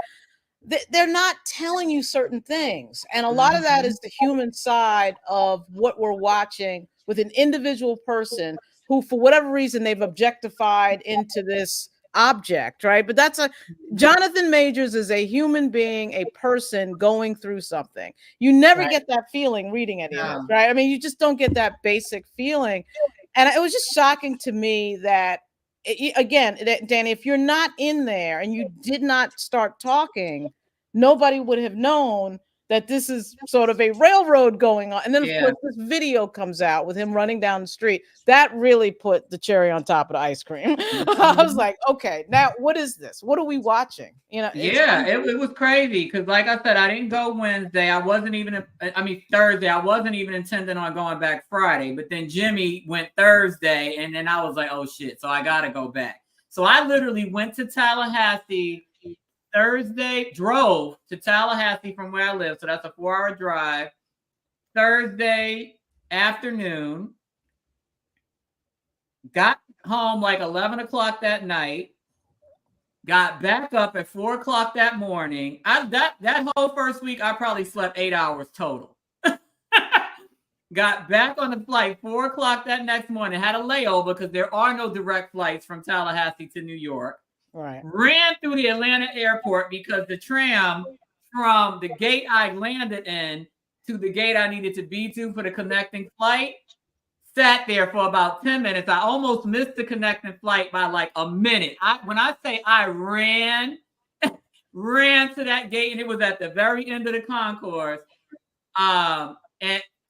They're not telling you certain things. And a lot of that is the human side of what we're watching with an individual person who, for whatever reason, they've objectified into this object, right? But Jonathan Majors is a human being, a person going through something. You never get that feeling reading any of this, right? I mean, you just don't get that basic feeling. And it was just shocking to me that, again, Danny, if you're not in there and you did not start talking, nobody would have known that this is sort of a railroad going on. And then, of course, this video comes out with him running down the street. That really put the cherry on top of the ice cream. I was like, okay, now what is this? What are we watching? It was crazy because, like I said, I didn't go Wednesday. Thursday. I wasn't even intending on going back Friday. But then Jimmy went Thursday, and then I was like, oh, shit. So I got to go back. So I literally went to Tallahassee Thursday, drove to Tallahassee from where I live. So that's a 4-hour drive. Thursday afternoon, got home like 11 o'clock that night, got back up at 4 o'clock that morning. That whole first week, I probably slept 8 hours total. Got back on the flight 4 o'clock that next morning, had a layover because there are no direct flights from Tallahassee to New York. Right. Ran through the Atlanta airport because the tram from the gate I landed in to the gate I needed to be to for the connecting flight sat there for about 10 minutes. I almost missed the connecting flight by like a minute. When I say I ran to that gate, and it was at the very end of the concourse.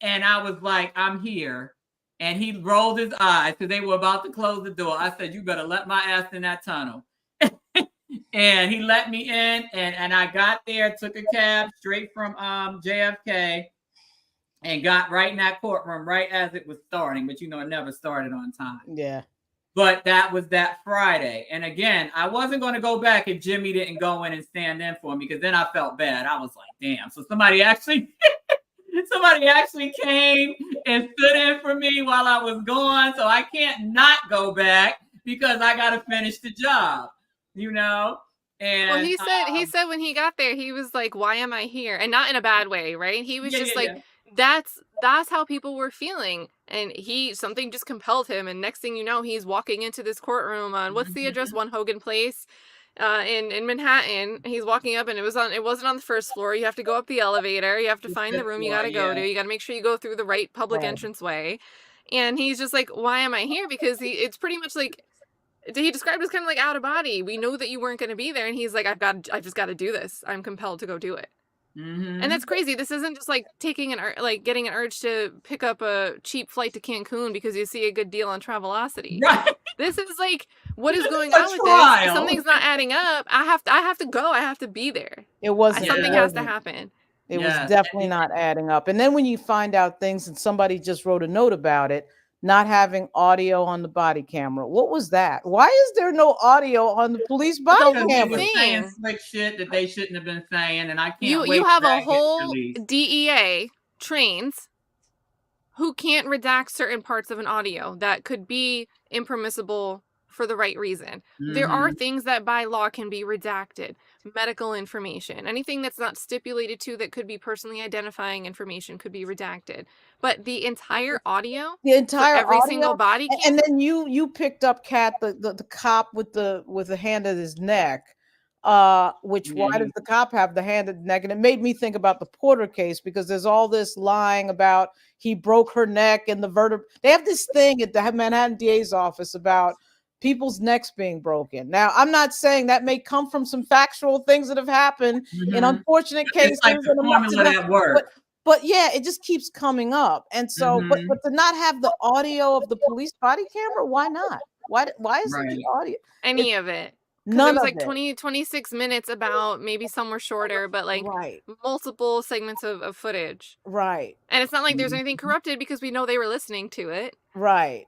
And I was like, I'm here. And he rolled his eyes because they were about to close the door. I said, you better let my ass in that tunnel. And he let me in, and I got there, took a cab straight from JFK, and got right in that courtroom right as it was starting. But it never started on time. Yeah. But that was that Friday. And again, I wasn't going to go back if Jimmy didn't go in and stand in for me, because then I felt bad. I was like, damn. So somebody actually came and stood in for me while I was gone. So I can't not go back because I got to finish the job, And well, he said when he got there, he was like, why am I here? And not in a bad way, right? He was that's how people were feeling. And something just compelled him. And next thing you know, he's walking into this courtroom on, what's the address? 1 Hogan Place in Manhattan. He's walking up, and it wasn't on the first floor. You have to go up the elevator. You have to find the room you got to go to. You got to make sure you go through the right public entranceway. And he's just like, why am I here? Because it's pretty much like, he described it as kind of like out of body. We know that you weren't going to be there. And he's like, I just got to do this. I'm compelled to go do it. Mm-hmm. And that's crazy. This isn't just like getting an urge to pick up a cheap flight to Cancun because you see a good deal on Travelocity. Right. This is like, what is going on with this? Something's not adding up. I have to go. I have to be there. It wasn't. Something has to happen. It was definitely not adding up. And then when you find out things, and somebody just wrote a note about it, not having audio on the body camera. What was that? Why is there no audio on the police body camera? They were saying slick shit that they shouldn't have been saying, and I can't wait. You have a whole DEA trains who can't redact certain parts of an audio that could be impermissible for the right reason. Mm-hmm. There are things that by law can be redacted. Medical information, anything that's not stipulated to that could be personally identifying information could be redacted. But the entire audio, every single body cam, and then you picked up Kat, the cop with the hand at his neck. Why does the cop have the hand at the neck? And it made me think about the Porter case, because there's all this lying about he broke her neck and the vertebra. They have this thing at the Manhattan DA's office about people's necks being broken. Now, I'm not saying that may come from some factual things that have happened in unfortunate cases. It's like the formula that works. But yeah, it just keeps coming up. And so, but to not have the audio of the police body camera, why not? Why isn't the audio? Any of it? None it was of like 26 minutes about, maybe some were shorter, but like multiple segments of footage. Right. And it's not like there's anything corrupted because we know they were listening to it. Right.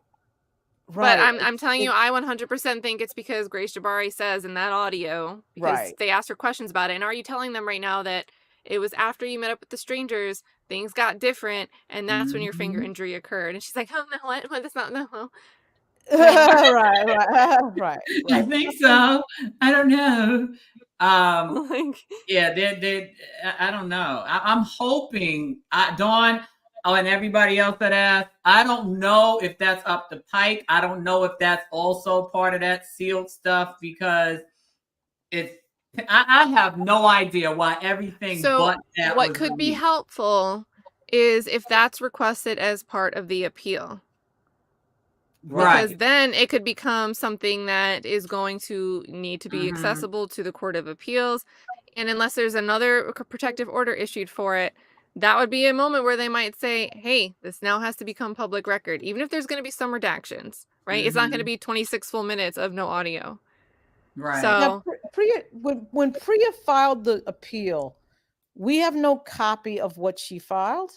But I'm telling you, I 100% think it's because Grace Jabbari says in that audio, because they asked her questions about it. And are you telling them right now that it was after you met up with the strangers, things got different, and that's when your finger injury occurred? And she's like, oh, no, what? That's not, no. right. I think so. I don't know. I don't know. I'm hoping, Dawn, and everybody else that asked, I don't know if that's up the pike. I don't know if that's also part of that sealed stuff, because I have no idea why everything but that. What could be helpful is if that's requested as part of the appeal. Right. Because then it could become something that is going to need to be accessible to the Court of Appeals. And unless there's another protective order issued for it, that would be a moment where they might say, hey, this now has to become public record, even if there's going to be some redactions, right? It's not going to be 26 full minutes of no audio. Right. So now, when Priya filed the appeal, we have no copy of what she filed.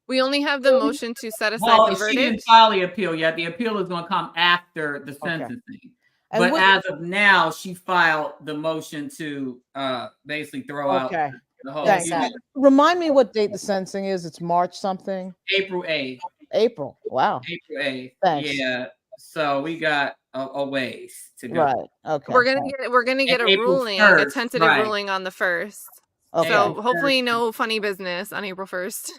We only have the motion to set aside the verdict. She didn't file the appeal yet. The appeal is going to come after the sentencing. And But what, as of now, she filed the motion to basically throw out okay. the whole Thanks. Yes, Remind me what date the sentencing is. It's March something. April 8th. April. Wow. April 8th. Thanks. Yeah. So we got a ways to go. Right. Okay. We're gonna And get a April ruling, a 1st, tentative right. ruling on the 1st. Okay. So April hopefully 1st. no funny business on April 1st.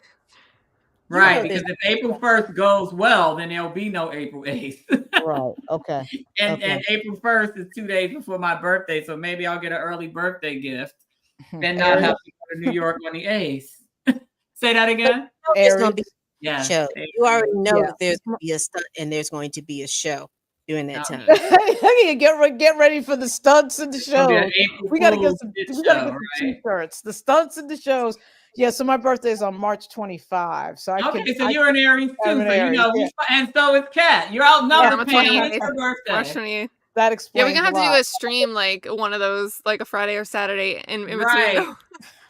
Right, know, because if April 1st goes well, then there'll be no April 8th. Right. Okay. And Okay. April 1st is 2 days before my birthday, so maybe I'll get an early birthday gift and not Aries. have to go to New York on the 8th. Say that again? There's going to be Yeah. a show. You already know Yeah. that there's going to be a stunt and there's going to be a show during that time. Get ready for the stunts and the It's gonna be shows. an April We gotta get Fool's some. shit We gotta show, get some right? t-shirts. The stunts and the shows. Yeah. So my birthday is on March 25. So I can. Okay, so you're an Aries I'm too, an so you Aries, know, yeah. and so is Kat. You're Yeah, outnumbered, I'm a Pam. 28th. When's your birthday? March 28th. That Yeah, explains. we're gonna have a to do lot. a stream like one of those, like a Friday or Saturday in between. Right.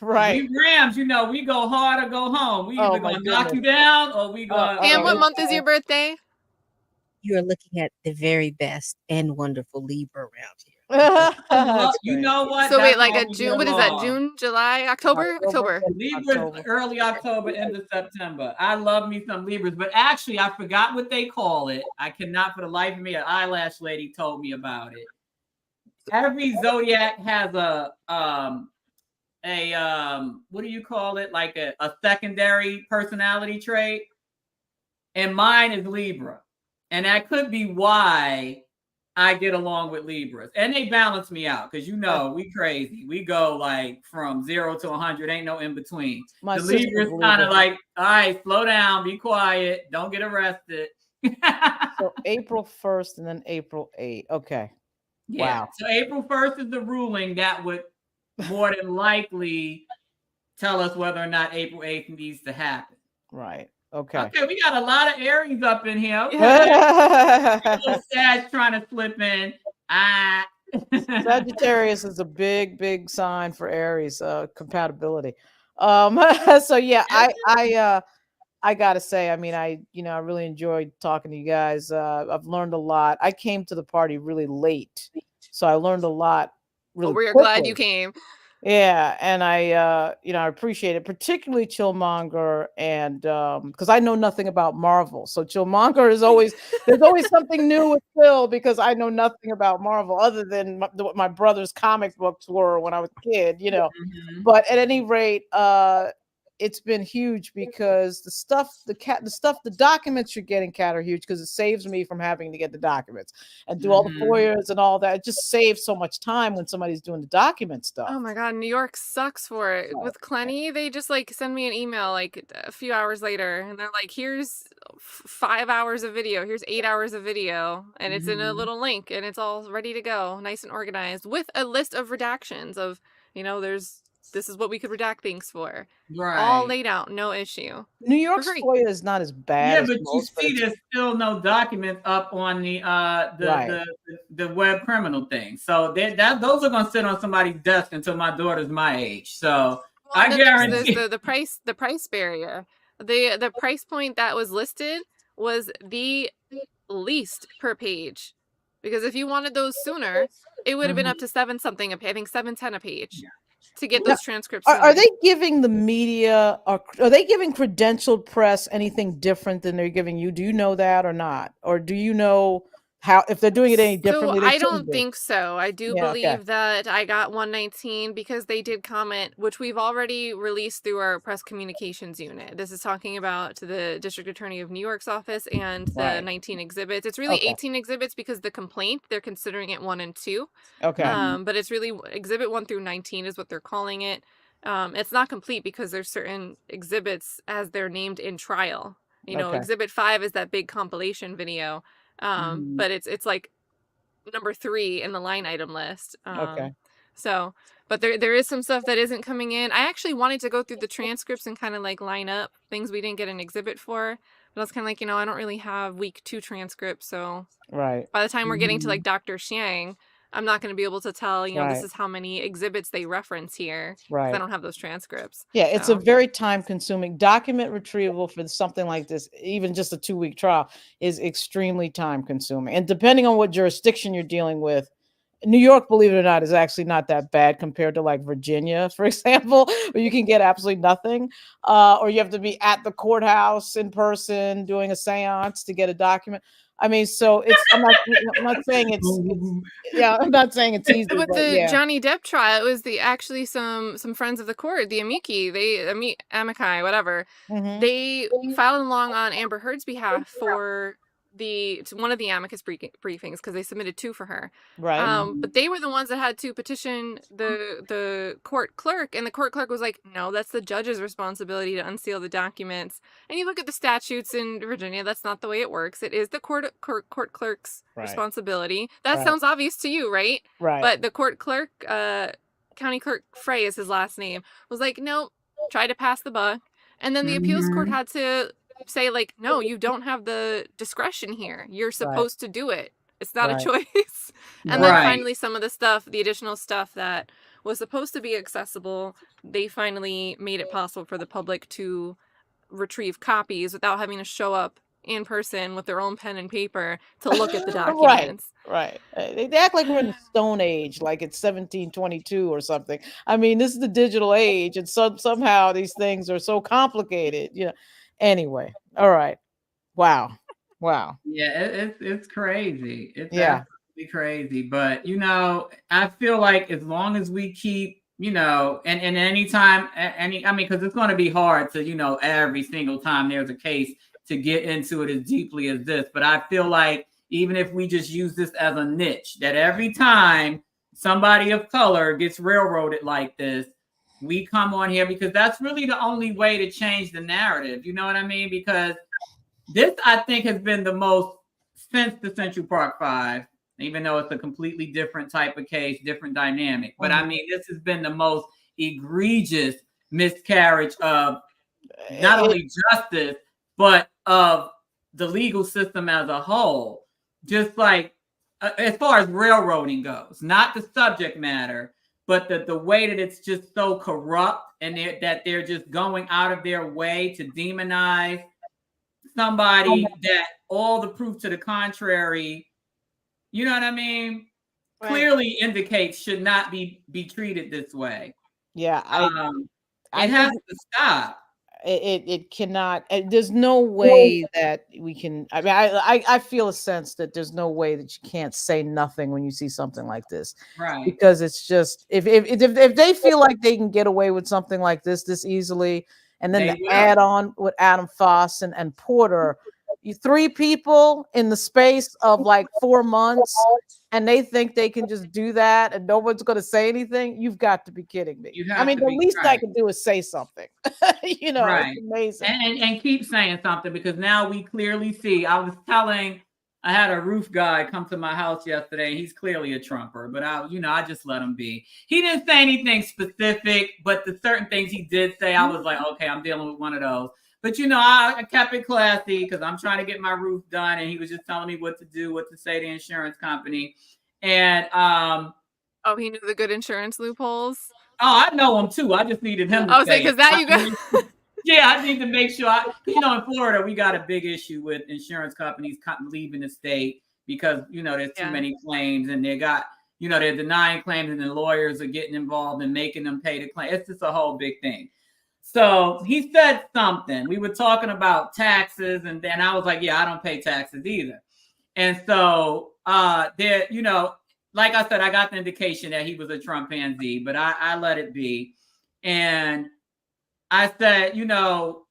Right. We Rams, you know, we go hard or go home. We Oh, either my gonna knock you goodness. down or we gonna. Pam, what it's- month is your birthday? You are looking at the very best and wonderful Libra around here. That's You great. know what? So wait, That's like why a we June? get What is that? along. June, July, October? October. Libras October. early October, end of September. I love me some Libras, but actually I forgot what they call it. I cannot for the life of me. An eyelash lady told me about it. Every zodiac has a what do you call it? Like a secondary personality trait. And mine is Libra. And that could be why I get along with Libras. And they balance me out because you know we crazy. We go like from 0 to 100. Ain't no in between. My The sister's Libras Libra. kind of like, all right, slow down, be quiet, don't get arrested. So April 1st and then April 8th. Okay. Yeah. Wow. So April 1st is the ruling that would more than likely tell us whether or not April 8th needs to happen. Right. Okay. Okay, we got a lot of Aries up in here. Okay. Yeah. A little Sag trying to slip in. Sagittarius is a big sign for Aries compatibility. So yeah, I gotta say, I mean, I really enjoyed talking to you guys. I've learned a lot. I came to the party really late, so I learned a lot really We're quickly. glad you came. Yeah, and I appreciate it, particularly Chillmonger, and because I know nothing about Marvel, so Chillmonger is always there's always something new with Chill because I know nothing about Marvel other than what my brother's comic books were when I was a kid, Mhm. But at any rate, it's been huge because the documents you're getting, Kat, are huge because it saves me from having to get the documents and do all the FOIAs and all that. It just saves so much time when somebody's doing the document stuff. Oh my God, New York sucks for it. With Clenny, they just like send me an email like a few hours later, and they're like, "Here's 5 hours of video. Here's 8 hours of video, and it's in a little link, and it's all ready to go, nice and organized, with a list of redactions of, this is what we could redact things for, Right. all laid out, no issue." New York's free. FOIA is not as bad. Yeah, as but you most, see, it's- there's still no documents up on the web criminal thing. So those are gonna sit on somebody's desk until my daughter's my age. So I And then guarantee. there's the price barrier. The price point that was listed was the least per page, because if you wanted those sooner, it would have been up to 7 something a page. I think 7.10 a page to get those transcripts. Are they giving the media, or are they giving credentialed press anything different than they're giving you? Do you know that or not? Or do you know how, if they're doing it any differently? So they I shouldn't don't be. think so. I do Yeah, believe okay. that I got 119 because they did comment, which we've already released through our press communications unit. This is talking about the District Attorney of New York's office and the Right. 19 exhibits. It's really Okay. 18 exhibits because the complaint, they're considering it 1 and 2. Okay. But it's really exhibit 1 through 19 is what they're calling it. It's not complete because there's certain exhibits as they're named in trial. Okay. Exhibit 5 is that big compilation video. But it's like number 3 in the line item list. Okay. So, but there is some stuff that isn't coming in. I actually wanted to go through the transcripts and kind of like line up things we didn't get an exhibit for. But I was kind of like, I don't really have week 2 transcripts. So Right. by the time we're getting to like Dr. Xiang, I'm not going to be able to tell, you know, this Right. is how many exhibits they reference here, because Right. I don't have those transcripts. Yeah, it's a So, very time consuming document retrieval for something like this, even just a 2-week trial is extremely time consuming. And depending on what jurisdiction you're dealing with, New York, believe it or not, is actually not that bad compared to like Virginia, for example, where you can get absolutely nothing. Or you have to be at the courthouse in person doing a seance to get a document. I mean, so I'm not saying it's yeah, I'm not saying it's easy, but but the yeah. Johnny Depp trial, it was actually some friends of the court, the amici, amici, whatever. Mhm. They filed along on Amber Heard's behalf for one of the amicus briefings, because they submitted 2 for her. Right. But they were the ones that had to petition the court clerk, and the court clerk was like, "No, that's the judge's responsibility to unseal the documents." And you look at the statutes in Virginia, that's not the way it works. It is the court clerk's Right. responsibility. That Right. sounds obvious to you, right? Right. But the court clerk, County Clerk Frey is his last name, was like, "No, try to pass the buck." And then the appeals court Mhm. had to say, like, "No, you don't have the discretion here. You're supposed to do it. It's not a Right. choice." And then Right. finally, some of the stuff, the additional stuff that was supposed to be accessible, they finally made it possible for the public to retrieve copies without having to show up in person with their own pen and paper to look at the Right. documents. Right. They act like we're in the Stone Age, like it's 1722 or something. I mean, this is the digital age, and somehow these things are so complicated. You know. Anyway, all right. Wow. Wow. Yeah, it's crazy. It's Yeah. absolutely crazy. But you know, I feel like as long as we keep, you know, and anytime any, I mean, because it's going to be hard to, you know, every single time there's a case to get into it as deeply as this. But I feel like even if we just use this as a niche, that every time somebody of color gets railroaded like this, we come on here, because that's really the only way to change the narrative. You know what I mean? Because this, I think, has been the most, since the Central Park Five, even though it's a completely different type of case, different dynamic. But I mean, this has been the most egregious miscarriage of not only justice, but of the legal system as a whole. Just like as far as railroading goes, not the subject matter, but the way that it's just so corrupt, and that they're just going out of their way to demonize somebody that all the proof to the contrary, you know what I mean, Right. clearly indicates should not be treated this way. Yeah. It has to stop. It cannot. There's no way that we can. I mean, I feel a sense that there's no way that you can't say nothing when you see something like this, Right. because it's just if they feel like they can get away with something like this easily, and then They the will. add on with Adam Foss and Porter, 3 people in the space of like 4 months, and they think they can just do that and no one's going to say anything. You've got to be kidding me. You I have mean, to the be least I right. can do is say something. You know, Right. it's amazing. And keep saying something, because now we clearly see. I had a roof guy come to my house yesterday, and he's clearly a Trumper, but I just let him be. He didn't say anything specific, but the certain things he did say, I was like, okay, I'm dealing with one of those. But you know, I kept it classy because I'm trying to get my roof done, and he was just telling me what to do, what to say to the insurance company. And Oh, he knew the good insurance loopholes. oh, I know him too. I just needed him to I was say like, it. because that you got. Yeah, I need to make sure. You know, in Florida, we got a big issue with insurance companies leaving the state because, you know, there's too many claims, and they're denying claims, and the lawyers are getting involved and making them pay the claim. It's just a whole big thing. So he said something. We were talking about taxes, and then I was like, yeah, I don't pay taxes either. And so there, you know, like I said, I got the indication that he was a Trump pansy, but I let it be. And I said, you know,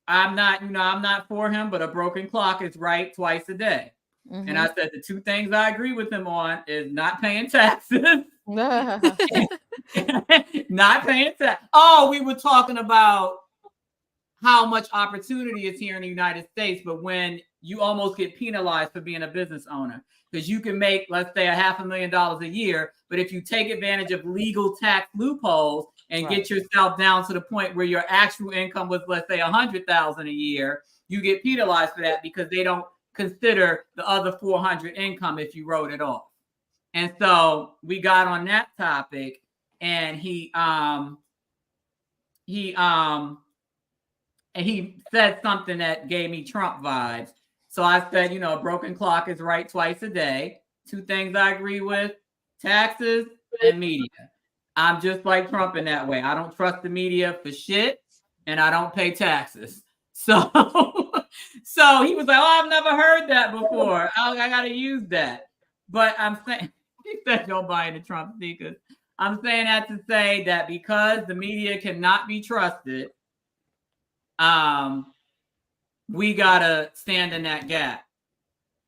I'm not for him, but a broken clock is right twice a day. Mm-hmm. And I said the 2 things I agree with him on is not paying taxes. Not paying tax. Oh, we were talking about how much opportunity is here in the United States, but when you almost get penalized for being a business owner, because you can make, let's say, $500,000 a year, but if you take advantage of legal tax loopholes and get yourself down to the point where your actual income was, let's say, $100,000 a year, you get penalized for that because they don't consider the other 400 income if you wrote it off. And so we got on that topic, and he said something that gave me Trump vibes. So I said, you know, a broken clock is right twice a day. Two things I agree with: taxes and media. I'm just like Trump in that way. I don't trust the media for shit, and I don't pay taxes. So, so he was like, "Oh, I've never heard that before. I got to use that." But I'm saying, he said, "Joe Biden the Trump sneakers." I'm saying that to say that because the media cannot be trusted, we gotta stand in that gap.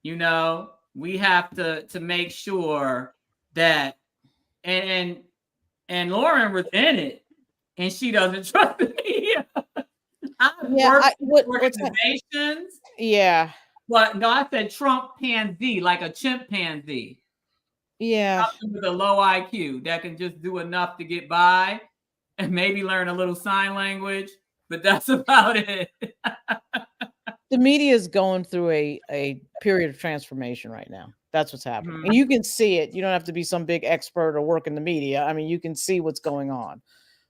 You know, we have to make sure that and Lauren was in it, and she doesn't trust the media. I've worked with organizations. Yeah. But no, I said Trump pansy, like a chimpanzee. Yeah. Something with a low IQ that can just do enough to get by and maybe learn a little sign language, but that's about it. The media is going through a period of transformation right now. That's what's happening. Mhm. And you can see it. You don't have to be some big expert or work in the media. I mean, you can see what's going on.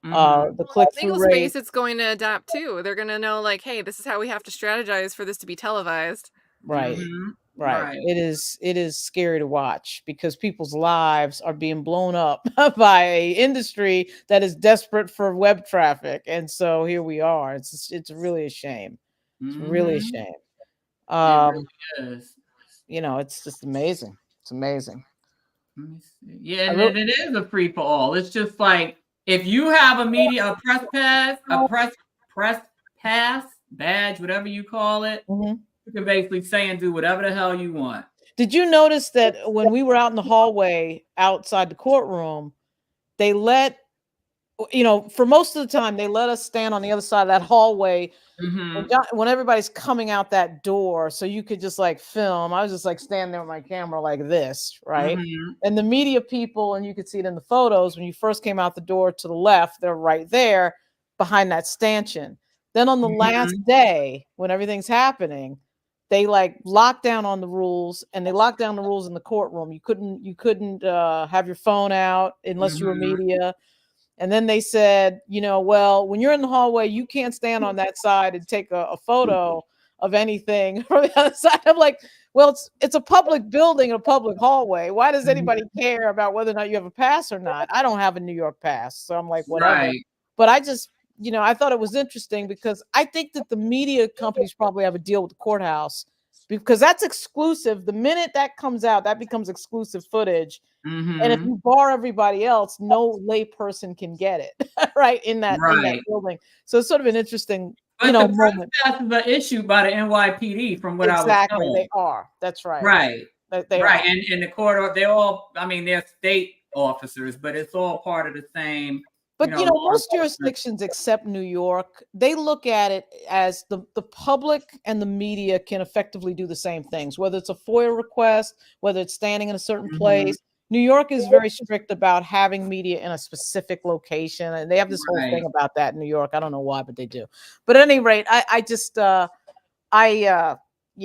The click-through Legal rate. space, it's going to adapt too. They're going to know, like, hey, this is how we have to strategize for this to be televised. Right. Mhm. Right. Right. It is scary to watch because people's lives are being blown up by a industry that is desperate for web traffic. And so here we are. It's really a shame. It's really a Mhm. shame. It really is. You know, it's just amazing. It's amazing. Let me see. Yeah, and it is a free for all. It's just like if you have a media, a press pass badge, whatever you call it, you can basically say and do whatever the hell you want. Did you notice that when we were out in the hallway outside the courtroom, they let, you know, for most of the time, they let us stand on the other side of that hallway when everybody's coming out that door, so you could just like film. I was just like standing there with my camera like this, right? And the media people, and you could see it in the photos, when you first came out the door to the left, they're right there behind that stanchion. Then on the last day, when everything's happening, they like locked down on the rules, and they locked down the rules in the courtroom. You couldn't have your phone out unless you were media. And then they said, you know, well, when you're in the hallway, you can't stand on that side and take a photo of anything from the other side. I'm like, well, it's a public building, a public hallway. Why does anybody care about whether or not you have a pass or not? I don't have a New York pass, so I'm like, whatever. Right. But I just, you know, I thought it was interesting because I think that the media companies probably have a deal with the courthouse because that's exclusive. The minute that comes out, that becomes exclusive footage. And if you bar everybody else, no lay person can get it, right? In that building. So it's sort of an interesting, but the moment. Passes are issued by the NYPD, from what I was told. They are. That's right. Right. They right. Are. And the court, they're all, I mean, they're state officers, but it's all part of the same. But you know, most jurisdictions except New York, they look at it as the public and the media can effectively do the same things, whether it's a FOIA request, whether it's standing in a certain place. New York is very strict about having media in a specific location, and they have this whole thing about that in New York. I don't know why, but they do. But at any rate, I just you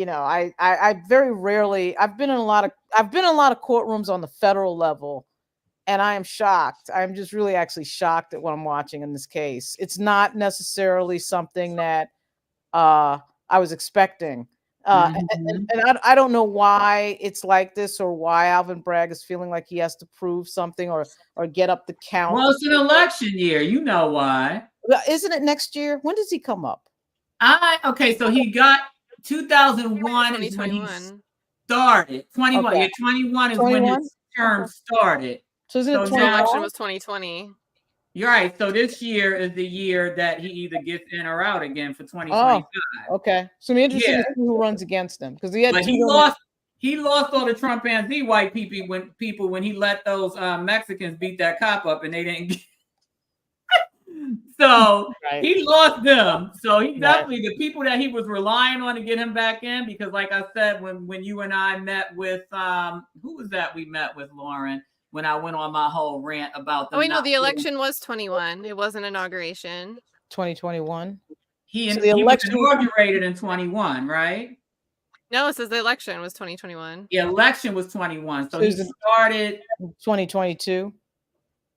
know, I very rarely, I've been in a lot of courtrooms on the federal level, and I am shocked. I'm just really actually shocked at what I'm watching in this case. It's not necessarily something that I was expecting. And I don't know why it's like this, or why Alvin Bragg is feeling like he has to prove something or get up the count. Well, it's an election year. You know why? Isn't it next year? When does he come up? Okay, so he got 2001 is when he started. 21. Okay. Yeah, 21 is when his term started. So the election was 2020. You're right. So this year is the year that he either gets in or out again for 2025. Oh, okay. So it'll be interesting to see who runs against him, because he had he lost all the Trump and Z white people when he let those Mexicans beat that cop up and they didn't get so he lost them. So he definitely the people that he was relying on to get him back in, because like I said, when you and I met with who was that we met with, Lauren? When I went on my whole rant about the the election was 21. It wasn't inauguration. 2021. He was inaugurated in 21, right? No, it says the election was 2021. The election was 21. So So he is it- started. 2022.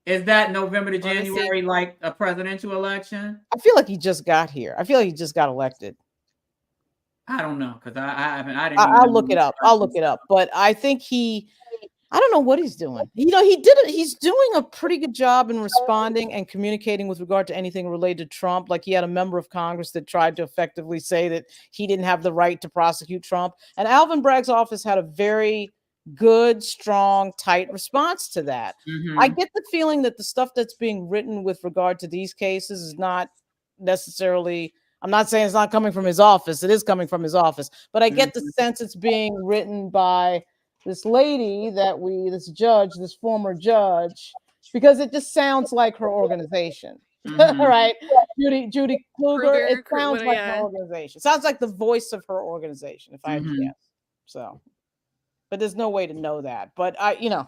Is that November to Let me see. January like a presidential election? I feel like he just got here. I feel like he just got elected. I don't know because I haven't. I didn't. I'll look it up. I'll look it up. But I think I don't know what he's doing. You know, he's doing a pretty good job in responding and communicating with regard to anything related to Trump. Like he had a member of Congress that tried to effectively say that he didn't have the right to prosecute Trump. And Alvin Bragg's office had a very good, strong, tight response to that. Mhm. I get the feeling that the stuff that's being written with regard to these cases is not necessarily, I'm not saying it's not coming from his office. It is coming from his office. But I get the sense it's being written by this lady this judge, this former judge, because it just sounds like her organization. Mhm. Right? Judy Kluger, it sounds like yeah. her organization. Sounds like the voice of her organization, if I had to Mhm. guess. So, but there's no way to know that. But I'm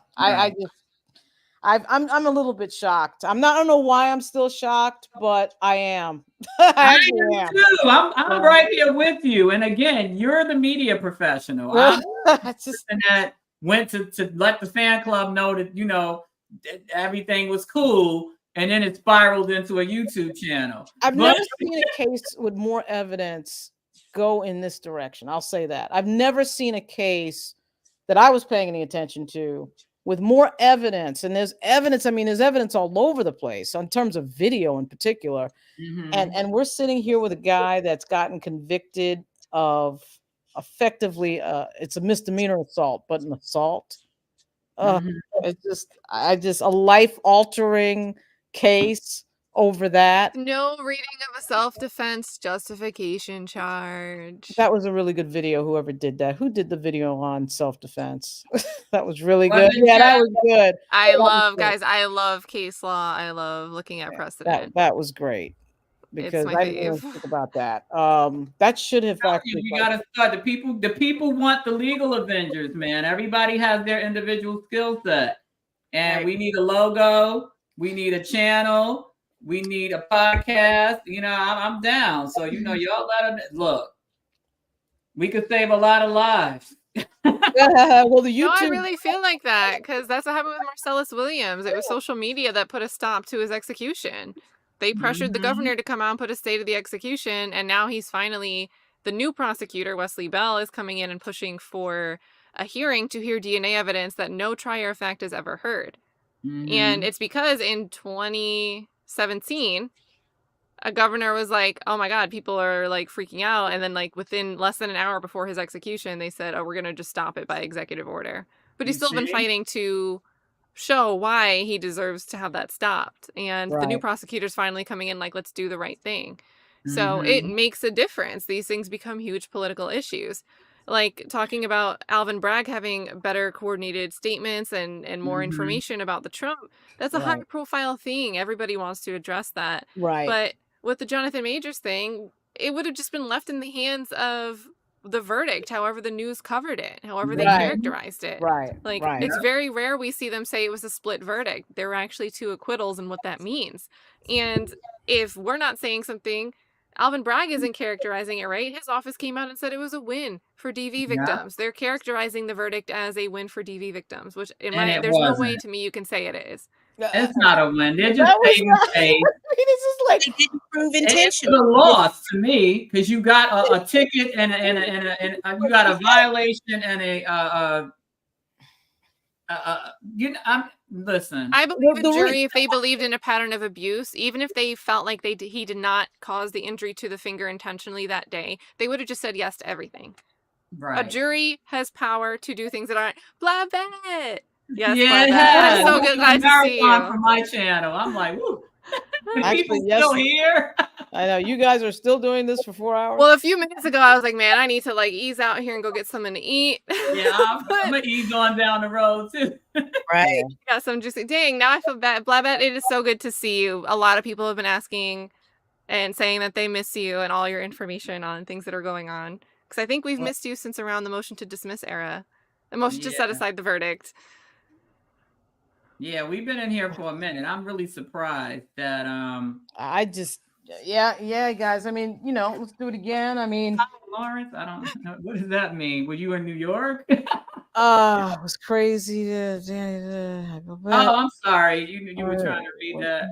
a little bit shocked. I don't know why I'm still shocked, but I am. I actually am. Too. I'm right here with you. And again, you're the media professional. I'm It's just, the person that went to let the fan club know that, you know, everything was cool. And then it spiraled into a YouTube channel. I've never seen a case with more evidence go in this direction. I'll say that. I've never seen a case that I was paying any attention to with more evidence. And there's evidence. I mean, there's evidence all over the place in terms of video in particular. And we're sitting here with a guy that's gotten convicted of effectively, it's a misdemeanor assault, but an assault. It's just a life-altering case over that. No reading of a self-defense justification charge. That was a really good video. Whoever did that, who did the video on self-defense? That was really good. Yeah, that was good. I love case law. I love looking at precedent. That was great because my I didn't even fave. think about that. That should have actually. You gotta start. The people want the legal Avengers, man. Everybody has their individual skill set, and we need a logo. We need a channel. We need a podcast. You know, I'm down. So you know, y'all let them look. We could save a lot of lives. Well, the YouTube. No, I really feel like that because that's what happened with Marcellus Williams. It was social media that put a stop to his execution. They pressured the governor to come out and put a stay to the execution, and now he's finally, the new prosecutor, Wesley Bell, is coming in and pushing for a hearing to hear DNA evidence that no trier of fact has ever heard. And it's because in 2017, a governor was like, oh my God, people are like freaking out. And then like within less than an hour before his execution, they said, oh, we're going to just stop it by executive order. But he's still been fighting to show why he deserves to have that stopped. And the new prosecutor's finally coming in like, let's do the right thing. So it makes a difference. These things become huge political issues. Like talking about Alvin Bragg having better coordinated statements and more information about the Trump. That's a high profile thing. Everybody wants to address that. Right. But with the Jonathan Majors thing, it would have just been left in the hands of the verdict, however the news covered it, however they characterized it. Like it's very rare we see them say it was a split verdict. There were actually 2 acquittals and what that means. And if we're not saying something, Alvin Bragg isn't characterizing it right. His office came out and said it was a win for DV victims. They're characterizing the verdict as a win for DV victims, which there's no way to me you can say it is. It's not a win. They're just saving face. This is like they didn't prove It's intention. a loss to me because you got a ticket and you got a violation and listen. I believe a jury, if they believed in a pattern of abuse, even if they felt like he did not cause the injury to the finger intentionally that day, they would have just said yes to everything. Right. A jury has power to do things that aren't blah blah. Yes, yeah. I'm so good. Glad to see you. From my channel. I'm like, woo. Actually, still here. I know you guys are still doing this for 4 hours. Well, a few minutes ago, I was like, man, I need to like ease out here and go get something to eat. Yeah, I'm gonna ease on down the road too. Right. Got some juicy. Dang, now I feel bad. Blabet, it is so good to see you. A lot of people have been asking and saying that they miss you and all your information on things that are going on. Because I think we've missed you since around the motion to dismiss era, the motion to set aside the verdict. Yeah, we've been in here for a minute. I'm really surprised that I just, yeah, guys. I mean, you know, let's do it again. I mean, Lawrence? I don't know. What does that mean? Were you in New York? It was crazy. Oh, I'm sorry. You were trying to read that.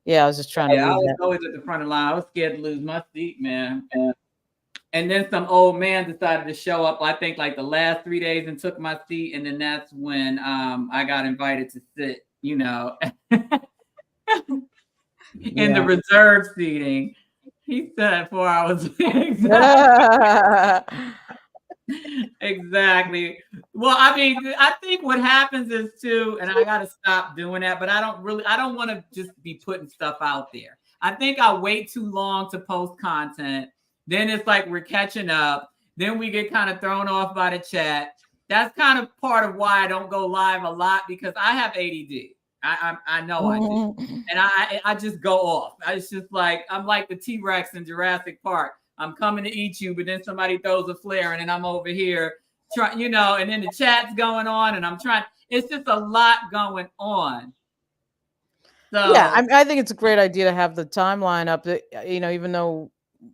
Yeah, I was just trying to Yeah, I read was that. always at the front of the line. I was scared to lose my seat, man. And then some old man decided to show up, I think like the last 3 days, and took my seat. And then that's when I got invited to sit, in the reserve seating. He said 4 hours. Exactly. Well, I mean, I think what happens is too, and I got to stop doing that, but I don't want to just be putting stuff out there. I think I wait too long to post content. Then it's like we're catching up. Then we get kind of thrown off by the chat. That's kind of part of why I don't go live a lot, because I have ADD. I know I do. And I just go off. It's just like, I'm like the T-Rex in Jurassic Park. I'm coming to eat you, but then somebody throws a flare and then I'm over here trying, and then the chat's going on and I'm trying. It's just a lot going on. So yeah, I think it's a great idea to have the timeline up. Even though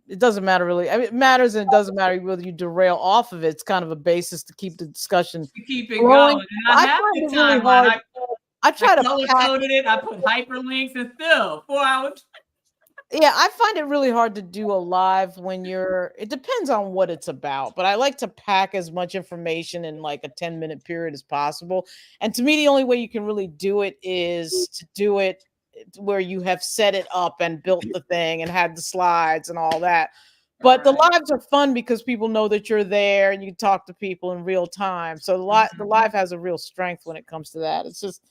it doesn't matter really. I mean, it matters, and it doesn't matter whether you derail off of it. It's kind of a basis to keep the discussion to keep it going. going. And I have find the it really timeline. hard. I try to color coded it. I put hyperlinks, and still 4 hours. Yeah, I find it really hard to do a live when it depends on what it's about, but I like to pack as much information in like a 10-minute period as possible. And to me, the only way you can really do it is to do it where you have set it up and built the thing and had the slides and all that. But the lives are fun because people know that you're there and you talk to people in real time. So the live has a real strength when it comes to that. It's just,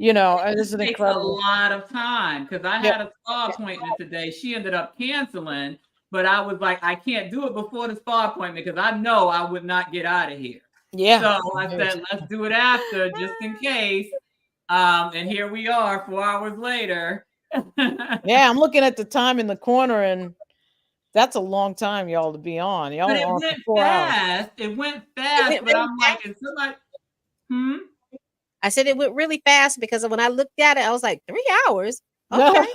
it's an incredible. A lot of time, because I had a spa appointment today. She ended up canceling, but I was like, I can't do it before the spa appointment because I know I would not get out of here. Yeah. So I said, let's do it after, just in case. And here we are 4 hours later. Yeah, I'm looking at the time in the corner, and that's a long time, y'all, to be on. Y'all but it on went for 4 fast. hours. It went fast, but I'm like, is somebody? I said it went really fast because when I looked at it, I was like, 3 hours. Okay.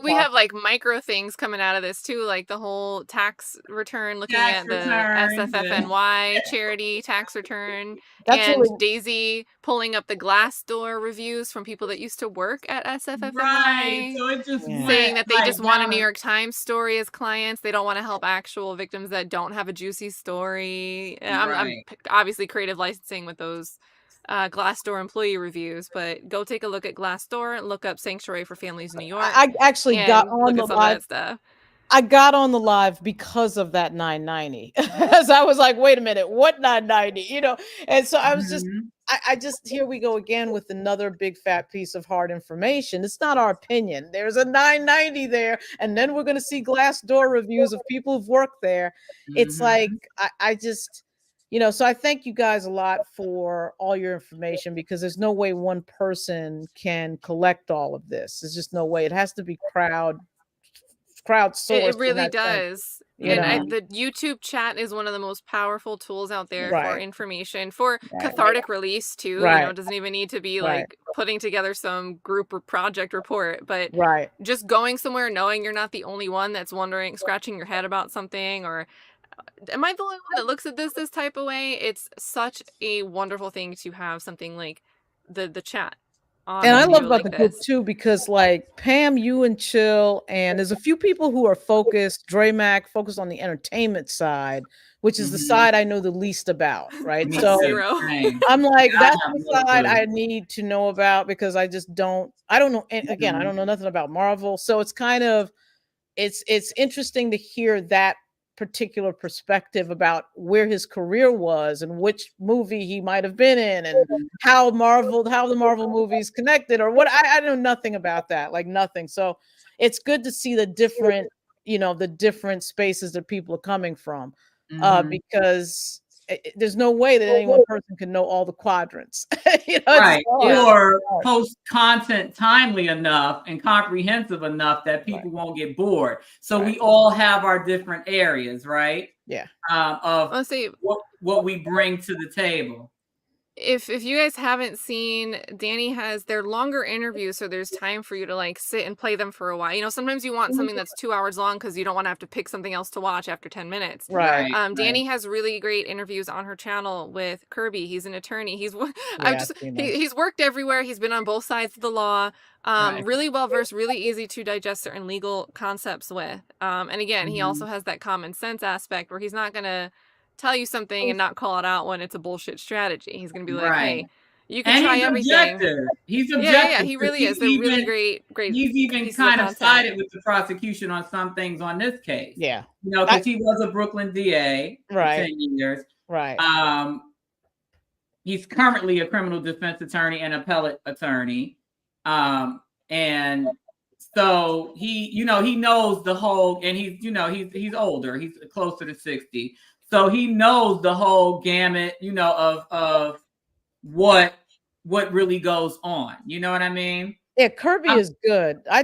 We have like micro things coming out of this too, like the whole tax return, looking at the SFFNY charity tax return, and Daisy pulling up the Glassdoor reviews from people that used to work at SFFNY. Right. So it just saying that they just want a New York Times story as clients. They don't want to help actual victims that don't have a juicy story. I'm obviously creative licensing with those Glassdoor employee reviews, but go take a look at Glassdoor, look up Sanctuary for Families in New York. I actually got on the live. Stuff. I got on the live because of that 990. So I was like, wait a minute, what 990? And so I was just, I just, here we go again with another big fat piece of hard information. It's not our opinion. There's a 990 there. And then we're going to see Glassdoor reviews of people who've worked there. It's like, I just, so I thank you guys a lot for all your information, because there's no way one person can collect all of this. There's just no way. It has to be crowdsourced. It really does. And the YouTube chat is one of the most powerful tools out there for information, for cathartic release too. It doesn't even need to be like putting together some group or project report, but just going somewhere, knowing you're not the only one that's wondering, scratching your head about something, or am I the only one that looks at this type of way? It's such a wonderful thing to have something like the chat. And I love about the group too, because like Pam, you and Chill, and there's a few people who are focused, Mac, focused on the entertainment side, which is the side I know the least about, right? So I'm like, that's the side I need to know about, because I don't know. And again, I don't know nothing about Marvel. So it's kind of, it's interesting to hear that particular perspective about where his career was and which movie he might have been in, and how the Marvel movies connected, or what. I know nothing about that, like nothing. So it's good to see the different, the different spaces that people are coming from, because there's no way that any one person can know all the quadrants. Or post content timely enough and comprehensive enough that people won't get bored. So we all have our different areas, right? Yeah. Of what we bring to the table. if you guys haven't seen, Danny has their longer interviews, so there's time for you to like sit and play them for a while. You know, sometimes you want something that's 2 hours long because you don't want to have to pick something else to watch after 10 minutes. Right. Danny has really great interviews on her channel with Kirby. He's an attorney. He's he's worked everywhere. He's been on both sides of the law. Really well versed, really easy to digest certain legal concepts with. And again, he also has that common sense aspect where he's not gonna tell you something and not call it out when it's a bullshit strategy. He's gonna be like, hey, you can try everything. He's objective. Yeah, he really is. They're really great. He's even kind of sided with the prosecution on some things on this case. Yeah. You know, because he was a Brooklyn DA for 10 years. Right. He's currently a criminal defense attorney and appellate attorney. And so he, you know, he knows the whole, and he's, you know, he's older. He's closer to 60. So he knows the whole gamut, you know, of what really goes on. You know what I mean? Yeah, Kirby is good. I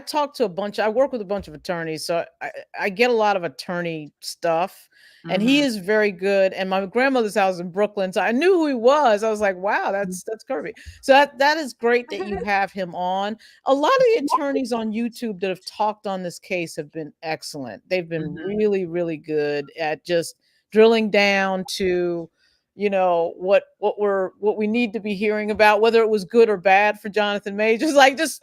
work with a bunch of attorneys, so I get a lot of attorney stuff, and he is very good. And my grandmother's house is in Brooklyn, so I knew who he was. I was like, wow, that's Kirby. So that is great that you have him on. A lot of the attorneys on YouTube that have talked on this case have been excellent. They've been really, really good at just drilling down to, you know, what we need to be hearing about, whether it was good or bad for Jonathan Majors, like just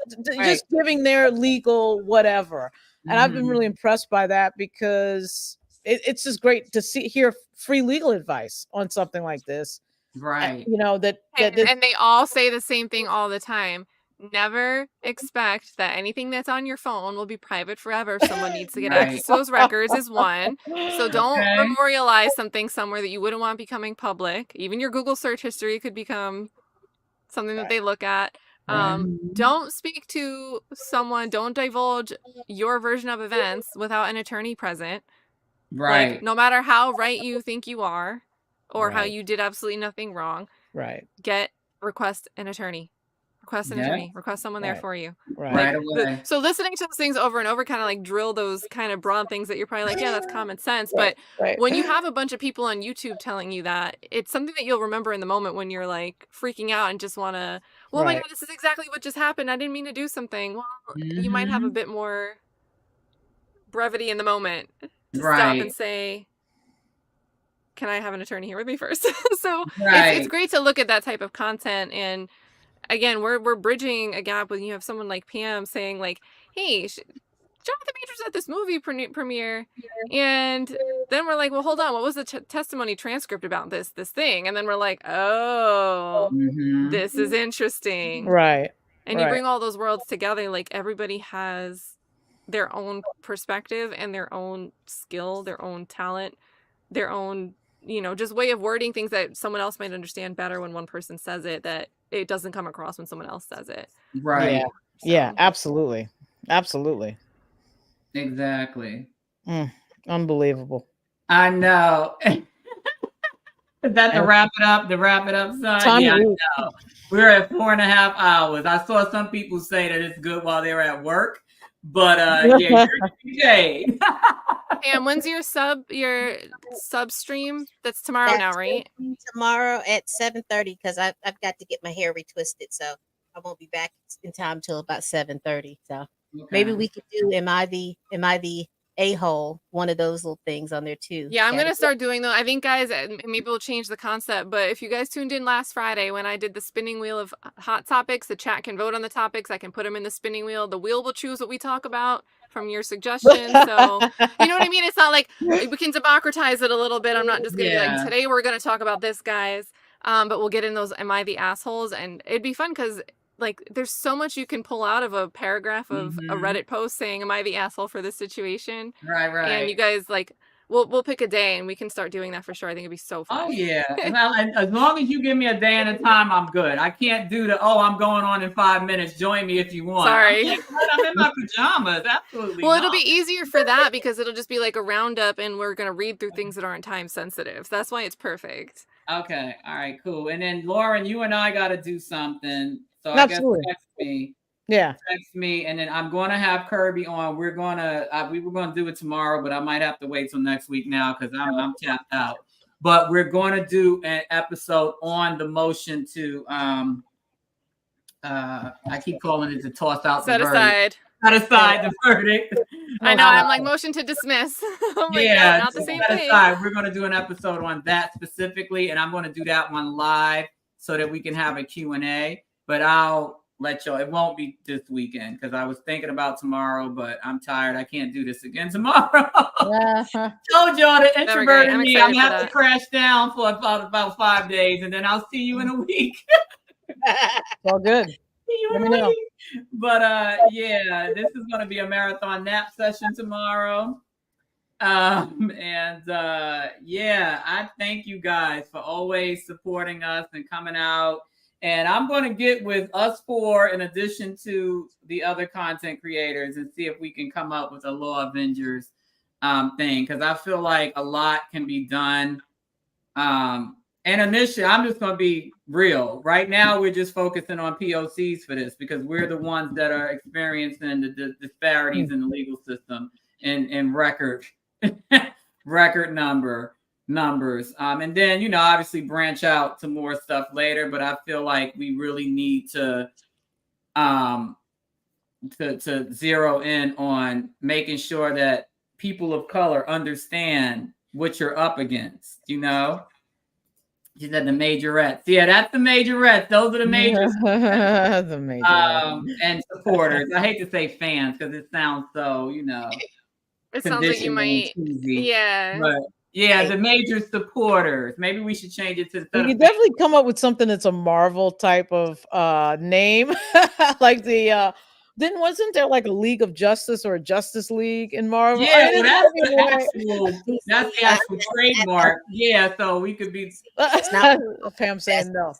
giving their legal whatever. And I've been really impressed by that because it's just great to hear free legal advice on something like this. Right. And, you know, and they all say the same thing all the time. Never expect that anything that's on your phone will be private forever. If someone needs to get access to those records is one. So don't memorialize something somewhere that you wouldn't want becoming public. Even your Google search history could become something that they look at. Don't speak to someone. Don't divulge your version of events without an attorney present. Right. Like, no matter how right you think you are or how you did absolutely nothing wrong. Right. Request an attorney. Request an attorney. Request someone there for you. Right away. So listening to those things over and over kind of like drill those kind of broad things that you're probably like, yeah, that's common sense. But when you have a bunch of people on YouTube telling you that, it's something that you'll remember in the moment when you're like freaking out and just want to, well, my God, this is exactly what just happened. I didn't mean to do something. Well, you might have a bit more brevity in the moment to stop and say, can I have an attorney here with me first? So it's great to look at that type of content. And again, we're bridging a gap when you have someone like Pam saying like, hey, Jonathan Majors at this movie premiere. And then we're like, well, hold on. What was the testimony transcript about this thing? And then we're like, oh, this is interesting. Right. And you bring all those worlds together. Like everybody has their own perspective and their own skill, their own talent, their own, you know, just way of wording things that someone else might understand better when one person says it, that it doesn't come across when someone else says it. Right. Yeah. So. Yeah, absolutely. Absolutely. Exactly. Unbelievable. I know. Is that to wrap it up? Son? Yeah, I know. We're at 4.5 hours. I saw some people say that it's good while they're at work, but yeah, you're paid. And when's your sub stream? That's tomorrow now, right? Tomorrow at 7:30 because I've got to get my hair retwisted, so I won't be back in time till about 7:30. So maybe we could do am I the a-hole, one of those little things on there too. Yeah, I'm gonna start doing those. I think, guys, maybe we'll change the concept, but if you guys tuned in last Friday when I did the spinning wheel of hot topics, the chat can vote on the topics. I can put them in the spinning wheel. The wheel will choose what we talk about from your suggestions. So you know what I mean? It's not like we can democratize it a little bit. I'm not just gonna be like, today we're gonna talk about this, guys. But we'll get in those am I the assholes, and it'd be fun because like there's so much you can pull out of a paragraph of a Reddit post saying, am I the asshole for this situation? Right. And you guys like we'll pick a day and we can start doing that for sure. I think it'd be so fun. Oh yeah. Well, and as long as you give me a day and a time, I'm good. I can't do I'm going on in 5 minutes. Join me if you want. Sorry. I'm in my pajamas. Absolutely. Well, it'll be easier for that because it'll just be like a roundup and we're gonna read through things that aren't time sensitive. So that's why it's perfect. Okay. All right, cool. And then Lauren, you and I gotta do something. So Absolutely. I guess text me. Yeah. Text me, and then I'm going to have Kirby on. We were going to do it tomorrow, but I might have to wait till next week now because I'm tapped out. but we're going to do an episode on the motion to I keep calling it to toss out Set the verdict. aside. Set aside the verdict. I know. I'm like, motion to dismiss. I'm like, Yeah, no, not the same set thing. aside. We're going to do an episode on that specifically, and I'm going to do that one live so that we can have a Q&A. But I'll let y'all. It won't be this weekend because I was thinking about tomorrow, but I'm tired. I can't do this again tomorrow. Told y'all the introvert in me. I'm gonna have to crash down for about 5 days, and then I'll see you in a week. All good. Let me know. But yeah, this is going to be a marathon nap session tomorrow. Yeah, I thank you guys for always supporting us and coming out. And I'm going to get with us four in addition to the other content creators and see if we can come up with a Law Avengers thing, because I feel like a lot can be done. And initially, I'm just going to be real. Right now, we're just focusing on POCs for this because we're the ones that are experiencing the disparities in the legal system and record numbers. And then, you know, obviously branch out to more stuff later. But I feel like we really need to zero in on making sure that people of color understand what you're up against, you know? She said the majorettes. Yeah, that's the majorettes. Those are the majors. The majorettes. And supporters. I hate to say fans because it sounds so, you know. It sounds like you might. Yeah. But yeah, the major supporters. Maybe we should change it to. You can definitely come up with something that's a Marvel type of name, like the. Wasn't there like a League of Justice or a Justice League in Marvel? Yeah, that's the actual trademark. Yeah, so we could be. Pam saying no.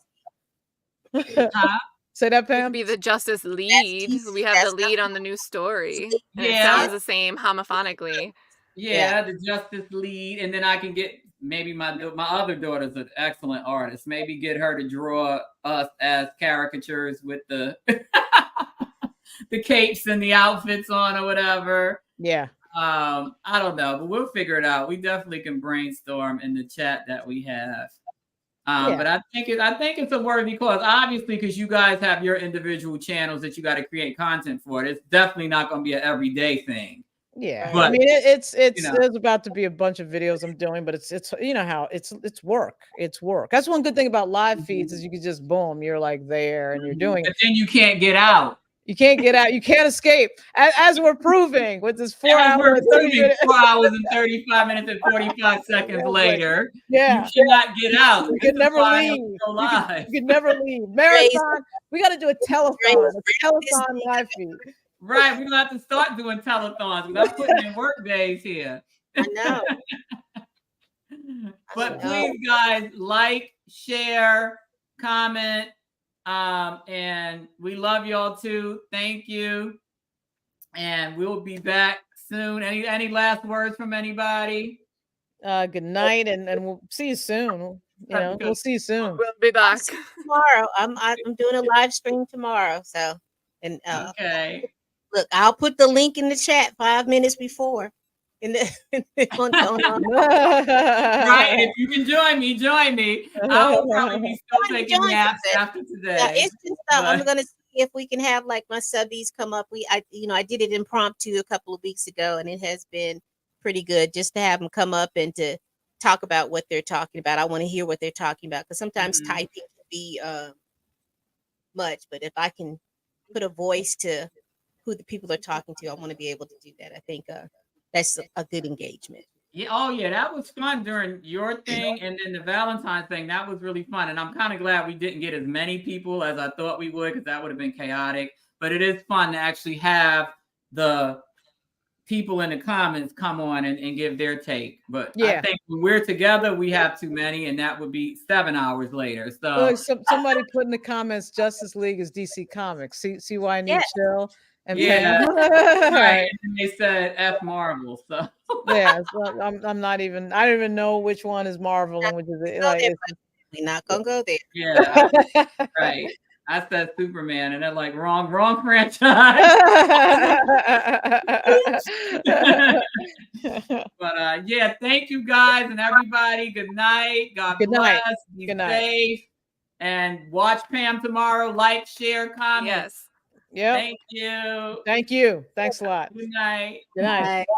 Say that, Pam. Be the Justice Lead. We have the lead on the new story. And it sounds the same homophonically. Yeah, the Justice Lead, and then I can get maybe my other daughter's an excellent artist. Maybe get her to draw us as caricatures with the. The capes and the outfits on or whatever. Yeah. I don't know, but we'll figure it out. We definitely can brainstorm in the chat that we have. But I think it's a worthy cause, obviously, because you guys have your individual channels that you got to create content for. It's definitely not going to be an everyday thing. Yeah, but, I mean it's there's about to be a bunch of videos I'm doing, but it's you know how it's work. It's work. That's one good thing about live feeds is you can just boom, you're like there and you're doing it. But then you can't get out. You can't get out. You can't escape. As we're proving with this 4 hours, 30 minutes. 4 hours and 35 minutes and 45 seconds later. Yeah. You cannot get out. You can never leave. You can never leave. Marathon. We got to do a telethon. A telethon live feed. Right. We're going to have to start doing telethons. I'm putting in work days here. I know. But please, guys, like, share, comment. And we love y'all too. Thank you. And we'll be back soon. Any last words from anybody? Good night, and we'll see you soon. You know, we'll see you soon. We'll be back tomorrow. I'm doing a live stream tomorrow. So, and okay. Look, I'll put the link in the chat 5 minutes before. Right, and if you can join me. I will probably be still taking naps after today. It's just I'm gonna see if we can have like my subbies come up. I did it impromptu a couple of weeks ago, and it has been pretty good just to have them come up and to talk about what they're talking about. I want to hear what they're talking about because sometimes typing can be much, but if I can put a voice to who the people are talking to, I want to be able to do that. I think that's a good engagement. Yeah. Oh, yeah. That was fun during your thing. And then the Valentine's thing, that was really fun. And I'm kind of glad we didn't get as many people as I thought we would, because that would have been chaotic. But it is fun to actually have the people in the comments come on and give their take. But I think when we're together, we have too many, and that would be 7 hours later. So somebody put in the comments, Justice League is DC Comics. See why I need chill? And right. And they said F Marvel. So so I'm not even. I don't even know which one is Marvel and which is it. Like, we're not gonna go there. Yeah, right. I said Superman, and they're like, wrong franchise. But yeah, thank you guys and everybody. Good night. God Good bless. night. Be Good night. safe. And watch Pam tomorrow. Like, share, comment. Yes. Yep. Thank you. Thank you. Thanks a lot. Good night. Good night. Bye.